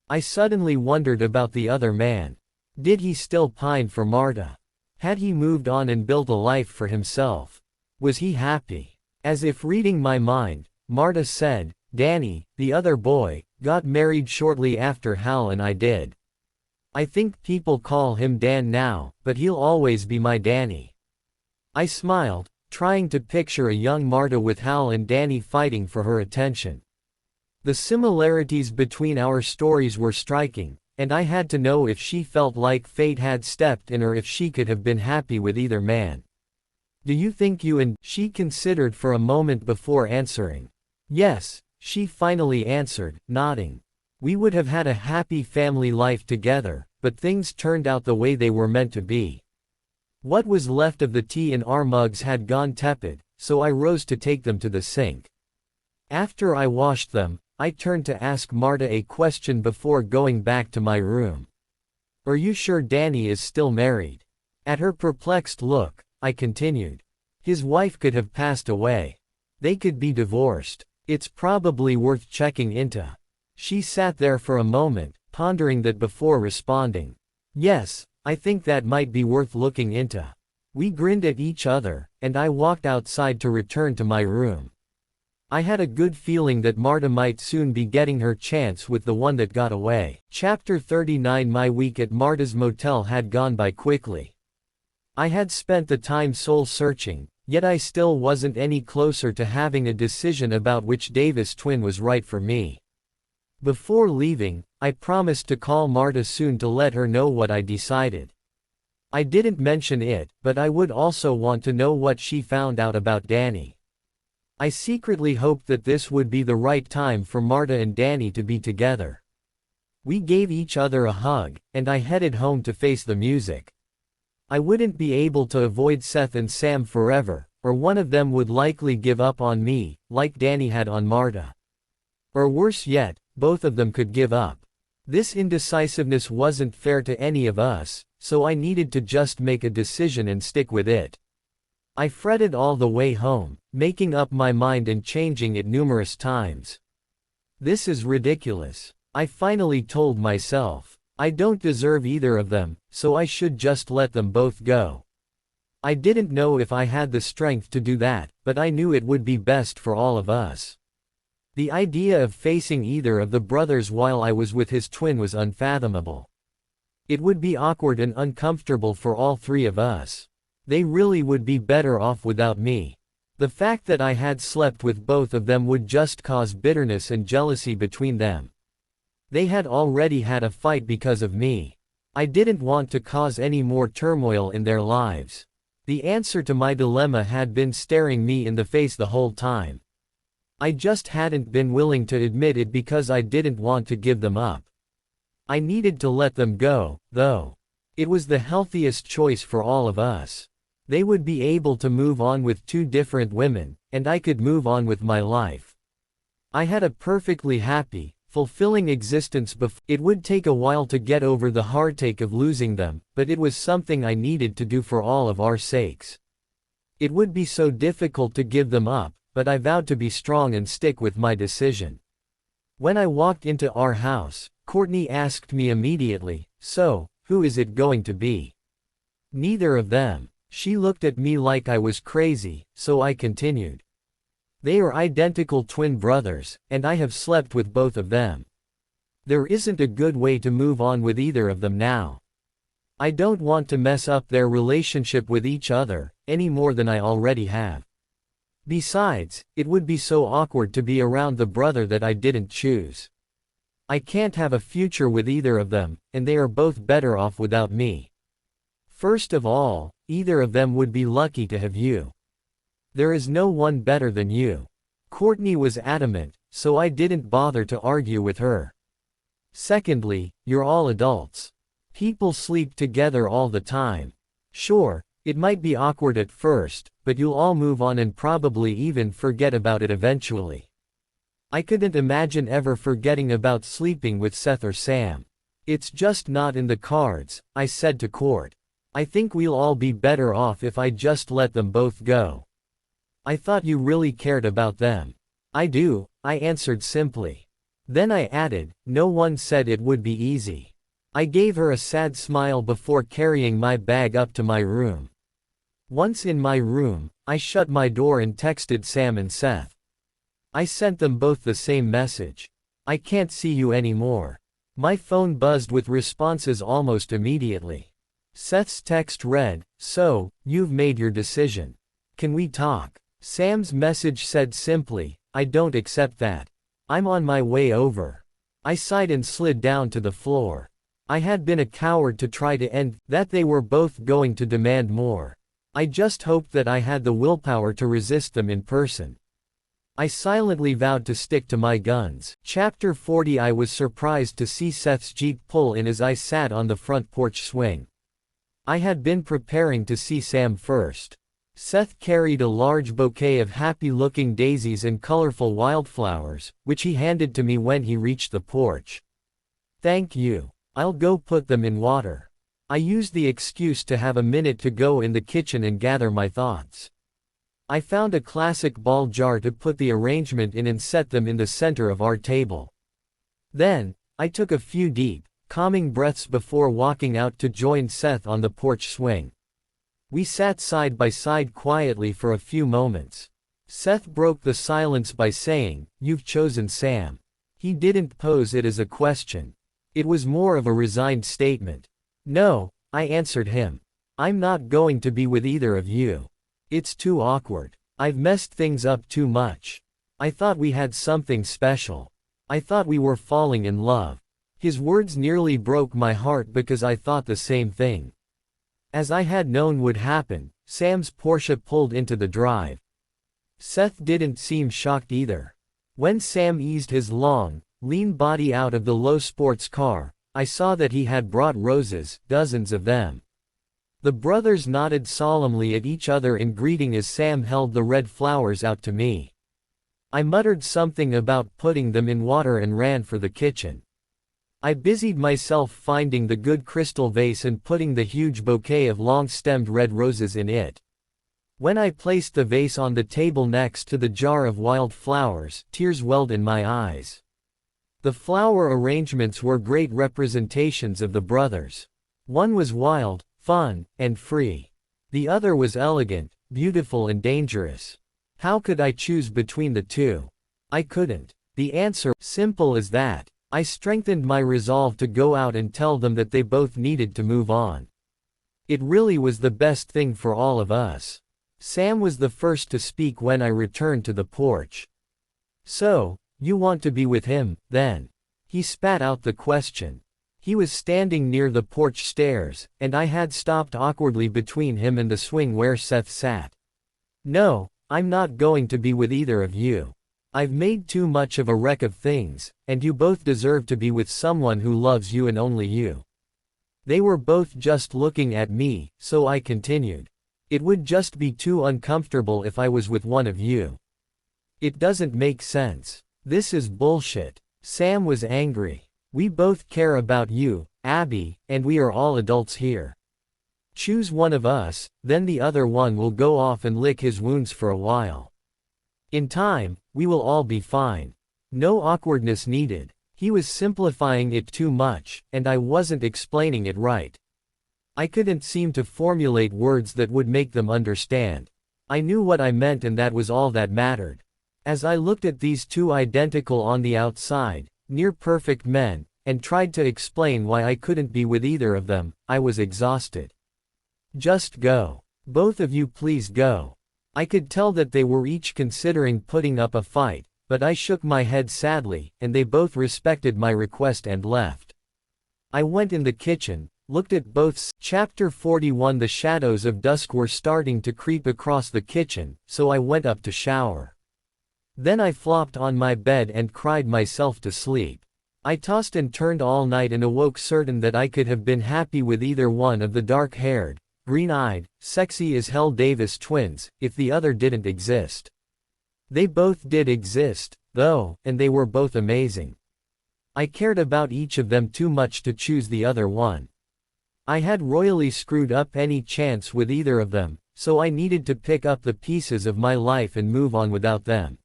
I suddenly wondered about the other man. Did he still pine for Marta? Had he moved on and built a life for himself? Was he happy? As if reading my mind, Marta said, "Danny, the other boy, got married shortly after Hal and I did. I think people call him Dan now, but he'll always be my Danny." I smiled, trying to picture a young Marta with Hal and Danny fighting for her attention. The similarities between our stories were striking, and I had to know if she felt like fate had stepped in or if she could have been happy with either man. "Do you think you and—" She considered for a moment before answering. "Yes," she finally answered, nodding. "We would have had a happy family life together, but things turned out the way they were meant to be." What was left of the tea in our mugs had gone tepid, so I rose to take them to the sink. After I washed them, I turned to ask Marta a question before going back to my room. "Are you sure Danny is still married?" At her perplexed look, I continued. "His wife could have passed away. They could be divorced. It's probably worth checking into." She sat there for a moment, pondering that before responding. "Yes, I think that might be worth looking into." We grinned at each other, and I walked outside to return to my room. I had a good feeling that Marta might soon be getting her chance with the one that got away. Chapter 39. My week at Marta's motel had gone by quickly. I had spent the time soul-searching, yet I still wasn't any closer to having a decision about which Davis twin was right for me. Before leaving, I promised to call Marta soon to let her know what I decided. I didn't mention it, but I would also want to know what she found out about Danny. I secretly hoped that this would be the right time for Marta and Danny to be together. We gave each other a hug, and I headed home to face the music. I wouldn't be able to avoid Seth and Sam forever, or one of them would likely give up on me, like Danny had on Marta. Or worse yet, both of them could give up. This indecisiveness wasn't fair to any of us, so I needed to just make a decision and stick with it. I fretted all the way home, making up my mind and changing it numerous times. "This is ridiculous," I finally told myself. "I don't deserve either of them, so I should just let them both go." I didn't know if I had the strength to do that, but I knew it would be best for all of us. The idea of facing either of the brothers while I was with his twin was unfathomable. It would be awkward and uncomfortable for all three of us. They really would be better off without me. The fact that I had slept with both of them would just cause bitterness and jealousy between them. They had already had a fight because of me. I didn't want to cause any more turmoil in their lives. The answer to my dilemma had been staring me in the face the whole time. I just hadn't been willing to admit it because I didn't want to give them up. I needed to let them go, though. It was the healthiest choice for all of us. They would be able to move on with two different women, and I could move on with my life. I had a perfectly happy, fulfilling existence before. It would take a while to get over the heartache of losing them, but it was something I needed to do for all of our sakes. It would be so difficult to give them up, but I vowed to be strong and stick with my decision. When I walked into our house, Courtney asked me immediately, "So, who is it going to be?" "Neither of them." She looked at me like I was crazy, so I continued. "They are identical twin brothers, and I have slept with both of them. There isn't a good way to move on with either of them now." I don't want to mess up their relationship with each other, any more than I already have. Besides, it would be so awkward to be around the brother that I didn't choose. I can't have a future with either of them, and they are both better off without me. First of all, either of them would be lucky to have you. There is no one better than you. Courtney was adamant, so I didn't bother to argue with her. Secondly, you're all adults. People sleep together all the time. Sure, it might be awkward at first, but you'll all move on and probably even forget about it eventually. I couldn't imagine ever forgetting about sleeping with Seth or Sam. It's just not in the cards, I said to Court. I think we'll all be better off if I just let them both go. I thought you really cared about them. I do, I answered simply. Then I added, no one said it would be easy. I gave her a sad smile before carrying my bag up to my room. Once in my room, I shut my door and texted Sam and Seth. I sent them both the same message. I can't see you anymore. My phone buzzed with responses almost immediately. Seth's text read, so, you've made your decision. Can we talk? Sam's message said simply, I don't accept that. I'm on my way over. I sighed and slid down to the floor. I had been a coward to try to end that. They were both going to demand more. I just hoped that I had the willpower to resist them in person. I silently vowed to stick to my guns. Chapter 40. I was surprised to see Seth's Jeep pull in as I sat on the front porch swing. I had been preparing to see Sam first. Seth carried a large bouquet of happy-looking daisies and colorful wildflowers, which he handed to me when he reached the porch. Thank you. I'll go put them in water. I used the excuse to have a minute to go in the kitchen and gather my thoughts. I found a classic ball jar to put the arrangement in and set them in the center of our table. Then, I took a few deep, calming breaths before walking out to join Seth on the porch swing. We sat side by side quietly for a few moments. Seth broke the silence by saying, "You've chosen Sam." He didn't pose it as a question. It was more of a resigned statement. No, I answered him. I'm not going to be with either of you. It's too awkward. I've messed things up too much. I thought we had something special. I thought we were falling in love. His words nearly broke my heart because I thought the same thing. As I had known would happen, Sam's Porsche pulled into the drive. Seth didn't seem shocked either. When Sam eased his long, lean body out of the low sports car, I saw that he had brought roses, dozens of them. The brothers nodded solemnly at each other in greeting as Sam held the red flowers out to me. I muttered something about putting them in water and ran for the kitchen. I busied myself finding the good crystal vase and putting the huge bouquet of long-stemmed red roses in it. When I placed the vase on the table next to the jar of wild flowers, tears welled in my eyes. The flower arrangements were great representations of the brothers. One was wild, fun, and free. The other was elegant, beautiful and dangerous. How could I choose between the two? I couldn't. The answer, simple as that. I strengthened my resolve to go out and tell them that they both needed to move on. It really was the best thing for all of us. Sam was the first to speak when I returned to the porch. So, you want to be with him, then? He spat out the question. He was standing near the porch stairs, and I had stopped awkwardly between him and the swing where Seth sat. No, I'm not going to be with either of you. I've made too much of a wreck of things, and you both deserve to be with someone who loves you and only you. They were both just looking at me, so I continued. It would just be too uncomfortable if I was with one of you. It doesn't make sense. This is bullshit. Sam was angry. We both care about you, Abby, and we are all adults here. Choose one of us, then the other one will go off and lick his wounds for a while. In time, we will all be fine. No awkwardness needed. He was simplifying it too much, and I wasn't explaining it right. I couldn't seem to formulate words that would make them understand. I knew what I meant and that was all that mattered. As I looked at these two identical on the outside, near-perfect men, and tried to explain why I couldn't be with either of them. I was exhausted. Just go. Both of you please go. I could tell that they were each considering putting up a fight, but I shook my head sadly, and they both respected my request and left. I went in the kitchen, looked at both. Chapter 41. The shadows of dusk were starting to creep across the kitchen, so I went up to shower. Then I flopped on my bed and cried myself to sleep. I tossed and turned all night and awoke certain that I could have been happy with either one of the dark-haired, green-eyed, sexy as hell Davis twins, if the other didn't exist. They both did exist, though, and they were both amazing. I cared about each of them too much to choose the other one. I had royally screwed up any chance with either of them, so I needed to pick up the pieces of my life and move on without them.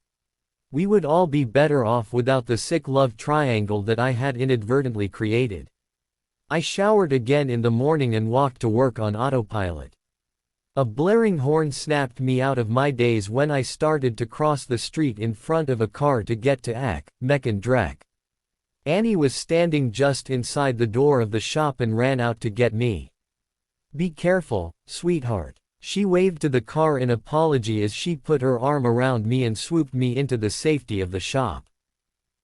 We would all be better off without the sick love triangle that I had inadvertently created. I showered again in the morning and walked to work on autopilot. A blaring horn snapped me out of my daze when I started to cross the street in front of a car to get to Mek and Drek. Annie was standing just inside the door of the shop and ran out to get me. "Be careful, sweetheart." She waved to the car in apology as she put her arm around me and swooped me into the safety of the shop.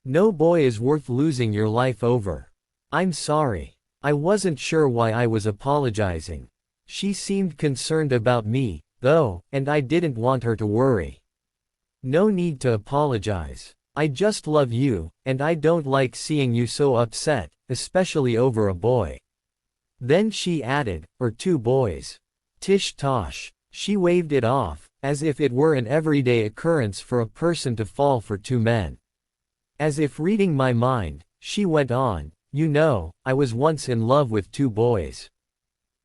"No boy is worth losing your life over. I'm sorry. I wasn't sure why I was apologizing. She seemed concerned about me, though, and I didn't want her to worry. No need to apologize. I just love you, and I don't like seeing you so upset, especially over a boy." Then she added, "Or two boys. Tish tosh." She waved it off, as if it were an everyday occurrence for a person to fall for two men. As if reading my mind, she went on, "You know, I was once in love with two boys."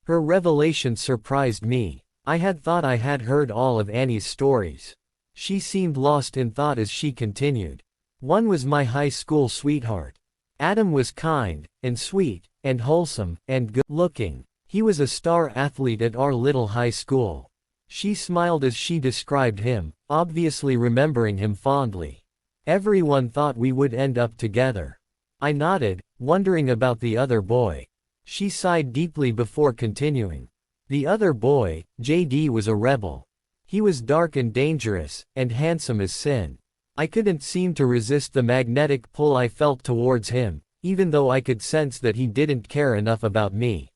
Her revelation surprised me. I had thought I had heard all of Annie's stories. She seemed lost in thought as she continued. "One was my high school sweetheart. Adam was kind, and sweet, and wholesome, and good-looking. He was a star athlete at our little high school." She smiled as she described him, obviously remembering him fondly. "Everyone thought we would end up together." I nodded, wondering about the other boy. She sighed deeply before continuing. "The other boy, JD, was a rebel. He was dark and dangerous, and handsome as sin. I couldn't seem to resist the magnetic pull I felt towards him, even though I could sense that he didn't care enough about me.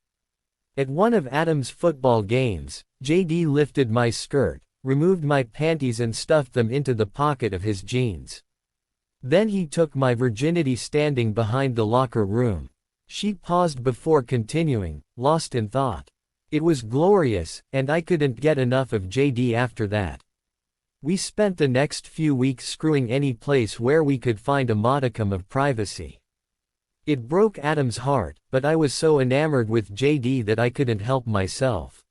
At one of Adam's football games, JD lifted my skirt, removed my panties and stuffed them into the pocket of his jeans. Then he took my virginity standing behind the locker room." She paused before continuing, lost in thought. "It was glorious, and I couldn't get enough of JD after that. We spent the next few weeks screwing any place where we could find a modicum of privacy. It broke Adam's heart, but I was so enamored with JD that I couldn't help myself.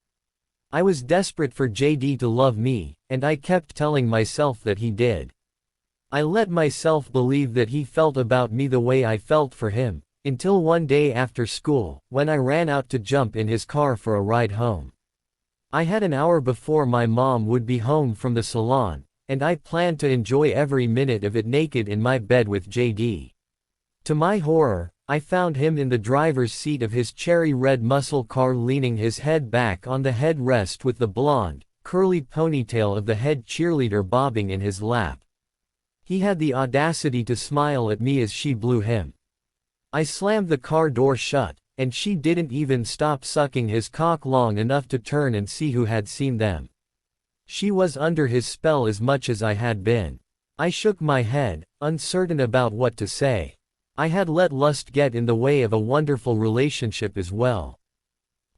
I was desperate for JD to love me, and I kept telling myself that he did. I let myself believe that he felt about me the way I felt for him, until one day after school, when I ran out to jump in his car for a ride home. I had an hour before my mom would be home from the salon, and I planned to enjoy every minute of it naked in my bed with JD. To my horror, I found him in the driver's seat of his cherry red muscle car, leaning his head back on the headrest with the blonde, curly ponytail of the head cheerleader bobbing in his lap. He had the audacity to smile at me as she blew him. I slammed the car door shut, and she didn't even stop sucking his cock long enough to turn and see who had seen them. She was under his spell as much as I had been. I shook my head, uncertain about what to say. I had let lust get in the way of a wonderful relationship as well.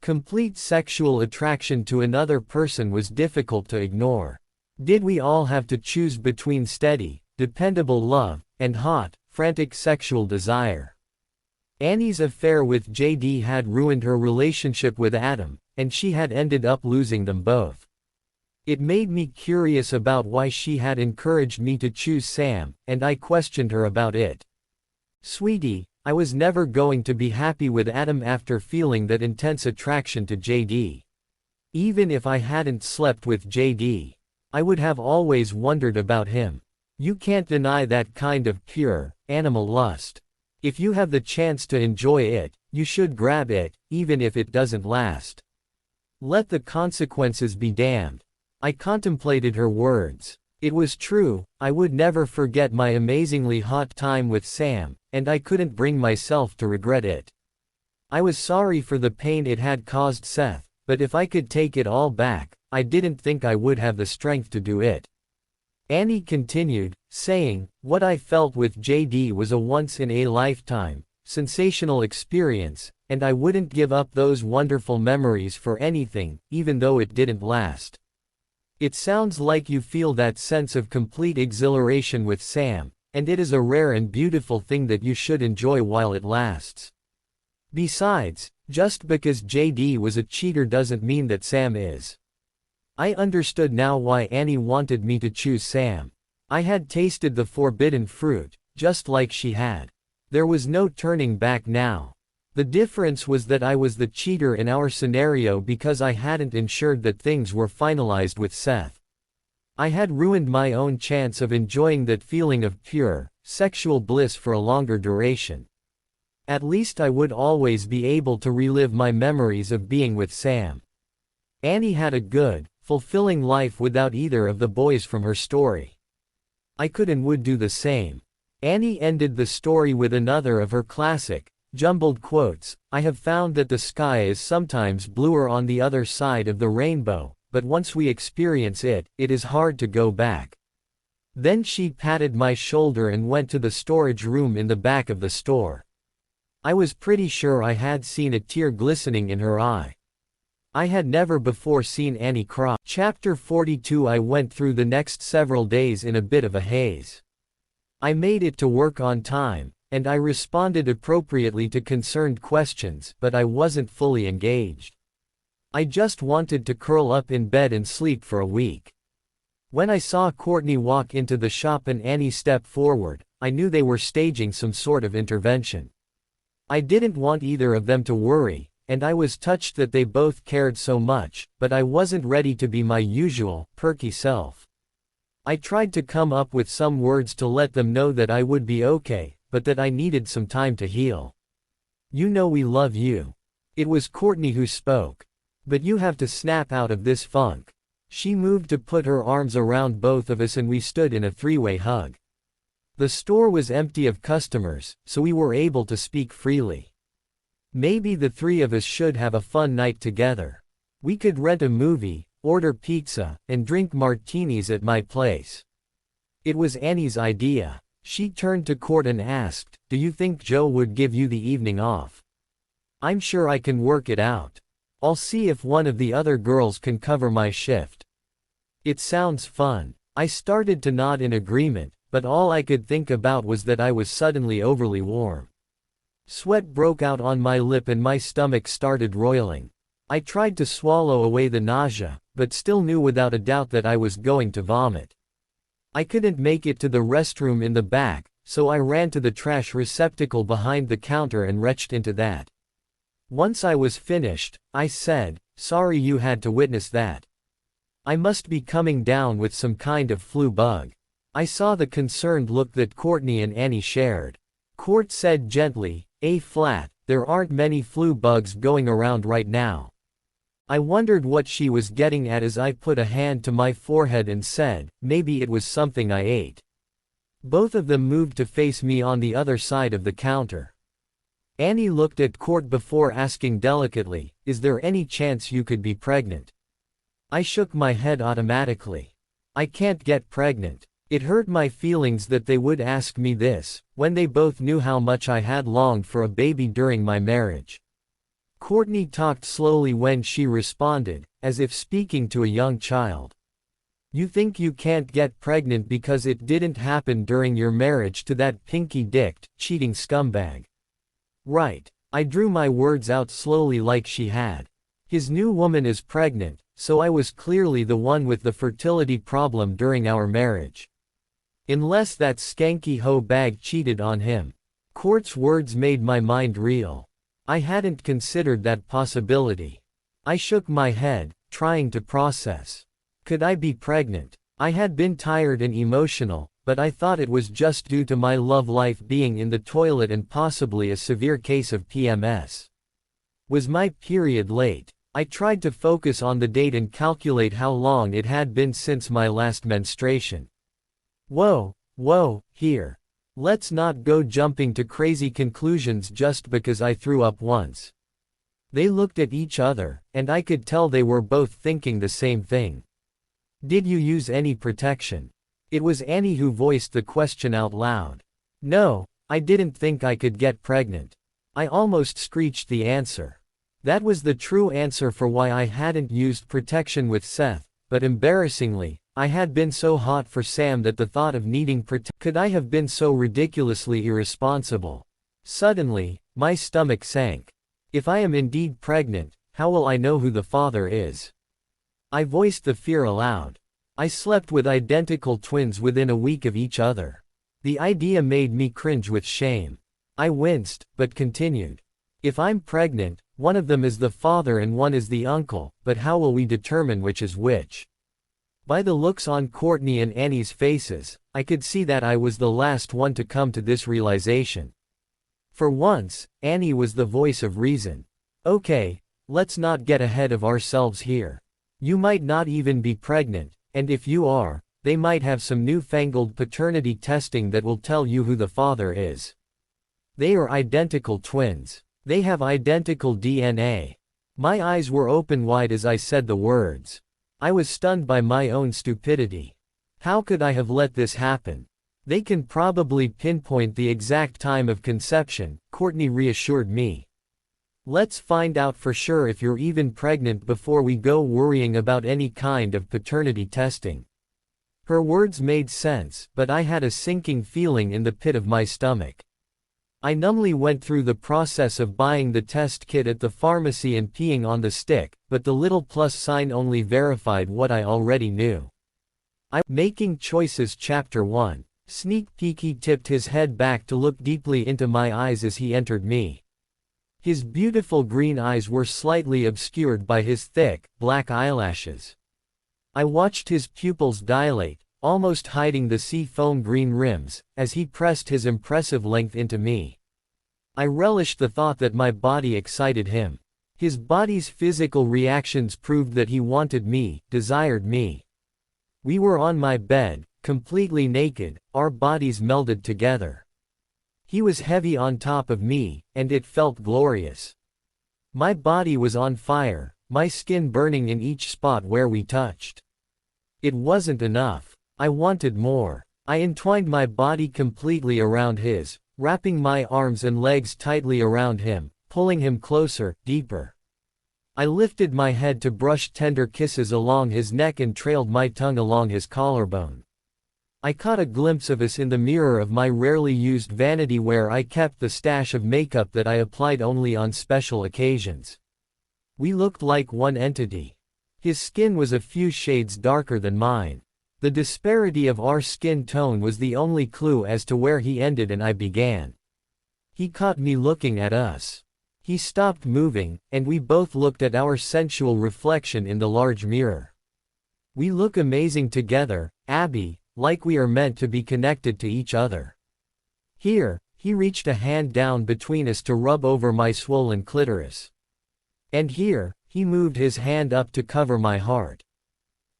Complete sexual attraction to another person was difficult to ignore. Did we all have to choose between steady, dependable love, and hot, frantic sexual desire? Annie's affair with JD had ruined her relationship with Adam, and she had ended up losing them both. It made me curious about why she had encouraged me to choose Sam, and I questioned her about it. "Sweetie, I was never going to be happy with Adam after feeling that intense attraction to JD. Even if I hadn't slept with JD, I would have always wondered about him. You can't deny that kind of pure, animal lust. If you have the chance to enjoy it, you should grab it, even if it doesn't last. Let the consequences be damned. I contemplated her words. It was true, I would never forget my amazingly hot time with Sam, and I couldn't bring myself to regret it. I was sorry for the pain it had caused Seth, but if I could take it all back, I didn't think I would have the strength to do it. Annie continued, saying, what I felt with JD was a once-in-a-lifetime, sensational experience, and I wouldn't give up those wonderful memories for anything, even though it didn't last. It sounds like you feel that sense of complete exhilaration with Sam, and it is a rare and beautiful thing that you should enjoy while it lasts. Besides, just because JD was a cheater doesn't mean that Sam is. I understood now why Annie wanted me to choose Sam. I had tasted the forbidden fruit, just like she had. There was no turning back now. The difference was that I was the cheater in our scenario because I hadn't ensured that things were finalized with Seth. I had ruined my own chance of enjoying that feeling of pure, sexual bliss for a longer duration. At least I would always be able to relive my memories of being with Sam. Annie had a good, fulfilling life without either of the boys from her story. I could and would do the same. Annie ended the story with another of her classic, jumbled quotes. I have found that the sky is sometimes bluer on the other side of the rainbow, but once we experience it, it is hard to go back. Then she patted my shoulder and went to the storage room in the back of the store. I was pretty sure I had seen a tear glistening in her eye. I had never before seen Annie cry. Chapter 42. I went through the next several days in a bit of a haze. I made it to work on time, and I responded appropriately to concerned questions, but I wasn't fully engaged. I just wanted to curl up in bed and sleep for a week. When I saw Courtney walk into the shop and Annie step forward, I knew they were staging some sort of intervention. I didn't want either of them to worry, and I was touched that they both cared so much, but I wasn't ready to be my usual, perky self. I tried to come up with some words to let them know that I would be okay, but that I needed some time to heal. You know we love you. It was Courtney who spoke. But you have to snap out of this funk. She moved to put her arms around both of us and we stood in a three-way hug. The store was empty of customers, so we were able to speak freely. Maybe the three of us should have a fun night together. We could rent a movie, order pizza, and drink martinis at my place. It was Annie's idea. She turned to Court and asked, "Do you think Joe would give you the evening off?" "I'm sure I can work it out. I'll see if one of the other girls can cover my shift." "It sounds fun." I started to nod in agreement, but all I could think about was that I was suddenly overly warm. Sweat broke out on my lip and my stomach started roiling. I tried to swallow away the nausea, but still knew without a doubt that I was going to vomit. I couldn't make it to the restroom in the back, so I ran to the trash receptacle behind the counter and retched into that. Once I was finished, I said, "Sorry you had to witness that. I must be coming down with some kind of flu bug." I saw the concerned look that Courtney and Annie shared. Court said gently, "A-flat, there aren't many flu bugs going around right now." I wondered what she was getting at as I put a hand to my forehead and said, "Maybe it was something I ate." Both of them moved to face me on the other side of the counter. Annie looked at Court before asking delicately, "Is there any chance you could be pregnant?" I shook my head automatically. I can't get pregnant. It hurt my feelings that they would ask me this, when they both knew how much I had longed for a baby during my marriage. Courtney talked slowly when she responded, as if speaking to a young child. "You think you can't get pregnant because it didn't happen during your marriage to that pinky-dicked, cheating scumbag. Right." I drew my words out slowly like she had. His new woman is pregnant, so I was clearly the one with the fertility problem during our marriage. Unless that skanky hoe bag cheated on him. Court's words made my mind reel. I hadn't considered that possibility. I shook my head, trying to process. Could I be pregnant? I had been tired and emotional, but I thought it was just due to my love life being in the toilet and possibly a severe case of PMS. Was my period late? I tried to focus on the date and calculate how long it had been since my last menstruation. Whoa, here. Let's not go jumping to crazy conclusions just because I threw up once. They looked at each other, and I could tell they were both thinking the same thing. Did you use any protection? It was Annie who voiced the question out loud. No, I didn't think I could get pregnant. I almost screeched the answer. That was the true answer for why I hadn't used protection with Seth, but embarrassingly, I had been so hot for Sam that the thought of needing protection. Could I have been so ridiculously irresponsible? Suddenly, my stomach sank. If I am indeed pregnant, how will I know who the father is? I voiced the fear aloud. I slept with identical twins within a week of each other. The idea made me cringe with shame. I winced, but continued. If I'm pregnant, one of them is the father and one is the uncle, but how will we determine which is which? By the looks on Courtney and Annie's faces, I could see that I was the last one to come to this realization. For once, Annie was the voice of reason. Okay, let's not get ahead of ourselves here. You might not even be pregnant, and if you are, they might have some newfangled paternity testing that will tell you who the father is. They are identical twins. They have identical DNA. My eyes were open wide as I said the words. I was stunned by my own stupidity. How could I have let this happen? They can probably pinpoint the exact time of conception, Courtney reassured me. Let's find out for sure if you're even pregnant before we go worrying about any kind of paternity testing. Her words made sense, but I had a sinking feeling in the pit of my stomach. I numbly went through the process of buying the test kit at the pharmacy and peeing on the stick, but the little plus sign only verified what I already knew. Making Choices Chapter 1. Sneak peek. He tipped his head back to look deeply into my eyes as he entered me. His beautiful green eyes were slightly obscured by his thick, black eyelashes. I watched his pupils dilate, almost hiding the sea-foam green rims, as he pressed his impressive length into me. I relished the thought that my body excited him. His body's physical reactions proved that he wanted me, desired me. We were on my bed, completely naked, our bodies melded together. He was heavy on top of me, and it felt glorious. My body was on fire, my skin burning in each spot where we touched. It wasn't enough. I wanted more. I entwined my body completely around his, wrapping my arms and legs tightly around him, pulling him closer, deeper. I lifted my head to brush tender kisses along his neck and trailed my tongue along his collarbone. I caught a glimpse of us in the mirror of my rarely used vanity where I kept the stash of makeup that I applied only on special occasions. We looked like one entity. His skin was a few shades darker than mine. The disparity of our skin tone was the only clue as to where he ended and I began. He caught me looking at us. He stopped moving, and we both looked at our sensual reflection in the large mirror. We look amazing together, Abby, like we are meant to be connected to each other. Here, he reached a hand down between us to rub over my swollen clitoris. And here, he moved his hand up to cover my heart.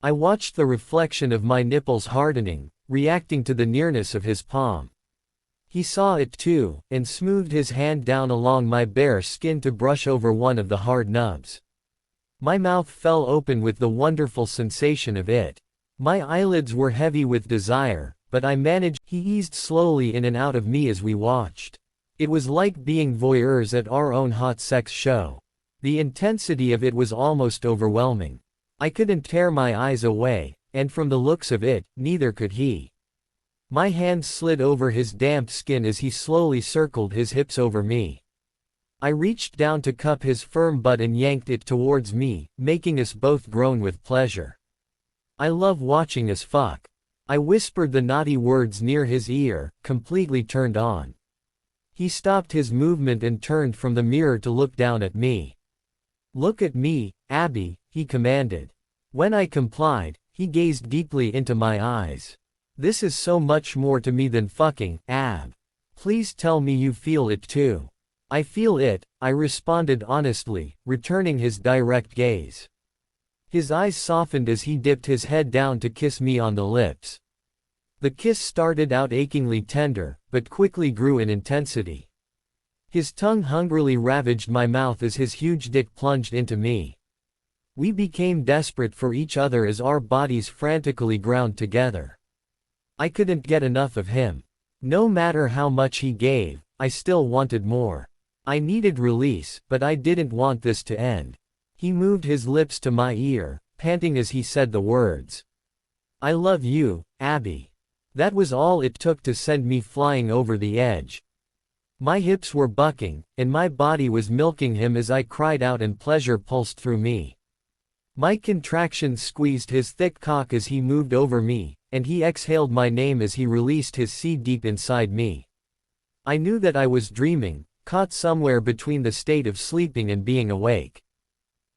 I watched the reflection of my nipples hardening, reacting to the nearness of his palm. He saw it too, and smoothed his hand down along my bare skin to brush over one of the hard nubs. My mouth fell open with the wonderful sensation of it. My eyelids were heavy with desire, but I managed. He eased slowly in and out of me as we watched. It was like being voyeurs at our own hot sex show. The intensity of it was almost overwhelming. I couldn't tear my eyes away, and from the looks of it, neither could he. My hand slid over his damp skin as he slowly circled his hips over me. I reached down to cup his firm butt and yanked it towards me, making us both groan with pleasure. I love watching us fuck. I whispered the naughty words near his ear, completely turned on. He stopped his movement and turned from the mirror to look down at me. Look at me, Abby, he commanded. When I complied, he gazed deeply into my eyes. This is so much more to me than fucking, Ab. Please tell me you feel it too. I feel it, I responded honestly, returning his direct gaze. His eyes softened as he dipped his head down to kiss me on the lips. The kiss started out achingly tender, but quickly grew in intensity. His tongue hungrily ravaged my mouth as his huge dick plunged into me. We became desperate for each other as our bodies frantically ground together. I couldn't get enough of him. No matter how much he gave, I still wanted more. I needed release, but I didn't want this to end. He moved his lips to my ear, panting as he said the words. I love you, Abby. That was all it took to send me flying over the edge. My hips were bucking, and my body was milking him as I cried out and pleasure pulsed through me. My contractions squeezed his thick cock as he moved over me, and he exhaled my name as he released his seed deep inside me. I knew that I was dreaming, caught somewhere between the state of sleeping and being awake.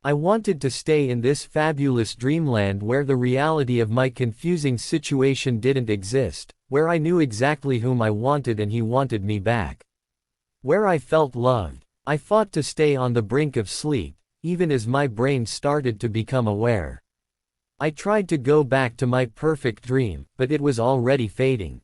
I wanted to stay in this fabulous dreamland where the reality of my confusing situation didn't exist, where I knew exactly whom I wanted and he wanted me back. Where I felt loved. I fought to stay on the brink of sleep, even as my brain started to become aware. I tried to go back to my perfect dream, but it was already fading.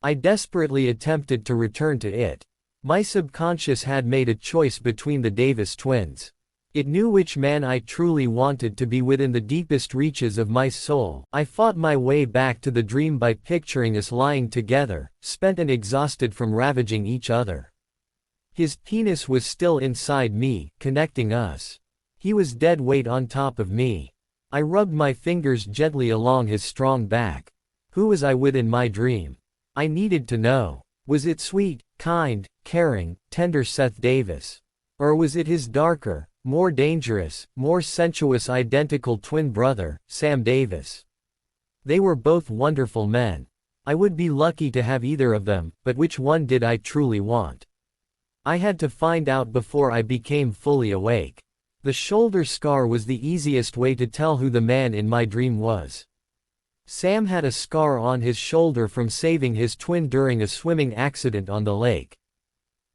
I desperately attempted to return to it. My subconscious had made a choice between the Davis twins. It knew which man I truly wanted to be within the deepest reaches of my soul. I fought my way back to the dream by picturing us lying together, spent and exhausted from ravaging each other. His penis was still inside me, connecting us. He was dead weight on top of me. I rubbed my fingers gently along his strong back. Who was I with in my dream? I needed to know. Was it sweet, kind, caring, tender Seth Davis? Or was it his darker, more dangerous, more sensuous identical twin brother, Sam Davis? They were both wonderful men. I would be lucky to have either of them, but which one did I truly want? I had to find out before I became fully awake. The shoulder scar was the easiest way to tell who the man in my dream was. Sam had a scar on his shoulder from saving his twin during a swimming accident on the lake.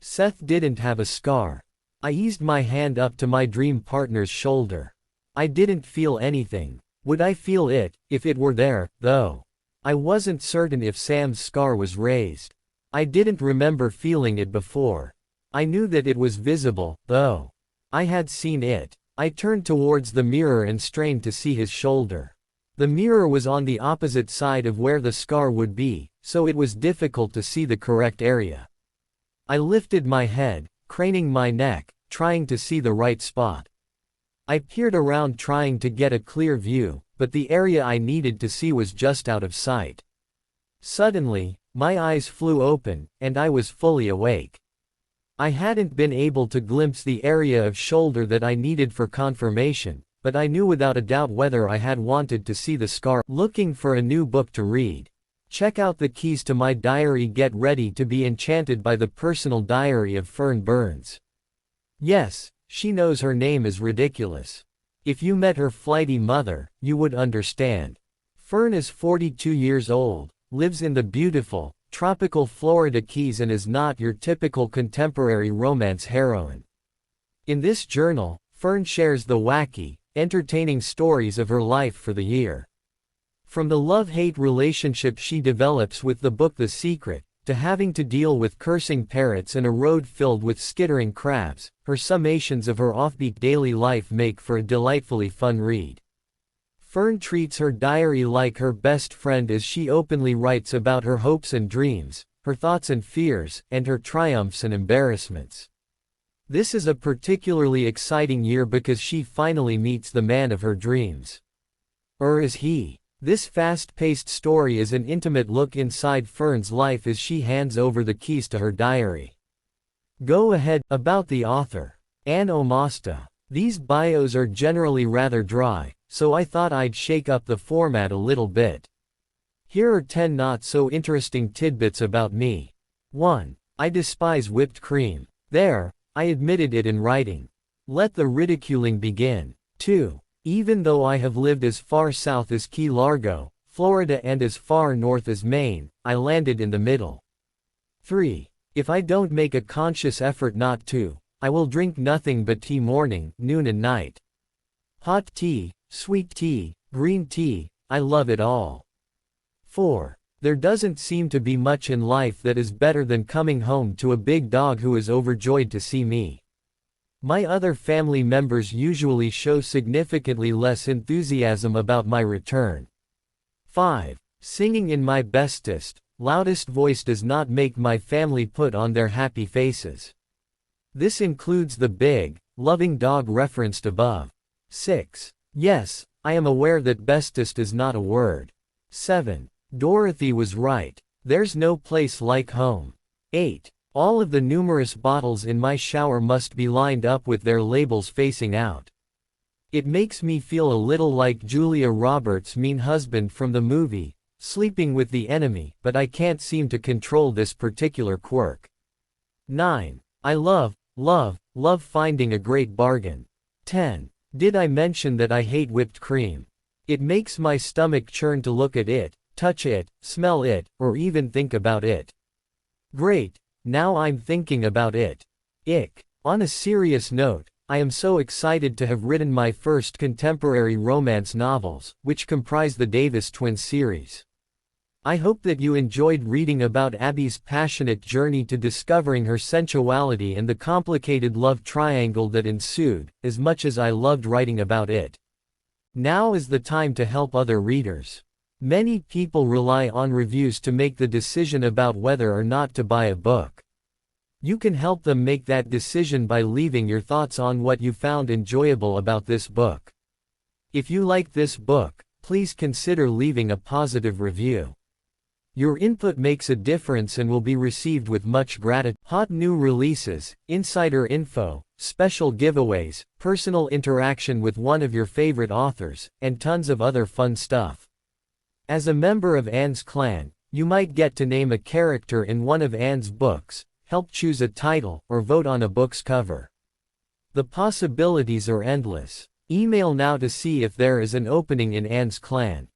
Seth didn't have a scar. I eased my hand up to my dream partner's shoulder. I didn't feel anything. Would I feel it, if it were there, though? I wasn't certain if Sam's scar was raised. I didn't remember feeling it before. I knew that it was visible, though. I had seen it. I turned towards the mirror and strained to see his shoulder. The mirror was on the opposite side of where the scar would be, so it was difficult to see the correct area. I lifted my head, craning my neck, trying to see the right spot. I peered around trying to get a clear view, but the area I needed to see was just out of sight. Suddenly, my eyes flew open, and I was fully awake. I hadn't been able to glimpse the area of shoulder that I needed for confirmation, but I knew without a doubt whether I had wanted to see the scar. Looking for a new book to read. Check out the keys to my diary. Get ready to be enchanted by the personal diary of Fern Burns. Yes, she knows her name is ridiculous. If you met her flighty mother, you would understand. Fern is 42 years old, lives in the beautiful, tropical Florida Keys and is not your typical contemporary romance heroine. In this journal, Fern shares the wacky, entertaining stories of her life for the year. From the love-hate relationship she develops with the book The Secret, to having to deal with cursing parrots and a road filled with skittering crabs, her summations of her offbeat daily life make for a delightfully fun read. Fern treats her diary like her best friend as she openly writes about her hopes and dreams, her thoughts and fears, and her triumphs and embarrassments. This is a particularly exciting year because she finally meets the man of her dreams. Or is he? This fast-paced story is an intimate look inside Fern's life as she hands over the keys to her diary. Go ahead. About the author. Ann Omasta. These bios are generally rather dry, so I thought I'd shake up the format a little bit. Here are 10 not-so-interesting tidbits about me. 1. I despise whipped cream. There, I admitted it in writing. Let the ridiculing begin. 2. Even though I have lived as far south as Key Largo, Florida and as far north as Maine, I landed in the middle. 3. If I don't make a conscious effort not to, I will drink nothing but tea morning, noon and night. Hot tea, sweet tea, green tea, I love it all. 4. There doesn't seem to be much in life that is better than coming home to a big dog who is overjoyed to see me. My other family members usually show significantly less enthusiasm about my return. 5. Singing in my bestest, loudest voice does not make my family put on their happy faces. This includes the big, loving dog referenced above. 6. Yes, I am aware that bestest is not a word. 7. Dorothy was right. There's no place like home. 8. All of the numerous bottles in my shower must be lined up with their labels facing out. It makes me feel a little like Julia Roberts' mean husband from the movie, Sleeping with the Enemy, but I can't seem to control this particular quirk. 9. I love finding a great bargain. 10. Did I mention that I hate whipped cream? It makes my stomach churn to look at it, touch it, smell it, or even think about it. Great, now I'm thinking about it. Ick. On a serious note, I am so excited to have written my first contemporary romance novels, which comprise the Davis Twins series. I hope that you enjoyed reading about Abby's passionate journey to discovering her sensuality and the complicated love triangle that ensued, as much as I loved writing about it. Now is the time to help other readers. Many people rely on reviews to make the decision about whether or not to buy a book. You can help them make that decision by leaving your thoughts on what you found enjoyable about this book. If you like this book, please consider leaving a positive review. Your input makes a difference and will be received with much gratitude. Hot new releases, insider info, special giveaways, personal interaction with one of your favorite authors, and tons of other fun stuff. As a member of Anne's clan, you might get to name a character in one of Anne's books, help choose a title, or vote on a book's cover. The possibilities are endless. Email now to see if there is an opening in Anne's clan.